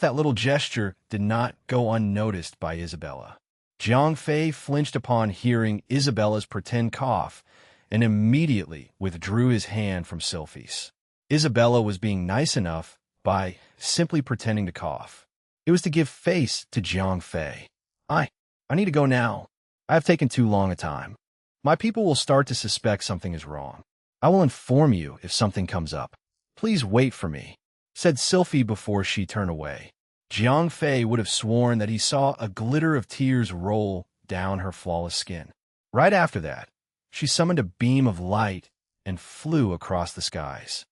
That little gesture did not go unnoticed by Isabella. Jiang Fei flinched upon hearing Isabella's pretend cough and immediately withdrew his hand from Sylphie's. Isabella was being nice enough by simply pretending to cough. It was to give face to Jiang Fei. I need to go now. I have taken too long a time. My people will start to suspect something is wrong. I will inform you if something comes up. Please wait for me, said Sylphie before she turned away. Jiang Fei would have sworn that he saw a glitter of tears roll down her flawless skin. Right after that, she summoned a beam of light and flew across the skies.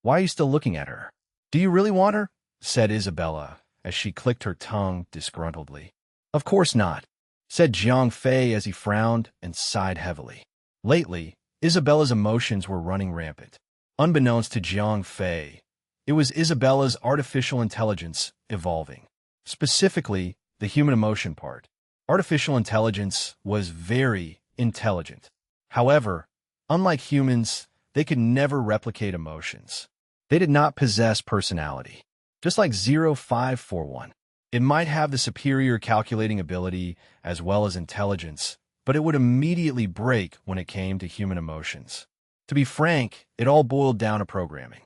Why are you still looking at her? Do you really want her? Said Isabella, as she clicked her tongue disgruntledly. Of course not, said Jiang Fei as he frowned and sighed heavily. Lately, Isabella's emotions were running rampant. Unbeknownst to Jiang Fei, it was Isabella's artificial intelligence evolving. Specifically, the human emotion part. Artificial intelligence was very intelligent. However, unlike humans, they could never replicate emotions. They did not possess personality. Just like 0541. It might have the superior calculating ability as well as intelligence, but it would immediately break when it came to human emotions. To be frank, it all boiled down to programming.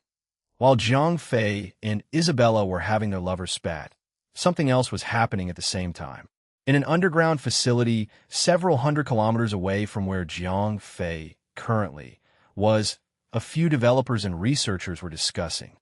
While Jiang Fei and Isabella were having their lovers spat, something else was happening at the same time. In an underground facility several hundred kilometers away from where Jiang Fei currently was, a few developers and researchers were discussing.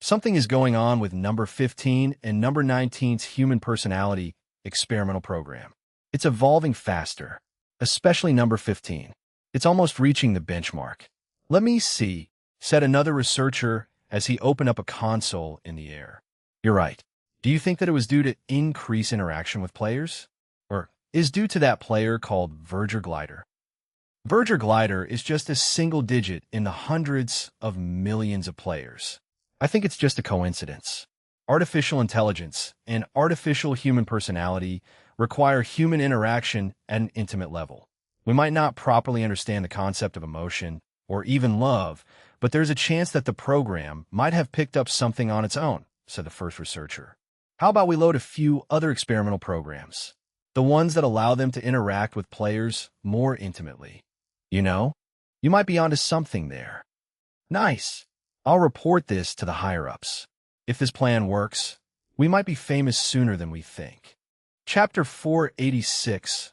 Something is going on with number 15 and number 19's human personality experimental program. It's evolving faster, especially number 15. It's almost reaching the benchmark. Let me see, said another researcher as he opened up a console in the air. You're right. Do you think that it was due to increased interaction with players? Or is due to that player called Verger Glider? Verger Glider is just a single digit in the hundreds of millions of players. I think it's just a coincidence. Artificial intelligence and artificial human personality require human interaction at an intimate level. We might not properly understand the concept of emotion or even love, but there's a chance that the program might have picked up something on its own, said the first researcher. How about we load a few other experimental programs? The ones that allow them to interact with players more intimately. You know, you might be onto something there. Nice. I'll report this to the higher-ups. If this plan works, we might be famous sooner than we think. Chapter 486,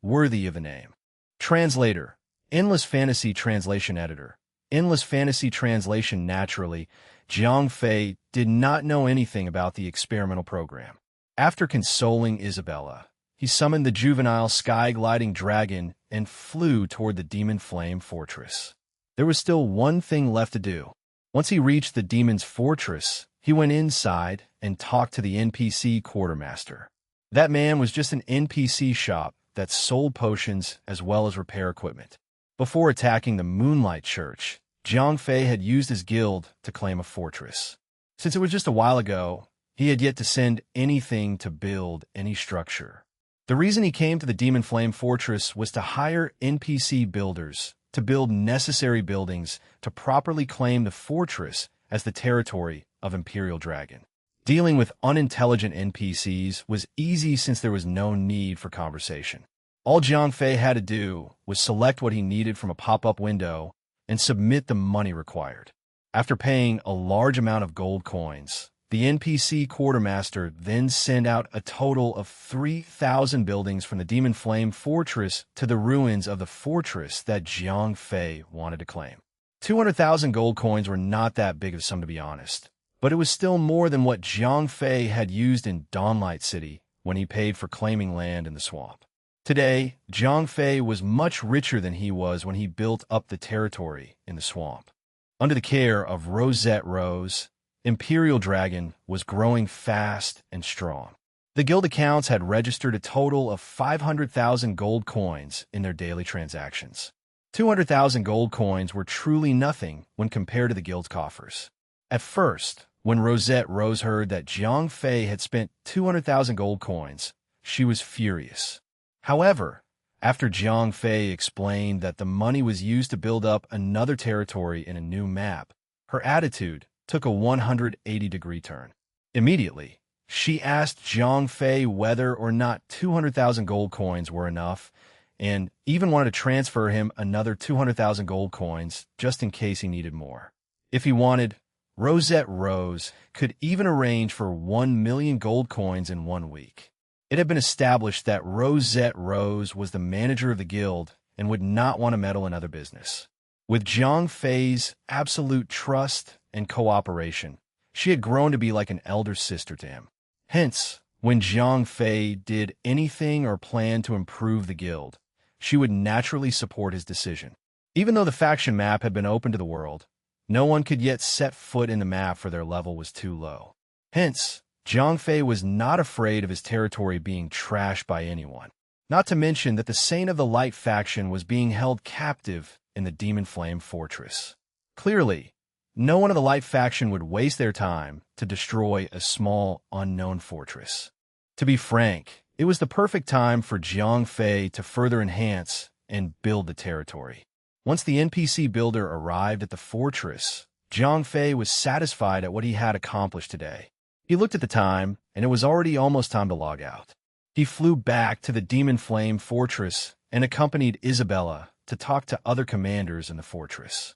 worthy of a name. Translator, Endless Fantasy Translation Editor. Endless Fantasy Translation. Naturally, Jiang Fei did not know anything about the experimental program. After consoling Isabella, he summoned the juvenile sky-gliding dragon and flew toward the Demon Flame Fortress. There was still one thing left to do. Once he reached the demon's fortress, he went inside and talked to the NPC quartermaster. That man was just an NPC shop that sold potions as well as repair equipment. Before attacking the Moonlight Church, Jiang Fei had used his guild to claim a fortress. Since it was just a while ago, he had yet to send anything to build any structure. The reason he came to the Demon Flame Fortress was to hire NPC builders to build necessary buildings to properly claim the fortress as the territory of Imperial Dragon. Dealing with unintelligent NPCs was easy since there was no need for conversation. All Jiang Fei had to do was select what he needed from a pop-up window and submit the money required. After paying a large amount of gold coins, the NPC quartermaster then sent out a total of 3,000 buildings from the Demon Flame Fortress to the ruins of the fortress that Jiang Fei wanted to claim. 200,000 gold coins were not that big of a sum, to be honest, but it was still more than what Jiang Fei had used in Dawnlight City when he paid for claiming land in the swamp. Today, Jiang Fei was much richer than he was when he built up the territory in the swamp. Under the care of Rosette Rose, Imperial Dragon was growing fast and strong. The guild accounts had registered a total of 500,000 gold coins in their daily transactions. 200,000 gold coins were truly nothing when compared to the guild's coffers. At first, when Rosette Rose heard that Jiang Fei had spent 200,000 gold coins, she was furious. However, after Jiang Fei explained that the money was used to build up another territory in a new map, her attitude took a 180-degree turn. Immediately, she asked Jiang Fei whether or not 200,000 gold coins were enough, and even wanted to transfer him another 200,000 gold coins just in case he needed more. If he wanted, Rosette Rose could even arrange for 1 million gold coins in 1 week. It had been established that Rosette Rose was the manager of the guild and would not want to meddle in other business. With Jiang Fei's absolute trust and cooperation, she had grown to be like an elder sister to him. Hence, when Jiang Fei did anything or planned to improve the guild, she would naturally support his decision. Even though the faction map had been open to the world, No one could yet set foot in the map for their level was too low. Hence, Jiang Fei was not afraid of his territory being trashed by anyone. Not to mention that the Saint of the Light faction was being held captive in the Demon Flame Fortress. Clearly, no one of the Light faction would waste their time to destroy a small, unknown fortress. To be frank, it was the perfect time for Jiang Fei to further enhance and build the territory. Once the NPC builder arrived at the fortress, Jiang Fei was satisfied at what he had accomplished today. He looked at the time, and it was already almost time to log out. He flew back to the Demon Flame Fortress and accompanied Isabella to talk to other commanders in the fortress.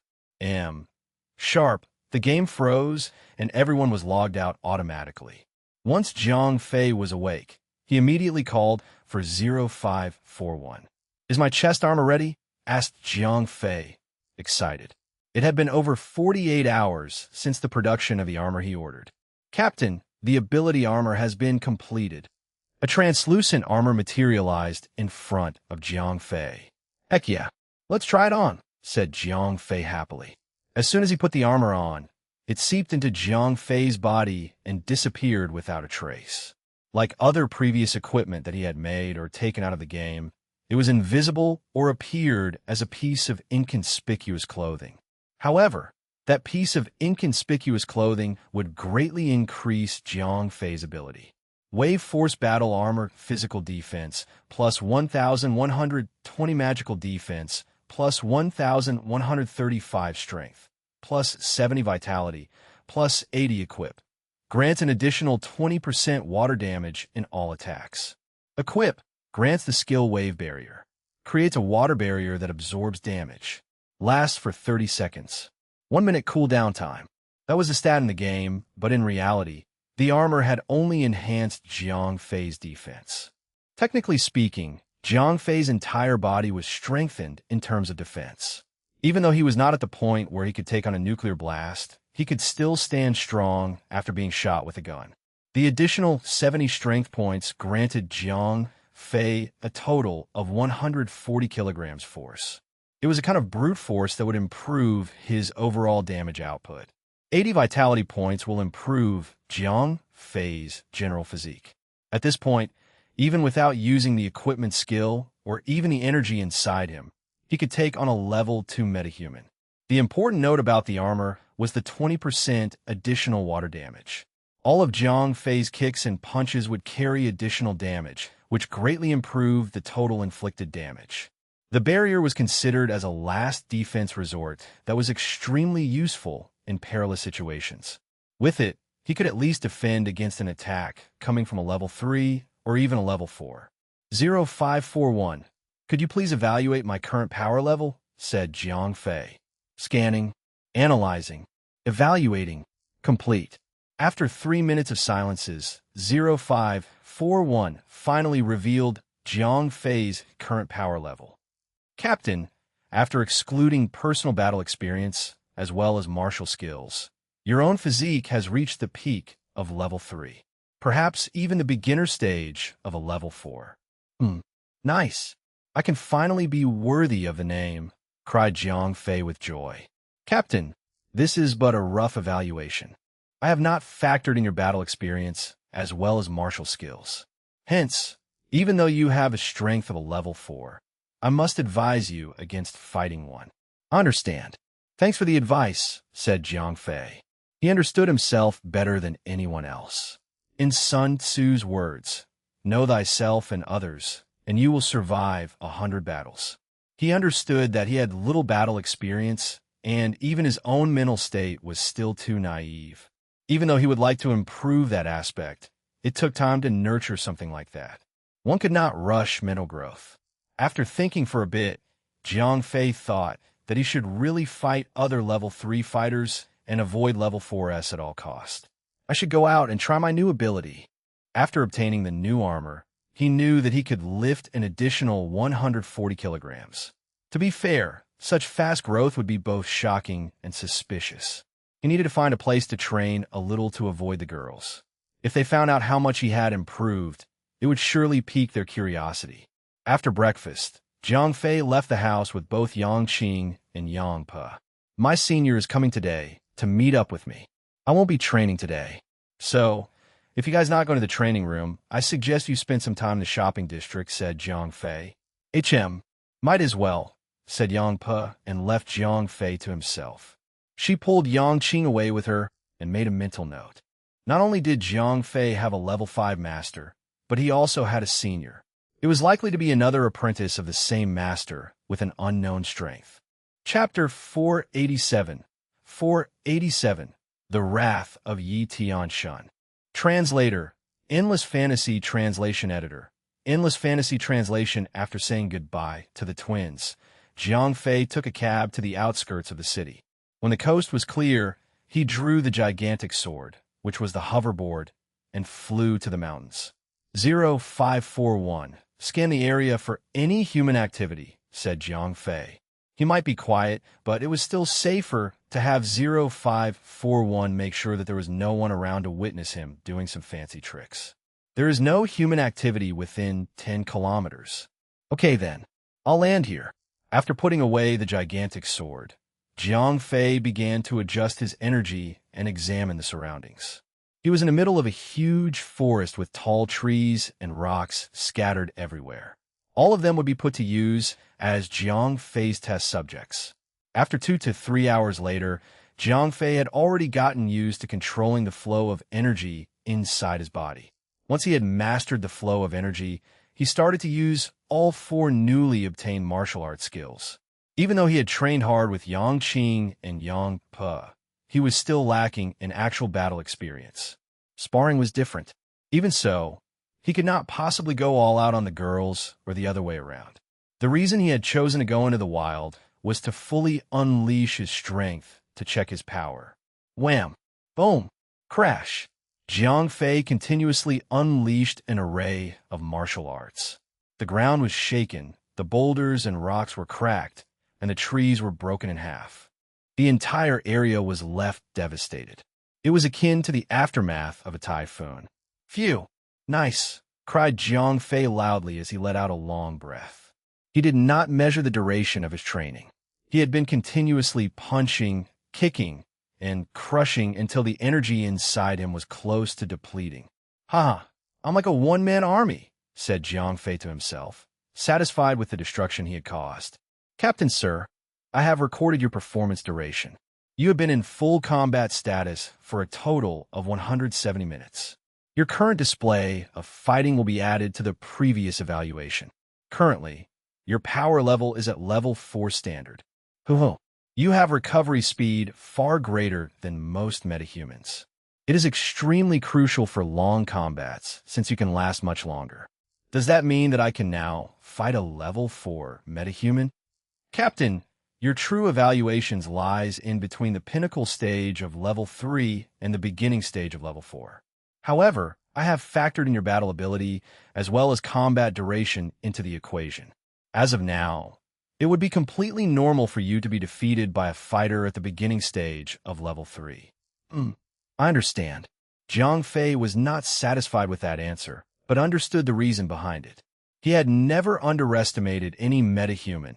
Sharp, the game froze, and everyone was logged out automatically. Once Jiang Fei was awake, he immediately called for 0541. "Is my chest armor ready?" asked Jiang Fei, excited. It had been over 48 hours since the production of the armor he ordered. "Captain, the ability armor has been completed." A translucent armor materialized in front of Jiang Fei. "Heck yeah, let's try it on," said Jiang Fei happily. As soon as he put the armor on, it seeped into Jiang Fei's body and disappeared without a trace. Like other previous equipment that he had made or taken out of the game, it was invisible or appeared as a piece of inconspicuous clothing. However, that piece of inconspicuous clothing would greatly increase Jiang Fei's ability. Wave Force Battle Armor Physical Defense plus 1,120 Magical Defense plus 1,135 Strength plus 70 Vitality plus 80 Equip. Grants an additional 20% water damage in all attacks. Equip grants the skill Wave Barrier. Creates a water barrier that absorbs damage. Lasts for 30 seconds. 1 minute cooldown time. That was a stat in the game, but in reality, the armor had only enhanced Jiang Fei's defense. Technically speaking, Jiang Fei's entire body was strengthened in terms of defense. Even though he was not at the point where he could take on a nuclear blast, he could still stand strong after being shot with a gun. The additional 70 strength points granted Jiang Fei a total of 140 kilograms force. It was a kind of brute force that would improve his overall damage output. 80 vitality points will improve Jiang Fei's general physique. At this point, even without using the equipment skill or even the energy inside him, he could take on a level 2 metahuman. The important note about the armor was the 20% additional water damage. All of Jiang Fei's kicks and punches would carry additional damage, which greatly improved the total inflicted damage. The barrier was considered as a last defense resort that was extremely useful in perilous situations. With it, he could at least defend against an attack coming from a level 3 or even a level 4. 0541. "Could you please evaluate my current power level?" said Jiang Fei. Scanning, analyzing, evaluating, complete. After 3 minutes of silences, 0541 finally revealed Jiang Fei's current power level. "Captain, after excluding personal battle experience, as well as martial skills, your own physique has reached the peak of level 3. Perhaps even the beginner stage of a level 4. Nice. I can finally be worthy of the name," cried Jiang Fei with joy. "Captain, this is but a rough evaluation. I have not factored in your battle experience as well as martial skills. Hence, even though you have a strength of a level 4, I must advise you against fighting one." "Understand. Thanks for the advice," said Jiang Fei. He understood himself better than anyone else. In Sun Tzu's words, "Know thyself and others, and you will survive 100 battles." He understood that he had little battle experience, and even his own mental state was still too naive. Even though he would like to improve that aspect, it took time to nurture something like that. One could not rush mental growth. After thinking for a bit, Jiang Fei thought that he should really fight other level 3 fighters and avoid level 4s at all cost. I should go out and try my new ability. After obtaining the new armor, he knew that he could lift an additional 140 kilograms. To be fair, such fast growth would be both shocking and suspicious. He needed to find a place to train a little to avoid the girls. If they found out how much he had improved, it would surely pique their curiosity. After breakfast, Jiang Fei left the house with both Yang Qing and Yang Pe. My senior is coming today to meet up with me. I won't be training today. So, if you guys not going to the training room, I suggest you spend some time in the shopping district, said Jiang Fei. Might as well, said Yang Pe, and left Jiang Fei to himself. She pulled Yang Qing away with her and made a mental note. Not only did Jiang Fei have a level 5 master, but he also had a senior. It was likely to be another apprentice of the same master with an unknown strength. Chapter 487. 487. The Wrath of Yi Tianshan. Translator. Endless Fantasy Translation Editor. Endless Fantasy Translation. After saying goodbye to the twins, Jiang Fei took a cab to the outskirts of the city. When the coast was clear, he drew the gigantic sword, which was the hoverboard, and flew to the mountains. 0541. Scan the area for any human activity, said Jiang Fei. He might be quiet, but it was still safer to have 0541 make sure that there was no one around to witness him doing some fancy tricks. There is no human activity within 10 kilometers. Okay then, I'll land here. After putting away the gigantic sword, Jiang Fei began to adjust his energy and examine the surroundings. He was in the middle of a huge forest with tall trees and rocks scattered everywhere. All of them would be put to use as Jiang Fei's test subjects. After 2 to 3 hours later, Jiang Fei had already gotten used to controlling the flow of energy inside his body. Once he had mastered the flow of energy, he started to use all 4 newly obtained martial arts skills. Even though he had trained hard with Yang Qing and Yang Pe, he was still lacking in actual battle experience. Sparring was different. Even so, he could not possibly go all out on the girls or the other way around. The reason he had chosen to go into the wild was to fully unleash his strength to check his power. Wham! Boom! Crash! Jiang Fei continuously unleashed an array of martial arts. The ground was shaken, the boulders and rocks were cracked, and the trees were broken in half. The entire area was left devastated. It was akin to the aftermath of a typhoon. Phew! Nice! Cried Jiang Fei loudly as he let out a long breath. He did not measure the duration of his training. He had been continuously punching, kicking, and crushing until the energy inside him was close to depleting. I'm like a one-man army, said Jiang Fei to himself, satisfied with the destruction he had caused. Captain, sir, I have recorded your performance duration. You have been in full combat status for a total of 170 minutes. Your current display of fighting will be added to the previous evaluation. Currently, your power level is at level 4 standard. You have recovery speed far greater than most metahumans. It is extremely crucial for long combats, since you can last much longer. Does that mean that I can now fight a level 4 metahuman? Captain, your true evaluations lies in between the pinnacle stage of level 3 and the beginning stage of level 4. However, I have factored in your battle ability as well as combat duration into the equation. As of now, it would be completely normal for you to be defeated by a fighter at the beginning stage of level 3. I understand. Jiang Fei was not satisfied with that answer, but understood the reason behind it. He had never underestimated any metahuman,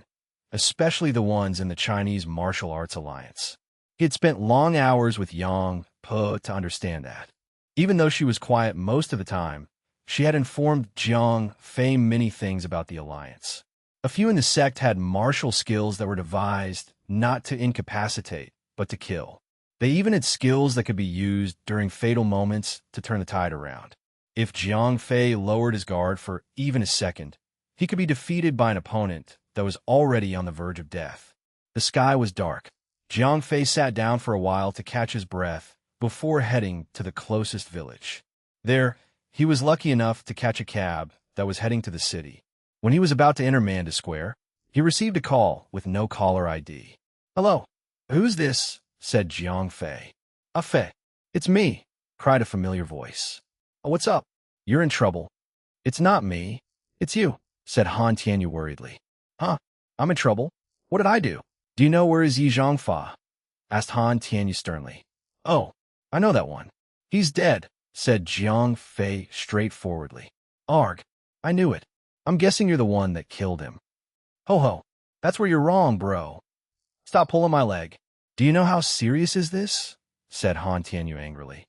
especially the ones in the Chinese Martial Arts Alliance. He had spent long hours with Yang Pe to understand that. Even though she was quiet most of the time, she had informed Jiang Fei many things about the Alliance. A few in the sect had martial skills that were devised not to incapacitate, but to kill. They even had skills that could be used during fatal moments to turn the tide around. If Jiang Fei lowered his guard for even a second, he could be defeated by an opponent that was already on the verge of death. The sky was dark. Jiang Fei sat down for a while to catch his breath before heading to the closest village. There, he was lucky enough to catch a cab that was heading to the city. When he was about to enter Manda Square, he received a call with no caller ID. "Hello, who's this?" said Jiang Fei. "Fei, it's me," cried a familiar voice. "Oh, what's up? You're in trouble." "It's not me. It's you," said Han Tianyu worriedly. "Huh? I'm in trouble? What did I do?" "Do you know where is Yi Zhangfa?" asked Han Tianyu sternly. "Oh, I know that one. He's dead," said Jiang Fei straightforwardly. "Arg, I knew it. I'm guessing you're the one that killed him." "Ho ho, that's where you're wrong, bro. Stop pulling my leg. Do you know how serious is this? Said Han Tianyu angrily.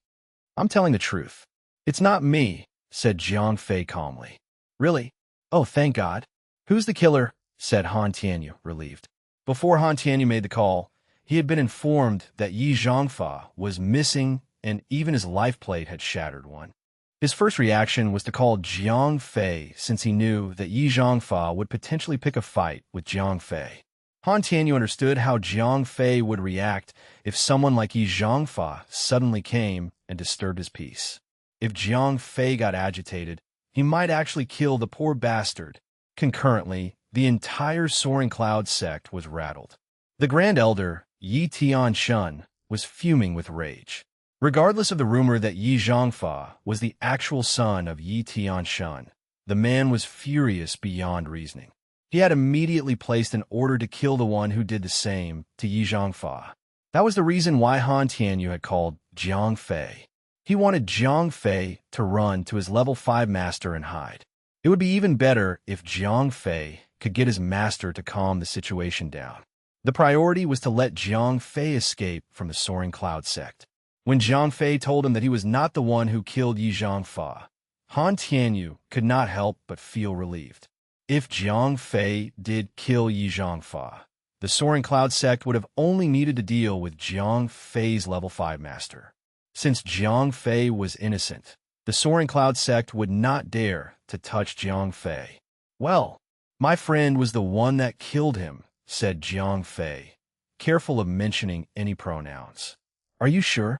I'm telling the truth. It's not me, said Jiang Fei calmly. Really? Oh, thank God. Who's the killer? Said Han Tianyu, relieved. Before Han Tianyu made the call, he had been informed that Yi Zhangfa was missing and even his life plate had shattered one. His first reaction was to call Jiang Fei since he knew that Yi Zhangfa would potentially pick a fight with Jiang Fei. Han Tianyu understood how Jiang Fei would react if someone like Yi Zhangfa suddenly came and disturbed his peace. If Jiang Fei got agitated, he might actually kill the poor bastard. Concurrently, the entire Soaring Cloud sect was rattled. The Grand Elder, Yi Tianshun, was fuming with rage. Regardless of the rumor that Yi Zhangfa was the actual son of Yi Tianshun, the man was furious beyond reasoning. He had immediately placed an order to kill the one who did the same to Yi Zhangfa. That was the reason why Han Tianyu had called Jiang Fei. He wanted Jiang Fei to run to his level 5 master and hide. It would be even better if Jiang Fei could get his master to calm the situation down. The priority was to let Jiang Fei escape from the Soaring Cloud sect. When Jiang Fei told him that he was not the one who killed Yi Zhangfa, Han Tianyu could not help but feel relieved. If Jiang Fei did kill Yi Zhangfa, the Soaring Cloud sect would have only needed to deal with Jiang Fei's level 5 master. Since Jiang Fei was innocent, the Soaring Cloud sect would not dare to touch Jiang Fei. Well, my friend was the one that killed him, said Jiang Fei, careful of mentioning any pronouns. Are you sure?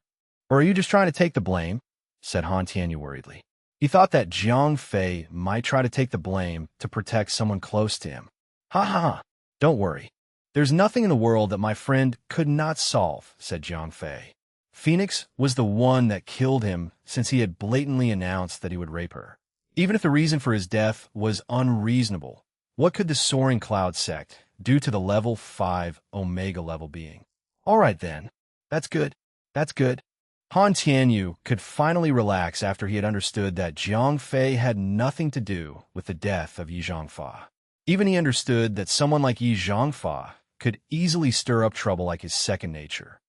Or are you just trying to take the blame? Said Han Tianyu worriedly. He thought that Jiang Fei might try to take the blame to protect someone close to him. Ha ha ha, don't worry. There's nothing in the world that my friend could not solve, said Jiang Fei. Phoenix was the one that killed him since he had blatantly announced that he would rape her. Even if the reason for his death was unreasonable, what could the Soaring Cloud sect do to the level 5 Omega level being? All right then, that's good. That's good. Han Tianyu could finally relax after he had understood that Jiang Fei had nothing to do with the death of Yi Zhangfa. Even he understood that someone like Yi Zhangfa could easily stir up trouble like his second nature.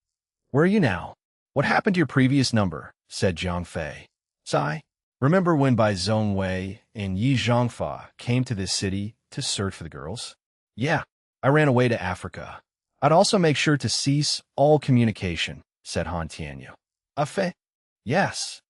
Where are you now? What happened to your previous number? Said Jiang Fei. Sai, remember when Bai Zhongwei and Yi Zhangfa came to this city to search for the girls? Yeah, I ran away to Africa. I'd also make sure to cease all communication, said Han Tianyu. Fei? Yes.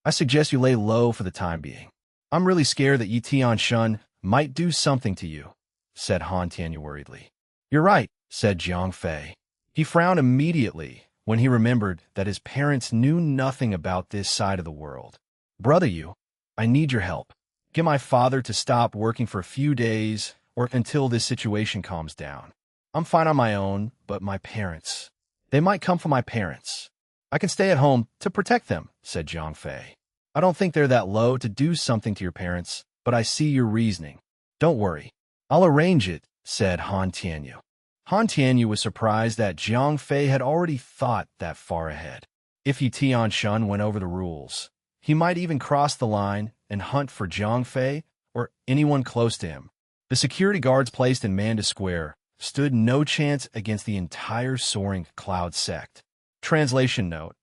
I suggest you lay low for the time being. I'm really scared that Yi Tianshun might do something to you, said Han Tianyu worriedly. You're right, said Jiang Fei. He frowned immediately when he remembered that his parents knew nothing about this side of the world. Brother Yu, I need your help. Get my father to stop working for a few days or until this situation calms down. I'm fine on my own, but my parents. They might come for my parents. I can stay at home to protect them, said Jiang Fei. I don't think they're that low to do something to your parents, but I see your reasoning. Don't worry. I'll arrange it, said Han Tianyu. Han Tianyu was surprised that Jiang Fei had already thought that far ahead. If Yi Tianshun went over the rules, he might even cross the line and hunt for Jiang Fei or anyone close to him. The security guards placed in Manda Square stood no chance against the entire Soaring Cloud sect. Translation note: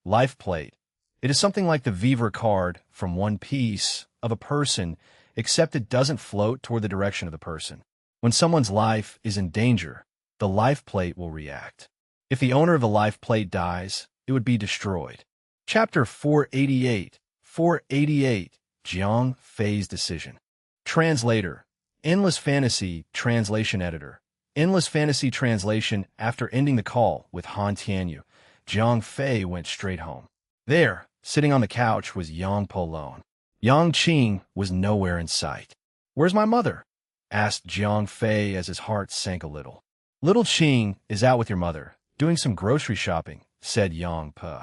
Life plate. It is something like the Vivre card from One Piece of a person, except it doesn't float toward the direction of the person. When someone's life is in danger, the life plate will react. If the owner of the life plate dies, it would be destroyed. Chapter 488. 488. Jiang Fei's decision. Translator. Endless Fantasy Translation Editor. Endless Fantasy Translation. After ending the call with Han Tianyu, Jiang Fei went straight home. There, sitting on the couch, was Yang Polon. Yang Qing was nowhere in sight. Where's my mother? Asked Jiang Fei as his heart sank a little. Little Qing is out with your mother, doing some grocery shopping, said Yang Pe.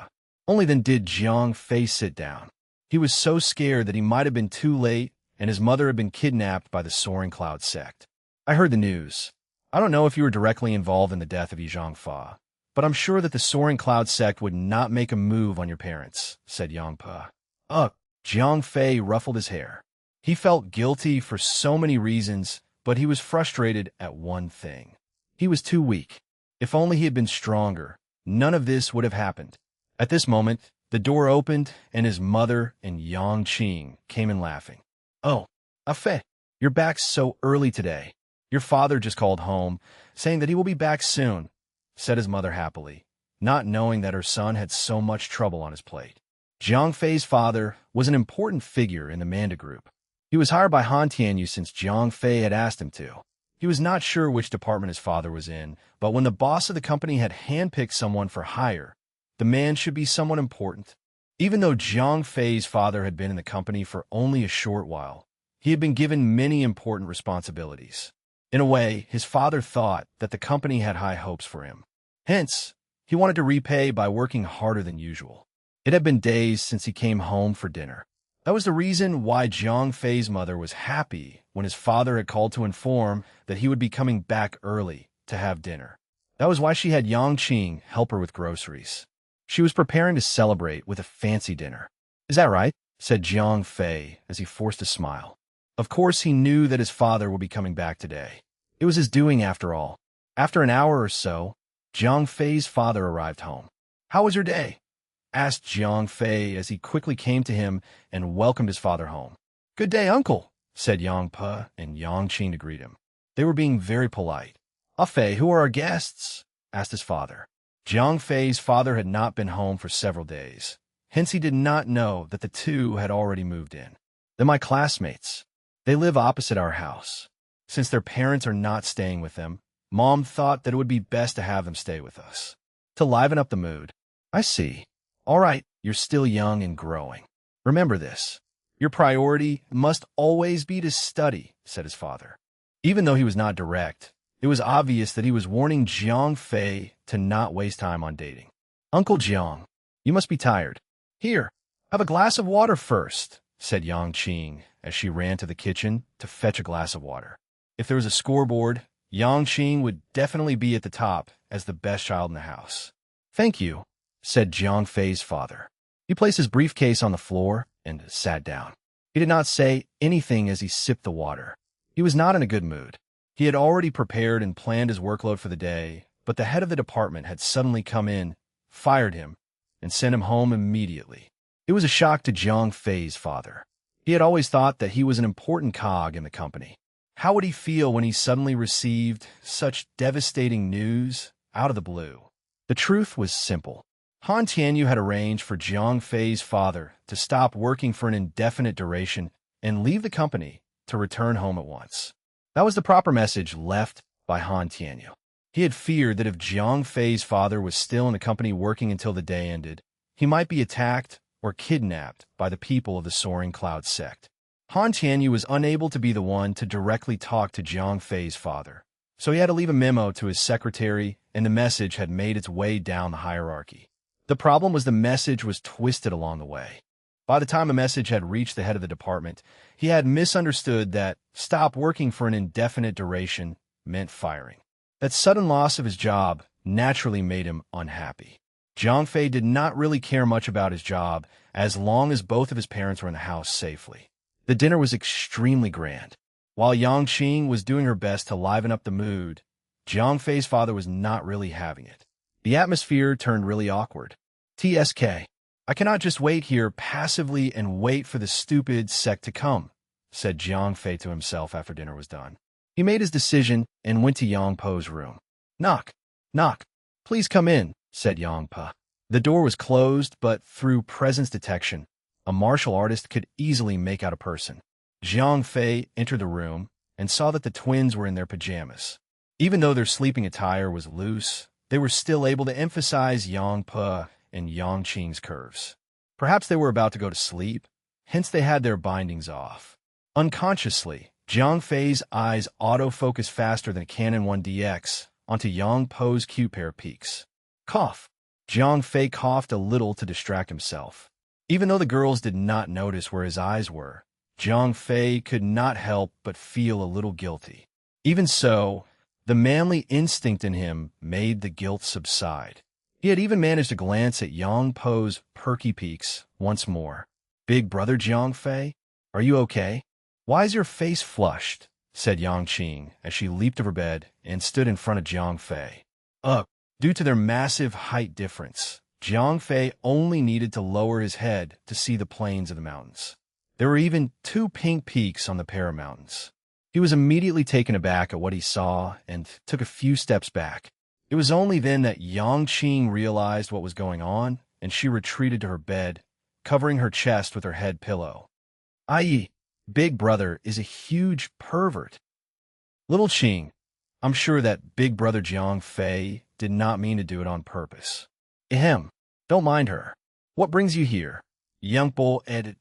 Only then did Jiang Fei sit down. He was so scared that he might have been too late and his mother had been kidnapped by the Soaring Cloud sect. I heard the news. I don't know if you were directly involved in the death of Yi Zhangfa, but I'm sure that the Soaring Cloud sect would not make a move on your parents, said Yang Pe. Jiang Fei ruffled his hair. He felt guilty for so many reasons, but he was frustrated at one thing. He was too weak. If only he had been stronger, none of this would have happened. At this moment, the door opened, and his mother and Yang Qing came in laughing. "Oh, Afe, you're back so early today. Your father just called home, saying that he will be back soon," said his mother happily, not knowing that her son had so much trouble on his plate. Jiang Fei's father was an important figure in the Manda group. He was hired by Han Tianyu since Jiang Fei had asked him to. He was not sure which department his father was in, but when the boss of the company had handpicked someone for hire, the man should be someone important. Even though Jiang Fei's father had been in the company for only a short while, he had been given many important responsibilities. In a way, his father thought that the company had high hopes for him. Hence, he wanted to repay by working harder than usual. It had been days since he came home for dinner. That was the reason why Jiang Fei's mother was happy when his father had called to inform that he would be coming back early to have dinner. That was why she had Yang Qing help her with groceries. She was preparing to celebrate with a fancy dinner. "Is that right?" said Jiang Fei as he forced a smile. Of course, he knew that his father would be coming back today. It was his doing after all. After an hour or so, Jiang Fei's father arrived home. "How was your day?" asked Jiang Fei as he quickly came to him and welcomed his father home. "Good day, uncle," said Yang Pe and Yang Qing to greet him. They were being very polite. "Fei, who are our guests?" asked his father. Jiang Fei's father had not been home for several days. Hence, he did not know that the two had already moved in. "They're my classmates. They live opposite our house. Since their parents are not staying with them, Mom thought that it would be best to have them stay with us, to liven up the mood." "I see. All right, you're still young and growing. Remember this. Your priority must always be to study," said his father. Even though he was not direct, it was obvious that he was warning Jiang Fei to not waste time on dating. "Uncle Jiang, you must be tired. Here, have a glass of water first," said Yang Qing as she ran to the kitchen to fetch a glass of water. If there was a scoreboard, Yang Qing would definitely be at the top as the best child in the house. "Thank you," said Jiang Fei's father. He placed his briefcase on the floor and sat down. He did not say anything as he sipped the water. He was not in a good mood. He had already prepared and planned his workload for the day, but the head of the department had suddenly come in, fired him, and sent him home immediately. It was a shock to Jiang Fei's father. He had always thought that he was an important cog in the company. How would he feel when he suddenly received such devastating news out of the blue? The truth was simple. Han Tianyu had arranged for Jiang Fei's father to stop working for an indefinite duration and leave the company to return home at once. That was the proper message left by Han Tianyu. He had feared that if Jiang Fei's father was still in the company working until the day ended, he might be attacked or kidnapped by the people of the Soaring Cloud sect. Han Tianyu was unable to be the one to directly talk to Jiang Fei's father, so he had to leave a memo to his secretary, and the message had made its way down the hierarchy. The problem was the message was twisted along the way. By the time a message had reached the head of the department, he had misunderstood that stop working for an indefinite duration meant firing. That sudden loss of his job naturally made him unhappy. Jiang Fei did not really care much about his job as long as both of his parents were in the house safely. The dinner was extremely grand. While Yang Qing was doing her best to liven up the mood, Jiang Fei's father was not really having it. The atmosphere turned really awkward. "TSK, I cannot just wait here passively and wait for the stupid sect to come," said Jiang Fei to himself after dinner was done. He made his decision and went to Yang Po's room. "Knock, knock. Please come in," said Yang Po. The door was closed, but through presence detection, a martial artist could easily make out a person. Jiang Fei entered the room and saw that the twins were in their pajamas. Even though their sleeping attire was loose, they were still able to emphasize Yang Po and Yang Qing's curves. Perhaps they were about to go to sleep, hence they had their bindings off. Unconsciously, Jiang Fei's eyes auto-focused faster than a Canon 1DX onto Yang Po's cute pair of peaks. Cough. Jiang Fei coughed a little to distract himself. Even though the girls did not notice where his eyes were, Jiang Fei could not help but feel a little guilty. Even so, the manly instinct in him made the guilt subside. He had even managed to glance at Yang Po's perky peaks once more. "Big brother Jiang Fei, are you okay? Why is your face flushed?" said Yang Qing as she leaped over bed and stood in front of Jiang Fei. "Ugh, Due to their massive height difference, Jiang Fei only needed to lower his head to see the plains of the mountains. There were even 2 pink peaks on the pair of mountains. He was immediately taken aback at what he saw and took a few steps back. It was only then that Yang Qing realized what was going on, and she retreated to her bed, covering her chest with her head pillow. I.e., Big Brother is a huge pervert. Little Qing, I'm sure that Big Brother Jiang Fei did not mean to do it on purpose. Ahem, don't mind her. What brings you here? Young Bo added.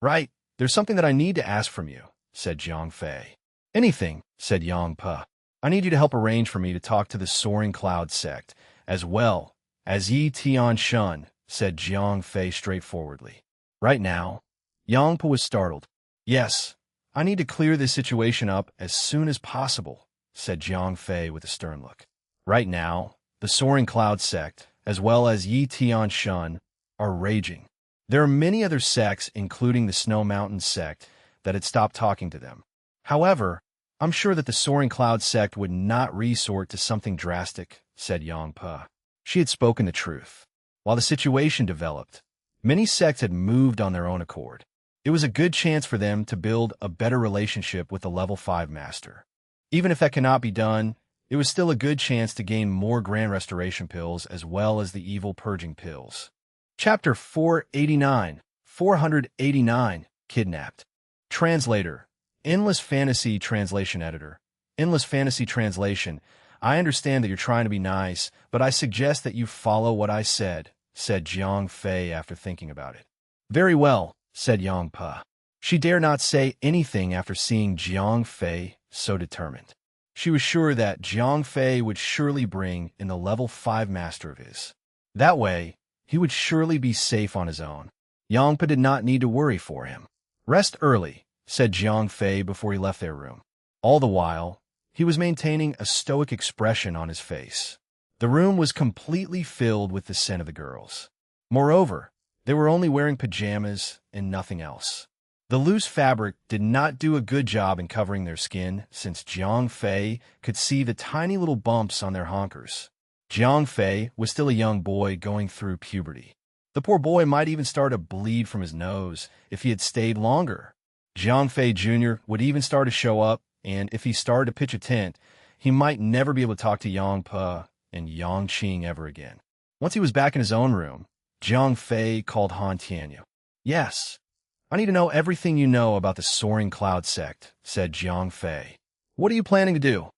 Right, there's something that I need to ask from you, said Jiang Fei. Anything, said Yang Pa. I need you to help arrange for me to talk to the Soaring Cloud sect, as well as Yi Tian Shun, said Jiang Fei straightforwardly. Right now, Yang Pa was startled. Yes, I need to clear this situation up as soon as possible, said Jiang Fei with a stern look. Right now, the Soaring Cloud sect, as well as Yi Tian Shun, are raging. There are many other sects, including the Snow Mountain sect, that had stopped talking to them. However, I'm sure that the Soaring Cloud sect would not resort to something drastic, said Yang Pa. She had spoken the truth. While the situation developed, many sects had moved on their own accord. It was a good chance for them to build a better relationship with the level 5 master. Even if that cannot be done, it was still a good chance to gain more Grand Restoration pills as well as the Evil Purging pills. Chapter 489, Kidnapped. Translator, Endless Fantasy Translation Editor. Endless Fantasy Translation. I understand that you're trying to be nice, but I suggest that you follow what I said, said Jiang Fei after thinking about it. Very well, said Yang Pa. She dare not say anything after seeing Jiang Fei so determined. She was sure that Jiang Fei would surely bring in the level 5 master of his. That way, he would surely be safe on his own. Yang Pa did not need to worry for him. Rest early, said Jiang Fei before he left their room. All the while, he was maintaining a stoic expression on his face. The room was completely filled with the scent of the girls. Moreover, they were only wearing pajamas and nothing else. The loose fabric did not do a good job in covering their skin, since Jiang Fei could see the tiny little bumps on their honkers. Jiang Fei was still a young boy going through puberty. The poor boy might even start to bleed from his nose if he had stayed longer. Jiang Fei Jr. would even start to show up, and if he started to pitch a tent, he might never be able to talk to Yang Pa and Yang Qing ever again. Once he was back in his own room, Jiang Fei called Han Tianyu. Yes, I need to know everything you know about the Soaring Cloud sect, said Jiang Fei. What are you planning to do?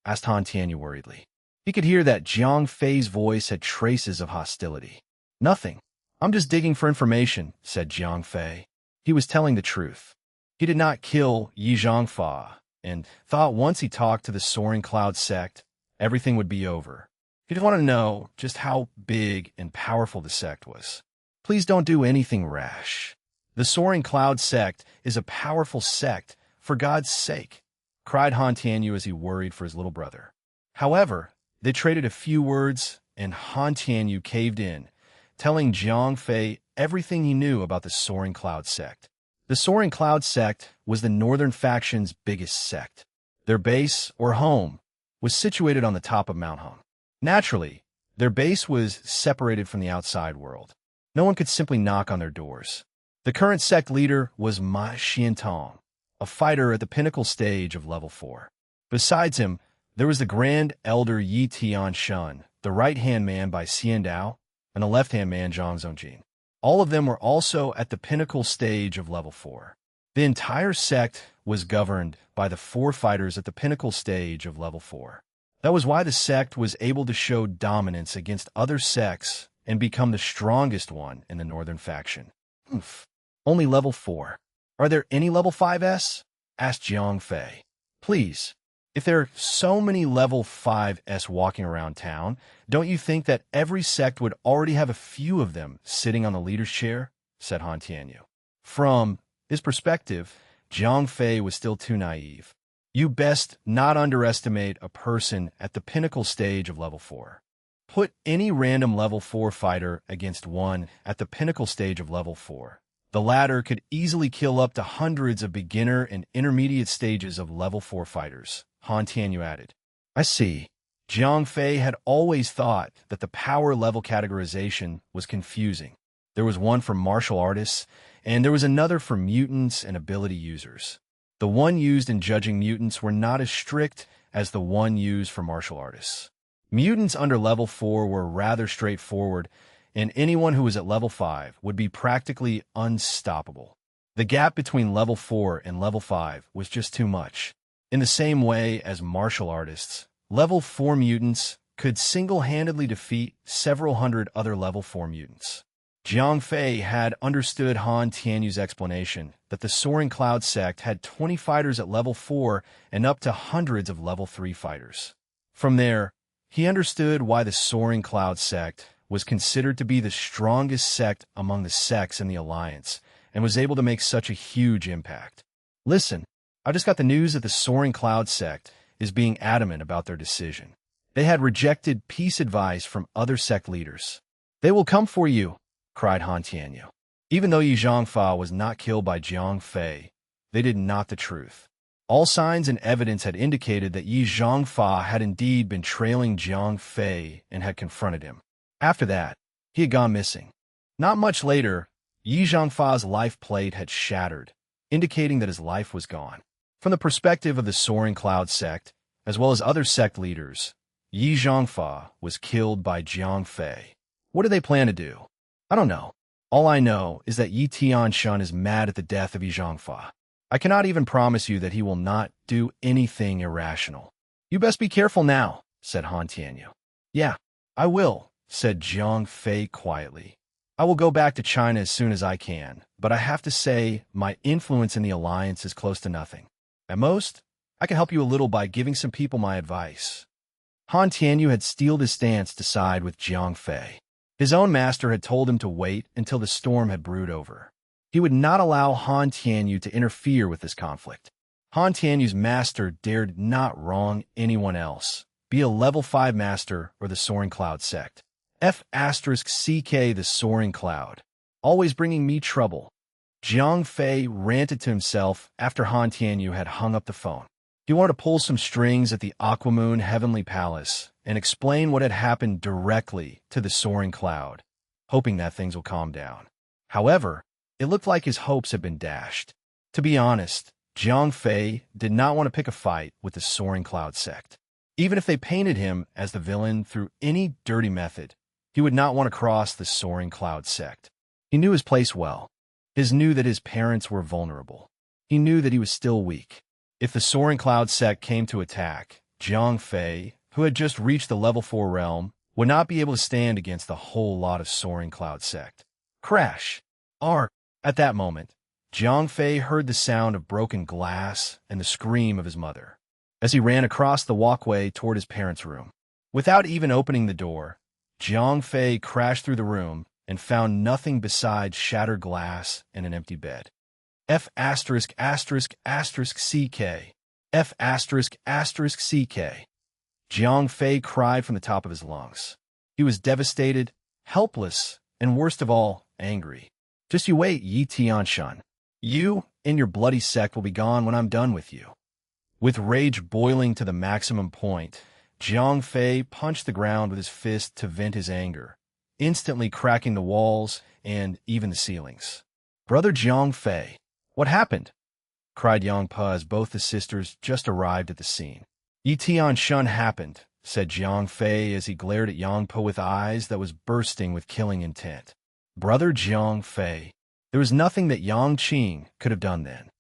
Asked Han Tianyu worriedly. He could hear that Jiang Fei's voice had traces of hostility. Nothing. I'm just digging for information, said Jiang Fei. He was telling the truth. He did not kill Yi Zhangfa, and thought once he talked to the Soaring Cloud sect, everything would be over. He just wanted to know just how big and powerful the sect was. Please don't do anything rash. The Soaring Cloud sect is a powerful sect, for God's sake, cried Han Tianyu as he worried for his little brother. However, they traded a few words, and Han Tianyu caved in, telling Jiang Fei everything he knew about the Soaring Cloud sect. The Soaring Cloud sect was the northern faction's biggest sect. Their base, or home, was situated on the top of Mount Hung. Naturally, their base was separated from the outside world. No one could simply knock on their doors. The current sect leader was Ma Xiantong, a fighter at the pinnacle stage of level 4. Besides him, there was the Grand Elder Yi Tian Shun, the right-hand man by Xian Dao, and the left-hand man Zhang Zongjin. All of them were also at the pinnacle stage of level 4. The entire sect was governed by the 4 fighters at the pinnacle stage of level 4. That was why the sect was able to show dominance against other sects and become the strongest one in the northern faction. Oof. Only level 4. Are there any level 5s? Asked Jiang Fei. Please, if there are so many level 5s walking around town, don't you think that every sect would already have a few of them sitting on the leader's chair? Said Han Tianyu. From his perspective, Jiang Fei was still too naive. You best not underestimate a person at the pinnacle stage of level 4. Put any random level 4 fighter against one at the pinnacle stage of level 4. The latter could easily kill up to hundreds of beginner and intermediate stages of level 4 fighters, Han Tianyu added. I see. Jiang Fei had always thought that the power level categorization was confusing. There was one for martial artists, and there was another for mutants and ability users. The one used in judging mutants were not as strict as the one used for martial artists. Mutants under level 4 were rather straightforward, and anyone who was at level 5 would be practically unstoppable. The gap between level 4 and level 5 was just too much. In the same way as martial artists, level 4 mutants could single-handedly defeat several hundred other level 4 mutants. Jiang Fei had understood Han Tianyu's explanation that the Soaring Cloud sect had 20 fighters at level 4 and up to hundreds of level 3 fighters. From there, he understood why the Soaring Cloud sect was considered to be the strongest sect among the sects in the Alliance and was able to make such a huge impact. Listen, I just got the news that the Soaring Cloud sect is being adamant about their decision. They had rejected peace advice from other sect leaders. They will come for you, cried Han Tianyu. Even though Yi Zhangfa was not killed by Jiang Fei, they did not the truth. All signs and evidence had indicated that Yi Zhangfa had indeed been trailing Jiang Fei and had confronted him. After that, he had gone missing. Not much later, Yi Zhangfa's life plate had shattered, indicating that his life was gone. From the perspective of the Soaring Cloud sect, as well as other sect leaders, Yi Zhangfa was killed by Jiang Fei. What do they plan to do? I don't know. All I know is that Yi Tianshun is mad at the death of Yi Zhangfa. I cannot even promise you that he will not do anything irrational. You best be careful now, said Han Tianyu. Yeah, I will, said Jiang Fei quietly. I will go back to China as soon as I can, but I have to say my influence in the Alliance is close to nothing. At most, I can help you a little by giving some people my advice. Han Tianyu had steeled his stance to side with Jiang Fei. His own master had told him to wait until the storm had brewed over. He would not allow Han Tianyu to interfere with this conflict. Han Tianyu's master dared not wrong anyone else, be a level 5 master or the Soaring Cloud sect. F*CK the Soaring Cloud, always bringing me trouble. Jiang Fei ranted to himself after Han Tianyu had hung up the phone. He wanted to pull some strings at the Aquamoon Heavenly Palace and explain what had happened directly to the Soaring Cloud, hoping that things will calm down. However, it looked like his hopes had been dashed. To be honest, Jiang Fei did not want to pick a fight with the Soaring Cloud sect. Even if they painted him as the villain through any dirty method, he would not want to cross the Soaring Cloud sect. He knew his place well. He knew that his parents were vulnerable. He knew that he was still weak. If the Soaring Cloud sect came to attack, Jiang Fei, who had just reached the level 4 realm, would not be able to stand against the whole lot of Soaring Cloud sect. Crash! At that moment, Jiang Fei heard the sound of broken glass and the scream of his mother as he ran across the walkway toward his parents' room. Without even opening the door, Jiang Fei crashed through the room and found nothing besides shattered glass and an empty bed. F***CK. F***CK. Jiang Fei cried from the top of his lungs. He was devastated, helpless, and worst of all, angry. Just you wait, Yi Tianshun. You and your bloody sect will be gone when I'm done with you. With rage boiling to the maximum point, Jiang Fei punched the ground with his fist to vent his anger, instantly cracking the walls and even the ceilings. Brother Jiang Fei, what happened? Cried Yang Pa as both the sisters just arrived at the scene. Yi Tianshun happened, said Jiang Fei as he glared at Yang Pa with eyes that was bursting with killing intent. Brother Jiang Fei, there was nothing that Yang Qing could have done then.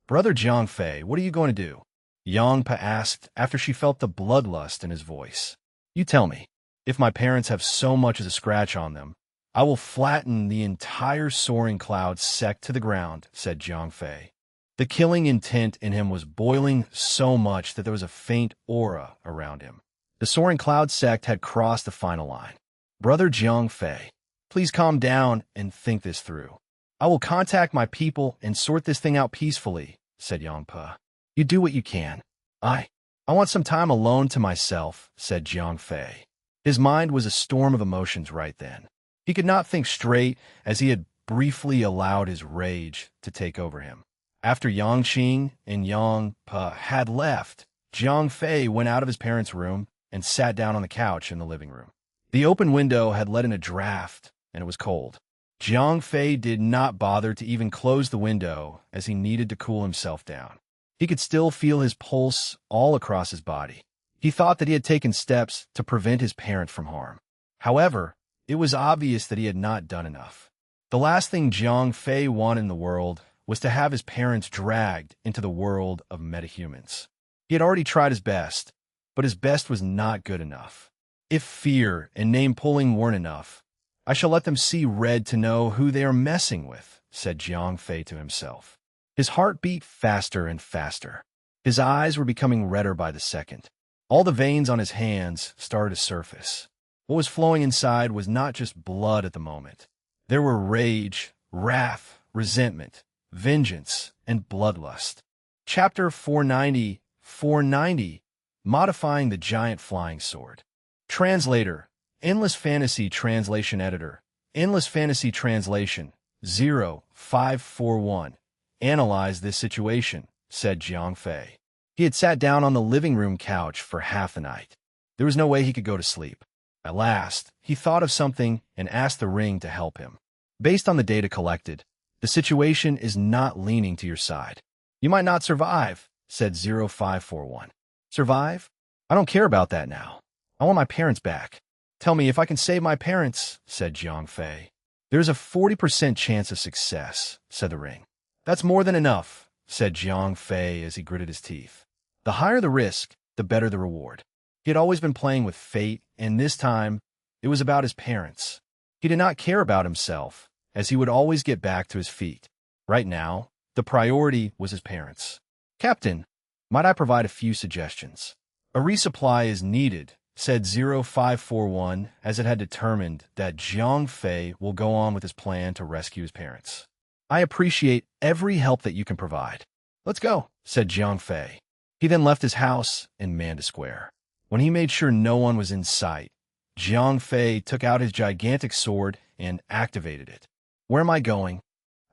Brother Jiang Fei, what are you going to do? Yang Pa asked after she felt the bloodlust in his voice. You tell me, if my parents have so much as a scratch on them, I will flatten the entire Soaring Cloud sect to the ground, said Jiang Fei. The killing intent in him was boiling so much that there was a faint aura around him. The Soaring Cloud sect had crossed the final line. Brother Jiang Fei, please calm down and think this through. I will contact my people and sort this thing out peacefully, said Yang Pa. You do what you can. I want some time alone to myself, said Jiang Fei. His mind was a storm of emotions right then. He could not think straight as he had briefly allowed his rage to take over him. After Yang Qing and Yang Pa had left, Jiang Fei went out of his parents' room and sat down on the couch in the living room. The open window had let in a draft, and it was cold. Jiang Fei did not bother to even close the window as he needed to cool himself down. He could still feel his pulse all across his body. He thought that he had taken steps to prevent his parents from harm. However, it was obvious that he had not done enough. The last thing Jiang Fei wanted in the world was to have his parents dragged into the world of metahumans. He had already tried his best, but his best was not good enough. If fear and name-pulling weren't enough, I shall let them see red to know who they are messing with, said Jiang Fei to himself. His heart beat faster and faster. His eyes were becoming redder by the second. All the veins on his hands started to surface. What was flowing inside was not just blood at the moment. There were rage, wrath, resentment, vengeance, and bloodlust. Chapter 490, Modifying the Giant Flying Sword. Translator, Endless Fantasy Translation Editor, Endless Fantasy Translation, 0541. Analyze this situation, said Jiang Fei. He had sat down on the living room couch for half the night. There was no way he could go to sleep. At last, he thought of something and asked the ring to help him. Based on the data collected, the situation is not leaning to your side. You might not survive, said 0541. Survive? I don't care about that now. I want my parents back. Tell me if I can save my parents, said Jiang Fei. There's a 40% chance of success, said the ring. That's more than enough, said Jiang Fei as he gritted his teeth. The higher the risk, the better the reward. He had always been playing with fate, and this time, it was about his parents. He did not care about himself, as he would always get back to his feet. Right now, the priority was his parents. Captain, might I provide a few suggestions? A resupply is needed, said 0541, as it had determined that Jiang Fei will go on with his plan to rescue his parents. I appreciate every help that you can provide. Let's go, said Jiang Fei. He then left his house and manned a square. When he made sure no one was in sight, Jiang Fei took out his gigantic sword and activated it. Where am I going?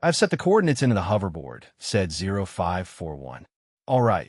I've set the coordinates into the hoverboard, said 0541. All right.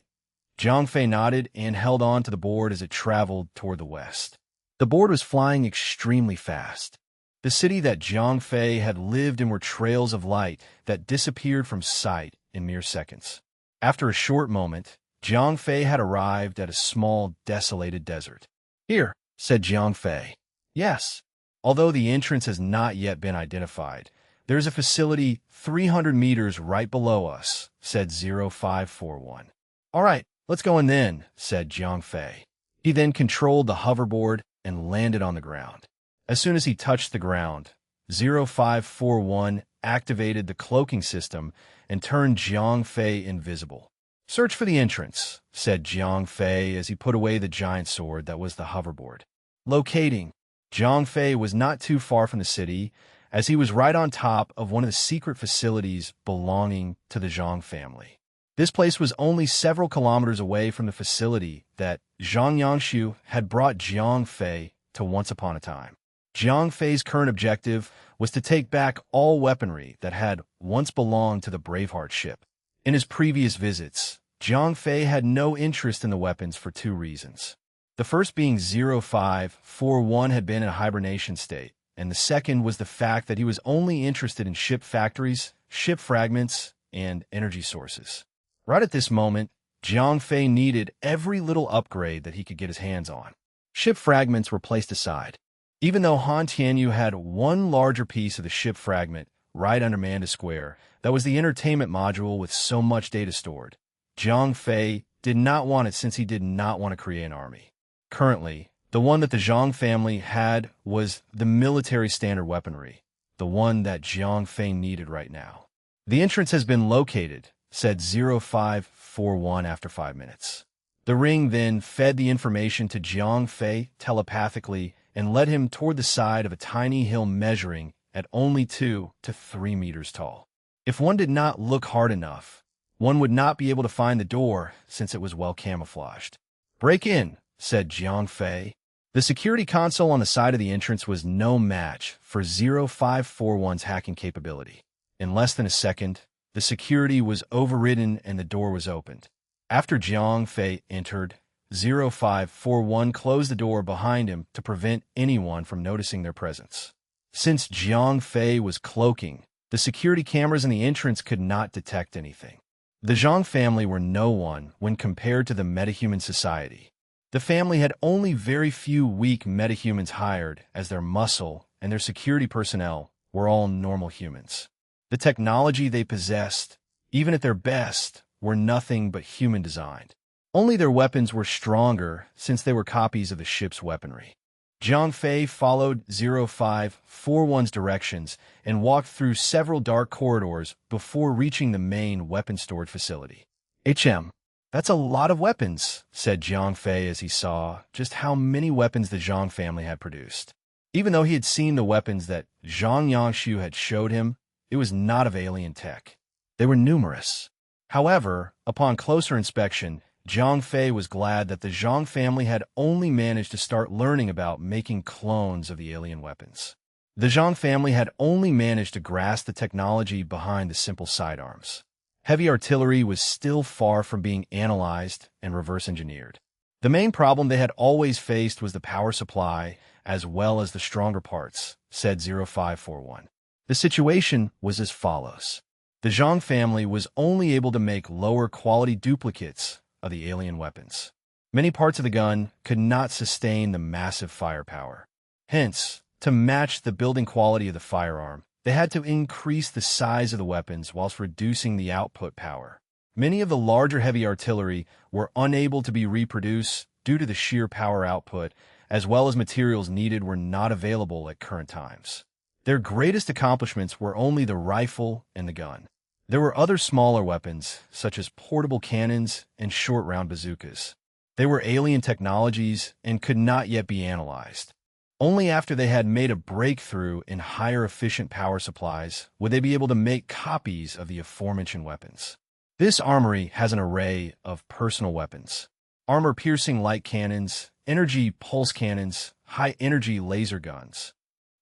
Jiang Fei nodded and held on to the board as it traveled toward the west. The board was flying extremely fast. The city that Jiang Fei had lived in were trails of light that disappeared from sight in mere seconds. After a short moment, Jiang Fei had arrived at a small, desolated desert. Here, said Jiang Fei. Yes. Although the entrance has not yet been identified, there's a facility 300 meters right below us, said 0541. All right, let's go in then, said Jiang Fei. He then controlled the hoverboard and landed on the ground. As soon as he touched the ground, 0541 activated the cloaking system and turned Jiang Fei invisible. Search for the entrance, said Jiang Fei as he put away the giant sword that was the hoverboard. Locating. Jiang Fei was not too far from the city, as he was right on top of one of the secret facilities belonging to the Zhang family. This place was only several kilometers away from the facility that Zhang Yangshu had brought Jiang Fei to once upon a time. Jiang Fei's current objective was to take back all weaponry that had once belonged to the Braveheart ship. In his previous visits, Jiang Fei had no interest in the weapons for two reasons. The first being 0541 had been in a hibernation state, and the second was the fact that he was only interested in ship factories, ship fragments, and energy sources. Right at this moment, Jiang Fei needed every little upgrade that he could get his hands on. Ship fragments were placed aside. Even though Han Tianyu had one larger piece of the ship fragment right under Manda Square, that was the entertainment module with so much data stored, Jiang Fei did not want it since he did not want to create an army. Currently, the one that the Zhang family had was the military standard weaponry, the one that Jiang Fei needed right now. The entrance has been located, said 0541 after 5 minutes. The ring then fed the information to Jiang Fei telepathically and led him toward the side of a tiny hill measuring at only 2 to 3 meters tall. If one did not look hard enough, one would not be able to find the door since it was well camouflaged. Break in, said Jiang Fei. The security console on the side of the entrance was no match for 0541's hacking capability. In less than a second, the security was overridden and the door was opened. After Jiang Fei entered, 0541 closed the door behind him to prevent anyone from noticing their presence. Since Jiang Fei was cloaking, the security cameras in the entrance could not detect anything. The Zhang family were no one when compared to the metahuman society. The family had only very few weak metahumans hired as their muscle, and their security personnel were all normal humans. The technology they possessed, even at their best, were nothing but human-designed. Only their weapons were stronger since they were copies of the ship's weaponry. Jiang Fei followed 0541's directions and walked through several dark corridors before reaching the main weapon storage facility. That's a lot of weapons, said Jiang Fei as he saw just how many weapons the Zhang family had produced. Even though he had seen the weapons that Zhang Yangshu had showed him, it was not of alien tech. They were numerous. However, upon closer inspection, Jiang Fei was glad that the Zhang family had only managed to start learning about making clones of the alien weapons. The Zhang family had only managed to grasp the technology behind the simple sidearms. Heavy artillery was still far from being analyzed and reverse-engineered. The main problem they had always faced was the power supply as well as the stronger parts, said 0541. The situation was as follows. The Zhang family was only able to make lower-quality duplicates of the alien weapons. Many parts of the gun could not sustain the massive firepower. Hence, to match the building quality of the firearm, they had to increase the size of the weapons whilst reducing the output power. Many of the larger heavy artillery were unable to be reproduced due to the sheer power output, as well as materials needed were not available at current times. Their greatest accomplishments were only the rifle and the gun. There were other smaller weapons, such as portable cannons and short-round bazookas. They were alien technologies and could not yet be analyzed. Only after they had made a breakthrough in higher efficient power supplies would they be able to make copies of the aforementioned weapons. This armory has an array of personal weapons: armor-piercing light cannons, energy pulse cannons, high-energy laser guns.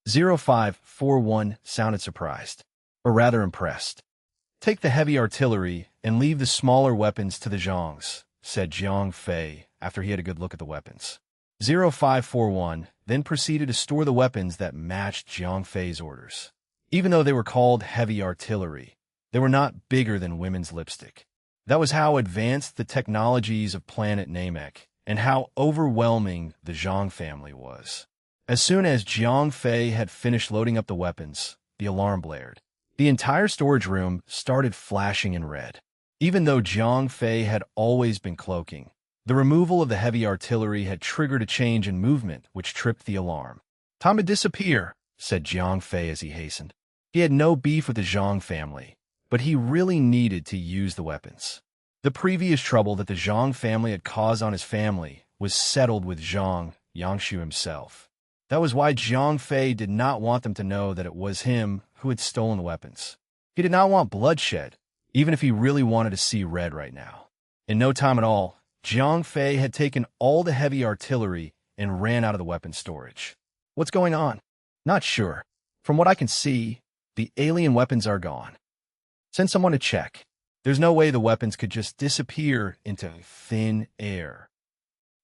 0541 sounded surprised, or rather impressed. Take the heavy artillery and leave the smaller weapons to the Zhangs, said Jiang Fei after he had a good look at the weapons. 0541 then proceeded to store the weapons that matched Jiang Fei's orders. Even though they were called heavy artillery, they were not bigger than women's lipstick. That was how advanced the technologies of planet Namek and how overwhelming the Zhang family was. As soon as Jiang Fei had finished loading up the weapons, the alarm blared. The entire storage room started flashing in red. Even though Jiang Fei had always been cloaking, the removal of the heavy artillery had triggered a change in movement which tripped the alarm. "Time to disappear," said Jiang Fei as he hastened. He had no beef with the Zhang family, but he really needed to use the weapons. The previous trouble that the Zhang family had caused on his family was settled with Zhang Yangshu himself. That was why Jiang Fei did not want them to know that it was him who had stolen the weapons. He did not want bloodshed, even if he really wanted to see red right now. In no time at all, Jiang Fei had taken all the heavy artillery and ran out of the weapons storage. "What's going on?" "Not sure. From what I can see, the alien weapons are gone. Send someone to check. There's no way the weapons could just disappear into thin air."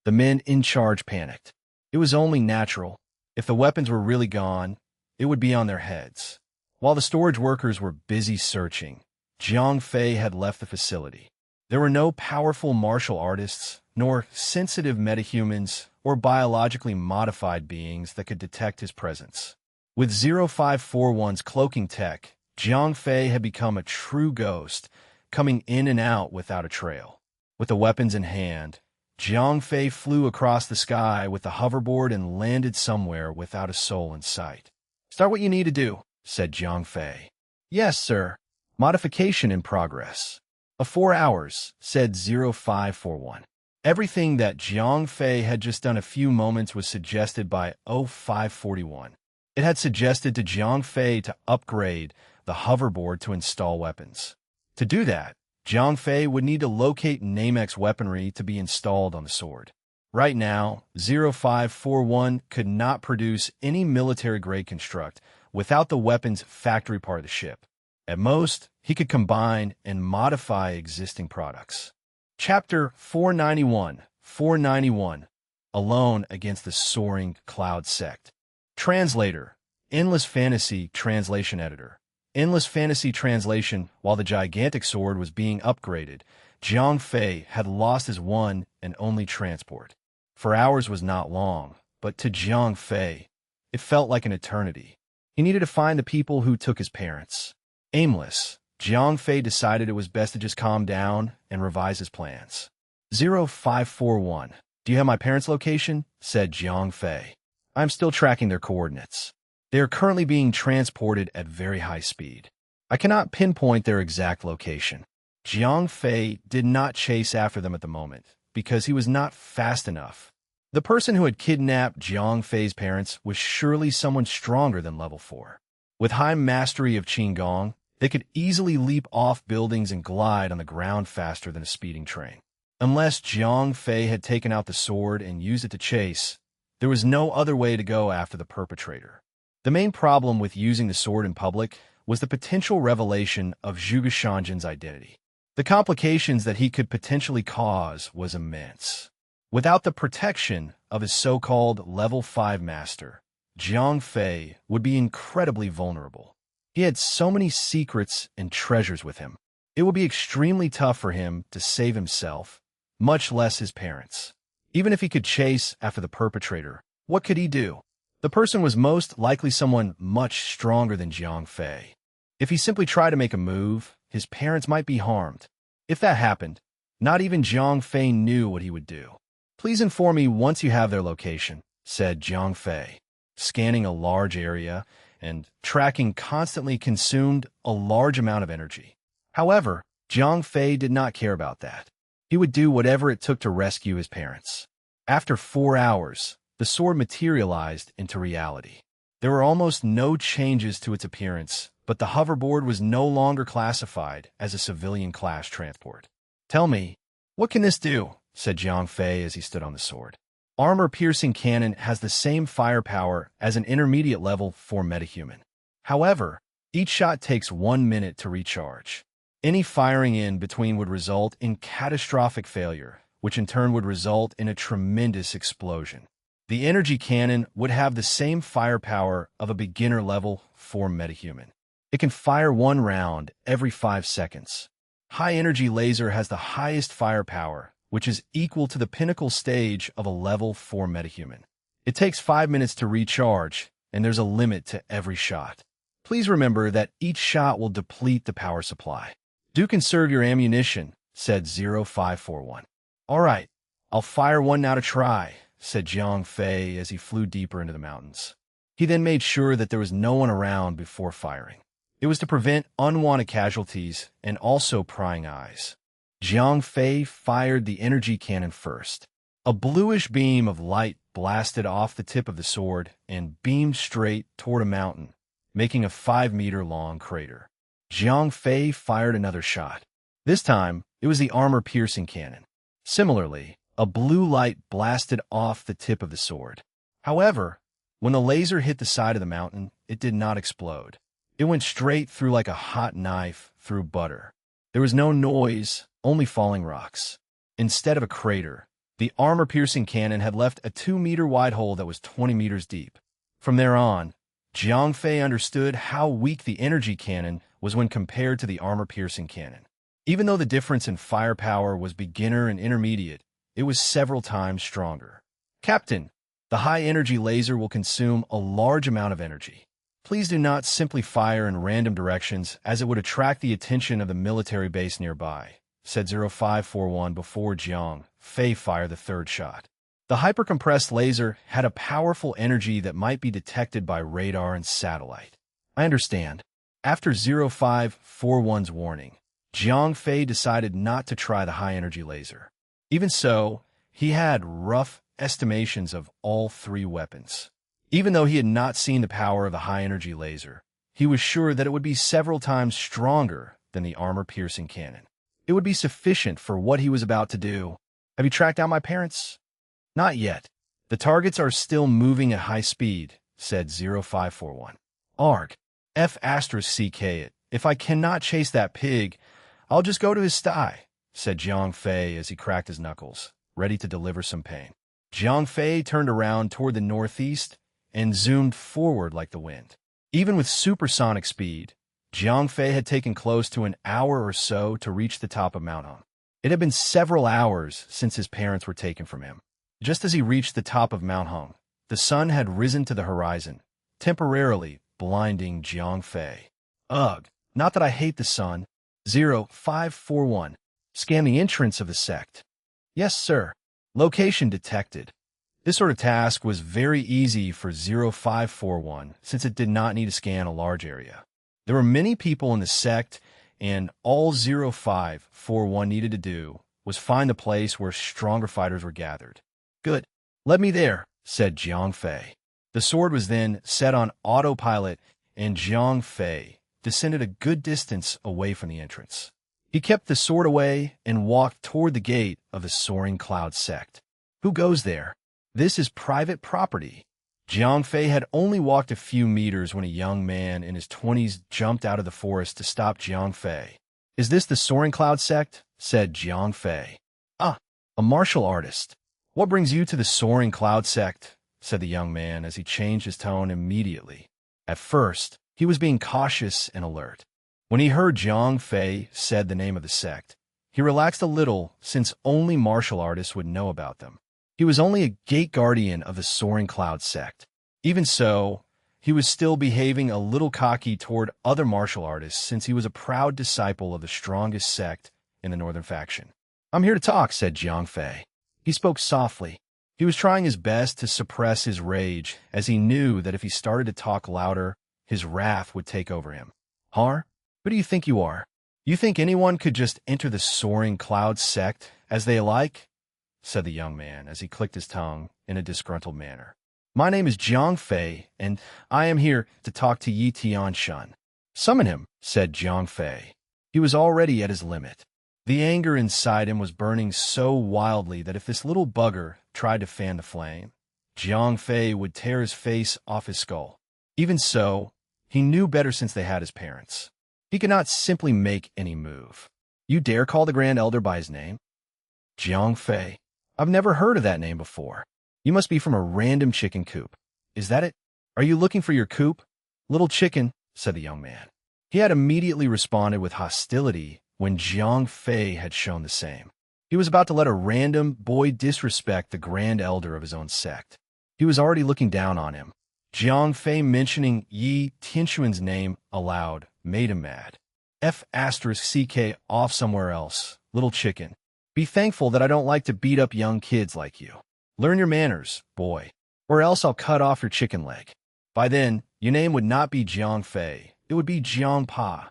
The men in charge panicked. It was only natural. If the weapons were really gone, it would be on their heads. While the storage workers were busy searching, Jiang Fei had left the facility. There were no powerful martial artists, nor sensitive metahumans, or biologically modified beings that could detect his presence. With 0541's cloaking tech, Jiang Fei had become a true ghost, coming in and out without a trail. With the weapons in hand, Jiang Fei flew across the sky with the hoverboard and landed somewhere without a soul in sight. "Start what you need to do," said Jiang Fei. "Yes, sir. Modification in progress." "Of 4 hours," said 0541. Everything that Jiang Fei had just done a few moments was suggested by 0541. It had suggested to Jiang Fei to upgrade the hoverboard to install weapons. To do that, Jiang Fei would need to locate Namek's weaponry to be installed on the sword. Right now, 0541 could not produce any military-grade construct without the weapons factory part of the ship. At most, he could combine and modify existing products. Chapter 491, 491. Alone against the soaring cloud sect. Translator. Endless Fantasy Translation Editor. Endless Fantasy Translation. While the gigantic sword was being upgraded, Jiang Fei had lost his one and only transport. 4 hours was not long, but to Jiang Fei, it felt like an eternity. He needed to find the people who took his parents. Aimless, Jiang Fei decided it was best to just calm down and revise his plans. 0541. Do you have my parents' location? Said Jiang Fei. I'm still tracking their coordinates. They are currently being transported at very high speed. I cannot pinpoint their exact location. Jiang Fei did not chase after them at the moment, because he was not fast enough. The person who had kidnapped Jiang Fei's parents was surely someone stronger than level 4. With high mastery of Qigong, they could easily leap off buildings and glide on the ground faster than a speeding train. Unless Jiang Fei had taken out the sword and used it to chase, there was no other way to go after the perpetrator. The main problem with using the sword in public was the potential revelation of Zhuge Shanjin's identity. The complications that he could potentially cause was immense. Without the protection of his so-called level 5 master, Jiang Fei would be incredibly vulnerable. He had so many secrets and treasures with him. It would be extremely tough for him to save himself, much less his parents. Even if he could chase after the perpetrator, what could he do? The person was most likely someone much stronger than Jiang Fei. If he simply tried to make a move, his parents might be harmed. If that happened, not even Jiang Fei knew what he would do. Please inform me once you have their location, said Jiang Fei. Scanning a large area and tracking constantly consumed a large amount of energy. However, Jiang Fei did not care about that. He would do whatever it took to rescue his parents. After 4 hours, the sword materialized into reality. There were almost no changes to its appearance, but the hoverboard was no longer classified as a civilian-class transport. Tell me, what can this do? Said Jiang Fei as he stood on the sword. Armor-piercing cannon has the same firepower as an intermediate level 4 metahuman. However, each shot takes 1 minute to recharge. Any firing in between would result in catastrophic failure, which in turn would result in a tremendous explosion. The energy cannon would have the same firepower of a beginner level 4 metahuman. It can fire 1 round every 5 seconds. High-energy laser has the highest firepower, which is equal to the pinnacle stage of a level 4 metahuman. It takes 5 minutes to recharge, and there's a limit to every shot. Please remember that each shot will deplete the power supply. Do conserve your ammunition, said 0541. All right, I'll fire 1 now to try, said Jiang Fei as he flew deeper into the mountains. He then made sure that there was no one around before firing. It was to prevent unwanted casualties and also prying eyes. Jiang Fei fired the energy cannon first. A bluish beam of light blasted off the tip of the sword and beamed straight toward a mountain, making a 5-meter-long crater. Jiang Fei fired another shot. This time, it was the armor-piercing cannon. Similarly, a blue light blasted off the tip of the sword. However, when the laser hit the side of the mountain, it did not explode. It went straight through like a hot knife through butter. There was no noise, only falling rocks. Instead of a crater, the armor-piercing cannon had left a 2-meter-wide hole that was 20 meters deep. From there on, Jiang Fei understood how weak the energy cannon was when compared to the armor-piercing cannon. Even though the difference in firepower was beginner and intermediate, it was several times stronger. Captain, the high-energy laser will consume a large amount of energy. Please do not simply fire in random directions, as it would attract the attention of the military base nearby, said 0541 before Jiang Fei fired the 3rd shot. The hypercompressed laser had a powerful energy that might be detected by radar and satellite. I understand. After 0541's warning, Jiang Fei decided not to try the high-energy laser. Even so, he had rough estimations of all 3 weapons. Even though he had not seen the power of the high-energy laser, he was sure that it would be several times stronger than the armor-piercing cannon. It would be sufficient for what he was about to do. Have you tracked down my parents? Not yet. The targets are still moving at high speed, said 0541. Arg. F***CK it. If I cannot chase that pig, I'll just go to his sty, said Jiang Fei as he cracked his knuckles, ready to deliver some pain. Jiang Fei turned around toward the northeast and zoomed forward like the wind. Even with supersonic speed, Jiang Fei had taken close to an hour or so to reach the top of Mount Hung. It had been several hours since his parents were taken from him. Just as he reached the top of Mount Hung, the sun had risen to the horizon, temporarily blinding Jiang Fei. Ugh, not that I hate the sun. 0541. Scan the entrance of the sect. Yes, sir. Location detected. This sort of task was very easy for 0541 since it did not need to scan a large area. There were many people in the sect, and all 0541 needed to do was find the place where stronger fighters were gathered. Good. Let me there, said Jiang Fei. The sword was then set on autopilot, and Jiang Fei descended a good distance away from the entrance. He kept the sword away and walked toward the gate of the Soaring Cloud sect. Who goes there? This is private property. Jiang Fei had only walked a few meters when a young man in his 20s jumped out of the forest to stop Jiang Fei. Is this the Soaring Cloud sect? Said Jiang Fei. Ah, a martial artist. What brings you to the Soaring Cloud sect? Said the young man as he changed his tone immediately. At first, he was being cautious and alert. When he heard Jiang Fei said the name of the sect, he relaxed a little since only martial artists would know about them. He was only a gate guardian of the Soaring Cloud sect. Even so, he was still behaving a little cocky toward other martial artists since he was a proud disciple of the strongest sect in the northern faction. I'm here to talk, said Jiang Fei. He spoke softly. He was trying his best to suppress his rage, as he knew that if he started to talk louder, his wrath would take over him. Har? Who do you think you are? You think anyone could just enter the Soaring Cloud sect as they like? Said the young man as he clicked his tongue in a disgruntled manner. My name is Jiang Fei, and I am here to talk to Yi Tianshan. Summon him, said Jiang Fei. He was already at his limit. The anger inside him was burning so wildly that if this little bugger tried to fan the flame, Jiang Fei would tear his face off his skull. Even so, he knew better since they had his parents. He could not simply make any move. You dare call the Grand Elder by his name? Jiang Fei. I've never heard of that name before. You must be from a random chicken coop. Is that it? Are you looking for your coop? Little chicken, said the young man. He had immediately responded with hostility when Jiang Fei had shown the same. He was about to let a random boy disrespect the Grand Elder of his own sect. He was already looking down on him. Jiang Fei mentioning Yi Tianshan's name aloud made him mad. F***CK off somewhere else, little chicken. Be thankful that I don't like to beat up young kids like you. Learn your manners, boy, or else I'll cut off your chicken leg. By then, your name would not be Jiang Fei. It would be Jiang Pa.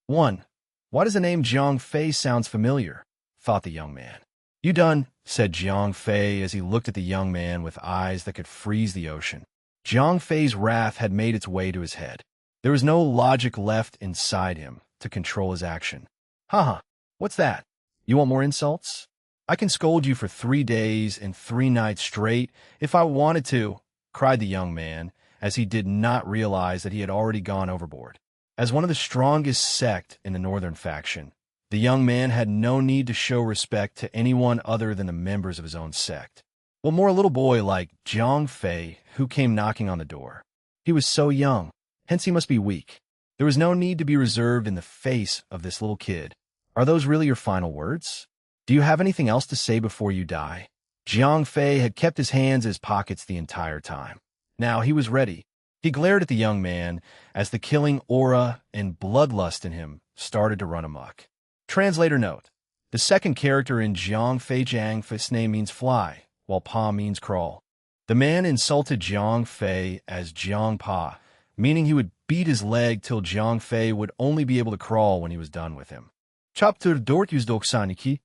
1. Why does the name Jiang Fei sound familiar? Thought the young man. You done, said Jiang Fei as he looked at the young man with eyes that could freeze the ocean. Jiang Fei's wrath had made its way to his head. There was no logic left inside him to control his action. Haha, what's that? You want more insults? I can scold you for 3 days and 3 nights straight if I wanted to, cried the young man, as he did not realize that he had already gone overboard. As one of the strongest sect in the northern faction, the young man had no need to show respect to anyone other than the members of his own sect. Well, more a little boy like Jiang Fei who came knocking on the door. He was so young, hence he must be weak. There was no need to be reserved in the face of this little kid. Are those really your final words? Do you have anything else to say before you die? Jiang Fei had kept his hands in his pockets the entire time. Now he was ready. He glared at the young man as the killing aura and bloodlust in him started to run amok. Translator note. The second character in Jiang Fei's name means fly, while Pa means crawl. The man insulted Jiang Fei as Jiang Pa, meaning he would beat his leg till Jiang Fei would only be able to crawl when he was done with him. Chapter 492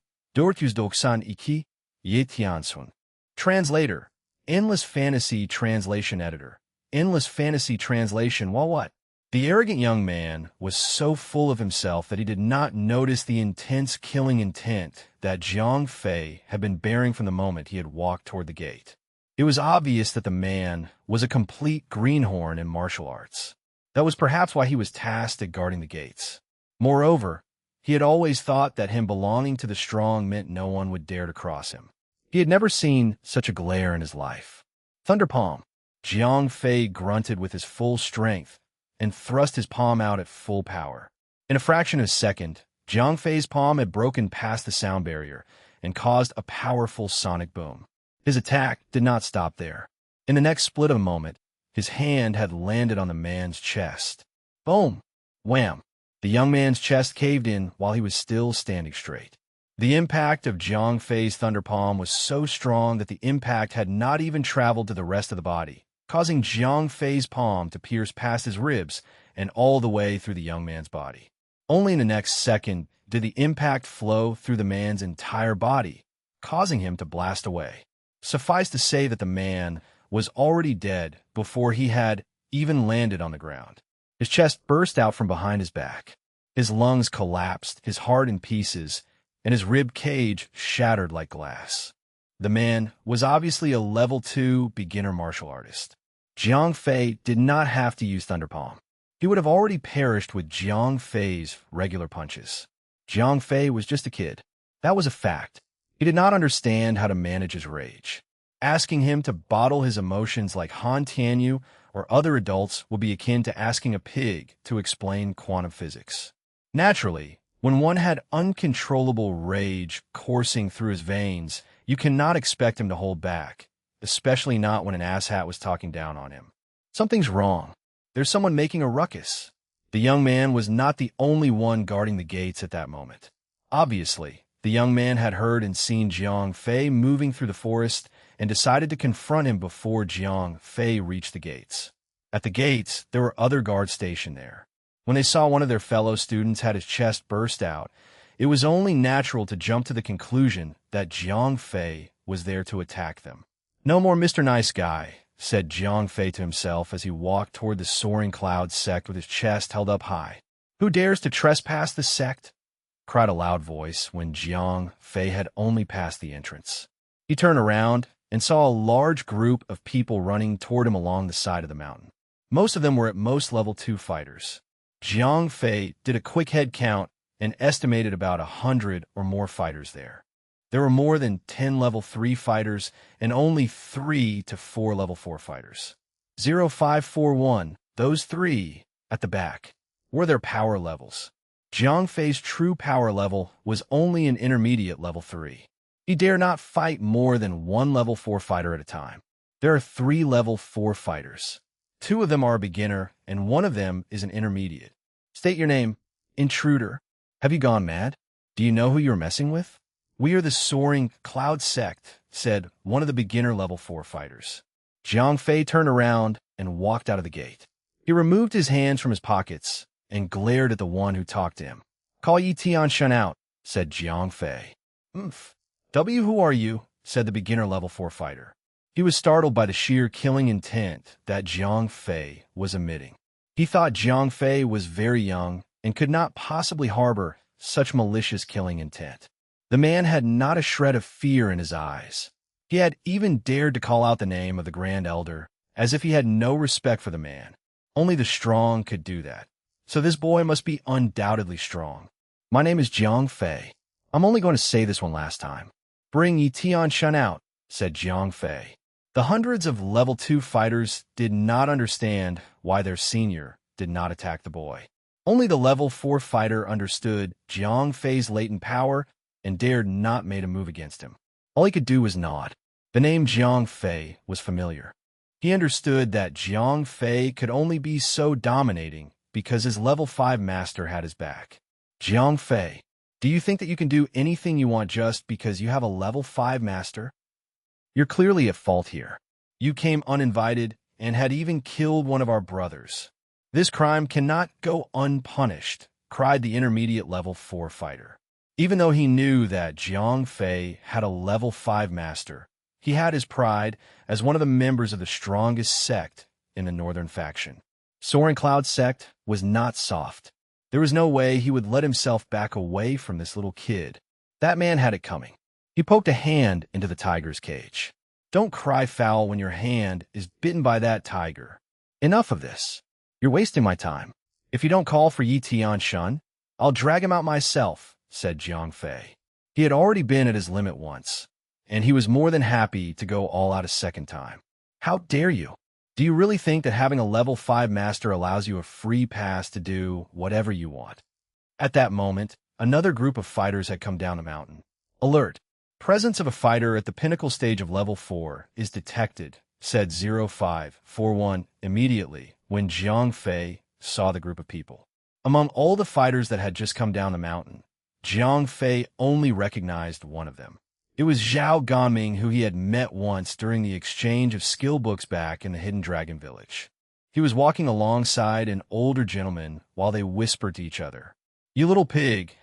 Ye Tiansun. Translator. Endless Fantasy Translation Editor. Endless Fantasy Translation, while what? The arrogant young man was so full of himself that he did not notice the intense killing intent that Jiang Fei had been bearing from the moment he had walked toward the gate. It was obvious that the man was a complete greenhorn in martial arts. That was perhaps why he was tasked at guarding the gates. Moreover, he had always thought that him belonging to the strong meant no one would dare to cross him. He had never seen such a glare in his life. Thunder palm. Jiang Fei grunted with his full strength and thrust his palm out at full power. In a fraction of a second, Jiang Fei's palm had broken past the sound barrier and caused a powerful sonic boom. His attack did not stop there. In the next split of a moment, his hand had landed on the man's chest. Boom! Wham! The young man's chest caved in while he was still standing straight. The impact of Jiang Fei's thunder palm was so strong that the impact had not even traveled to the rest of the body, causing Jiang Fei's palm to pierce past his ribs and all the way through the young man's body. Only in the next second did the impact flow through the man's entire body, causing him to blast away. Suffice to say that the man was already dead before he had even landed on the ground. His chest burst out from behind his back. His lungs collapsed, his heart in pieces, and his rib cage shattered like glass. The man was obviously a level 2 beginner martial artist. Jiang Fei did not have to use Thunder Palm. He would have already perished with Jiang Fei's regular punches. Jiang Fei was just a kid. That was a fact. He did not understand how to manage his rage. Asking him to bottle his emotions like Han Tianyu or other adults would be akin to asking a pig to explain quantum physics. Naturally, when one had uncontrollable rage coursing through his veins, you cannot expect him to hold back, especially not when an asshat was talking down on him. Something's wrong. There's someone making a ruckus. The young man was not the only one guarding the gates at that moment. Obviously, the young man had heard and seen Jiang Fei moving through the forest and decided to confront him before Jiang Fei reached the gates. At the gates, there were other guards stationed there. When they saw one of their fellow students had his chest burst out, it was only natural to jump to the conclusion that Jiang Fei was there to attack them. "No more Mr. Nice Guy," said Jiang Fei to himself as he walked toward the soaring cloud sect with his chest held up high. "Who dares to trespass the sect?" cried a loud voice when Jiang Fei had only passed the entrance. He turned around and saw a large group of people running toward him along the side of the mountain. Most of them were at most level 2 fighters. Jiang Fei did a quick head count and estimated about 100 or more fighters there. There were more than 10 level 3 fighters and only 3 to 4 level 4 fighters. 0541, those 3 at the back, were their power levels. Jiang Fei's true power level was only an intermediate level 3. He dare not fight more than 1 level 4 fighter at a time. There are 3 level 4 fighters. 2 of them are a beginner, and 1 of them is an intermediate. State your name. Intruder. Have you gone mad? Do you know who you're messing with? "We are the soaring cloud sect," said one of the beginner level 4 fighters. Jiang Fei turned around and walked out of the gate. He removed his hands from his pockets and glared at the one who talked to him. "Call Yi Tianshan out," said Jiang Fei. Who are you?" said the beginner level 4 fighter. He was startled by the sheer killing intent that Jiang Fei was emitting. He thought Jiang Fei was very young and could not possibly harbor such malicious killing intent. The man had not a shred of fear in his eyes. He had even dared to call out the name of the Grand Elder, as if he had no respect for the man. Only the strong could do that. So this boy must be undoubtedly strong. "My name is Jiang Fei. I'm only going to say this one last time. Bring Yi Tianshan out," said Jiang Fei. The hundreds of level 2 fighters did not understand why their senior did not attack the boy. Only the level 4 fighter understood Jiang Fei's latent power and dared not make a move against him. All he could do was nod. The name Jiang Fei was familiar. He understood that Jiang Fei could only be so dominating because his level 5 master had his back. "Jiang Fei, do you think that you can do anything you want just because you have a level 5 master? You're clearly at fault here. You came uninvited and had even killed one of our brothers. This crime cannot go unpunished," cried the intermediate level 4 fighter. Even though he knew that Jiang Fei had a level 5 master, he had his pride as one of the members of the strongest sect in the northern faction. Soaring Cloud sect was not soft. There was no way he would let himself back away from this little kid. That man had it coming. He poked a hand into the tiger's cage. "Don't cry foul when your hand is bitten by that tiger. Enough of this. You're wasting my time. If you don't call for Yi Tianshan, I'll drag him out myself," said Jiang Fei. He had already been at his limit once. and he was more than happy to go all out a second time. How dare you? Do you really think that having a level 5 master allows you a free pass to do whatever you want? At that moment, another group of fighters had come down the mountain. Alert! Presence of a fighter at the pinnacle stage of level 4 is detected, said 0541 immediately when Jiang Fei saw the group of people. Among all the fighters that had just come down the mountain, Jiang Fei only recognized one of them. It was Zhao Ganming, who he had met once during the exchange of skill books back in the Hidden Dragon Village. He was walking alongside an older gentleman while they whispered to each other. "You little pig,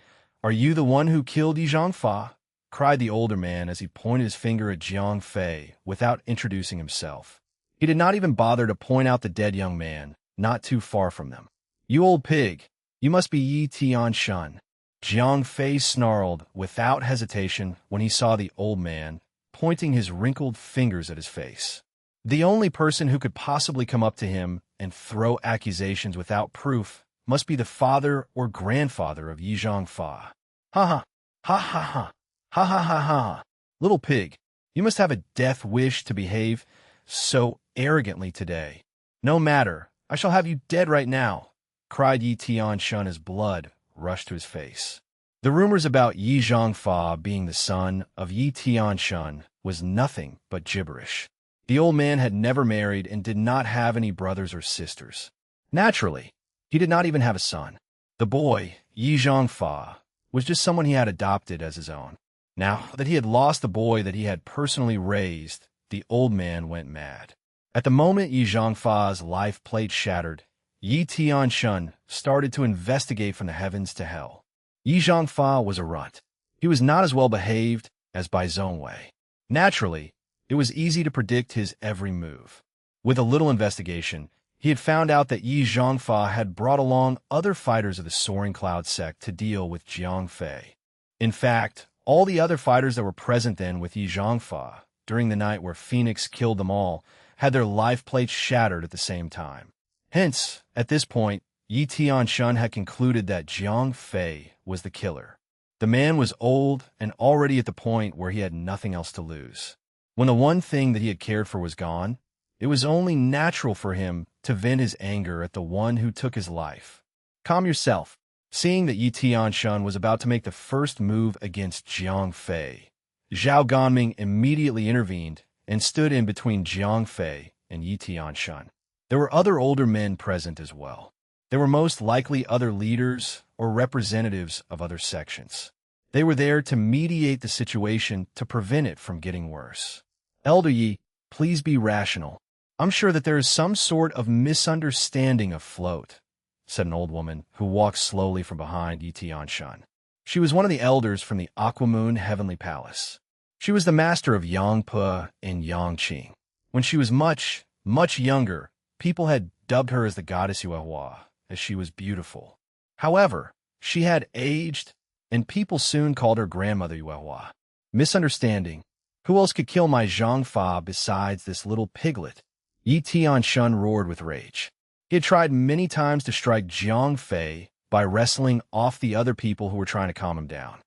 are you the one who killed Yi Zhangfa?" cried the older man as he pointed his finger at Jiang Fei without introducing himself. He did not even bother to point out the dead young man, not too far from them. "You old pig, you must be Yi Tianshan." Jiang Fei snarled without hesitation when he saw the old man, pointing his wrinkled fingers at his face. The only person who could possibly come up to him and throw accusations without proof must be the father or grandfather of Yi Zhangfa. Ha ha, ha ha ha, ha ha ha ha. Little pig, you must have a death wish to behave so arrogantly today. No matter, I shall have you dead right now, cried Yi Tianshan as blood rushed to his face. The rumors about Yi Zhangfa being the son of Yi Tianshan was nothing but gibberish. The old man had never married and did not have any brothers or sisters. Naturally, he did not even have a son. The boy, Yi Zhangfa, was just someone he had adopted as his own. Now that he had lost the boy that he had personally raised, the old man went mad. At the moment Yi Zhangfa's life plate shattered, Yi Tianshan started to investigate from the heavens to hell. Yi Zhangfa was a runt. He was not as well behaved as Bai Zhongwei. Naturally, it was easy to predict his every move. With a little investigation, he had found out that Yi Zhangfa had brought along other fighters of the Soaring Cloud sect to deal with Jiang Fei. In fact, all the other fighters that were present then with Yi Zhangfa during the night where Phoenix killed them all had their life plates shattered at the same time. Hence, at this point, Yi Tianshan had concluded that Jiang Fei was the killer. The man was old and already at the point where he had nothing else to lose. When the one thing that he had cared for was gone, it was only natural for him to vent his anger at the one who took his life. Calm yourself. Seeing that Yi Tianshan was about to make the first move against Jiang Fei, Zhao Ganming immediately intervened and stood in between Jiang Fei and Yi Tianshan. There were other older men present as well. They were most likely other leaders or representatives of other sections. They were there to mediate the situation to prevent it from getting worse. Elder Yi, please be rational. I'm sure that there is some sort of misunderstanding afloat, said an old woman who walked slowly from behind Yi Tianshan. She was one of the elders from the Aquamoon Heavenly Palace. She was the master of Yangpe and Yangqing. When she was much, much younger, people had dubbed her as the goddess Yuehua, as she was beautiful. However, she had aged, and people soon called her grandmother Yuehua. Misunderstanding. Who else could kill my Zhangfa besides this little piglet? Yi Tianshan roared with rage. He had tried many times to strike Jiang Fei by wrestling off the other people who were trying to calm him down.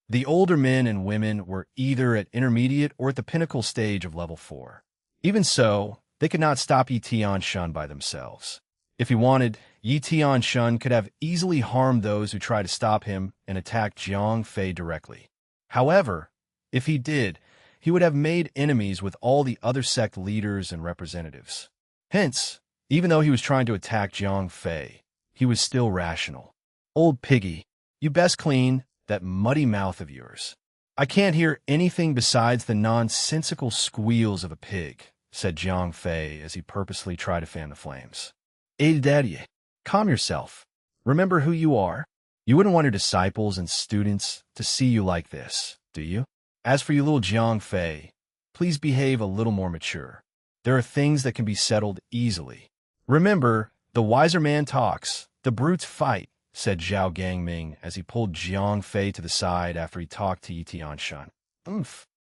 The older men and women were either at intermediate or at the pinnacle stage of level 4. Even so, they could not stop Yi Tianshan by themselves. If he wanted, Yi Tianshan could have easily harmed those who tried to stop him and attack Jiang Fei directly. However, if he did, he would have made enemies with all the other sect leaders and representatives. Hence, even though he was trying to attack Jiang Fei, he was still rational. Old piggy, you best clean that muddy mouth of yours. I can't hear anything besides the nonsensical squeals of a pig, said Jiang Fei as he purposely tried to fan the flames. Daddy, calm yourself. Remember who you are. You wouldn't want your disciples and students to see you like this, do you? As for you little Jiang Fei, please behave a little more mature. There are things that can be settled easily. Remember, the wiser man talks, the brutes fight, said Zhao Ganming as he pulled Jiang Fei to the side after he talked to Yi Tianshan.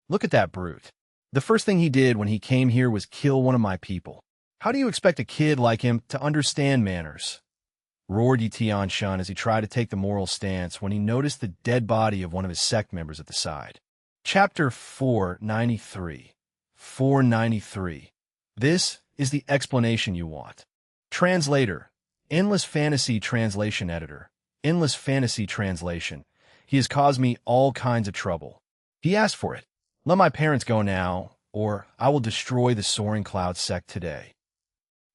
Look at that brute. The first thing he did when he came here was kill one of my people. How do you expect a kid like him to understand manners? Roared Yi Tianshan as he tried to take the moral stance when he noticed the dead body of one of his sect members at the side. Chapter 493. 493. This is the explanation you want. Translator. Endless Fantasy Translation Editor. Endless Fantasy Translation. He has caused me all kinds of trouble. He asked for it. Let my parents go now, or I will destroy the Soaring Cloud sect today.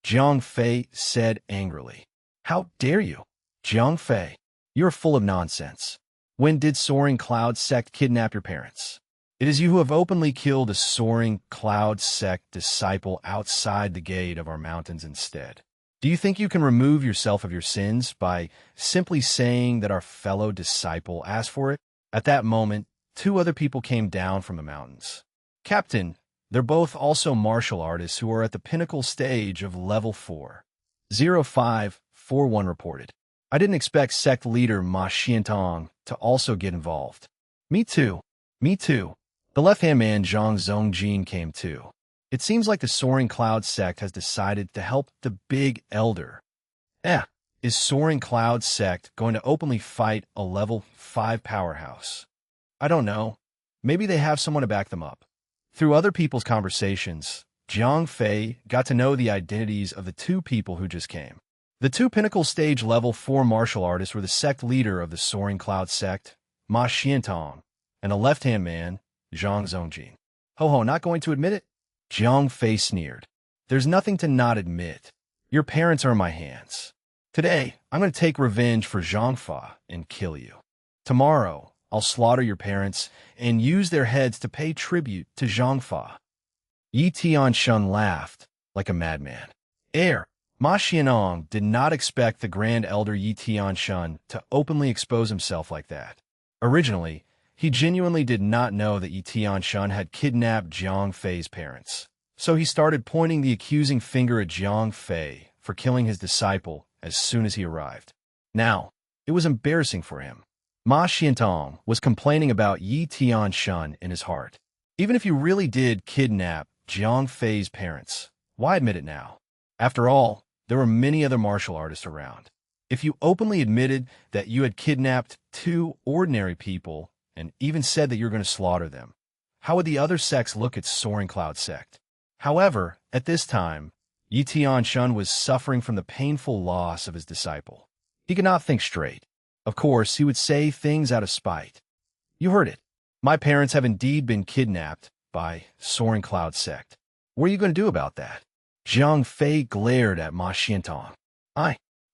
Jiang Fei said angrily. How dare you? Jiang Fei, you're full of nonsense. When did Soaring Cloud sect kidnap your parents? It is you who have openly killed a Soaring Cloud sect disciple outside the gate of our mountains instead. Do you think you can remove yourself of your sins by simply saying that our fellow disciple asked for it? At that moment, 2 other people came down from the mountains. Captain, they're both also martial artists who are at the pinnacle stage of level 4. 0541 reported. I didn't expect sect leader Ma Xiantong to also get involved. Me too. Me too. The left-hand man Zhang Zongjin came too. It seems like the Soaring Cloud sect has decided to help the Big Elder. Is Soaring Cloud sect going to openly fight a level 5 powerhouse? I don't know. Maybe they have someone to back them up. Through other people's conversations, Jiang Fei got to know the identities of the 2 people who just came. The 2 pinnacle stage level 4 martial artists were the sect leader of the Soaring Cloud sect, Ma Xiantong, and the left-hand man, Zhang Zongjin. Ho, not going to admit it? Jiang Fei sneered. There's nothing to not admit. Your parents are in my hands. Today, I'm going to take revenge for Zhang Fa and kill you. Tomorrow, I'll slaughter your parents and use their heads to pay tribute to Zhang Fa. Yi Tianshun laughed like a madman. Ma Xianong did not expect the Grand Elder Yi Tianshun to openly expose himself like that. Originally, he genuinely did not know that Yi Tianshun had kidnapped Jiang Fei's parents. So he started pointing the accusing finger at Jiang Fei for killing his disciple as soon as he arrived. Now, it was embarrassing for him. Ma Xiantong was complaining about Yi Tianshun in his heart. Even if you really did kidnap Jiang Fei's parents, why admit it now? After all, there were many other martial artists around. If you openly admitted that you had kidnapped 2 ordinary people and even said that you're going to slaughter them, how would the other sects look at Soaring Cloud sect? However, at this time, Yi Tianshun was suffering from the painful loss of his disciple. He could not think straight. Of course, he would say things out of spite. You heard it. My parents have indeed been kidnapped by Soaring Cloud sect. What are you going to do about that? Jiang Fei glared at Ma Xiantong.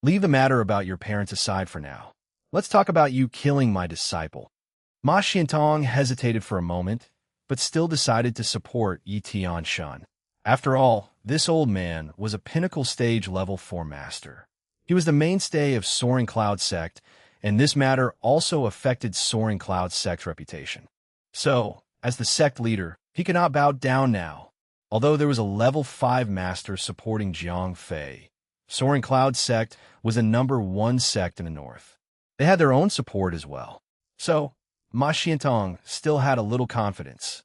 Leave the matter about your parents aside for now. Let's talk about you killing my disciple. Ma Xiantong hesitated for a moment, but still decided to support Yi Tianshun. After all, this old man was a pinnacle stage level 4 master. He was the mainstay of Soaring Cloud sect, and this matter also affected Soaring Cloud sect's reputation. So, as the sect leader, he could not bow down now. Although there was a level 5 master supporting Jiang Fei, Soaring Cloud sect was the #1 sect in the north. They had their own support as well. So, Ma Xiantong still had a little confidence.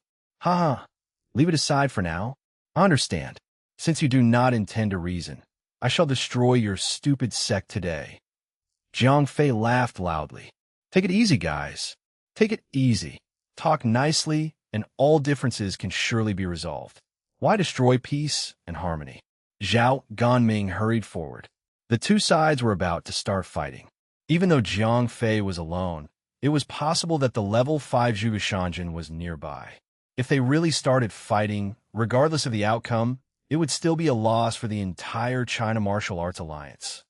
Leave it aside for now. I understand. Since you do not intend to reason, I shall destroy your stupid sect today. Jiang Fei laughed loudly. Take it easy, guys. Take it easy. Talk nicely, and all differences can surely be resolved. Why destroy peace and harmony? Zhao Ganming hurried forward. The 2 sides were about to start fighting. Even though Jiang Fei was alone, it was possible that the level 5 Zhuge was nearby. If they really started fighting, regardless of the outcome, it would still be a loss for the entire China Martial Arts Alliance.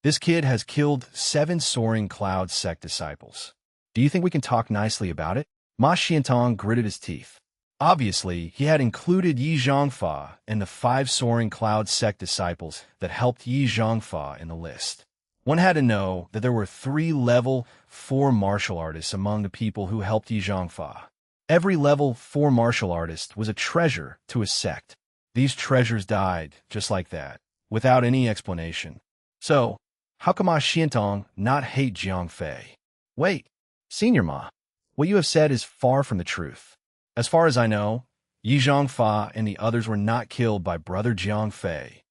This kid has killed 7 Soaring Cloud sect disciples. Do you think we can talk nicely about it? Ma Xiantong gritted his teeth. Obviously, he had included Yi Zhangfa and the 5 Soaring Cloud sect disciples that helped Yi Zhangfa in the list. One had to know that there were 3 level 4 martial artists among the people who helped Yi Zhangfa. Every level 4 martial artist was a treasure to his sect. These treasures died just like that, without any explanation. So, how can Ma Xiantong not hate Jiang Fei? Wait, Senior Ma, what you have said is far from the truth. As far as I know, Yi Zhangfa and the others were not killed by Brother Jiang Fei.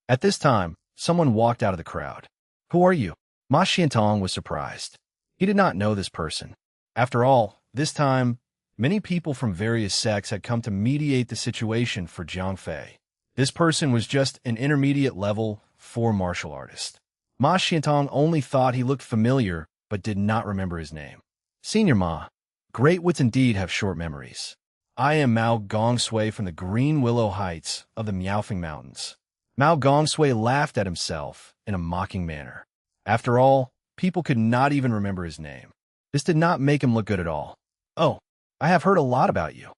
At this time, someone walked out of the crowd. Who are you? Ma Xiantong was surprised. He did not know this person. After all, this time, Many people from various sects had come to mediate the situation for Jiang Fei. This person was just an intermediate level 4 martial artist. Ma Xiantong only thought he looked familiar, but did not remember his name. Senior Ma, great wits indeed have short memories. I am Mao Gongsui from the Green Willow Heights of the Miaofeng Mountains. Mao Gongsui laughed at himself in a mocking manner. After all, people could not even remember his name. This did not make him look good at all. Oh, I have heard a lot about you,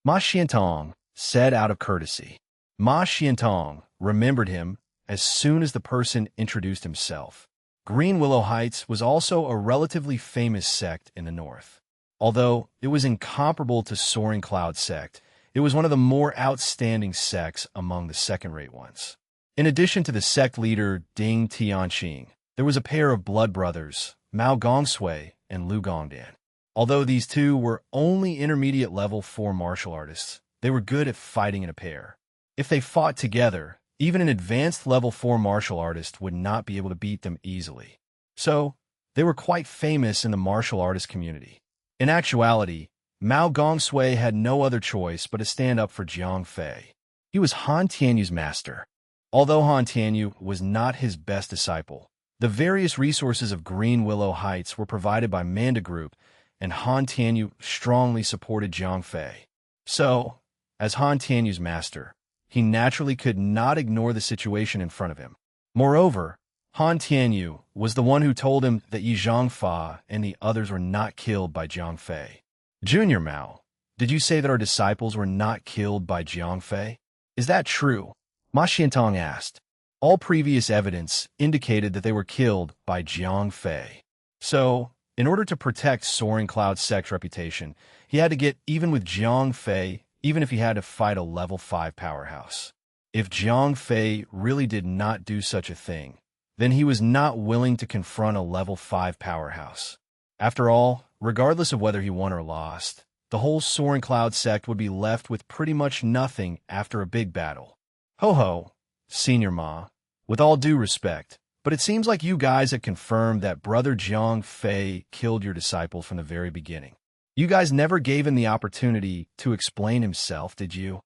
Ma Xiantong said out of courtesy. Ma Xiantong remembered him as soon as the person introduced himself. Green Willow Heights was also a relatively famous sect in the north. Although it was incomparable to Soaring Cloud sect, it was one of the more outstanding sects among the second-rate ones. In addition to the sect leader Ding Tianqing, there was a pair of blood brothers, Mao Gongsui and Lu Gongdan. Although these two were only intermediate level 4 martial artists, they were good at fighting in a pair. If they fought together, even an advanced level 4 martial artist would not be able to beat them easily. So, they were quite famous in the martial artist community. In actuality, Mao Gongsui had no other choice but to stand up for Jiang Fei. He was Han Tianyu's master. Although Han Tianyu was not his best disciple, the various resources of Green Willow Heights were provided by Manda Group, and Han Tianyu strongly supported Jiang Fei. So, as Han Tianyu's master, he naturally could not ignore the situation in front of him. Moreover, Han Tianyu was the one who told him that Yi Zhangfa and the others were not killed by Jiang Fei. Junior Mao, did you say that our disciples were not killed by Jiang Fei? Is that true? Ma Xiantong asked. All previous evidence indicated that they were killed by Jiang Fei. So, in order to protect Soaring Cloud sect's reputation, he had to get even with Jiang Fei, even if he had to fight a level 5 powerhouse. If Jiang Fei really did not do such a thing, then he was not willing to confront a level 5 powerhouse. After all, regardless of whether he won or lost, the whole Soaring Cloud sect would be left with pretty much nothing after a big battle. Ho-ho, Senior Ma, with all due respect, but it seems like you guys had confirmed that Brother Jiang Fei killed your disciples from the very beginning. You guys never gave him the opportunity to explain himself, did you?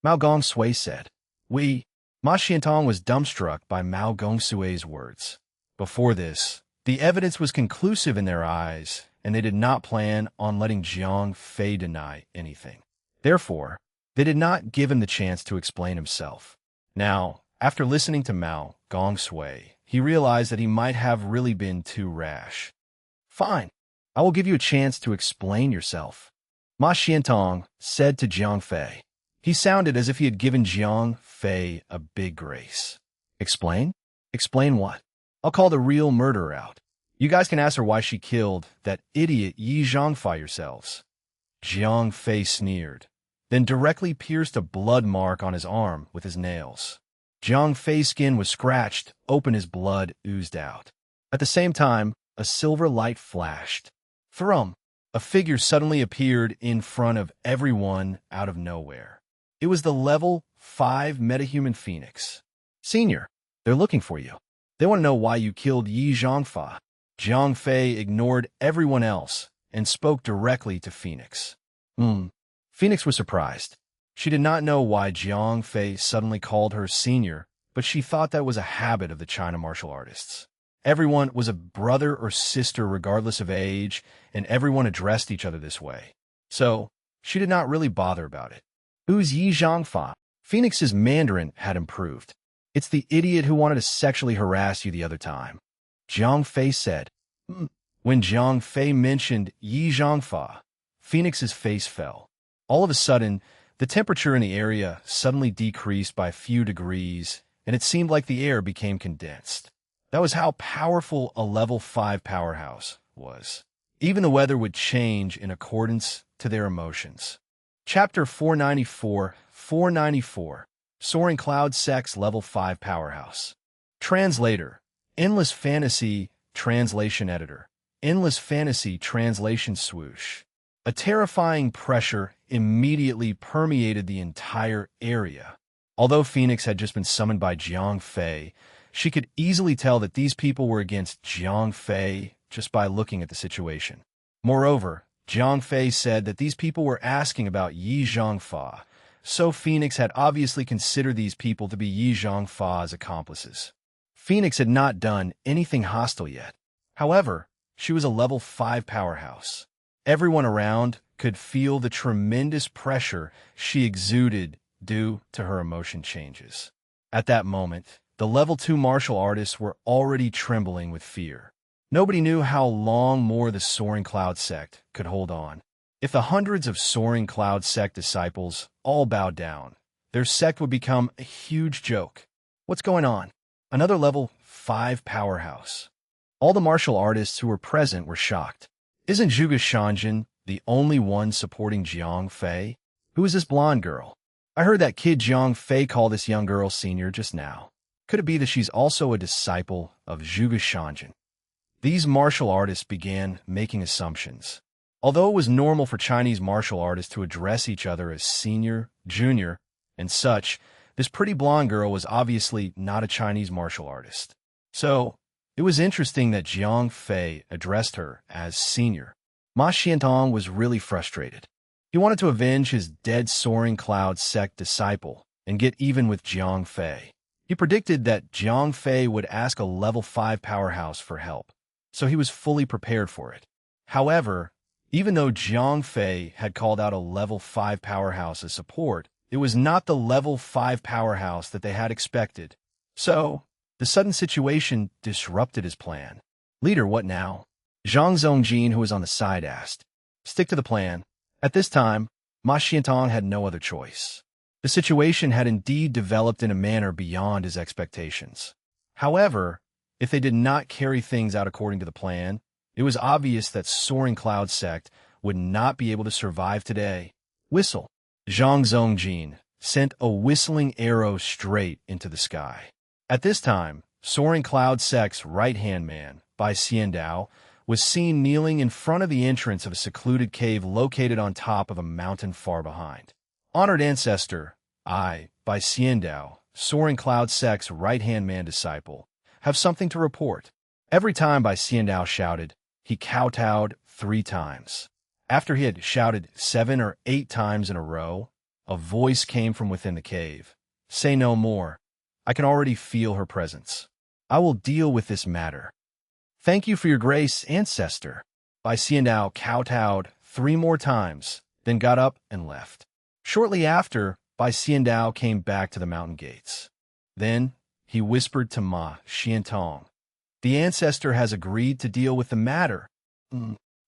Mao Gongsui said. Ma Xiantong was dumbstruck by Mao Gongsui's words. Before this, the evidence was conclusive in their eyes, and they did not plan on letting Jiang Fei deny anything. Therefore, they did not give him the chance to explain himself. Now, after listening to Mao Gongsui, he realized that he might have really been too rash. Fine, I will give you a chance to explain yourself, Ma Xiantong said to Jiang Fei. He sounded as if he had given Jiang Fei a big grace. Explain? Explain what? I'll call the real murderer out. You guys can ask her why she killed that idiot Yi Zhangfa yourselves. Jiang Fei sneered, then directly pierced a blood mark on his arm with his nails. Jiang Fei's skin was scratched open as blood oozed out. At the same time, a silver light flashed. Thrum! A figure suddenly appeared in front of everyone out of nowhere. It was the level 5 metahuman Phoenix. Senior, they're looking for you. They want to know why you killed Yi Zhangfa. Jiang Fei ignored everyone else and spoke directly to Phoenix. Phoenix was surprised. She did not know why Jiang Fei suddenly called her senior, but she thought that was a habit of the China martial artists. Everyone was a brother or sister regardless of age, and everyone addressed each other this way. So, she did not really bother about it. Who's Yi Zhangfa? Phoenix's Mandarin had improved. It's the idiot who wanted to sexually harass you the other time. Jiang Fei said. When Jiang Fei mentioned Yi Zhangfa, Phoenix's face fell. All of a sudden, the temperature in the area suddenly decreased by a few degrees, and it seemed like the air became condensed. That was how powerful a level 5 powerhouse was. Even the weather would change in accordance to their emotions. Chapter 494, Soaring Cloud Sect's Level 5 Powerhouse. Translator, Endless Fantasy, Translation Editor, Endless Fantasy Translation Swoosh. A terrifying pressure immediately permeated the entire area. Although Phoenix had just been summoned by Jiang Fei, she could easily tell that these people were against Jiang Fei just by looking at the situation. Moreover, Jiang Fei said that these people were asking about Yi Zhangfa, so Phoenix had obviously considered these people to be Yi Zhangfa's accomplices. Phoenix had not done anything hostile yet. However, she was a level 5 powerhouse. Everyone around could feel the tremendous pressure she exuded due to her emotion changes. At that moment, the level 2 martial artists were already trembling with fear. Nobody knew how long more the Soaring Cloud sect could hold on. If the hundreds of Soaring Cloud sect disciples all bowed down, their sect would become a huge joke. What's going on? Another level 5 powerhouse. All the martial artists who were present were shocked. Isn't Zhuge Shanjin the only one supporting Jiang Fei? Who is this blonde girl? I heard that kid Jiang Fei call this young girl senior just now. Could it be that she's also a disciple of Zhuge Shanjin? These martial artists began making assumptions. Although it was normal for Chinese martial artists to address each other as senior, junior, and such, this pretty blonde girl was obviously not a Chinese martial artist. So, it was interesting that Jiang Fei addressed her as senior. Ma Xiantong was really frustrated. He wanted to avenge his dead Soaring Cloud sect disciple and get even with Jiang Fei. He predicted that Jiang Fei would ask a level 5 powerhouse for help, so he was fully prepared for it. However, even though Jiang Fei had called out a level 5 powerhouse as support, it was not the level 5 powerhouse that they had expected. So, the sudden situation disrupted his plan. Leader, what now? Zhang Zongjin, who was on the side, asked. Stick to the plan. At this time, Ma Xiantong had no other choice. The situation had indeed developed in a manner beyond his expectations. However, if they did not carry things out according to the plan, it was obvious that Soaring Cloud sect would not be able to survive today. Whistle. Zhang Zongjin sent a whistling arrow straight into the sky. At this time, Soaring Cloud sect's right-hand man, Bai Xiandao, was seen kneeling in front of the entrance of a secluded cave located on top of a mountain far behind. Honored ancestor, I, Bai Xiandao, Soaring Cloud sect's right-hand man disciple, have something to report. Every time Bai Xiandao shouted, he kowtowed 3 times. After he had shouted 7 or 8 times in a row, a voice came from within the cave. Say no more. I can already feel her presence. I will deal with this matter. Thank you for your grace, ancestor. Bai Xiandao kowtowed 3 more times, then got up and left. Shortly after, Bai Xiandao came back to the mountain gates. Then, he whispered to Ma Xiantong. The ancestor has agreed to deal with the matter.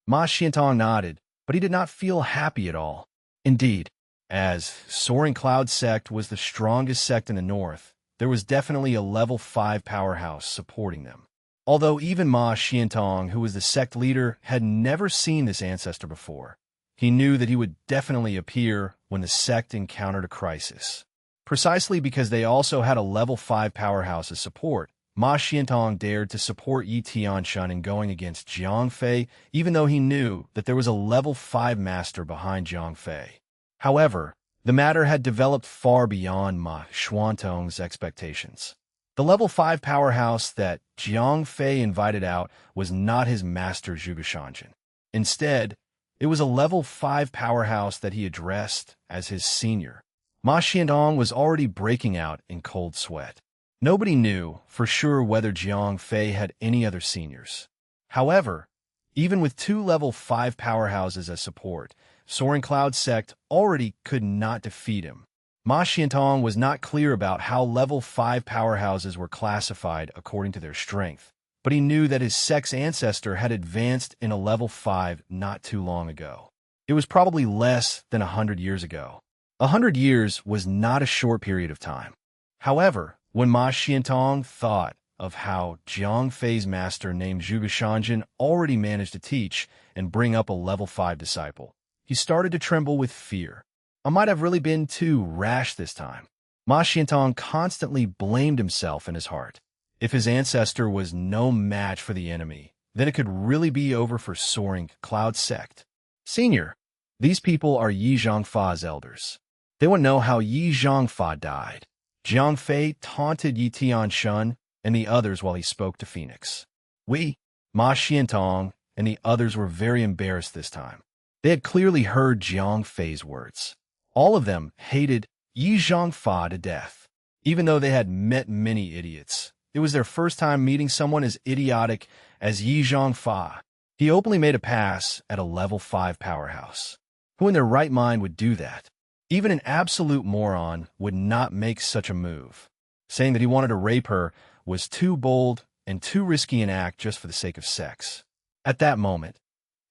Ma Xiantong nodded, but he did not feel happy at all. Indeed, as Soaring Cloud sect was the strongest sect in the north, there was definitely a level 5 powerhouse supporting them. Although even Ma Xiantong, who was the sect leader, had never seen this ancestor before, he knew that he would definitely appear when the sect encountered a crisis. Precisely because they also had a level 5 powerhouse as support, Ma Xiantong dared to support Yi Tianshun in going against Jiang Fei, even though he knew that there was a level 5 master behind Jiang Fei. However, the matter had developed far beyond Ma Xiantong's expectations. The level 5 powerhouse that Jiang Fei invited out was not his master Zhuge Shanjin. Instead, it was a level 5 powerhouse that he addressed as his senior. Ma Xiantong was already breaking out in cold sweat. Nobody knew for sure whether Jiang Fei had any other seniors. However, even with 2 level 5 powerhouses as support, Soaring Cloud sect already could not defeat him. Ma Xiantong was not clear about how level 5 powerhouses were classified according to their strength, but he knew that his sect's ancestor had advanced in a level 5 not too long ago. It was probably less than 100 years ago. 100 years was not a short period of time. However, when Ma Xiantong thought of how Jiang Fei's master named Zhuge Shanjin already managed to teach and bring up a level 5 disciple, he started to tremble with fear. I might have really been too rash this time. Ma Xiantong constantly blamed himself in his heart. If his ancestor was no match for the enemy, then it could really be over for Soaring Cloud sect. Senior, these people are Yi Zhangfa's elders. They want to know how Yi Zhangfa died. Jiang Fei taunted Yi Tianshun and the others while he spoke to Phoenix. Ma Xiantong and the others were very embarrassed this time. They had clearly heard Jiang Fei's words. All of them hated Yi Zhangfa to death. Even though they had met many idiots, it was their first time meeting someone as idiotic as Yi Zhangfa. He openly made a pass at a level 5 powerhouse. Who in their right mind would do that? Even an absolute moron would not make such a move. Saying that he wanted to rape her was too bold and too risky an act just for the sake of sex. At that moment,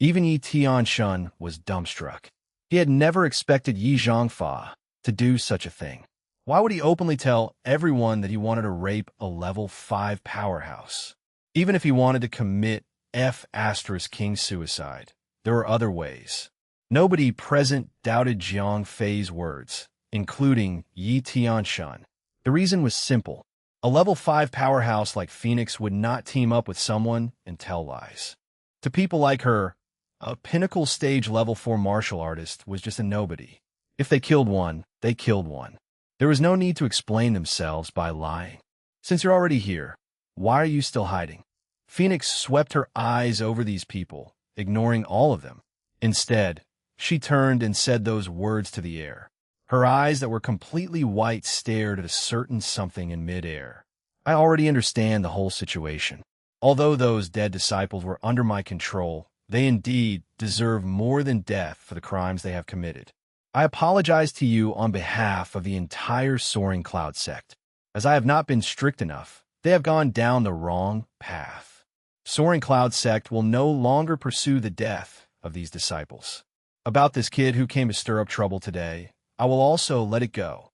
even Yi Tianshun was dumbstruck. He had never expected Yi Zhangfa to do such a thing. Why would he openly tell everyone that he wanted to rape a level 5 powerhouse? Even if he wanted to commit King suicide, there were other ways. Nobody present doubted Jiang Fei's words, including Yi Tianshun. The reason was simple. A level 5 powerhouse like Phoenix would not team up with someone and tell lies. To people like her, a pinnacle stage level 4 martial artist was just a nobody. If they killed one, they killed one. There was no need to explain themselves by lying. Since you're already here, why are you still hiding? Phoenix swept her eyes over these people, ignoring all of them. Instead, she turned and said those words to the air. Her eyes that were completely white stared at a certain something in midair. I already understand the whole situation. Although those dead disciples were under my control, they indeed deserve more than death for the crimes they have committed. I apologize to you on behalf of the entire Soaring Cloud sect. As I have not been strict enough, they have gone down the wrong path. Soaring Cloud sect will no longer pursue the death of these disciples. About this kid who came to stir up trouble today, I will also let it go.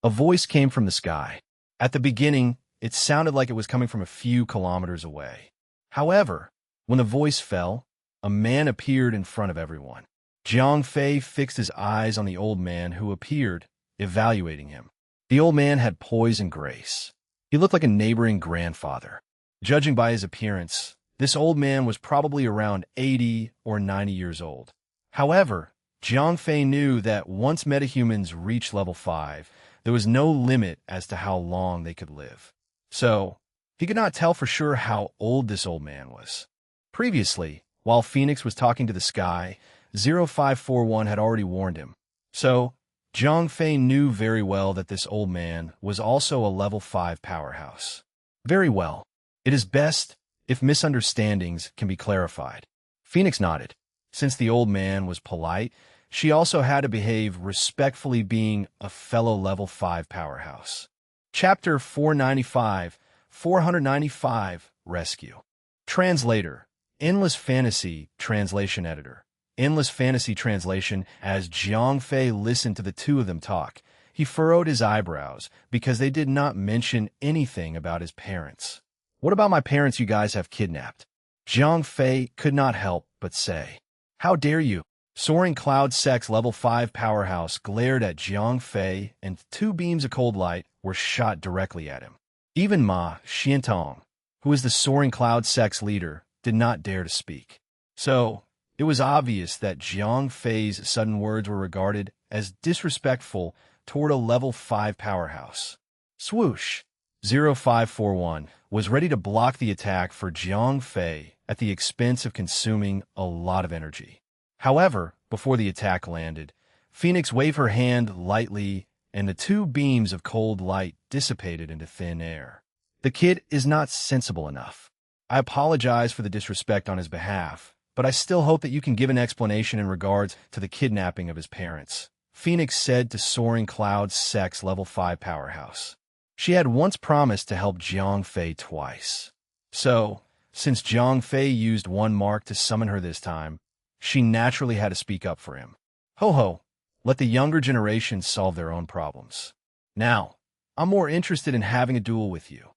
A voice came from the sky. At the beginning, it sounded like it was coming from a few kilometers away. However, when the voice fell, a man appeared in front of everyone. Jiang Fei fixed his eyes on the old man who appeared, evaluating him. The old man had poise and grace. He looked like a neighboring grandfather. Judging by his appearance, this old man was probably around 80 or 90 years old. However, Jiang Fei knew that once metahumans reached level 5, there was no limit as to how long they could live. So, he could not tell for sure how old this old man was. Previously, while Phoenix was talking to the sky, 0541 had already warned him. So, Jiang Fei knew very well that this old man was also a level 5 powerhouse. Very well. It is best if misunderstandings can be clarified. Phoenix nodded. Since the old man was polite, she also had to behave respectfully, being a fellow level 5 powerhouse. Chapter 495 Rescue. Translator, Endless Fantasy Translation Editor. Endless Fantasy Translation. As Jiang Fei listened to the two of them talk, he furrowed his eyebrows because they did not mention anything about his parents. What about my parents you guys have kidnapped? Jiang Fei could not help but say. How dare you? Soaring Cloud Sect's level 5 powerhouse glared at Jiang Fei, and 2 beams of cold light were shot directly at him. Even Ma Xiantong, who is the Soaring Cloud Sect's leader, did not dare to speak. So, it was obvious that Jiang Fei's sudden words were regarded as disrespectful toward a level 5 powerhouse. Swoosh! 0541 was ready to block the attack for Jiang Fei at the expense of consuming a lot of energy. However, before the attack landed, Phoenix waved her hand lightly, and the 2 beams of cold light dissipated into thin air. The kid is not sensible enough. I apologize for the disrespect on his behalf, but I still hope that you can give an explanation in regards to the kidnapping of his parents, Phoenix said to Soaring Cloud Sect's level 5 powerhouse. She had once promised to help Jiang Fei twice. So, since Jiang Fei used one mark to summon her this time, she naturally had to speak up for him. Ho, let the younger generation solve their own problems. Now, I'm more interested in having a duel with you.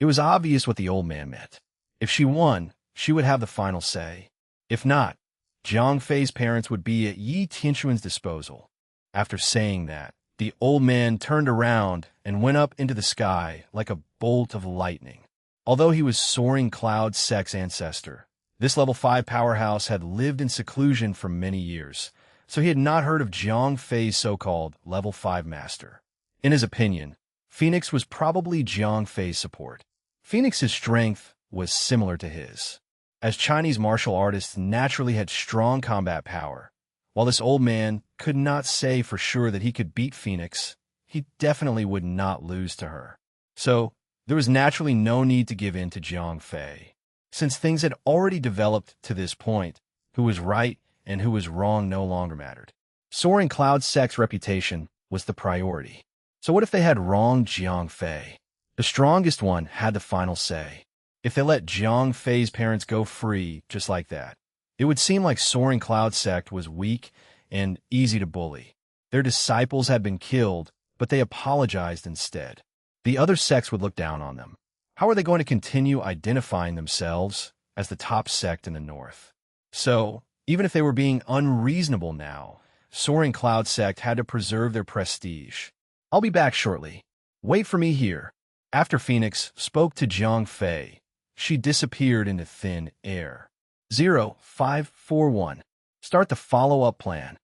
It was obvious what the old man meant. If she won, she would have the final say. If not, Jiang Fei's parents would be at Yi Tianxuan's disposal. After saying that, the old man turned around and went up into the sky like a bolt of lightning. Although he was Soaring Cloud Sect's ancestor, this level 5 powerhouse had lived in seclusion for many years, so he had not heard of Jiang Fei's so-called level 5 master. In his opinion, Phoenix was probably Jiang Fei's support. Phoenix's strength was similar to his. as Chinese martial artists naturally had strong combat power. While this old man could not say for sure that he could beat Phoenix, he definitely would not lose to her. So, there was naturally no need to give in to Jiang Fei. Since things had already developed to this point, who was right and who was wrong no longer mattered. Soaring Cloud Sect's reputation was the priority. So what if they had wronged Jiang Fei? The strongest one had the final say. If they let Jiang Fei's parents go free just like that, it would seem like Soaring Cloud Sect was weak and easy to bully. Their disciples had been killed, but they apologized instead. The other sects would look down on them. How are they going to continue identifying themselves as the top sect in the north? So, even if they were being unreasonable now, Soaring Cloud Sect had to preserve their prestige. I'll be back shortly. Wait for me here. After Phoenix spoke to Jiang Fei, she disappeared into thin air. 0541. Start the follow-up plan.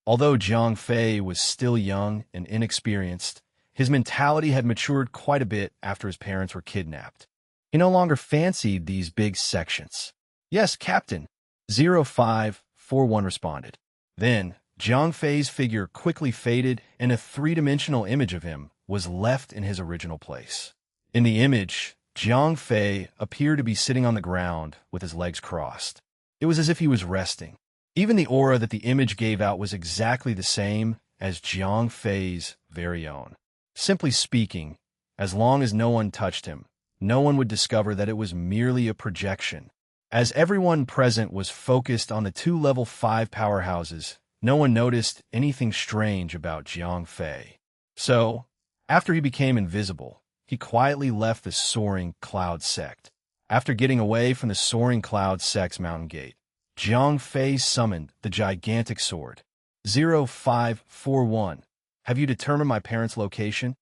Although Jiang Fei was still young and inexperienced, his mentality had matured quite a bit after his parents were kidnapped. He no longer fancied these big sections. Yes, Captain. 0541 responded. Then, Jiang Fei's figure quickly faded and a three-dimensional image of him was left in his original place. In the image, Jiang Fei appeared to be sitting on the ground with his legs crossed. It was as if he was resting. Even the aura that the image gave out was exactly the same as Jiang Fei's very own. Simply speaking, as long as no one touched him, no one would discover that it was merely a projection. As everyone present was focused on the two level 5 powerhouses, no one noticed anything strange about Jiang Fei. So, after he became invisible, he quietly left the Soaring Cloud Sect. After getting away from the Soaring Cloud Sect's mountain gate, Jiang Fei summoned the gigantic sword. 0541. Have you determined my parents' location?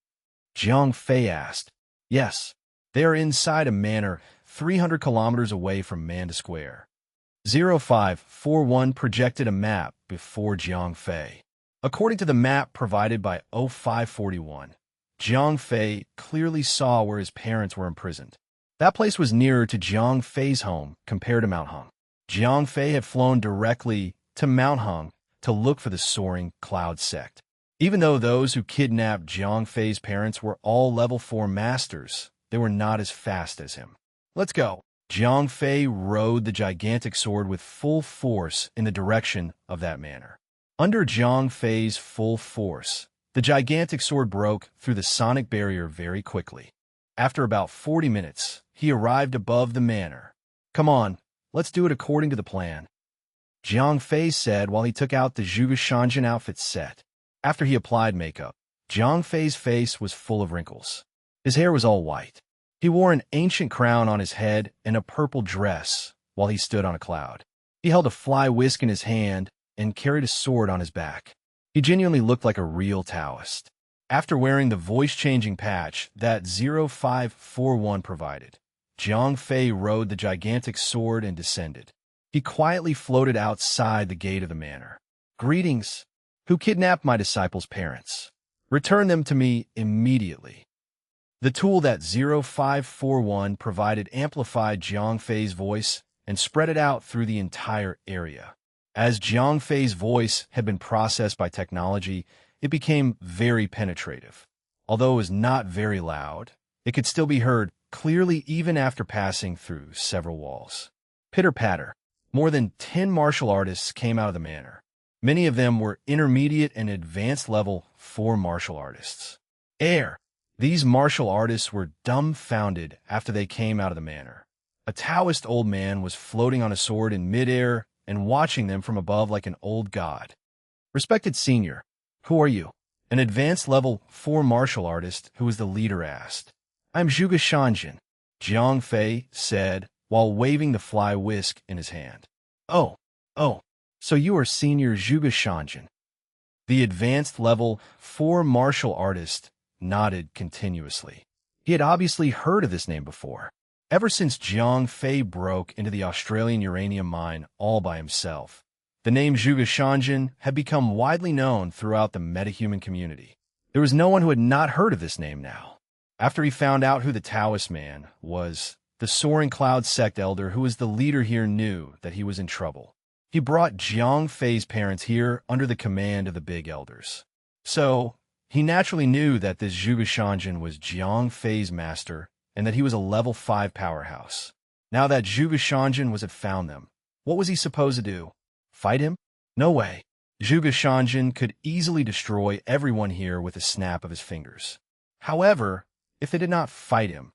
Jiang Fei asked. Yes. They are inside a manor 300 kilometers away from Manda Square. 0541 projected a map before Jiang Fei. According to the map provided by 0541, Jiang Fei clearly saw where his parents were imprisoned. That place was nearer to Jiang Fei's home compared to Mount Hung. Jiang Fei had flown directly to Mount Hung to look for the Soaring Cloud Sect. Even though those who kidnapped Jiang Fei's parents were all level 4 masters, they were not as fast as him. Let's go. Jiang Fei rode the gigantic sword with full force in the direction of that manor. Under Jiang Fei's full force, the gigantic sword broke through the sonic barrier very quickly. After about 40 minutes, he arrived above the manor. Come on, let's do it according to the plan, Jiang Fei said while he took out the Zhuge Shanjin outfit set. After he applied makeup, Jiang Fei's face was full of wrinkles. His hair was all white. He wore an ancient crown on his head and a purple dress while he stood on a cloud. He held a fly whisk in his hand and carried a sword on his back. He genuinely looked like a real Taoist. After wearing the voice-changing patch that 0541 provided, Jiang Fei rode the gigantic sword and descended. He quietly floated outside the gate of the manor. Greetings. Who kidnapped my disciples' parents? Return them to me immediately. The tool that 0541 provided amplified Jiang Fei's voice and spread it out through the entire area. As Jiang Fei's voice had been processed by technology, it became very penetrative. Although it was not very loud, it could still be heard clearly even after passing through several walls. Pitter-patter. More than 10 martial artists came out of the manor. Many of them were intermediate and advanced level 4 martial artists. These martial artists were dumbfounded after they came out of the manor. A Taoist old man was floating on a sword in midair and watching them from above like an old god. Respected senior, who are you? An advanced level 4 martial artist who was the leader asked. I'm Zhuge Shanjin, Jiang Fei said while waving the fly whisk in his hand. Oh, so you are Senior Zhuge Shanjin. The advanced level 4 martial artist nodded continuously. He had obviously heard of this name before. Ever since Jiang Fei broke into the Australian uranium mine all by himself, the name Zhuge Shanjin had become widely known throughout the metahuman community. There was no one who had not heard of this name now. After he found out who the Taoist man was, The Soaring Cloud sect elder who was the leader here knew that he was in trouble. He brought Jiang Fei's parents here under the command of the big elders. So, he naturally knew that this Zhuge Shanjin was Jiang Fei's master and that he was a level 5 powerhouse. Now that Zhuge Shanjin had found them, what was he supposed to do? Fight him? No way. Zhuge Shanjin could easily destroy everyone here with a snap of his fingers. However, if they did not fight him,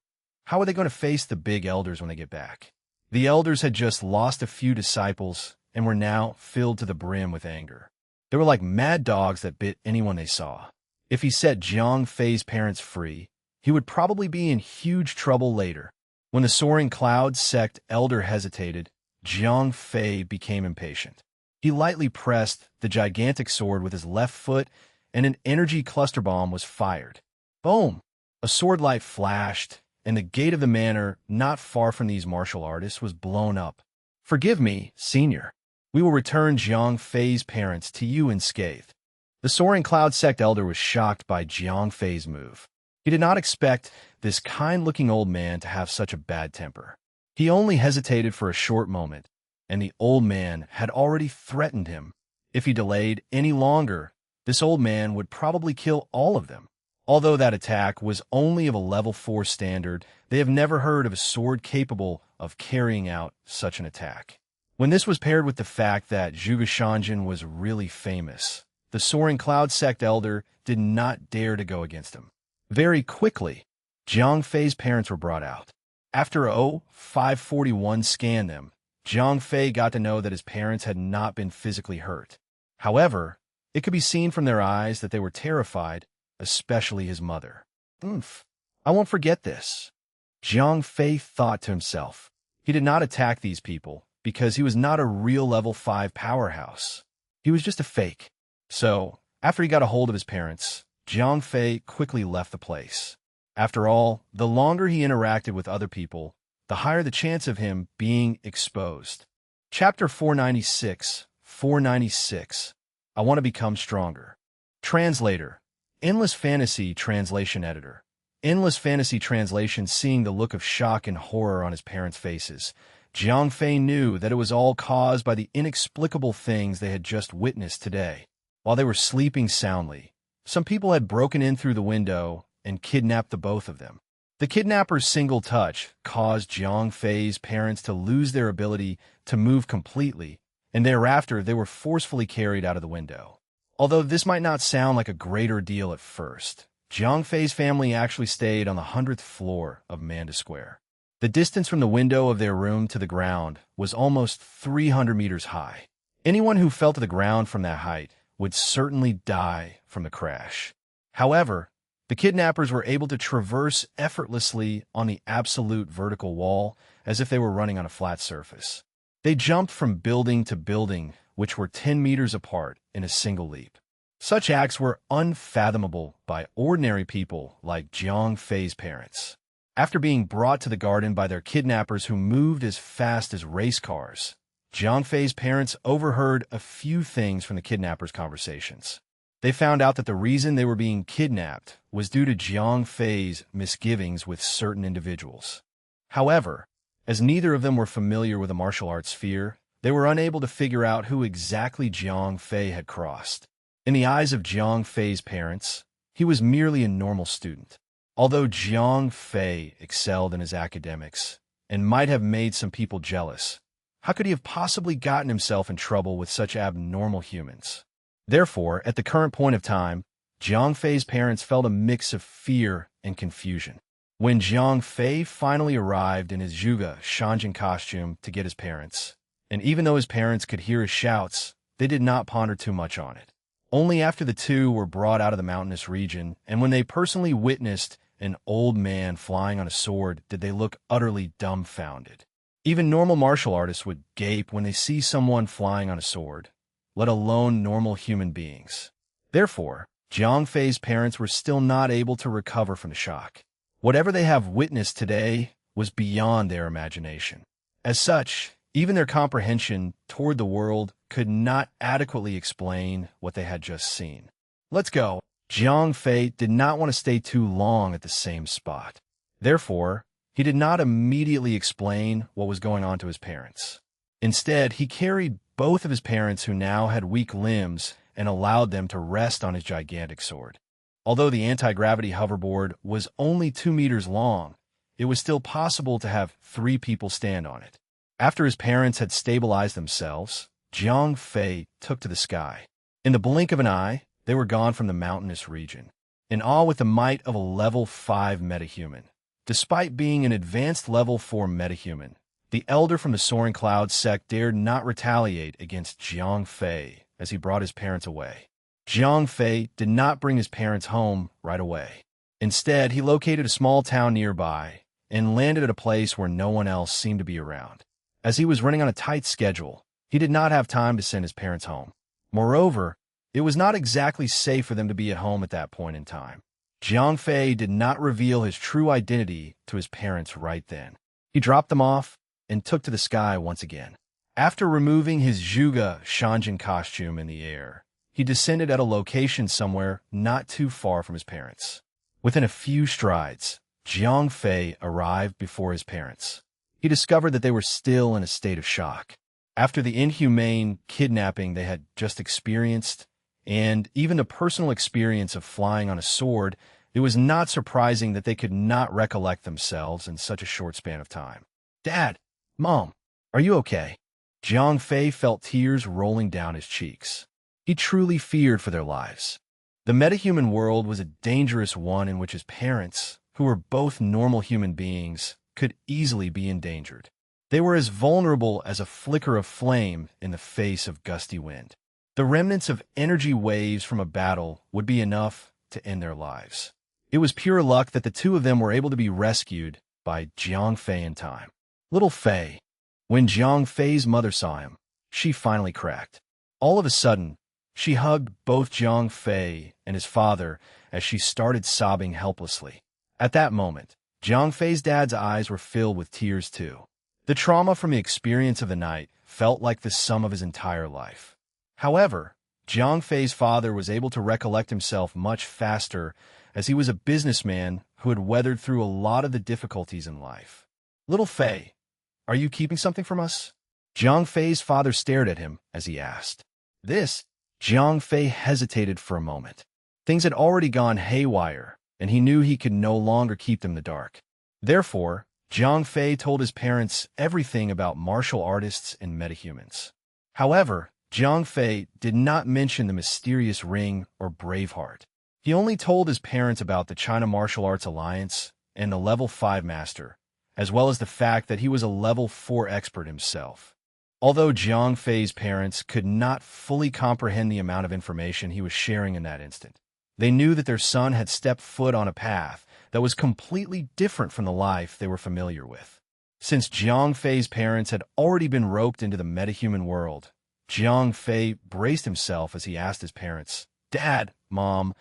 how are they going to face the big elders when they get back? The elders had just lost a few disciples and were now filled to the brim with anger. They were like mad dogs that bit anyone they saw. If he set Jiang Fei's parents free, he would probably be in huge trouble later. When the Soaring Cloud sect elder hesitated, Jiang Fei became impatient. He lightly pressed the gigantic sword with his left foot, and an energy cluster bomb was fired. Boom! A sword light flashed, and the gate of the manor, not far from these martial artists, was blown up. Forgive me, senior. We will return Jiang Fei's parents to you unscathed. The Soaring Cloud sect elder was shocked by Jiang Fei's move. He did not expect this kind-looking old man to have such a bad temper. He only hesitated for a short moment, and the old man had already threatened him. If he delayed any longer, this old man would probably kill all of them. Although that attack was only of a level 4 standard, they have never heard of a sword capable of carrying out such an attack. When this was paired with the fact that Zhuge Shanjin was really famous, the Soaring Cloud sect elder did not dare to go against him. Very quickly, Jiang Fei's parents were brought out. After a 541 scanned them, Jiang Fei got to know that his parents had not been physically hurt. However, it could be seen from their eyes that they were terrified, especially his mother. I won't forget this. Jiang Fei thought to himself. He did not attack these people because he was not a real level 5 powerhouse. He was just a fake. So, after he got a hold of his parents, Jiang Fei quickly left the place. After all, the longer he interacted with other people, the higher the chance of him being exposed. Chapter 496. I want to become stronger. Translator. Endless Fantasy Translation Editor. Endless Fantasy Translation. Seeing the look of shock and horror on his parents' faces, Jiang Fei knew that it was all caused by the inexplicable things they had just witnessed today. While they were sleeping soundly, some people had broken in through the window and kidnapped the both of them. The kidnapper's single touch caused Jiang Fei's parents to lose their ability to move completely, and thereafter they were forcefully carried out of the window. Although this might not sound like a great ordeal at first, Jiang Fei's family actually stayed on the 100th floor of Manda Square. The distance from the window of their room to the ground was almost 300 meters high. Anyone who fell to the ground from that height would certainly die from the crash. However, the kidnappers were able to traverse effortlessly on the absolute vertical wall as if they were running on a flat surface. They jumped from building to building, which were 10 meters apart in a single leap. Such acts were unfathomable by ordinary people like Jiang Fei's parents. After being brought to the garden by their kidnappers who moved as fast as race cars, Jiang Fei's parents overheard a few things from the kidnappers' conversations. They found out that the reason they were being kidnapped was due to Jiang Fei's misgivings with certain individuals. However, as neither of them were familiar with the martial arts sphere, they were unable to figure out who exactly Jiang Fei had crossed. In the eyes of Jiang Fei's parents, he was merely a normal student. Although Jiang Fei excelled in his academics and might have made some people jealous, how could he have possibly gotten himself in trouble with such abnormal humans? Therefore, at the current point of time, Jiang Fei's parents felt a mix of fear and confusion. When Jiang Fei finally arrived in his Zhuge Shanjin costume to get his parents, and even though his parents could hear his shouts, they did not ponder too much on it. Only after the two were brought out of the mountainous region, and when they personally witnessed an old man flying on a sword, did they look utterly dumbfounded. Even normal martial artists would gape when they see someone flying on a sword, let alone normal human beings. Therefore, Jiang Fei's parents were still not able to recover from the shock. Whatever they have witnessed today was beyond their imagination. As such, even their comprehension toward the world could not adequately explain what they had just seen. Let's go. Jiang Fei did not want to stay too long at the same spot. Therefore, He did not immediately explain what was going on to his parents. Instead, he carried both of his parents who now had weak limbs and allowed them to rest on his gigantic sword. Although the anti-gravity hoverboard was only 2 meters long, it was still possible to have 3 people stand on it. After his parents had stabilized themselves, Jiang Fei took to the sky. In the blink of an eye, they were gone from the mountainous region. In awe with the might of a level 5 metahuman. Despite being an advanced level 4 metahuman, the elder from the Soaring Cloud sect dared not retaliate against Jiang Fei as he brought his parents away. Jiang Fei did not bring his parents home right away. Instead, he located a small town nearby and landed at a place where no one else seemed to be around. As he was running on a tight schedule, he did not have time to send his parents home. Moreover, it was not exactly safe for them to be at home at that point in time. Jiang Fei did not reveal his true identity to his parents right then. He dropped them off and took to the sky once again. After removing his Zhuge Shanjin costume in the air, he descended at a location somewhere not too far from his parents. Within a few strides, Jiang Fei arrived before his parents. He discovered that they were still in a state of shock. After the inhumane kidnapping they had just experienced, and even the personal experience of flying on a sword, it was not surprising that they could not recollect themselves in such a short span of time. "Dad, Mom, are you okay?" Jiang Fei felt tears rolling down his cheeks. He truly feared for their lives. The metahuman world was a dangerous one in which his parents, who were both normal human beings, could easily be endangered. They were as vulnerable as a flicker of flame in the face of gusty wind. The remnants of energy waves from a battle would be enough to end their lives. It was pure luck that the two of them were able to be rescued by Jiang Fei in time. Little Fei. When Jiang Fei's mother saw him, she finally cracked. All of a sudden, she hugged both Jiang Fei and his father as she started sobbing helplessly. At that moment, Jiang Fei's dad's eyes were filled with tears too. The trauma from the experience of the night felt like the sum of his entire life. However, Jiang Fei's father was able to recollect himself much faster as he was a businessman who had weathered through a lot of the difficulties in life. "Little Fei, are you keeping something from us?" Jiang Fei's father stared at him as he asked. Jiang Fei hesitated for a moment. Things had already gone haywire, and he knew he could no longer keep them in the dark. Therefore, Jiang Fei told his parents everything about martial artists and metahumans. However, Jiang Fei did not mention the mysterious ring or Braveheart. He only told his parents about the China Martial Arts Alliance and the Level 5 Master, as well as the fact that he was a Level 4 expert himself. Although Jiang Fei's parents could not fully comprehend the amount of information he was sharing in that instant, they knew that their son had stepped foot on a path that was completely different from the life they were familiar with. Since Jiang Fei's parents had already been roped into the metahuman world, Jiang Fei braced himself as he asked his parents, "Dad, Mom,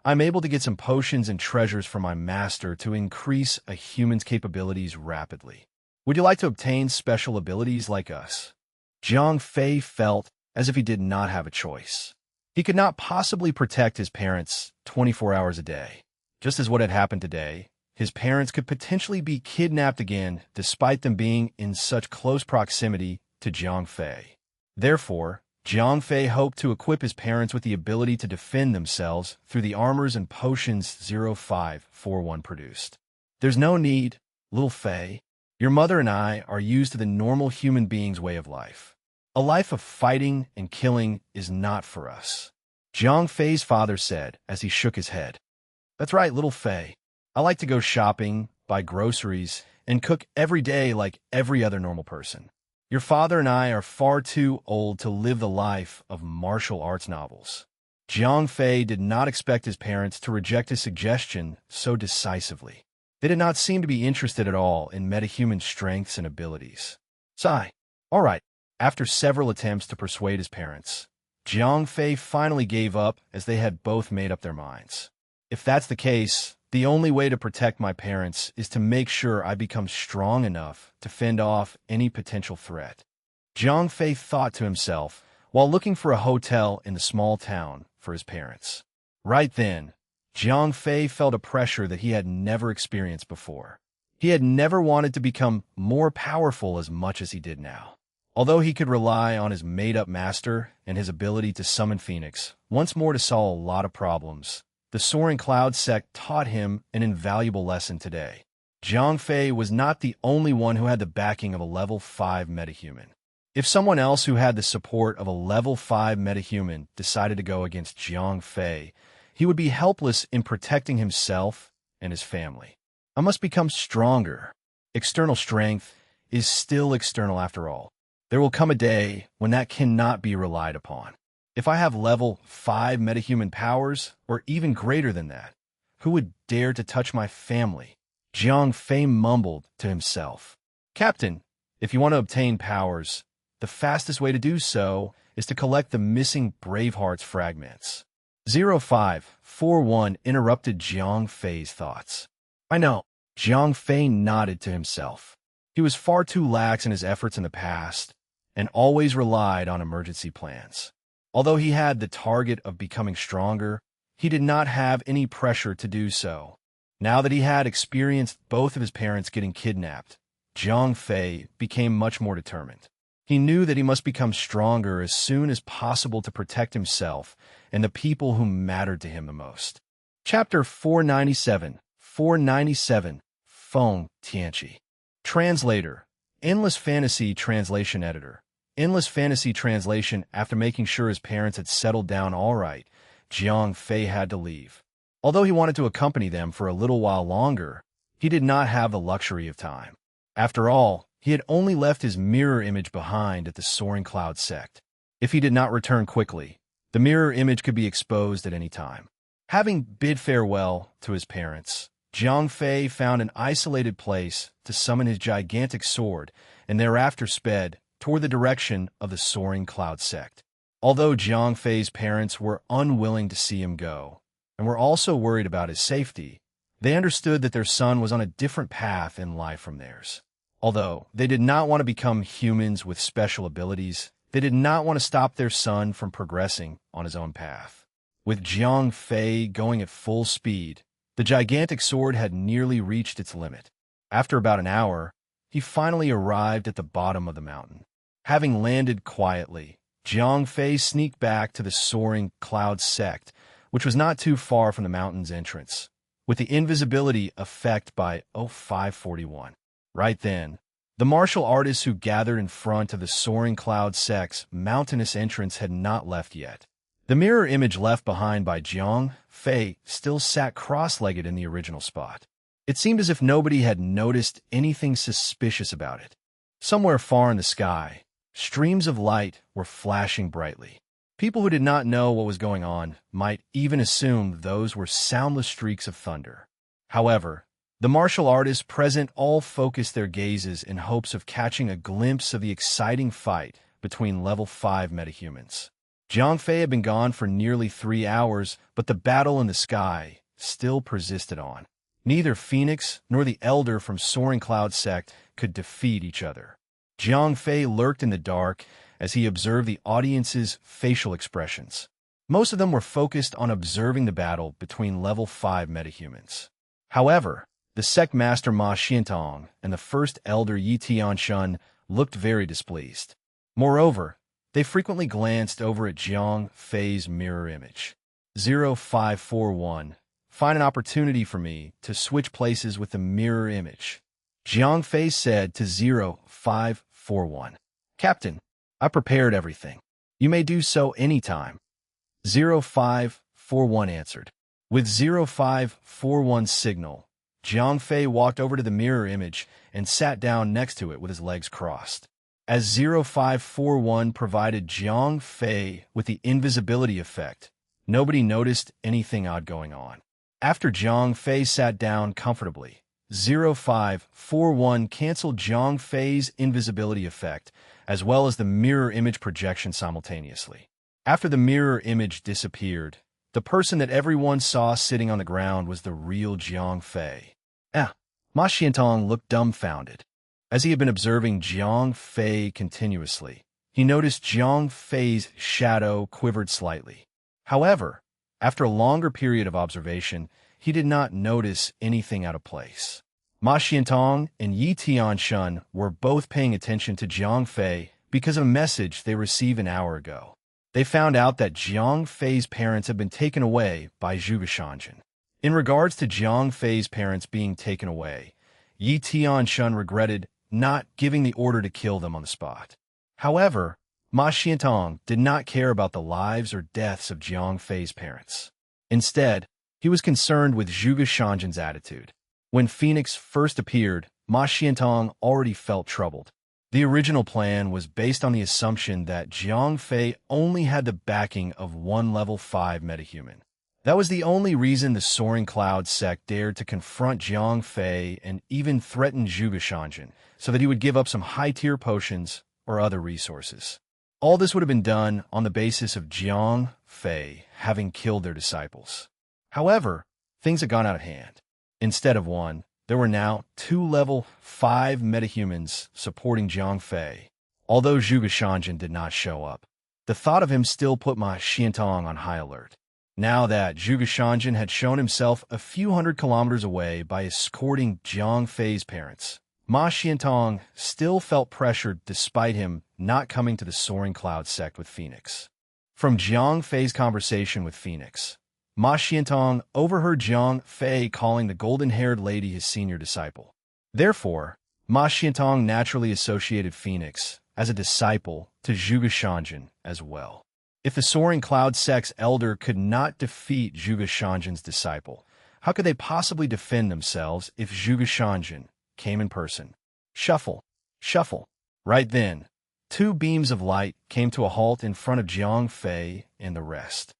I'm able to get some potions and treasures from my master to increase a human's capabilities rapidly. Would you like to obtain special abilities like us?" Jiang Fei felt as if he did not have a choice. He could not possibly protect his parents 24 hours a day. Just as what had happened today, his parents could potentially be kidnapped again despite them being in such close proximity to Jiang Fei. Therefore, Jiang Fei hoped to equip his parents with the ability to defend themselves through the armors and potions 0541 produced. "There's no need, little Fei. Your mother and I are used to the normal human being's way of life. A life of fighting and killing is not for us," Jiang Fei's father said as he shook his head. "That's right, little Fei. I like to go shopping, buy groceries, and cook every day like every other normal person. Your father and I are far too old to live the life of martial arts novels." Jiang Fei did not expect his parents to reject his suggestion so decisively. They did not seem to be interested at all in metahuman strengths and abilities. Sigh. All right. After several attempts to persuade his parents, Jiang Fei finally gave up as they had both made up their minds. "If that's the case, the only way to protect my parents is to make sure I become strong enough to fend off any potential threat," Jiang Fei thought to himself while looking for a hotel in the small town for his parents. Right then, Jiang Fei felt a pressure that he had never experienced before. He had never wanted to become more powerful as much as he did now. Although he could rely on his made-up master and his ability to summon Phoenix once more to solve a lot of problems, the Soaring Cloud sect taught him an invaluable lesson today. Jiang Fei was not the only one who had the backing of a level 5 metahuman. If someone else who had the support of a level 5 metahuman decided to go against Jiang Fei, he would be helpless in protecting himself and his family. I must become stronger. External strength is still external after all. There will come a day when that cannot be relied upon. If I have level 5 metahuman powers, or even greater than that, who would dare to touch my family? Jiang Fei mumbled to himself. Captain, if you want to obtain powers, the fastest way to do so is to collect the missing Braveheart's fragments. 0541 interrupted Jiang Fei's thoughts. I know. Jiang Fei nodded to himself. He was far too lax in his efforts in the past, and always relied on emergency plans. Although he had the target of becoming stronger, he did not have any pressure to do so. Now that he had experienced both of his parents getting kidnapped, Jiang Fei became much more determined. He knew that he must become stronger as soon as possible to protect himself and the people who mattered to him the most. Chapter 497, Feng Tianqi. Translator, Endless Fantasy Translation Editor. Endless Fantasy Translation. After making sure his parents had settled down all right, Jiang Fei had to leave. Although he wanted to accompany them for a little while longer, he did not have the luxury of time. After all, he had only left his mirror image behind at the Soaring Cloud sect. If he did not return quickly, the mirror image could be exposed at any time. Having bid farewell to his parents, Jiang Fei found an isolated place to summon his gigantic sword and thereafter sped toward the direction of the Soaring Cloud sect. Although Jiang Fei's parents were unwilling to see him go, and were also worried about his safety, they understood that their son was on a different path in life from theirs. Although they did not want to become humans with special abilities, they did not want to stop their son from progressing on his own path. With Jiang Fei going at full speed, the gigantic sword had nearly reached its limit. After about an hour, he finally arrived at the bottom of the mountain. Having landed quietly, Jiang Fei sneaked back to the Soaring Cloud sect, which was not too far from the mountain's entrance, with the invisibility effect by 0541. Right then, the martial artists who gathered in front of the Soaring Cloud sect's mountainous entrance had not left yet. The mirror image left behind by Jiang Fei still sat cross-legged in the original spot. It seemed as if nobody had noticed anything suspicious about it. Somewhere far in the sky, streams of light were flashing brightly. People who did not know what was going on might even assume those were soundless streaks of thunder. However, the martial artists present all focused their gazes in hopes of catching a glimpse of the exciting fight between level 5 metahumans. Jiang Fei had been gone for nearly 3 hours, but the battle in the sky still persisted on. Neither Phoenix nor the Elder from Soaring Cloud sect could defeat each other. Jiang Fei lurked in the dark as he observed the audience's facial expressions. Most of them were focused on observing the battle between level 5 metahumans. However, the sect master Ma Xiantong and the first elder Yi Tianshun looked very displeased. Moreover, they frequently glanced over at Jiang Fei's mirror image. 0541. Find an opportunity for me to switch places with the mirror image, Jiang Fei said to 0541. Captain, I prepared everything. You may do so anytime. 0541 answered. With 0541's signal, Jiang Fei walked over to the mirror image and sat down next to it with his legs crossed. As 0541 provided Jiang Fei with the invisibility effect, nobody noticed anything odd going on. After Jiang Fei sat down comfortably, 0541 canceled Jiang Fei's invisibility effect, as well as the mirror image projection simultaneously. After the mirror image disappeared, the person that everyone saw sitting on the ground was the real Jiang Fei. Ma Xiantong looked dumbfounded. As he had been observing Jiang Fei continuously, he noticed Jiang Fei's shadow quivered slightly. However, after a longer period of observation, he did not notice anything out of place. Ma Xiantong and Yi Tianshun were both paying attention to Jiang Fei because of a message they received an hour ago. They found out that Jiang Fei's parents had been taken away by Zhuge Shanjin. In regards to Jiang Fei's parents being taken away, Yi Tianshun regretted not giving the order to kill them on the spot. However, Ma Xiantong did not care about the lives or deaths of Jiang Fei's parents. Instead, he was concerned with Zhuge Shanjin's attitude. When Phoenix first appeared, Ma Xiantong already felt troubled. The original plan was based on the assumption that Jiang Fei only had the backing of one level 5 metahuman. That was the only reason the Soaring Cloud sect dared to confront Jiang Fei and even threaten Zhuge Shanjin, so that he would give up some high-tier potions or other resources. All this would have been done on the basis of Jiang Fei having killed their disciples. However, things had gone out of hand. Instead of one, there were now 2 level 5 metahumans supporting Jiang Fei. Although Zhuge Shanjin did not show up, the thought of him still put Ma Xiantong on high alert. Now that Zhuge Shanjin had shown himself a few hundred kilometers away by escorting Jiang Fei's parents, Ma Xiantong still felt pressured despite him not coming to the Soaring Cloud sect with Phoenix. From Jiang Fei's conversation with Phoenix, Ma Xiantong overheard Jiang Fei calling the golden-haired lady his senior disciple. Therefore, Ma Xiantong naturally associated Phoenix as a disciple to Zhuge Shanjin as well. If the Soaring Cloud sect's elder could not defeat Zhuge Shanjin's disciple, how could they possibly defend themselves if Zhuge Shanjin came in person? Shuffle, shuffle. Right then, 2 beams of light came to a halt in front of Jiang Fei and the rest.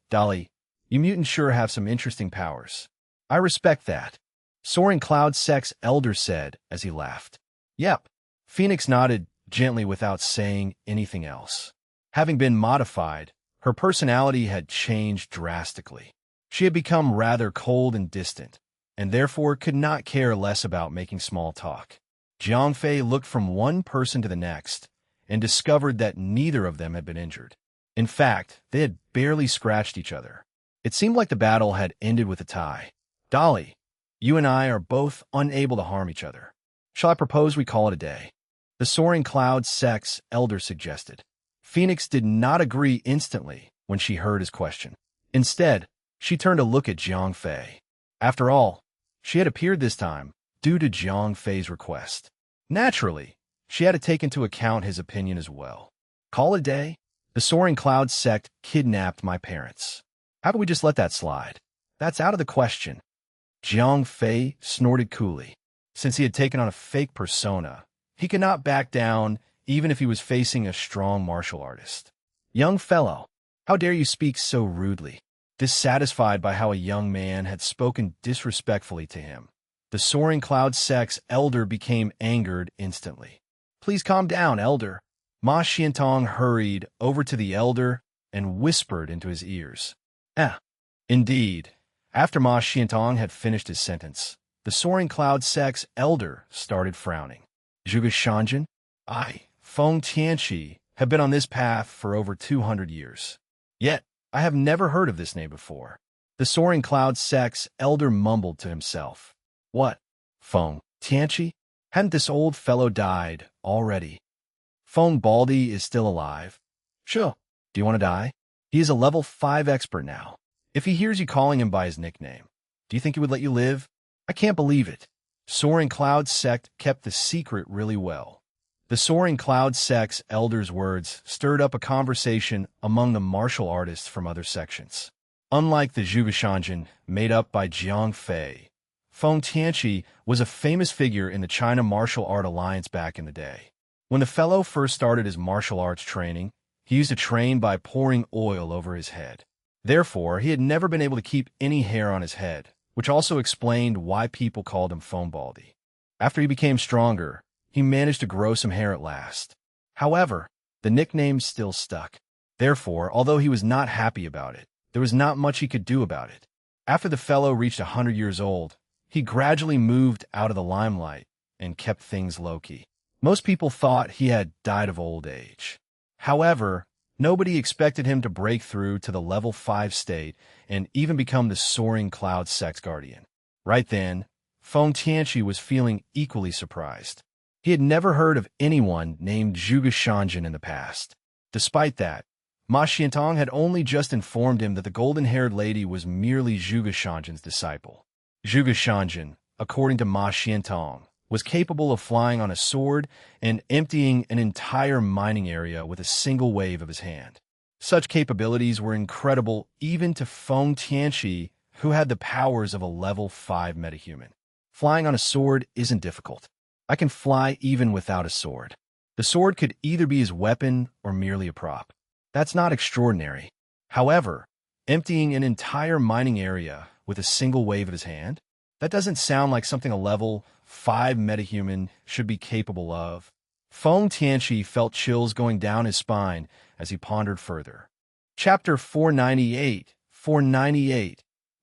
Dolly, you mutants sure have some interesting powers. I respect that, Soaring Cloud sect's elder said as he laughed. Yep. Phoenix nodded gently without saying anything else. Having been modified, her personality had changed drastically. She had become rather cold and distant, and therefore could not care less about making small talk. Jiang Fei looked from one person to the next and discovered that neither of them had been injured. In fact, they had barely scratched each other. It seemed like the battle had ended with a tie. Dolly, you and I are both unable to harm each other. Shall I propose we call it a day? The Soaring Cloud sect's elder suggested. Phoenix did not agree instantly when she heard his question. Instead, she turned to look at Jiang Fei. After all, she had appeared this time due to Jiang Fei's request. Naturally, she had to take into account his opinion as well. Call it a day? The Soaring Cloud sect kidnapped my parents. How about we just let that slide? That's out of the question. Jiang Fei snorted coolly. Since he had taken on a fake persona, he could not back down even if he was facing a strong martial artist. Young fellow, how dare you speak so rudely? Dissatisfied by how a young man had spoken disrespectfully to him, the Soaring Cloud sect's elder became angered instantly. Please calm down, elder. Ma Xiantong hurried over to the elder and whispered into his ears. Indeed. After Ma Xiantong had finished his sentence, the Soaring Cloud sect's elder started frowning. Zhuge Shanjin? Feng Tianqi, have been on this path for over 200 years. Yet, I have never heard of this name before. The Soaring Cloud sect's elder mumbled to himself. What? Feng Tianqi? Hadn't this old fellow died already? Feng Baldi is still alive. Sure. Do you want to die? He is a level 5 expert now. If he hears you calling him by his nickname, do you think he would let you live? I can't believe it. Soaring Cloud sect kept the secret really well. The Soaring Cloud sect's elder's words stirred up a conversation among the martial artists from other sections. Unlike the Zhuge Shanjin made up by Jiang Fei, Feng Tianqi was a famous figure in the China Martial Art Alliance back in the day. When the fellow first started his martial arts training, he used to train by pouring oil over his head. Therefore, he had never been able to keep any hair on his head, which also explained why people called him Feng Baldi. After he became stronger, he managed to grow some hair at last. However, the nickname still stuck. Therefore, although he was not happy about it, there was not much he could do about it. After the fellow reached 100 years old, he gradually moved out of the limelight and kept things low-key. Most people thought he had died of old age. However, nobody expected him to break through to the level 5 state and even become the Soaring Cloud sect's guardian. Right then, Feng Tianqi was feeling equally surprised. He had never heard of anyone named Zhuge Shanjin in the past. Despite that, Ma Xiantong had only just informed him that the golden-haired lady was merely Zhuge Shanjin's disciple. Zhuge Shanjin, according to Ma Xiantong, was capable of flying on a sword and emptying an entire mining area with a single wave of his hand. Such capabilities were incredible even to Feng Tianqi, who had the powers of a level 5 metahuman. Flying on a sword isn't difficult. I can fly even without a sword. The sword could either be his weapon or merely a prop. That's not extraordinary. However, emptying an entire mining area with a single wave of his hand? That doesn't sound like something a level 5 metahuman should be capable of. Feng Tianqi felt chills going down his spine as he pondered further. Chapter 498,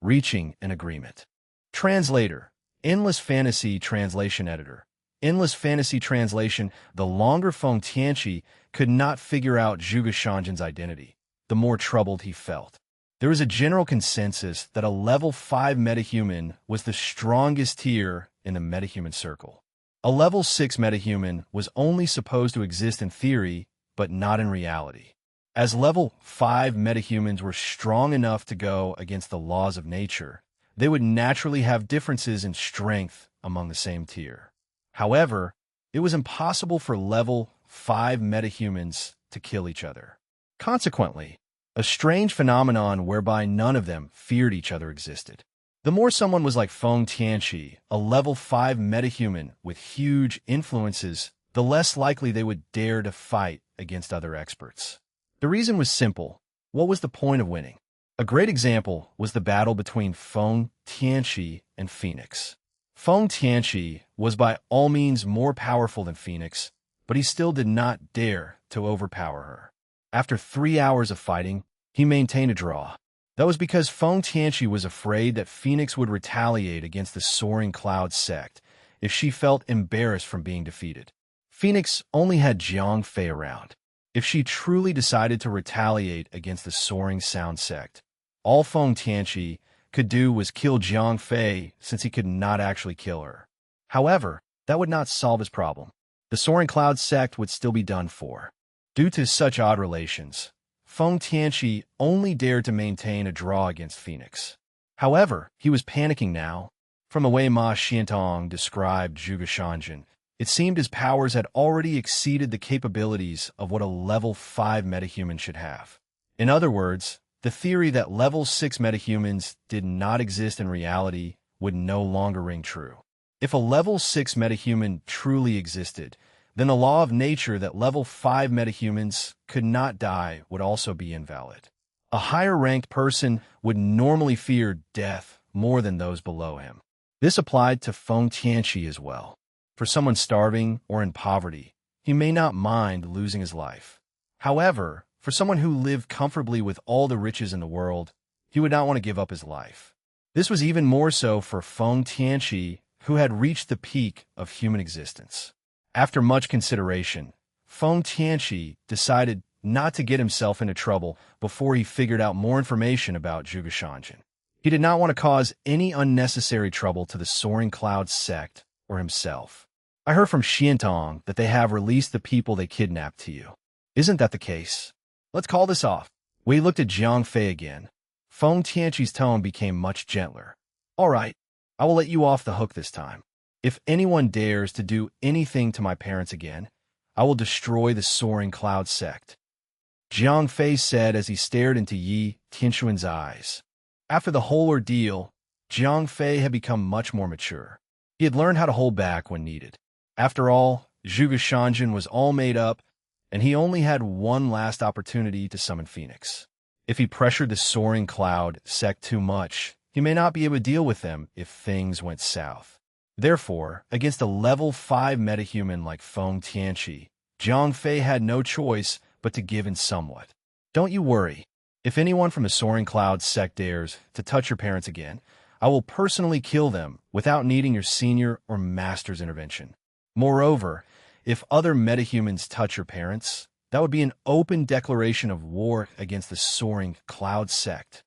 Reaching an Agreement. Translator, Endless Fantasy Translation Editor. Endless Fantasy Translation. The longer Feng Tianqi could not figure out Zhuge Shanjin's identity, the more troubled he felt. There was a general consensus that a level 5 metahuman was the strongest tier in the metahuman circle. A level 6 metahuman was only supposed to exist in theory, but not in reality. As level 5 metahumans were strong enough to go against the laws of nature, they would naturally have differences in strength among the same tier. However, it was impossible for level 5 metahumans to kill each other. Consequently, a strange phenomenon whereby none of them feared each other existed. The more someone was like Feng Tianqi, a level 5 metahuman with huge influences, the less likely they would dare to fight against other experts. The reason was simple. What was the point of winning? A great example was the battle between Feng Tianqi and Phoenix. Feng Tianqi was by all means more powerful than Phoenix, but he still did not dare to overpower her. After 3 hours of fighting, he maintained a draw. That was because Feng Tianqi was afraid that Phoenix would retaliate against the Soaring Cloud sect if she felt embarrassed from being defeated. Phoenix only had Jiang Fei around. If she truly decided to retaliate against the Soaring Sound sect, all Feng Tianqi could do was kill Jiang Fei since he could not actually kill her. However, that would not solve his problem. The Soaring Cloud sect would still be done for. Due to such odd relations, Feng Tianqi only dared to maintain a draw against Phoenix. However, he was panicking now. From the way Ma Xiantong described Zhuge Shanjin, it seemed his powers had already exceeded the capabilities of what a level 5 metahuman should have. In other words, the theory that level 6 metahumans did not exist in reality would no longer ring true. If a level 6 metahuman truly existed, then the law of nature that level 5 metahumans could not die would also be invalid. A higher-ranked person would normally fear death more than those below him. This applied to Feng Tianqi as well. For someone starving or in poverty, he may not mind losing his life. However, for someone who lived comfortably with all the riches in the world, he would not want to give up his life. This was even more so for Feng Tianqi, who had reached the peak of human existence. After much consideration, Feng Tianqi decided not to get himself into trouble before he figured out more information about Zhuge Shanjin. He did not want to cause any unnecessary trouble to the Soaring Cloud sect or himself. I heard from Xiantong that they have released the people they kidnapped to you. Isn't that the case? Let's call this off. We looked at Jiang Fei again. Feng Tianqi's tone became much gentler. All right, I will let you off the hook this time. If anyone dares to do anything to my parents again, I will destroy the Soaring Cloud sect. Jiang Fei said as he stared into Yi Tianxuan's eyes. After the whole ordeal, Jiang Fei had become much more mature. He had learned how to hold back when needed. After all, Zhuge Shanjin was all made up, and he only had one last opportunity to summon Phoenix. If he pressured the Soaring Cloud sect too much, he may not be able to deal with them if things went south. Therefore, against a level 5 metahuman like Feng Tianqi, Jiang Fei had no choice but to give in somewhat. Don't you worry. If anyone from the Soaring Cloud sect dares to touch your parents again, I will personally kill them without needing your senior or master's intervention. Moreover, if other metahumans touch your parents, that would be an open declaration of war against the Soaring Cloud sect.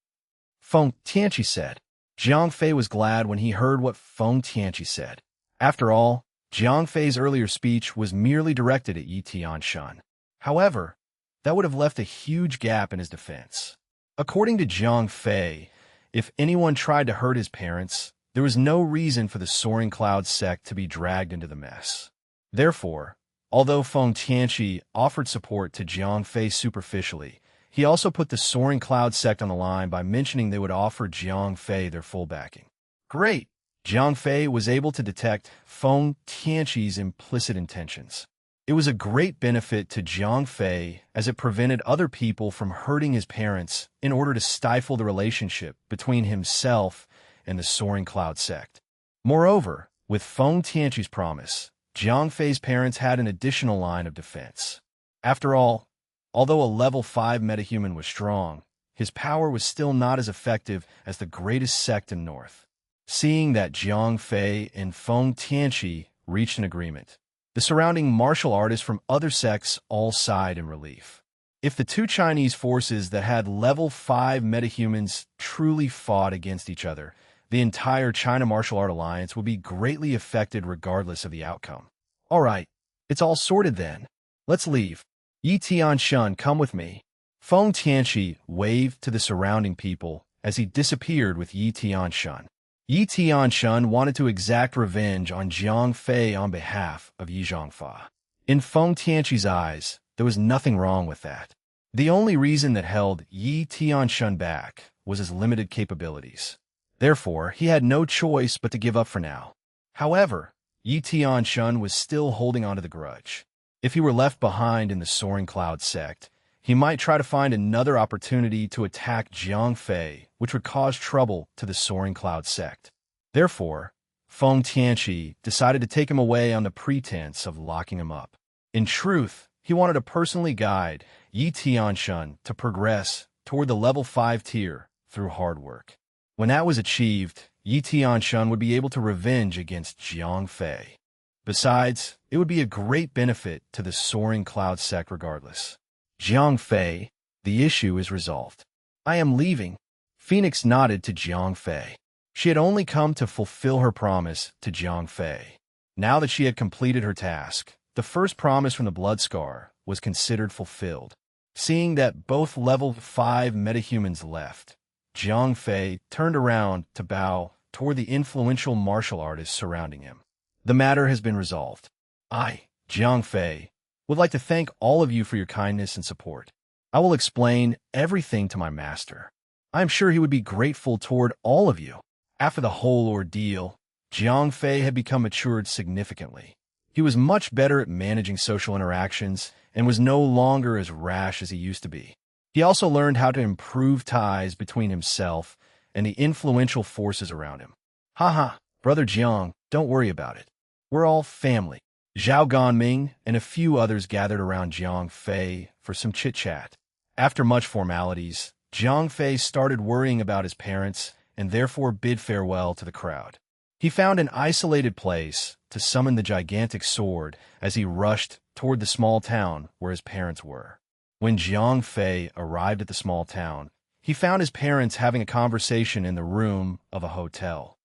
Feng Tianqi said. Jiang Fei was glad when he heard what Feng Tianqi said. After all, Jiang Fei's earlier speech was merely directed at Yi Tianshan. However, that would have left a huge gap in his defense. According to Jiang Fei, if anyone tried to hurt his parents, there was no reason for the Soaring Cloud sect to be dragged into the mess. Therefore, although Feng Tianqi offered support to Jiang Fei superficially, he also put the Soaring Cloud sect on the line by mentioning they would offer Jiang Fei their full backing. Great! Jiang Fei was able to detect Feng Tianqi's implicit intentions. It was a great benefit to Jiang Fei as it prevented other people from hurting his parents in order to stifle the relationship between himself and the Soaring Cloud sect. Moreover, with Feng Tianqi's promise, Jiang Fei's parents had an additional line of defense. After all, although a level 5 metahuman was strong, his power was still not as effective as the greatest sect in North. Seeing that Jiang Fei and Feng Tianqi reached an agreement, the surrounding martial artists from other sects all sighed in relief. If the two Chinese forces that had level 5 metahumans truly fought against each other, the entire China Martial Art Alliance would be greatly affected regardless of the outcome. All right, it's all sorted then. Let's leave. Yi Tianshan, come with me. Feng Tianqi waved to the surrounding people as he disappeared with Yi Tianshan. Yi Tianshan wanted to exact revenge on Jiang Fei on behalf of Yi Zhongfa. In Feng Tianqi's eyes, there was nothing wrong with that. The only reason that held Yi Tianshan back was his limited capabilities. Therefore, he had no choice but to give up for now. However, Yi Tianshan was still holding on to the grudge. If he were left behind in the Soaring Cloud sect, he might try to find another opportunity to attack Jiang Fei, which would cause trouble to the Soaring Cloud sect. Therefore, Feng Tianqi decided to take him away on the pretense of locking him up. In truth, he wanted to personally guide Yi Tianshan to progress toward the level 5 tier through hard work. When that was achieved, Yi Tianshan would be able to revenge against Jiang Fei. Besides, it would be a great benefit to the Soaring Cloud sect regardless. Jiang Fei, the issue is resolved. I am leaving. Phoenix nodded to Jiang Fei. She had only come to fulfill her promise to Jiang Fei. Now that she had completed her task, the first promise from the Blood Scar was considered fulfilled. Seeing that both level 5 metahumans left, Jiang Fei turned around to bow toward the influential martial artists surrounding him. The matter has been resolved. I, Jiang Fei, would like to thank all of you for your kindness and support. I will explain everything to my master. I am sure he would be grateful toward all of you. After the whole ordeal, Jiang Fei had become matured significantly. He was much better at managing social interactions and was no longer as rash as he used to be. He also learned how to improve ties between himself and the influential forces around him. Haha, Brother Jiang, don't worry about it. We're all family. Zhao Ganming and a few others gathered around Jiang Fei for some chit-chat. After much formalities, Jiang Fei started worrying about his parents and therefore bid farewell to the crowd. He found an isolated place to summon the gigantic sword as he rushed toward the small town where his parents were. When Jiang Fei arrived at the small town, he found his parents having a conversation in the room of a hotel.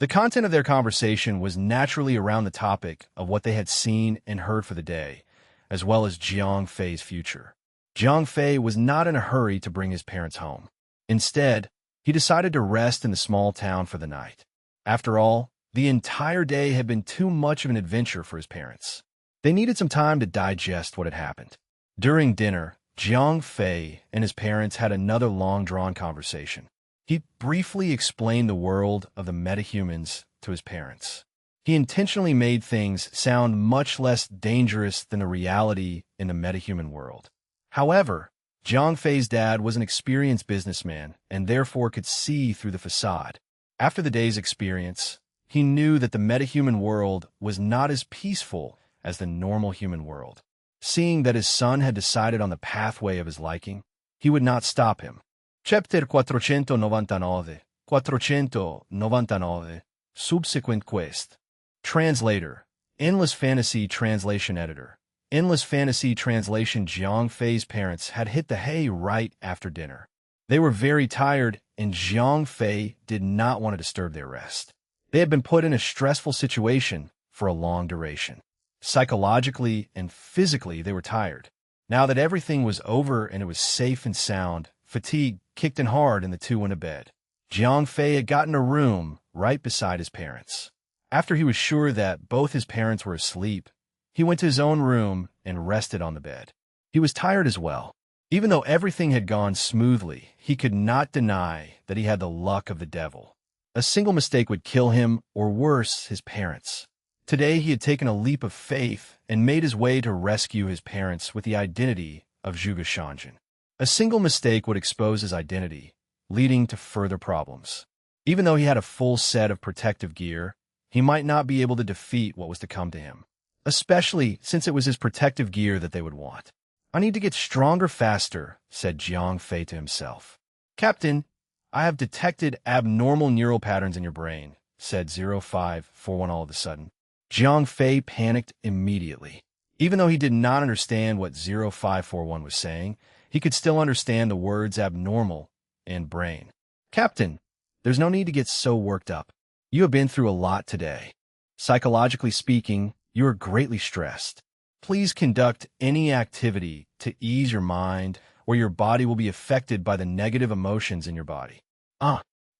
The content of their conversation was naturally around the topic of what they had seen and heard for the day, as well as Jiang Fei's future. Jiang Fei was not in a hurry to bring his parents home. Instead, he decided to rest in the small town for the night. After all, the entire day had been too much of an adventure for his parents. They needed some time to digest what had happened. During dinner, Jiang Fei and his parents had another long-drawn conversation. He briefly explained the world of the metahumans to his parents. He intentionally made things sound much less dangerous than the reality in the metahuman world. However, Jiang Fei's dad was an experienced businessman and therefore could see through the facade. After the day's experience, he knew that the metahuman world was not as peaceful as the normal human world. Seeing that his son had decided on the pathway of his liking, he would not stop him. Chapter 499, 499, Subsequent Quest. Translator, Endless Fantasy Translation Editor. Endless Fantasy Translation. Jiang Fei's parents had hit the hay right after dinner. They were very tired, and Jiang Fei did not want to disturb their rest. They had been put in a stressful situation for a long duration. Psychologically and physically, they were tired. Now that everything was over and it was safe and sound, fatigue kicked in hard and the two went to bed. Jiang Fei had gotten a room right beside his parents. After he was sure that both his parents were asleep, he went to his own room and rested on the bed. He was tired as well. Even though everything had gone smoothly, he could not deny that he had the luck of the devil. A single mistake would kill him, or worse, his parents. Today he had taken a leap of faith and made his way to rescue his parents with the identity of Zhuge Shanjin. A single mistake would expose his identity, leading to further problems. Even though he had a full set of protective gear, he might not be able to defeat what was to come to him, especially since it was his protective gear that they would want. I need to get stronger faster, said Jiang Fei to himself. Captain, I have detected abnormal neural patterns in your brain, said 0541 all of a sudden. Jiang Fei panicked immediately. Even though he did not understand what 0541 was saying, he could still understand the words abnormal and brain. Captain, there's no need to get so worked up. You have been through a lot today. Psychologically speaking, you are greatly stressed. Please conduct any activity to ease your mind, or your body will be affected by the negative emotions in your body.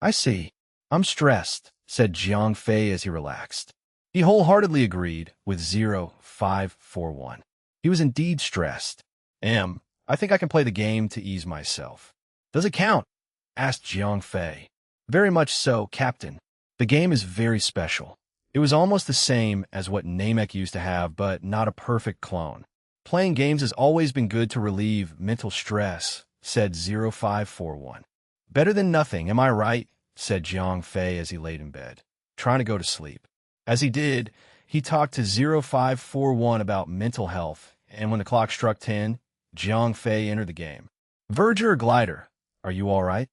I see. I'm stressed, said Jiang Fei as he relaxed. He wholeheartedly agreed with 0541. He was indeed stressed. I think I can play the game to ease myself. Does it count? Asked Jiang Fei. Very much so, Captain. The game is very special. It was almost the same as what Namek used to have, but not a perfect clone. Playing games has always been good to relieve mental stress, said 0541. Better than nothing, am I right? Said Jiang Fei as he laid in bed, trying to go to sleep. As he did, he talked to 0541 about mental health, and when the clock struck 10, Jiang Fei entered the game. Verger or Glider, are you all right?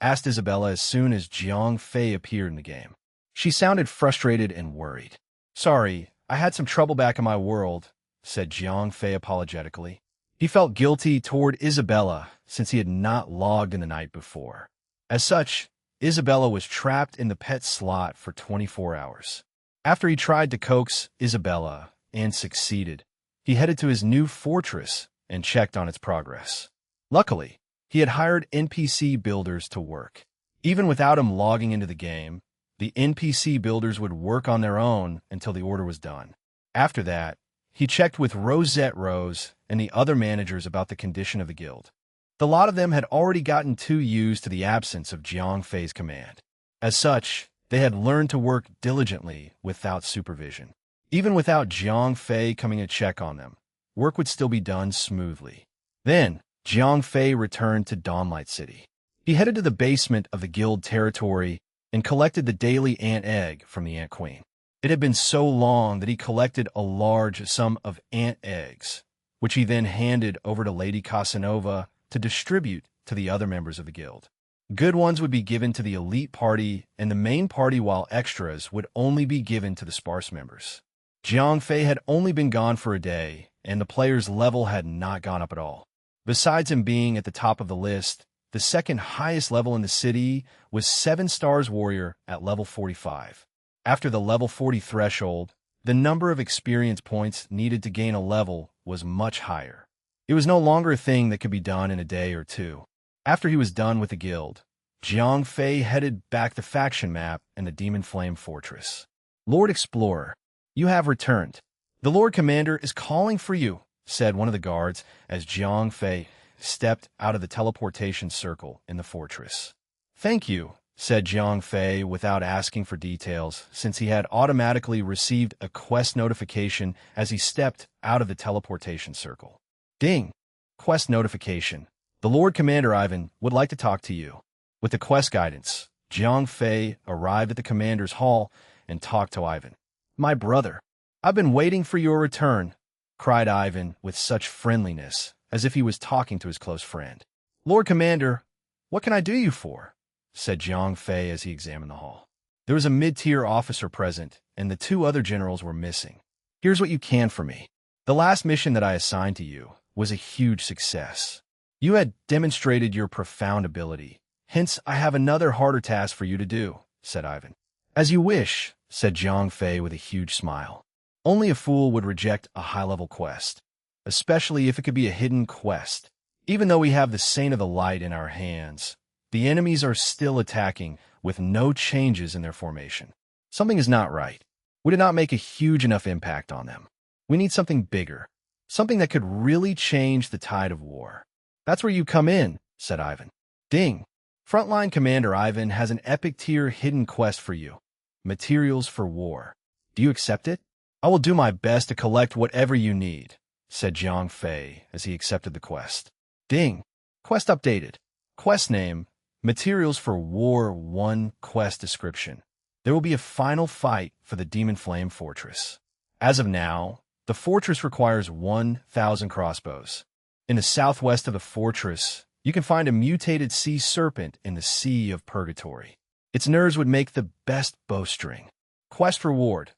Asked Isabella as soon as Jiang Fei appeared in the game. She sounded frustrated and worried. Sorry, I had some trouble back in my world, said Jiang Fei apologetically. He felt guilty toward Isabella since he had not logged in the night before. As such, Isabella was trapped in the pet slot for 24 hours. After he tried to coax Isabella and succeeded, he headed to his new fortress and checked on its progress. Luckily, he had hired NPC builders to work. Even without him logging into the game, the NPC builders would work on their own until the order was done. After that, he checked with Rosette Rose and the other managers about the condition of the guild. The lot of them had already gotten too used to the absence of Jiang Fei's command. As such, they had learned to work diligently without supervision. Even without Jiang Fei coming to check on them, work would still be done smoothly. Then, Jiang Fei returned to Dawnlight City. He headed to the basement of the guild territory and collected the daily ant egg from the Ant Queen. It had been so long that he collected a large sum of ant eggs, which he then handed over to Lady Casanova to distribute to the other members of the guild. Good ones would be given to the elite party, and the main party, while extras would only be given to the sparse members. Jiang Fei had only been gone for a day, and the player's level had not gone up at all. Besides him being at the top of the list, the second highest level in the city was 7 Stars Warrior at level 45. After the level 40 threshold, the number of experience points needed to gain a level was much higher. It was no longer a thing that could be done in a day or two. After he was done with the guild, Jiang Fei headed back the faction map and the Demon Flame Fortress. Lord Explorer, you have returned. The Lord Commander is calling for you, said one of the guards as Jiang Fei stepped out of the teleportation circle in the fortress. Thank you, said Jiang Fei without asking for details, since he had automatically received a quest notification as he stepped out of the teleportation circle. Ding! Quest notification. The Lord Commander Ivan would like to talk to you. With the quest guidance, Jiang Fei arrived at the commander's hall and talked to Ivan. My brother, I've been waiting for your return, cried Ivan with such friendliness, as if he was talking to his close friend. Lord Commander, what can I do you for? Said Jiang Fei as he examined the hall. There was a mid-tier officer present, and the 2 other generals were missing. Here's what you can for me. The last mission that I assigned to you was a huge success. You had demonstrated your profound ability. Hence, I have another harder task for you to do, said Ivan. As you wish, said Jiang Fei with a huge smile. Only a fool would reject a high-level quest, especially if it could be a hidden quest. Even though we have the Saint of the Light in our hands, the enemies are still attacking with no changes in their formation. Something is not right. We did not make a huge enough impact on them. We need something bigger, something that could really change the tide of war. That's where you come in, said Ivan. Ding! Frontline Commander Ivan has an epic-tier hidden quest for you. Materials for war. Do you accept it? I will do my best to collect whatever you need, said Jiang Fei as he accepted the quest. Ding! Quest updated. Quest name, Materials for War 1 Quest Description. There will be a final fight for the Demon Flame Fortress. As of now, the fortress requires 1,000 crossbows. In the southwest of the fortress, you can find a mutated sea serpent in the Sea of Purgatory. Its nerves would make the best bowstring. Quest reward,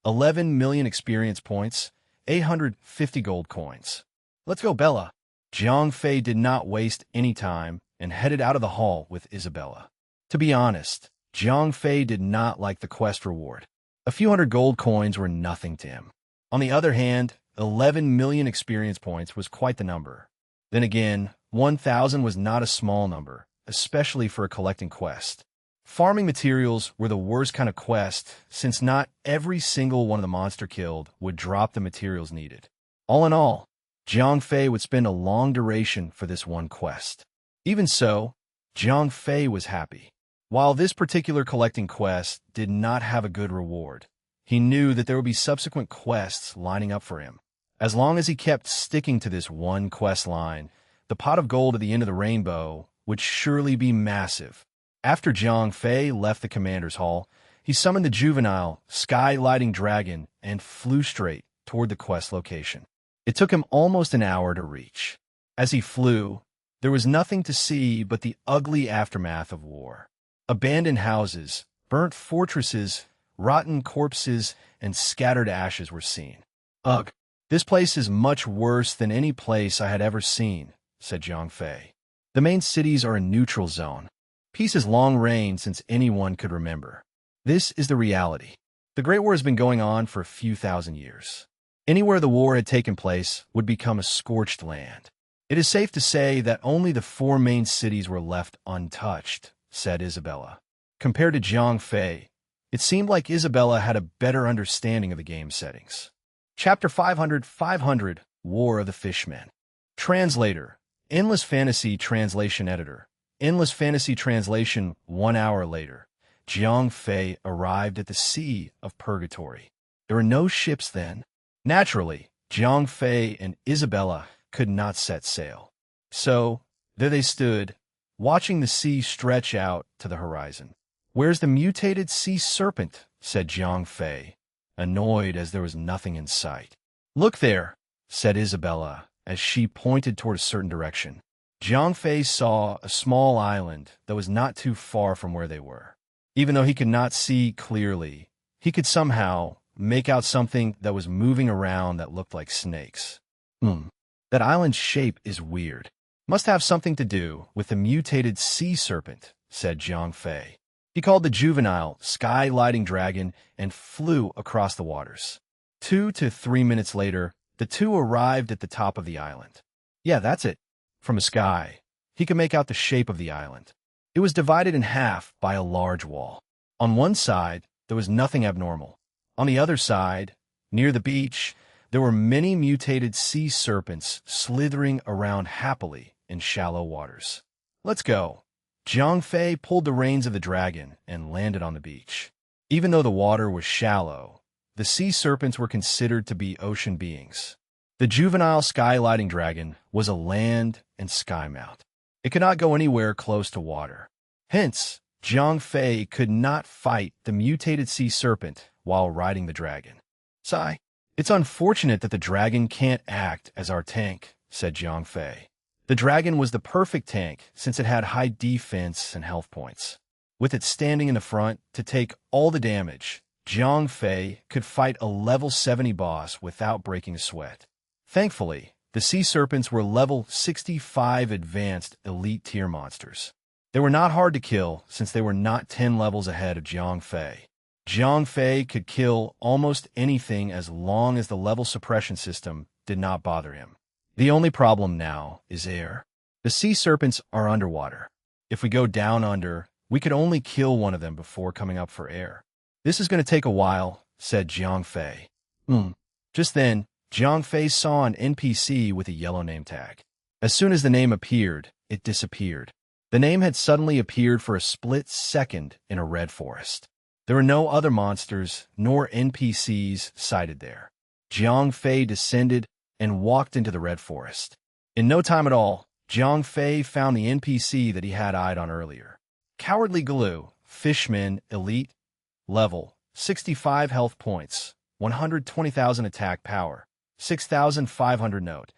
11 million experience points, 850 gold coins. Let's go, Bella. Jiang Fei did not waste any time and headed out of the hall with Isabella. To be honest, Jiang Fei did not like the quest reward. A few hundred gold coins were nothing to him. On the other hand, 11 million experience points was quite the number. Then again, 1,000 was not a small number, especially for a collecting quest. Farming materials were the worst kind of quest, since not every single one of the monster killed would drop the materials needed. All in all, Jiang Fei would spend a long duration for this one quest. Even so, Jiang Fei was happy. While this particular collecting quest did not have a good reward, he knew that there would be subsequent quests lining up for him. As long as he kept sticking to this one quest line, the pot of gold at the end of the rainbow would surely be massive. After Jiang Fei left the commander's hall, he summoned the juvenile, sky-lighting dragon and flew straight toward the quest location. It took him almost an hour to reach. As he flew, there was nothing to see but the ugly aftermath of war. Abandoned houses, burnt fortresses, rotten corpses, and scattered ashes were seen. Ugh, this place is much worse than any place I had ever seen, said Jiang Fei. The main cities are a neutral zone. Peace has long reigned since anyone could remember. This is the reality. The Great War has been going on for a few thousand years. Anywhere the war had taken place would become a scorched land. It is safe to say that only the 4 main cities were left untouched, said Isabella. Compared to Jiang Fei, it seemed like Isabella had a better understanding of the game settings. Chapter 500 War of the Fishmen. Translator, Endless Fantasy Translation Editor. Endless Fantasy Translation. 1 hour later, Jiang Fei arrived at the Sea of Purgatory. There were no ships then. Naturally, Jiang Fei and Isabella could not set sail. So, there they stood, watching the sea stretch out to the horizon. "Where's the mutated sea serpent?" said Jiang Fei, annoyed as there was nothing in sight. "Look there," said Isabella, as she pointed toward a certain direction. Jiang Fei saw a small island that was not too far from where they were. Even though he could not see clearly, he could somehow make out something that was moving around that looked like snakes. That island's shape is weird. Must have something to do with the mutated sea serpent, said Jiang Fei. He called the juvenile sky-lighting dragon and flew across the waters. 2 to 3 minutes later, the two arrived at the top of the island. Yeah, that's it. From the sky, he could make out the shape of the island. It was divided in half by a large wall. On one side, there was nothing abnormal. On the other side, near the beach, there were many mutated sea serpents slithering around happily in shallow waters. "Let's go." Jiang Fei pulled the reins of the dragon and landed on the beach. Even though the water was shallow, the sea serpents were considered to be ocean beings. The juvenile sky-lighting dragon was a land and sky mount. It could not go anywhere close to water. Hence, Jiang Fei could not fight the mutated sea serpent while riding the dragon. "Sigh, it's unfortunate that the dragon can't act as our tank," said Jiang Fei. The dragon was the perfect tank since it had high defense and health points. With it standing in the front to take all the damage, Jiang Fei could fight a level 70 boss without breaking a sweat. Thankfully, The sea serpents were level 65 advanced elite tier monsters. They were not hard to kill since they were not 10 levels ahead of Jiang Fei. Jiang Fei could kill almost anything as long as the level suppression system did not bother him. The only problem now is air. The sea serpents are underwater. If we go down under, we could only kill one of them before coming up for air. This is going to take a while, said Jiang Fei. Just then, Jiang Fei saw an NPC with a yellow name tag. As soon as the name appeared, it disappeared. The name had suddenly appeared for a split second in a red forest. There were no other monsters nor NPCs sighted there. Jiang Fei descended and walked into the red forest. In no time at all, Jiang Fei found the NPC that he had eyed on earlier. Cowardly Galoo, Fishman, Elite, level, 65 health points, 120,000 attack power, 6,500 note.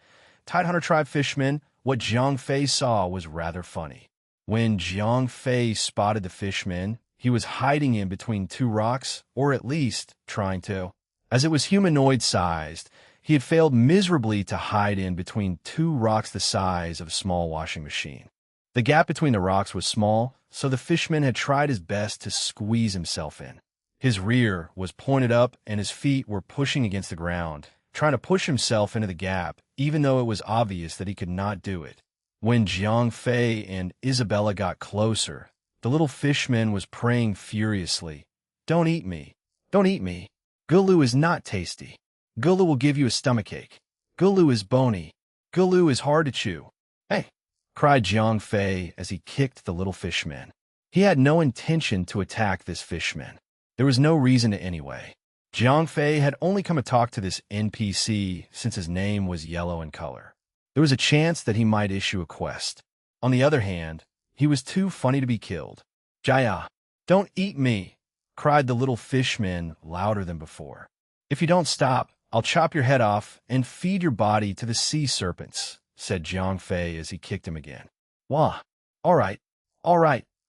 Tidehunter Tribe Fishman, what Jiang Fei saw was rather funny. When Jiang Fei spotted the Fishman, he was hiding in between two rocks, or at least trying to. As it was humanoid-sized, he had failed miserably to hide in between two rocks the size of a small washing machine. The gap between the rocks was small, so the Fishman had tried his best to squeeze himself in. His rear was pointed up and his feet were pushing against the ground, trying to push himself into the gap, even though it was obvious that he could not do it. When Jiang Fei and Isabella got closer, the little Fishman was praying furiously, "Don't eat me. Don't eat me. Galoo is not tasty. Galoo will give you a stomachache. Galoo is bony. Galoo is hard to chew." "Hey!" cried Jiang Fei as he kicked the little Fishman. He had no intention to attack this Fishman. There was no reason to anyway. Jiang Fei had only come to talk to this NPC since his name was yellow in color. There was a chance that he might issue a quest. On the other hand, he was too funny to be killed. "Jaya, don't eat me!" cried the little Fishman louder than before. "If you don't stop, I'll chop your head off and feed your body to the sea serpents," said Jiang Fei as he kicked him again. "Wah! All right,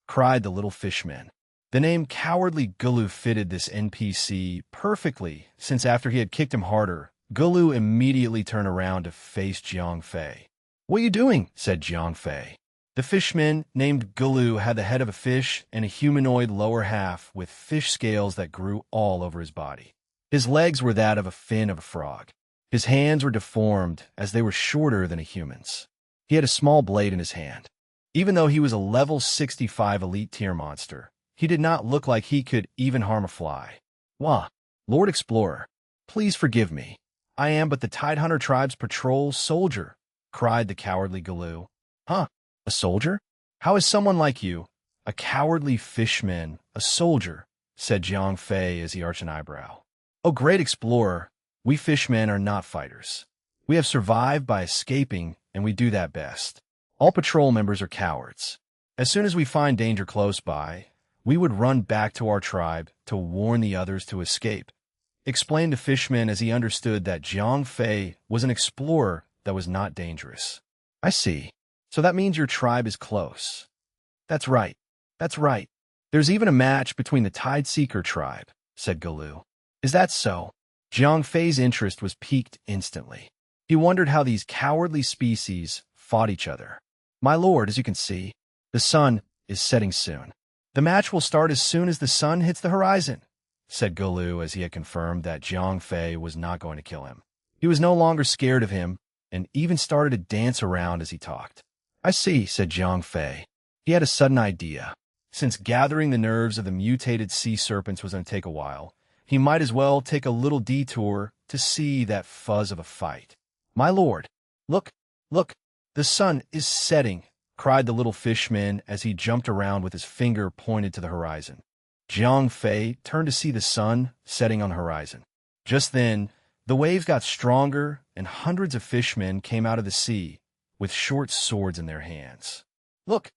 cried the little Fishman. The name Cowardly Galoo fitted this NPC perfectly, since after he had kicked him harder, Galoo immediately turned around to face Jiang Fei. "What are you doing?" said Jiang Fei. The Fishman named Galoo had the head of a fish and a humanoid lower half with fish scales that grew all over his body. His legs were that of a fin of a frog. His hands were deformed as they were shorter than a human's. He had a small blade in his hand. Even though he was a level 65 elite tier monster, he did not look like he could even harm a fly. "Wah, Lord Explorer, please forgive me. I am but the Tidehunter Tribe's patrol soldier," cried the cowardly Galoo. "Huh? A soldier? How is someone like you, a cowardly Fishman, a soldier?" said Jiang Fei as he arched an eyebrow. "Oh, great explorer, we Fishmen are not fighters. We have survived by escaping, and we do that best. All patrol members are cowards. As soon as we find danger close by, we would run back to our tribe to warn the others to escape," explained the Fishman as he understood that Jiang Fei was an explorer that was not dangerous. "I see. So that means your tribe is close." That's right. There's even a match between the Tideseeker tribe," said Galoo. "Is that so?" Jiang Fei's interest was piqued instantly. He wondered how these cowardly species fought each other. "My lord, as you can see, the sun is setting soon. The match will start as soon as the sun hits the horizon," said Galoo as he had confirmed that Jiang Fei was not going to kill him. He was no longer scared of him and even started to dance around as he talked. "I see," said Jiang Fei. He had a sudden idea. Since gathering the nerves of the mutated sea serpents was going to take a while, he might as well take a little detour to see that fuzz of a fight. "My lord, look, the sun is setting," cried the little Fishman as he jumped around with his finger pointed to the horizon. Jiang Fei turned to see the sun setting on the horizon. Just then, the waves got stronger and hundreds of fishmen came out of the sea with short swords in their hands. Look,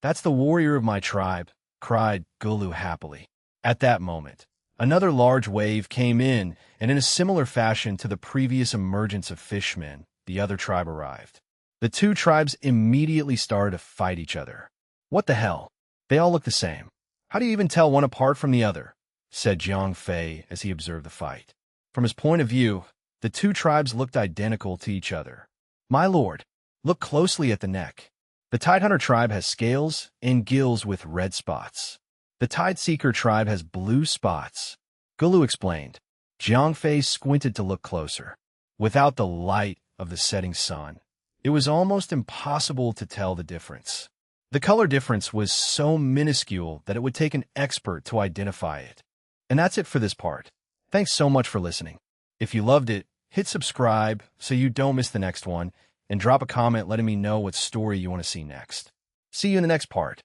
that's the warrior of my tribe," cried Galoo happily. At that moment, another large wave came in, and in a similar fashion to the previous emergence of fishmen, the other tribe arrived. The two tribes immediately started to fight each other. "What the hell? They all look the same. How do you even tell one apart from the other?" said Jiang Fei as he observed the fight. From his point of view, The two tribes looked identical to each other. My lord, look closely at the neck. The Tidehunter tribe has scales and gills with red spots. The Tideseeker tribe has blue spots. Gulu explained. Jiangfei squinted to look closer. Without the light of the setting sun, it was almost impossible to tell the difference. The color difference was so minuscule that it would take an expert to identify it. And that's it for this part. Thanks so much for listening. If you loved it, hit subscribe so you don't miss the next one, and drop a comment letting me know what story you want to see next. See you in the next part.